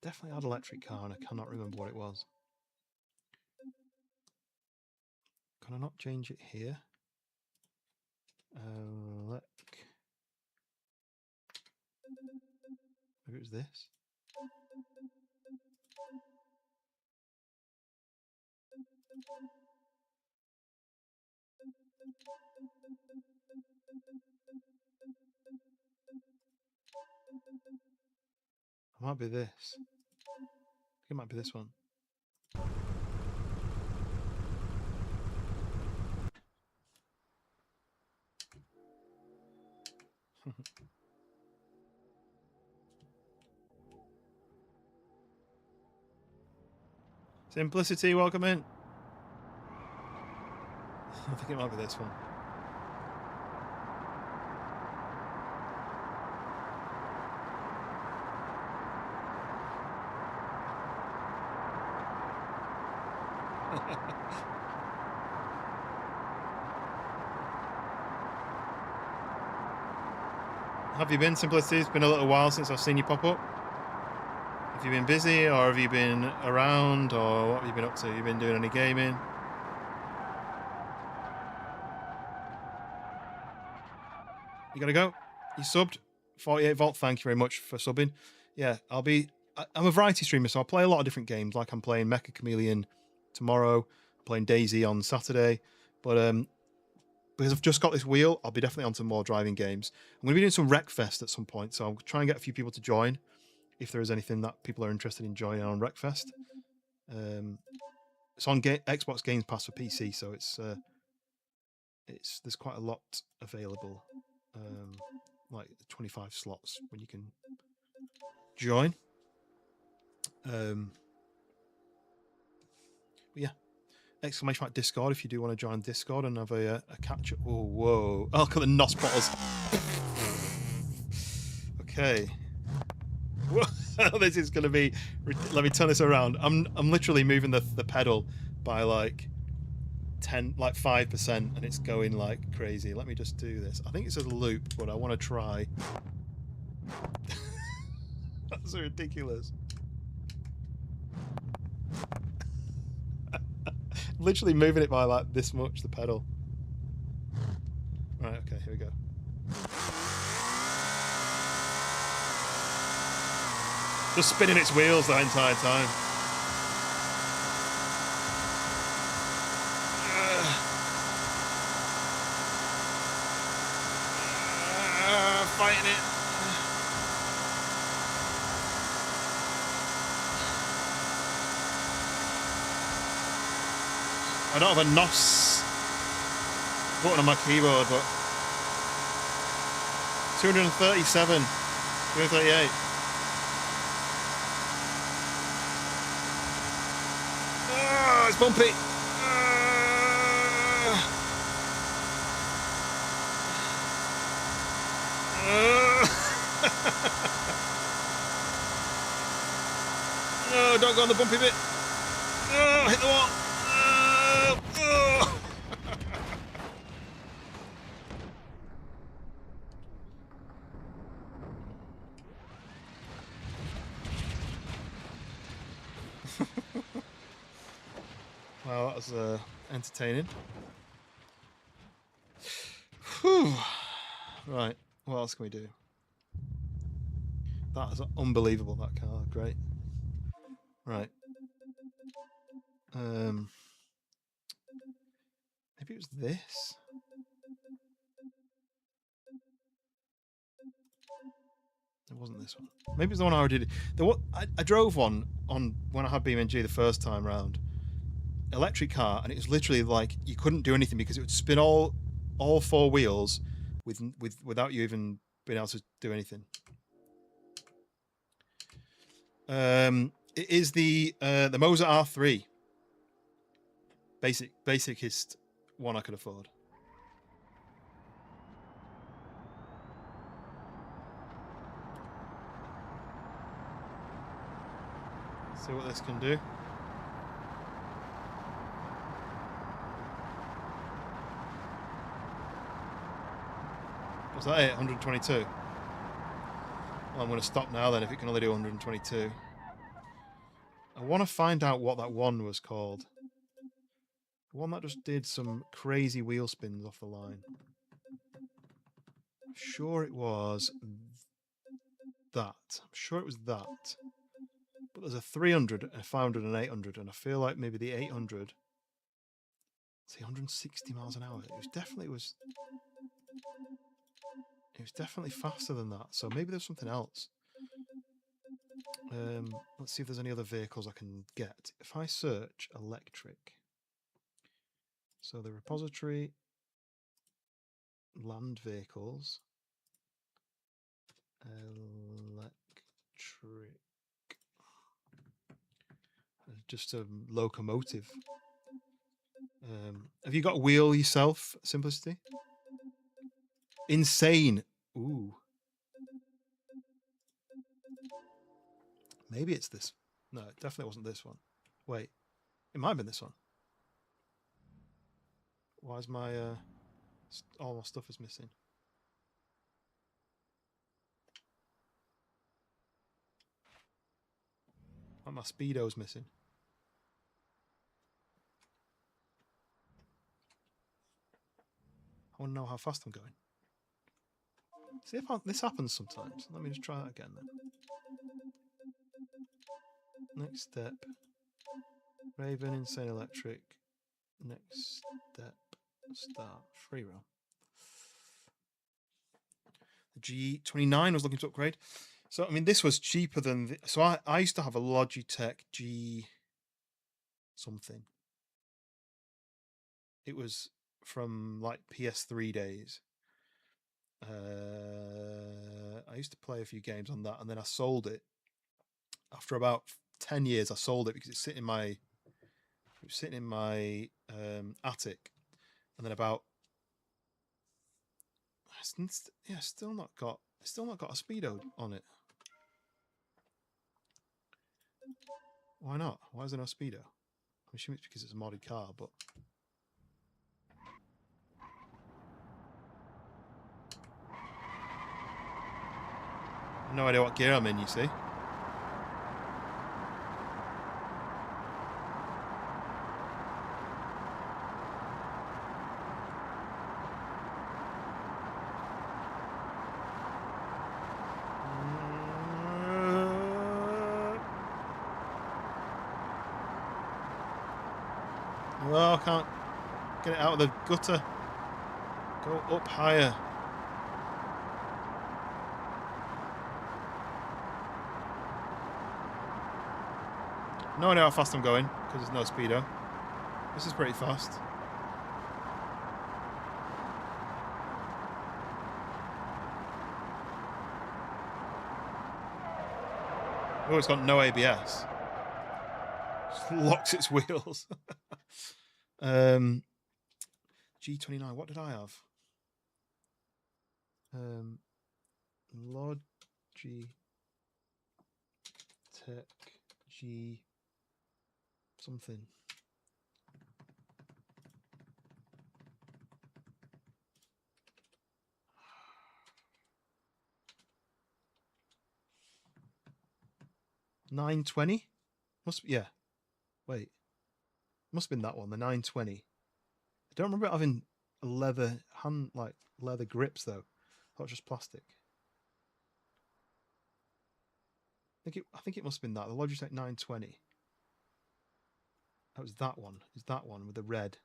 S4: Definitely had electric car and I cannot remember what it was. Can I not change it here? Maybe it was this. It might be this. I think it might be this one. Simplicity, welcome in. I think it might be this one. have you been, Simplicity? It's been a little while since I've seen you pop up. Have you been busy, or have you been around, or what have you been up to? Have you been doing any gaming? You gotta go. You subbed. 48 Volt, thank you very much for subbing. Yeah, I'm a variety streamer, so I'll play a lot of different games. Like I'm playing Mecha Chameleon tomorrow, I'm playing Daisy on Saturday. But because I've just got this wheel, I'll be definitely on some more driving games. I'm going to be doing some Wreckfest at some point, so I'll try and get a few people to join if there is anything that people are interested in joining on Wreckfest. It's on Xbox Games Pass for PC, so there's quite a lot available, like 25 slots when you can join. Yeah, exclamation mark Discord if you do want to join Discord and have a catch up. Oh, whoa! Oh, look at the NOS bottles. Okay. This is going to be. Let me turn this around. I'm literally moving the pedal by like 5%, and it's going like crazy. Let me just do this. I think it's a loop, but I want to try. That's ridiculous. Literally moving it by like this much, the pedal. Right, okay, here we go. Just spinning its wheels the entire time. Fighting it. I don't have a NOS button on my keyboard, but 237, 238. Oh, it's bumpy. No, don't go on the bumpy bit. Oh, hit the wall. Wow, that was entertaining. Whew. Right, what else can we do? That is unbelievable, that car. Great. Right. Maybe it was this. It wasn't this one. Maybe it's the one I already did. I drove one on when I had BeamNG the first time round. Electric car, and it was literally like you couldn't do anything because it would spin all four wheels without you even being able to do anything. It is the Moza R3. Basicest one I could afford. See what this can do. Was that it? 122. Well, I'm going to stop now then if it can only do 122. I want to find out what that one was called. The one that just did some crazy wheel spins off the line. I'm sure it was that. I'm sure it was that. But there's a 300, a 500 and 800, and I feel like maybe the 800. See, 160 miles an hour. It was definitely faster than that. So maybe there's something else. Let's see if there's any other vehicles I can get. If I search electric. So the repository, land vehicles, electric. Just a locomotive. Have you got a wheel yourself, Simplicity? Insane. Ooh. Maybe it's this. No, it definitely wasn't this one. Wait. It might have been this one. Why is my all my stuff is missing? My speedo's missing. I want to know how fast I'm going. See if this happens sometimes. Let me just try that again then. Next step. Raven, Insane Electric. Next step. Start. Free roam. The G29 was looking to upgrade. So, I mean, this was cheaper than... so I used to have a Logitech G... something. It was from, like, PS3 days. I used to play a few games on that, and then I sold it. After about 10 years, I sold it because it's sitting in my... it was sitting in my attic. And then about... yeah, still not got a speedo on it. Why not? Why is there no speedo? I'm assuming it's because it's a modded car, but I have no idea what gear I'm in, you see. Well, I can't get it out of the gutter. Go up higher. No idea how fast I'm going because there's no speedo. This is pretty fast. Oh, it's got no ABS. Just locks its wheels. G29. What did I have? Logitech G something. $920? Must be, yeah. Wait. Must have been that one, the 920. I don't remember it having a leather leather grips though. I thought it was just plastic. I think it must have been that, the Logitech 920. That was that one. It's that one with the red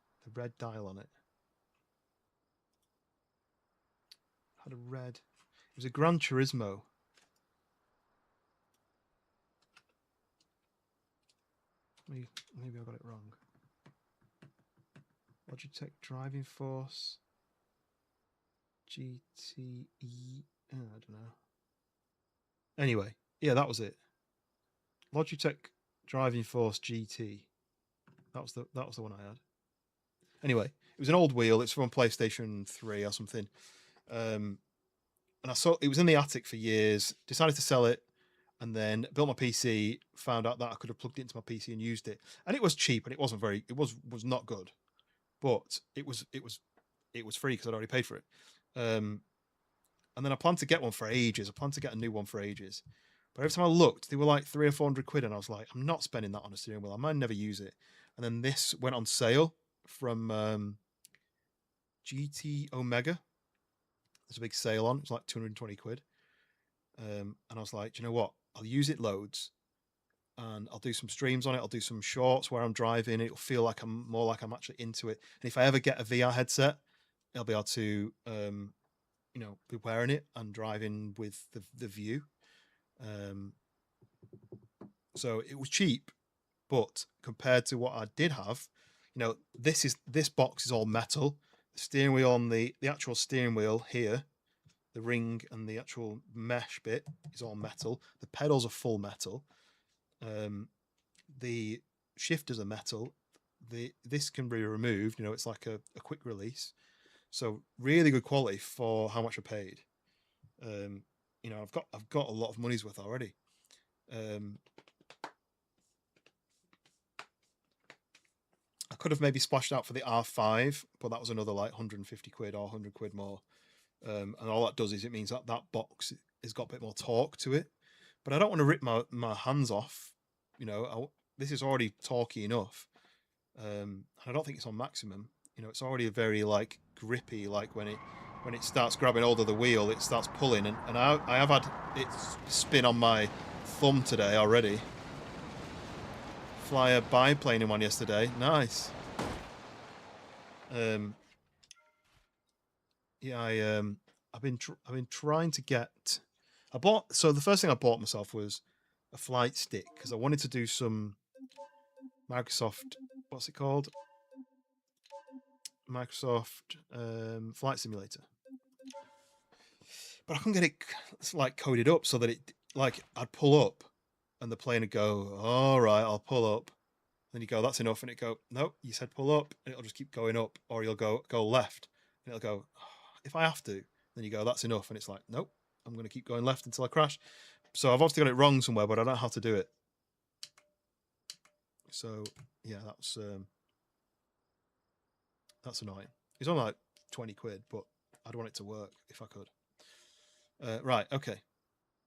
S4: dial on it. Had a red. It was a Gran Turismo. Maybe I got it wrong. Logitech Driving Force. GTE. I don't know. Anyway, yeah, that was it. Logitech Driving Force GT. That was the one I had. Anyway, it was an old wheel. It's from PlayStation 3 or something. And I saw it was in the attic for years. Decided to sell it, and then built my PC. Found out that I could have plugged it into my PC and used it. And it was cheap, and it wasn't very. It was not good, but it was free because I'd already paid for it. And then I planned to get one for ages. I planned to get a new one for ages. But every time I looked, they were like £300 or £400, and I was like, I'm not spending that on a steering wheel. I might never use it. And then this went on sale from GT Omega. There's a big sale on. It's like £220. And I was like, do you know what? I'll use it loads, and I'll do some streams on it. I'll do some shorts where I'm driving. It'll feel like I'm more like I'm actually into it. And if I ever get a VR headset, I'll be able to, be wearing it and driving with the view. So it was cheap, but compared to what I did have, this box is all metal. The steering wheel on the actual steering wheel here, the ring and the actual mesh bit is all metal. The pedals are full metal. The shifters are metal. This can be removed. It's like a quick release. So really good quality for how much I paid. I've got a lot of money's worth already. I could have maybe splashed out for the R5, but that was another like £150 or £100 more. And all that does is it means that box has got a bit more torque to it. But I don't want to rip my hands off you know, this is already torquey enough. I don't think it's on maximum. You know, it's already very like grippy. Like when it starts grabbing hold of the wheel, it starts pulling, and I have had it spin on my thumb today already. Fly a biplane in one yesterday. Nice. Yeah, I've been trying to get. So the first thing I bought myself was a flight stick because I wanted to do some Microsoft. What's it called? Microsoft Flight Simulator. But I couldn't get it like coded up so that it like I'd pull up and the plane would go, all right, I'll pull up. Then you go, that's enough, and it go, nope, you said pull up, and it'll just keep going up, or you'll go left, and it'll go, oh, if I have to, then you go, that's enough, and it's like, nope, I'm going to keep going left until I crash. So I've obviously got it wrong somewhere, but I don't know how to do it. So yeah, that's annoying. It's only like 20 quid, but I'd want it to work if I could. Right, okay.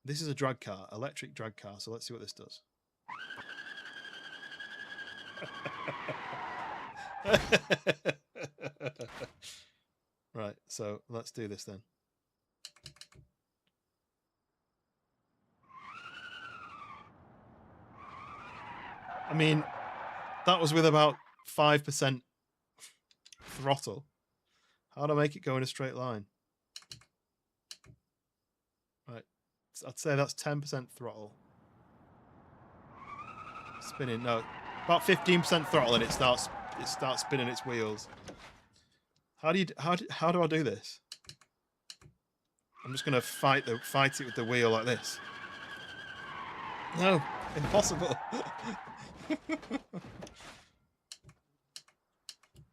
S4: This is a drag car, electric drag car, so let's see what this does. Right, so let's do this then. I mean, that was with about 5% throttle. How do I make it go in a straight line? Right, I'd say that's 10% throttle. Spinning, no, about 15% throttle, and it starts spinning its wheels. How do I do this? I'm just gonna fight it with the wheel like this. No, impossible.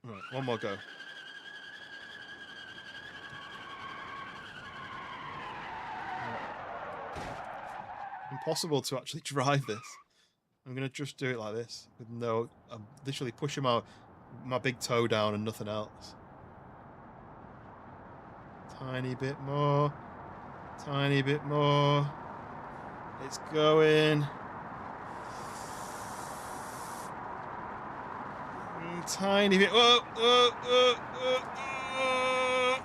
S4: Right, one more go. Impossible to actually drive this. I'm gonna just do it like this with no. I'm literally pushing my big toe down and nothing else. Tiny bit more. Tiny bit more. It's going. Tiny bit. Whoa, whoa, whoa, whoa, whoa.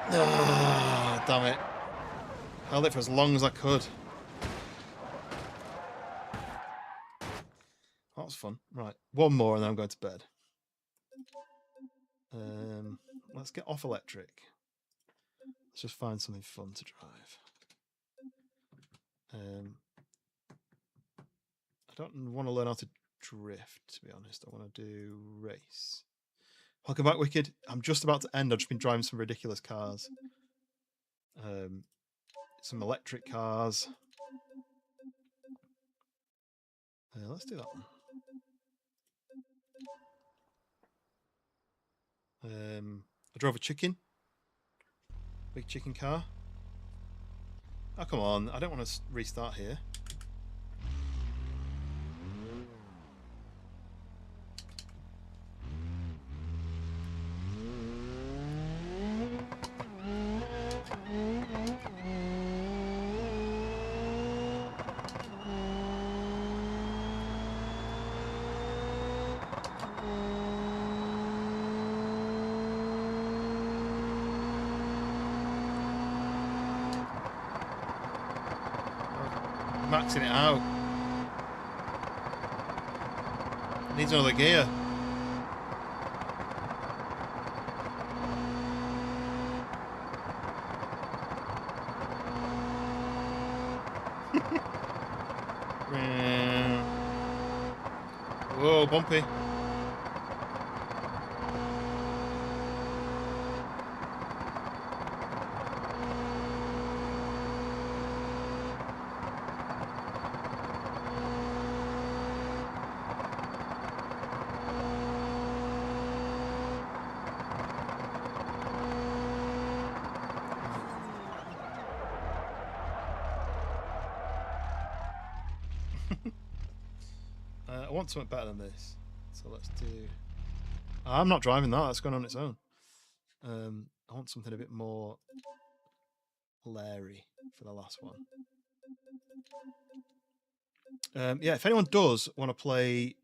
S4: Oh, damn it. Held it for as long as I could. That was fun. Right, one more and then I'm going to bed. Let's get off electric. Let's just find something fun to drive. I don't want to learn how to drift, to be honest. I want to do race. Welcome back, Wicked. I'm just about to end. I've just been driving some ridiculous cars. Some electric cars. Let's do that one. I drove a chicken. Big chicken car. Oh, come on. I don't want to restart here. Maxing it out. Needs another gear. Whoa, bumpy. I want something better than this, so let's do. I'm not driving that. That's going on its own. I want something a bit more Larry for the last one. Yeah, if anyone does want to play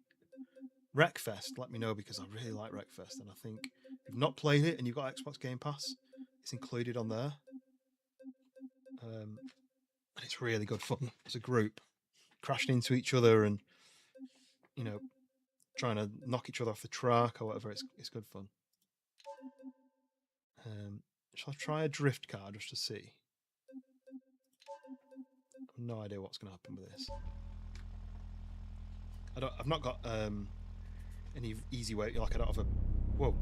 S4: Wreckfest, let me know because I really like Wreckfest, and I think if you've not played it and you've got Xbox Game Pass, it's included on there. And it's really good fun as a group, crashing into each other and, you know, trying to knock each other off the track or whatever. It's good fun. Shall I try a drift car just to see? I've no idea what's going to happen with this. I've not got any easy way. Like I don't have a. Whoa.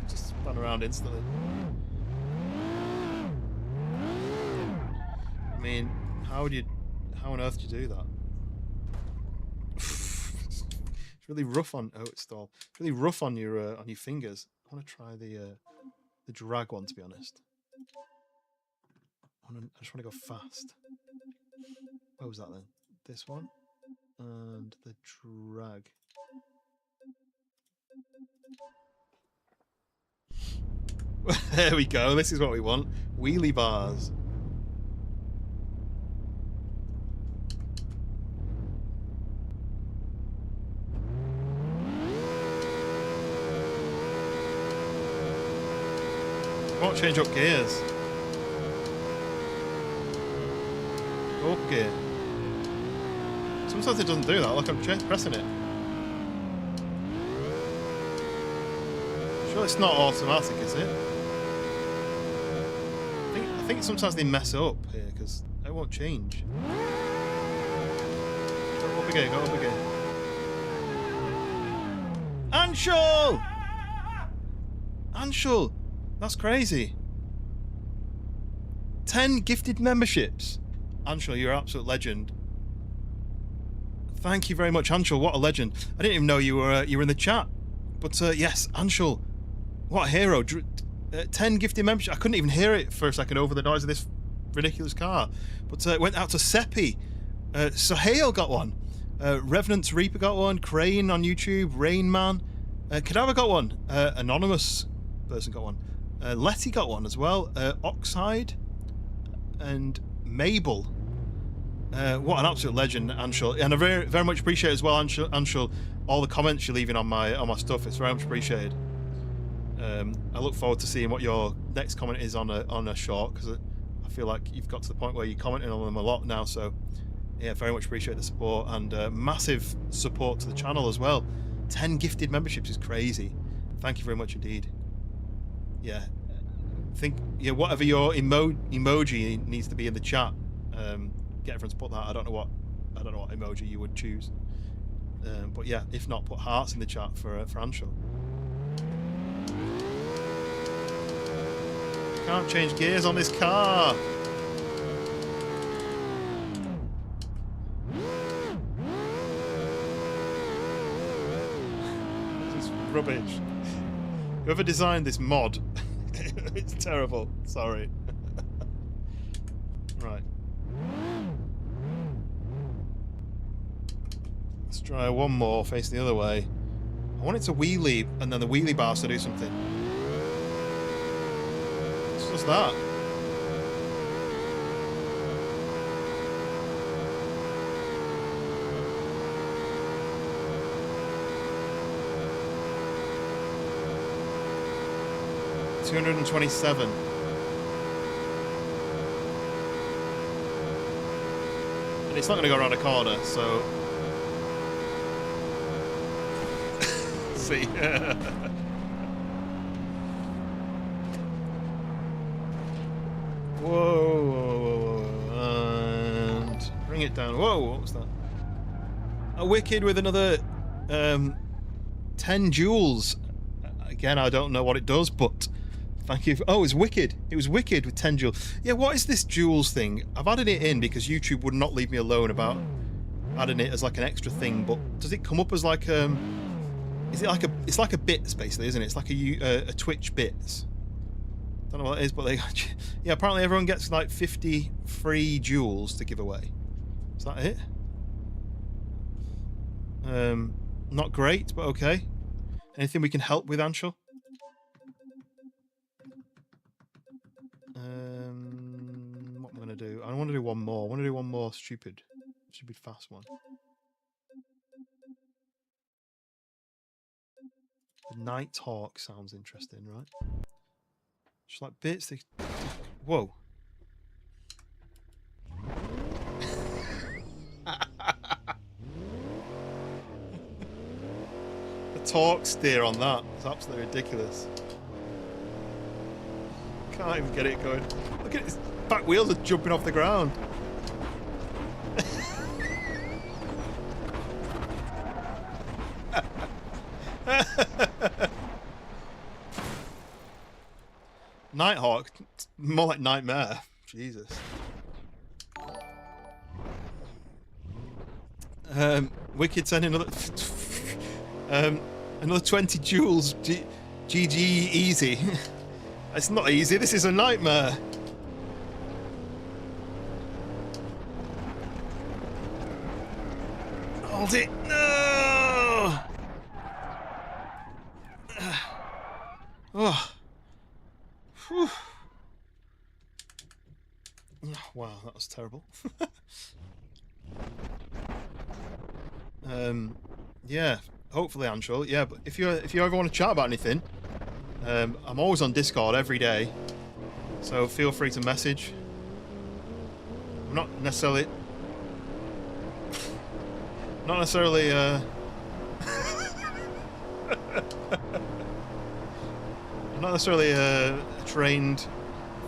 S4: Just spun around instantly. I mean, how on earth do you do that? It's really rough on. Oh, it's stalled. It's really rough on your fingers. I want to try the drag one, to be honest. I just want to go fast. What was that then? This one and the drag. There we go. This is what we want. Wheelie bars. Won't change up gears. Go up gear. Sometimes it doesn't do that. Look, I'm pressing it. Sure, it's not automatic, is it? I think sometimes they mess up here because it won't change. Go up again. Go up again. Anshul! Anshul! That's crazy. 10 gifted memberships. Anshul, you're an absolute legend. Thank you very much, Anshul. What a legend. I didn't even know you were in the chat. But yes, Anshul, what a hero. 10 gifted memberships. I couldn't even hear it for a second over the noise of this ridiculous car. But it went out to Seppi. Sohail got one. Revenant's Reaper got one. Crane on YouTube. Rainman. Cadaver got one. Anonymous person got one. Letty got one as well. Oxide and Mabel. What an absolute legend, Anshul. And I very, very much appreciate as well, Anshul, all the comments you're leaving on my stuff. It's very much appreciated. I look forward to seeing what your next comment is on a short, because I feel like you've got to the point where you're commenting on them a lot now. So yeah, very much appreciate the support and massive support to the channel as well. 10 gifted memberships is crazy. Thank you very much indeed. Yeah, whatever your emoji needs to be in the chat. Get everyone to put that. I don't know what emoji you would choose. But yeah, if not, put hearts in the chat for Anshul. Can't change gears on this car. This is rubbish. Whoever designed this mod, it's terrible. Sorry. Right. Let's try one more facing the other way. I want it to wheelie and then the wheelie bars to do something. What's that? $227. And it's not going to go around a corner, so see. Whoa, and bring it down. Whoa, what was that? A Wicked with another 10 joules. Again, I don't know what it does, but thank you. Oh, it's Wicked. It was Wicked with 10 joules. Yeah, what is this joules thing? I've added it in because YouTube would not leave me alone about adding it as like an extra thing, but does it come up as like is it like it's like a bits basically, isn't it? It's like a Twitch bits. Don't know what it is, but yeah, apparently everyone gets like 50 free joules to give away. Is that it? Not great, but okay. Anything we can help with, Anshul? What am I going to do? I want to do one more. I want to do one more stupid fast one. The Nighthawk sounds interesting, right? Just like bits. Whoa. The torque steer on that is absolutely ridiculous. Can't even get it going. Look at his back wheels are jumping off the ground. Nighthawk, more like nightmare. Jesus. Wicked send another another 20 joules. GG easy. It's not easy. This is a nightmare. Hold it. No. Oh. Whew. Wow, that was terrible. Yeah, hopefully, Anshul. Yeah, but if you ever want to chat about anything, I'm always on Discord every day, so feel free to message. I'm not necessarily I'm not necessarily a trained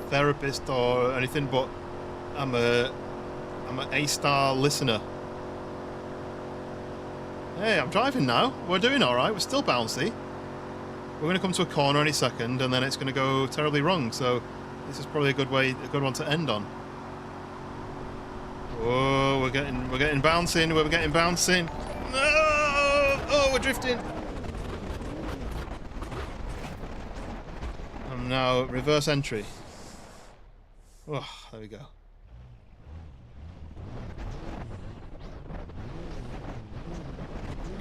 S4: therapist or anything, but I'm an A-star listener. Hey, I'm driving now. We're doing all right. We're still bouncy. We're going to come to a corner any second, and then it's going to go terribly wrong. So this is probably a good one to end on. Whoa, we're getting bouncing. We're getting bouncing. No! Oh, we're drifting. And now reverse entry. Oh, there we go.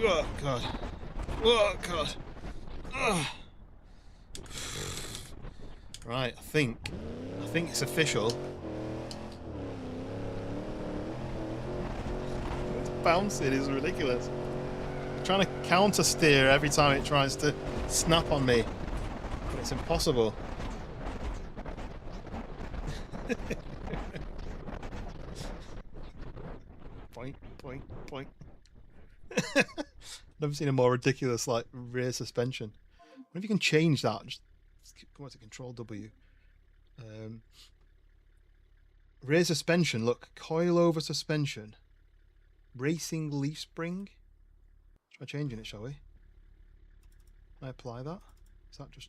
S4: Oh god. Oh god. Ugh. Right, I think it's official. It's bouncing is ridiculous. I'm trying to counter steer every time it tries to snap on me, but it's impossible. Point, point, point. Never seen a more ridiculous like rear suspension. What if you can change that? Just go to Control W. Rear suspension. Look, coil over suspension. Racing leaf spring. Try changing it, shall we? Can I apply that? Is that just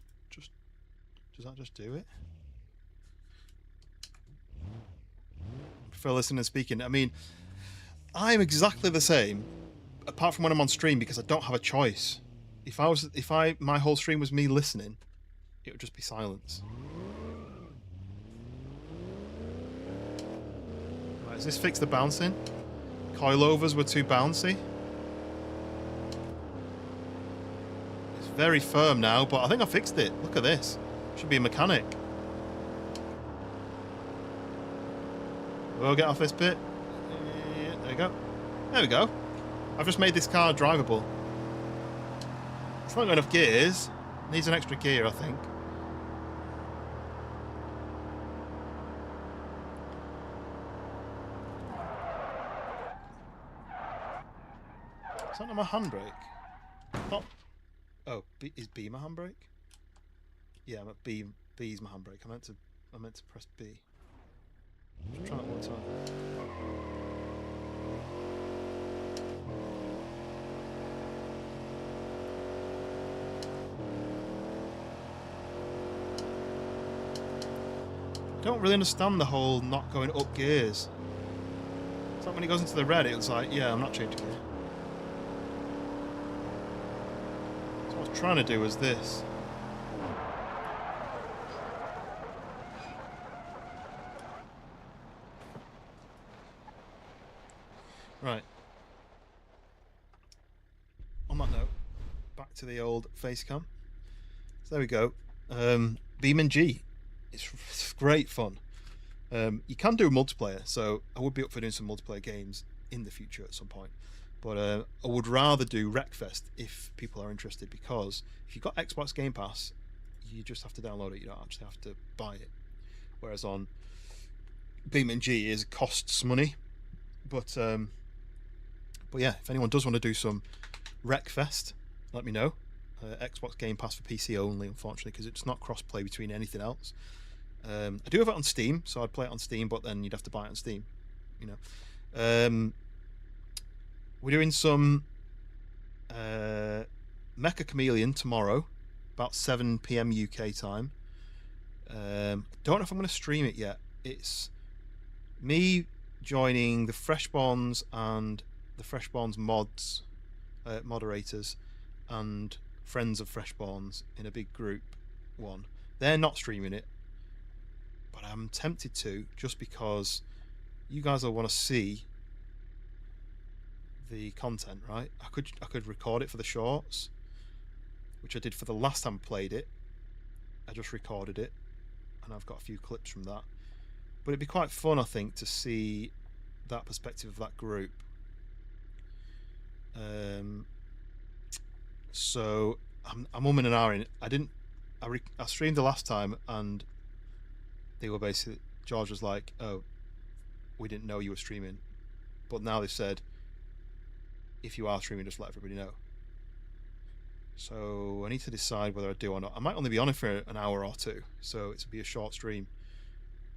S4: does that just do it? I prefer listening and speaking. I mean, I'm exactly the same, apart from when I'm on stream, because I don't have a choice. If my whole stream was me listening, it would just be silence. Right, does this fix the bouncing? Coilovers were too bouncy. It's very firm now, but I think I fixed it. Look at this. Should be a mechanic. We'll get off this bit. Yeah, there we go. There we go. I've just made this car drivable. It's not got enough gears. Needs an extra gear, I think. Is that not my handbrake? Oh, is B my handbrake? Yeah, I'm at B. B's my handbrake. I meant to press B. Just try that one time. I don't really understand the whole not going up gears. It's like when it goes into the red, it's like, yeah, I'm not changing gear. So what I was trying to do was this. Right. to the old face cam. So there we go. BeamNG. It's great fun. You can do multiplayer, so I would be up for doing some multiplayer games in the future at some point. But I would rather do Wreckfest if people are interested, because if you've got Xbox Game Pass, you just have to download it. You don't actually have to buy it. Whereas on BeamNG, it costs money. But yeah, if anyone does want to do some Wreckfest, let me know. Xbox Game Pass for PC only, unfortunately, because it's not cross-play between anything else. I do have it on Steam, so I'd play it on Steam, but then you'd have to buy it on Steam. You know, we're doing some Mecha Chameleon tomorrow, about 7 p.m. UK time. Don't know if I'm going to stream it yet. It's me joining the Freshborns and the Freshborns mods, moderators, and friends of Freshborns in a big group one. They're not streaming it, but I'm tempted to, just because you guys will want to see the content, right? I could record it for the shorts, which I did for the last time I played it. I just recorded it, and I've got a few clips from that. But it'd be quite fun, I think, to see that perspective of that group. So I'm umming and ahhing. I streamed the last time, and they were basically, George was like, "Oh, we didn't know you were streaming," but now they said, if you are streaming, just let everybody know. So I need to decide whether I do or not. I might only be on it for an hour or two, so it'll be a short stream,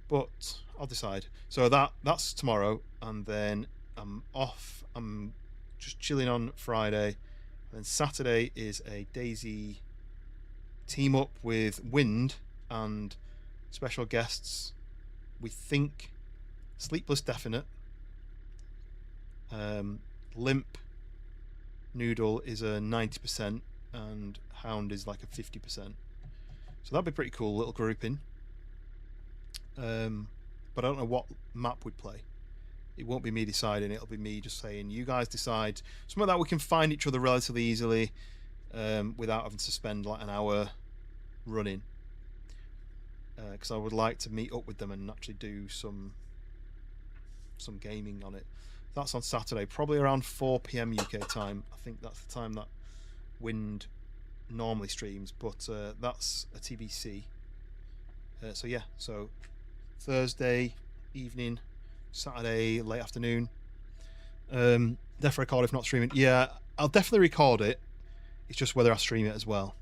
S4: but I'll decide. So that's tomorrow, and then I'm off. I'm just chilling on Friday, and then Saturday is a Daisy team up with Wind and special guests. We think Sleepless Definite, Limp Noodle is a 90%, and Hound is like a 50%. So that'd be pretty cool little grouping. But I don't know what map we'd play. It won't be me deciding, it'll be me just saying, you guys decide. Some of that we can find each other relatively easily, without having to spend like an hour running. Because I would like to meet up with them and actually do some gaming on it. That's on Saturday, probably around 4 p.m. UK time. I think that's the time that Wind normally streams, but that's a TBC. So yeah, so Thursday evening, Saturday late afternoon. Def record if not streaming. Yeah, I'll definitely record it. It's just whether I stream it as well.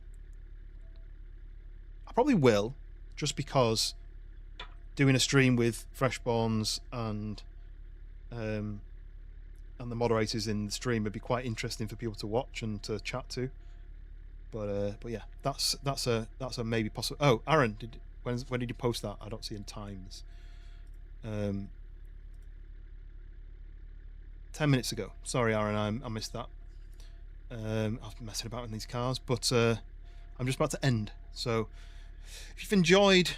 S4: I probably will, just because doing a stream with Freshborns and the moderators in the stream would be quite interesting for people to watch and to chat to. But yeah, that's a maybe possible. Oh, Aaron, when did you post that? I don't see in times. 10 minutes ago. Sorry, Aaron, I missed that. I was messing about in these cars, but I'm just about to end. So if you've enjoyed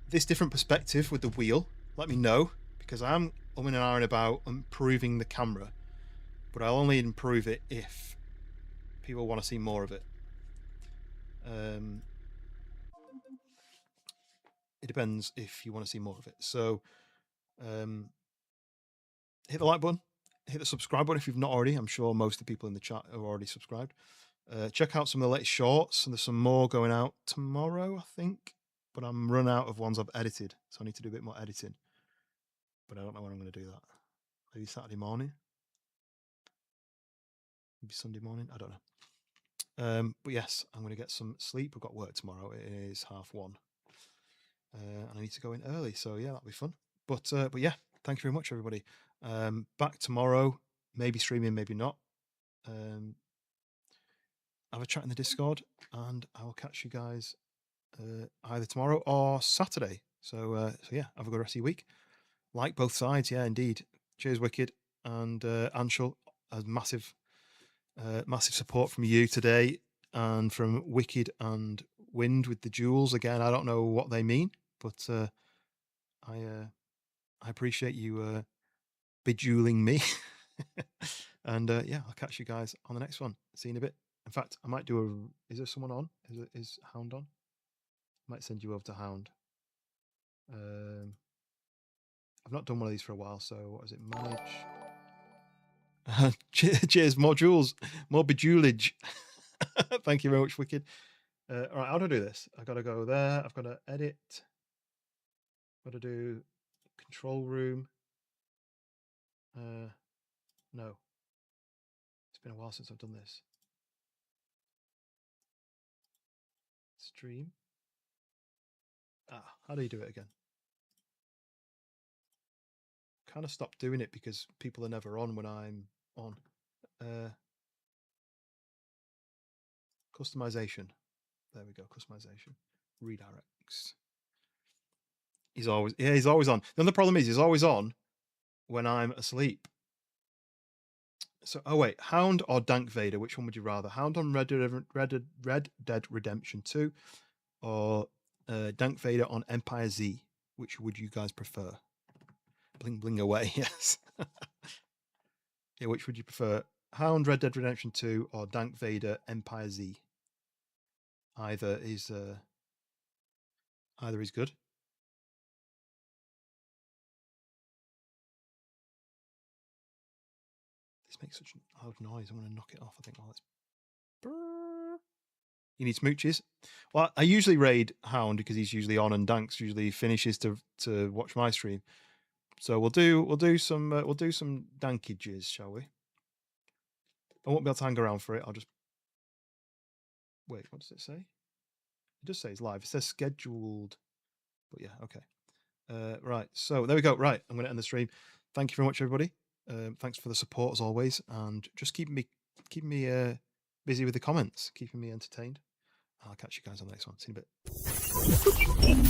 S4: this different perspective with the wheel, let me know, because I am umming and ahhing about improving the camera, but I'll only improve it if people want to see more of it. It depends if you want to see more of it. So hit the like button, hit the subscribe button if you've not already. I'm sure most of the people in the chat have already subscribed. Check out some of the latest shorts, and there's some more going out tomorrow, I think. But I'm run out of ones I've edited, so I need to do a bit more editing. But I don't know when I'm going to do that. Maybe Saturday morning? Maybe Sunday morning? I don't know. But yes, I'm going to get some sleep. I've got work tomorrow. It is 1:30. And I need to go in early, so yeah, that'll be fun. But yeah, thank you very much, everybody. Back tomorrow, maybe streaming, maybe not. Have a chat in the Discord, and I will catch you guys either tomorrow or Saturday. So yeah, have a good rest of your week. Like both sides, yeah, indeed. Cheers, Wicked, and Anshul. A massive support from you today, and from Wicked and Wind with the jewels. Again, I don't know what they mean, but I appreciate you bejeweling me. And yeah, I'll catch you guys on the next one. See you in a bit. In fact, I might do a. Is there someone on? Is Hound on? I might send you over to Hound. I've not done one of these for a while, so what is it? Manage. Cheers, more jewels, more bejewelage. Thank you very much, Wicked. All right, how do I do this? I've got to go there. I've got to edit. Got to do control room. No. It's been a while since I've done this. Stream. How do you do it again? Kind of stopped doing it because people are never on when I'm on. Customization. There we go. Customization. Redirects. He's always on. Then the problem is he's always on when I'm asleep. So, oh wait, Hound or Dank Vader? Which one would you rather? Hound on Red Dead Redemption 2 or Dank Vader on Empire Z? Which would you guys prefer? Bling bling away, yes. Yeah, which would you prefer? Hound Red Dead Redemption 2 or Dank Vader Empire Z? Either is good. This makes such a loud noise. I'm going to knock it off. I think while it's. You need smooches. Well, I usually raid Hound because he's usually on, and Dank's usually finishes to watch my stream. So we'll do some dankages, shall we? I won't be able to hang around for it. I'll just wait. What does it say? It does say it's live. It says scheduled, but yeah, okay. Right. So there we go. Right, I'm going to end the stream. Thank you very much, everybody. Thanks for the support as always, and just keeping me busy with the comments, keeping me entertained. I'll catch you guys on the next one. See you in a bit.